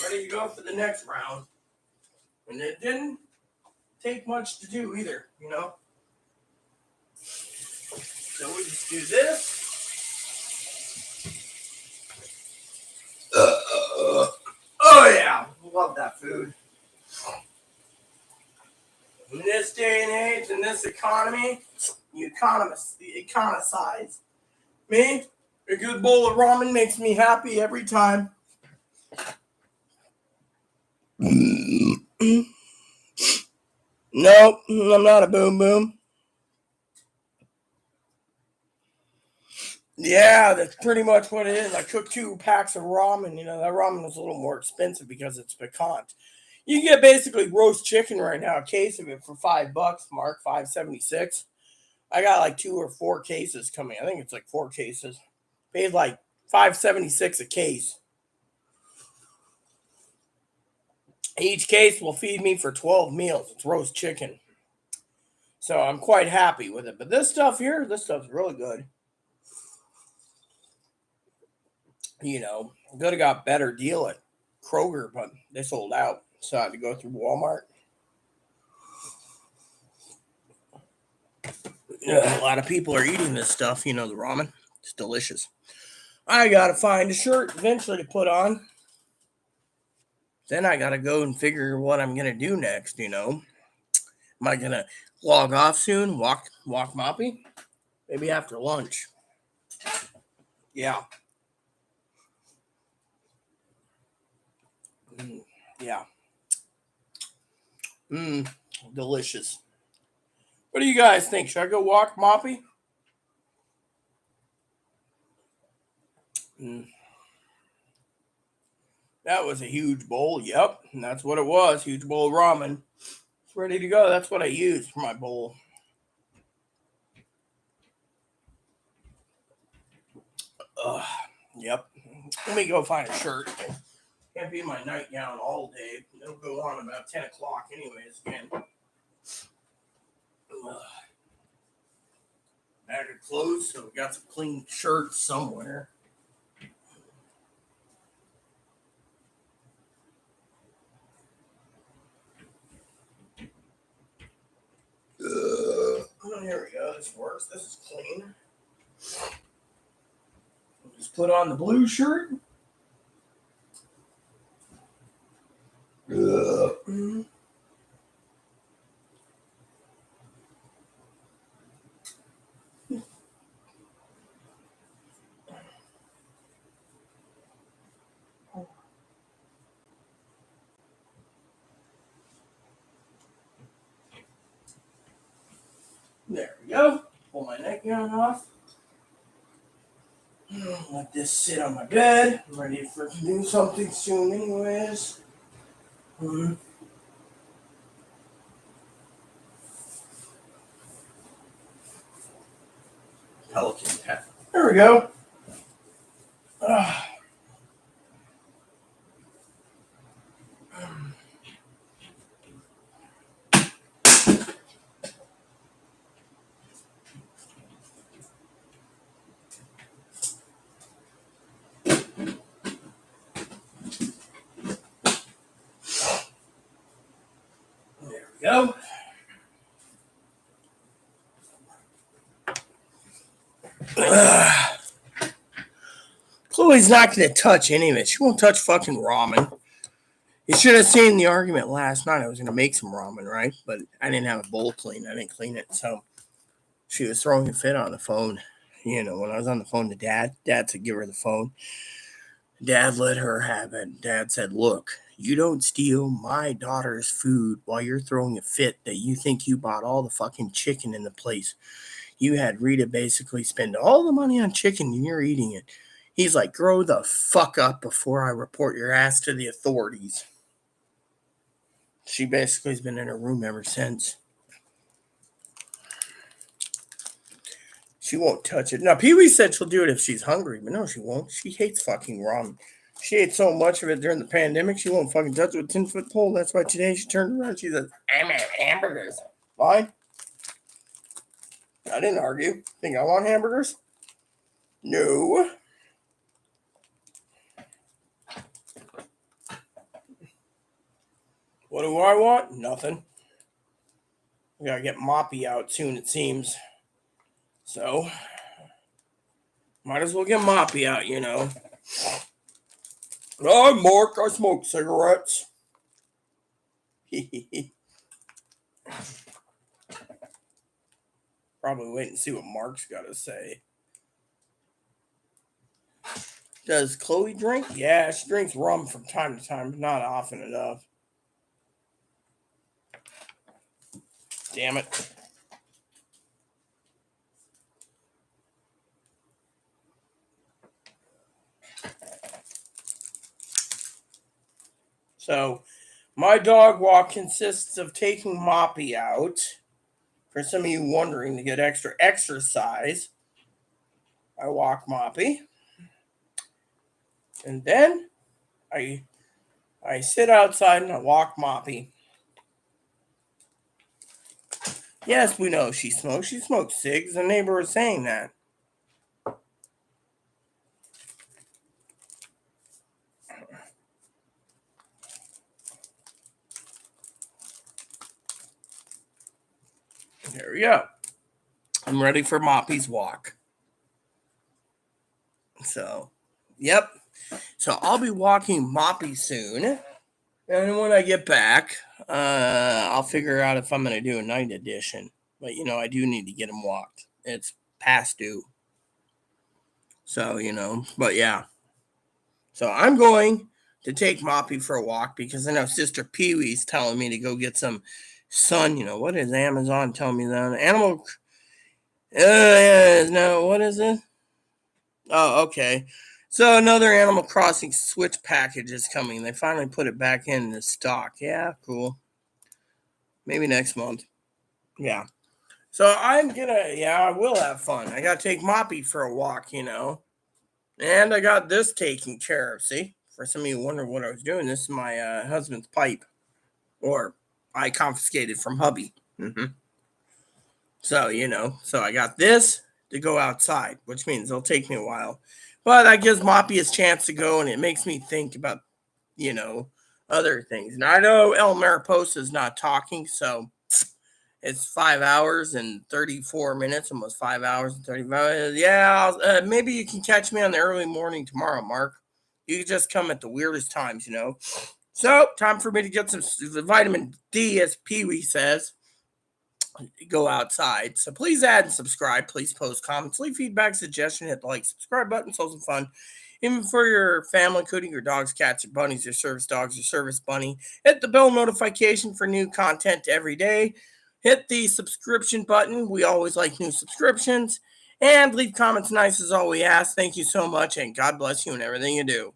ready to go for the next round. And it didn't take much to do either, you know. So we just do this. Oh yeah, love that food. In this day and age, in this economy, you economize. Me, a good bowl of ramen makes me happy every time. Nope, I'm not a boom boom. Yeah, that's pretty much what it is. I cooked 2 packs of ramen. You know, that ramen is a little more expensive because it's piquant. You can get basically roast chicken right now, a case of it for $5, Mark, $5.76. I got like 2 or 4 cases coming. I think it's like 4 cases. Paid like $5.76 a case. Each case will feed me for 12 meals. It's roast chicken. So I'm quite happy with it. But this stuff's really good. You know, could have got better deal at Kroger, but they sold out. So I had to go through Walmart. Yeah, a lot of people are eating this stuff, you know, the ramen. It's delicious. I gotta find a shirt eventually to put on. Then I gotta go and figure what I'm gonna do next, you know. Am I gonna log off soon? Walk moppy? Maybe after lunch. Yeah. Yeah. Mmm. Delicious. What do you guys think? Should I go walk moppy? Mm. That was a huge bowl. Yep. And that's what it was. Huge bowl of ramen. It's ready to go. That's what I used for my bowl. Ugh. Yep. Let me go find a shirt. Can't be in my nightgown all day. It'll go on about 10 o'clock anyways again. Ugh. Bag of clothes, so we got some clean shirts somewhere. Oh, here we go. This works. This is clean. Just put on the blue shirt. Ugh. There we go. Pull my nightgown off. Let this sit on my bed. I'm ready for to do something soon, anyways. Pelican hat. There we go. There we go. Chloe's not going to touch any of it. She won't touch fucking ramen. You should have seen the argument last night. I was going to make some ramen, right? But I didn't have a bowl clean. I didn't clean it. So she was throwing a fit on the phone. When I was on the phone to Dad said, give her the phone. Dad let her have it. Dad said, look, you don't steal my daughter's food while you're throwing a fit that you think you bought all the fucking chicken in the place. You had Rita basically spend all the money on chicken and you're eating it. He's like, grow the fuck up before I report your ass to the authorities. She basically has been in her room ever since. She won't touch it. Now, Pee-wee said she'll do it if she's hungry, but no, she won't. She hates fucking ramen. She ate so much of it during the pandemic, she won't fucking touch it with a 10-foot pole. That's why today she turned around. She says, I'm at hamburgers. Why? I didn't argue. Think I want hamburgers? No. What do I want? Nothing. We gotta get Moppy out soon, it seems. So, might as well get Moppy out, I'm Mark. I smoke cigarettes. Probably wait and see what Mark's got to say. Does Chloe drink? Yeah, she drinks rum from time to time, but not often enough. Damn it. So, my dog walk consists of taking Moppy out. For some of you wondering, to get extra exercise, I walk Moppy. And then I sit outside and I walk Moppy. Yes, we know she smokes. She smokes cigs. The neighbor was saying that. There we go. I'm ready for Moppy's walk. So, yep. So I'll be walking Moppy soon. And when I get back, I'll figure out if I'm going to do a night edition. But, I do need to get him walked. It's past due. So, but yeah. So I'm going to take Moppy for a walk because I know Sister Pee-wee's telling me to go get some sun. What is Amazon telling me that? Animal. No, what is it? Oh, okay. So another Animal Crossing Switch package is coming. They finally put it back in the stock. Yeah, cool. Maybe next month. Yeah. So I will have fun. I got to take Moppy for a walk, And I got this taken care of. See? For some of you who wonder what I was doing, this is my husband's pipe. Or I confiscated from hubby. Mm-hmm. So, so I got this to go outside, which means it'll take me a while. But that gives Moppy his chance to go, and it makes me think about, other things. And I know El Mariposa is not talking, so it's 5 hours and 34 minutes, almost 5 hours and 35. Yeah, maybe you can catch me on the early morning tomorrow, Mark. You can just come at the weirdest times, So, time for me to get some vitamin D, as Pee-wee says. Go outside. So please add and subscribe. Please post comments, leave feedback, suggestion, hit the like, subscribe button, so some fun. Even for your family, including your dogs, cats, your bunnies, your service dogs, your service bunny. Hit the bell notification for new content every day. Hit the subscription button. We always like new subscriptions. And leave comments nice as all we ask. Thank you so much, and God bless you in everything you do.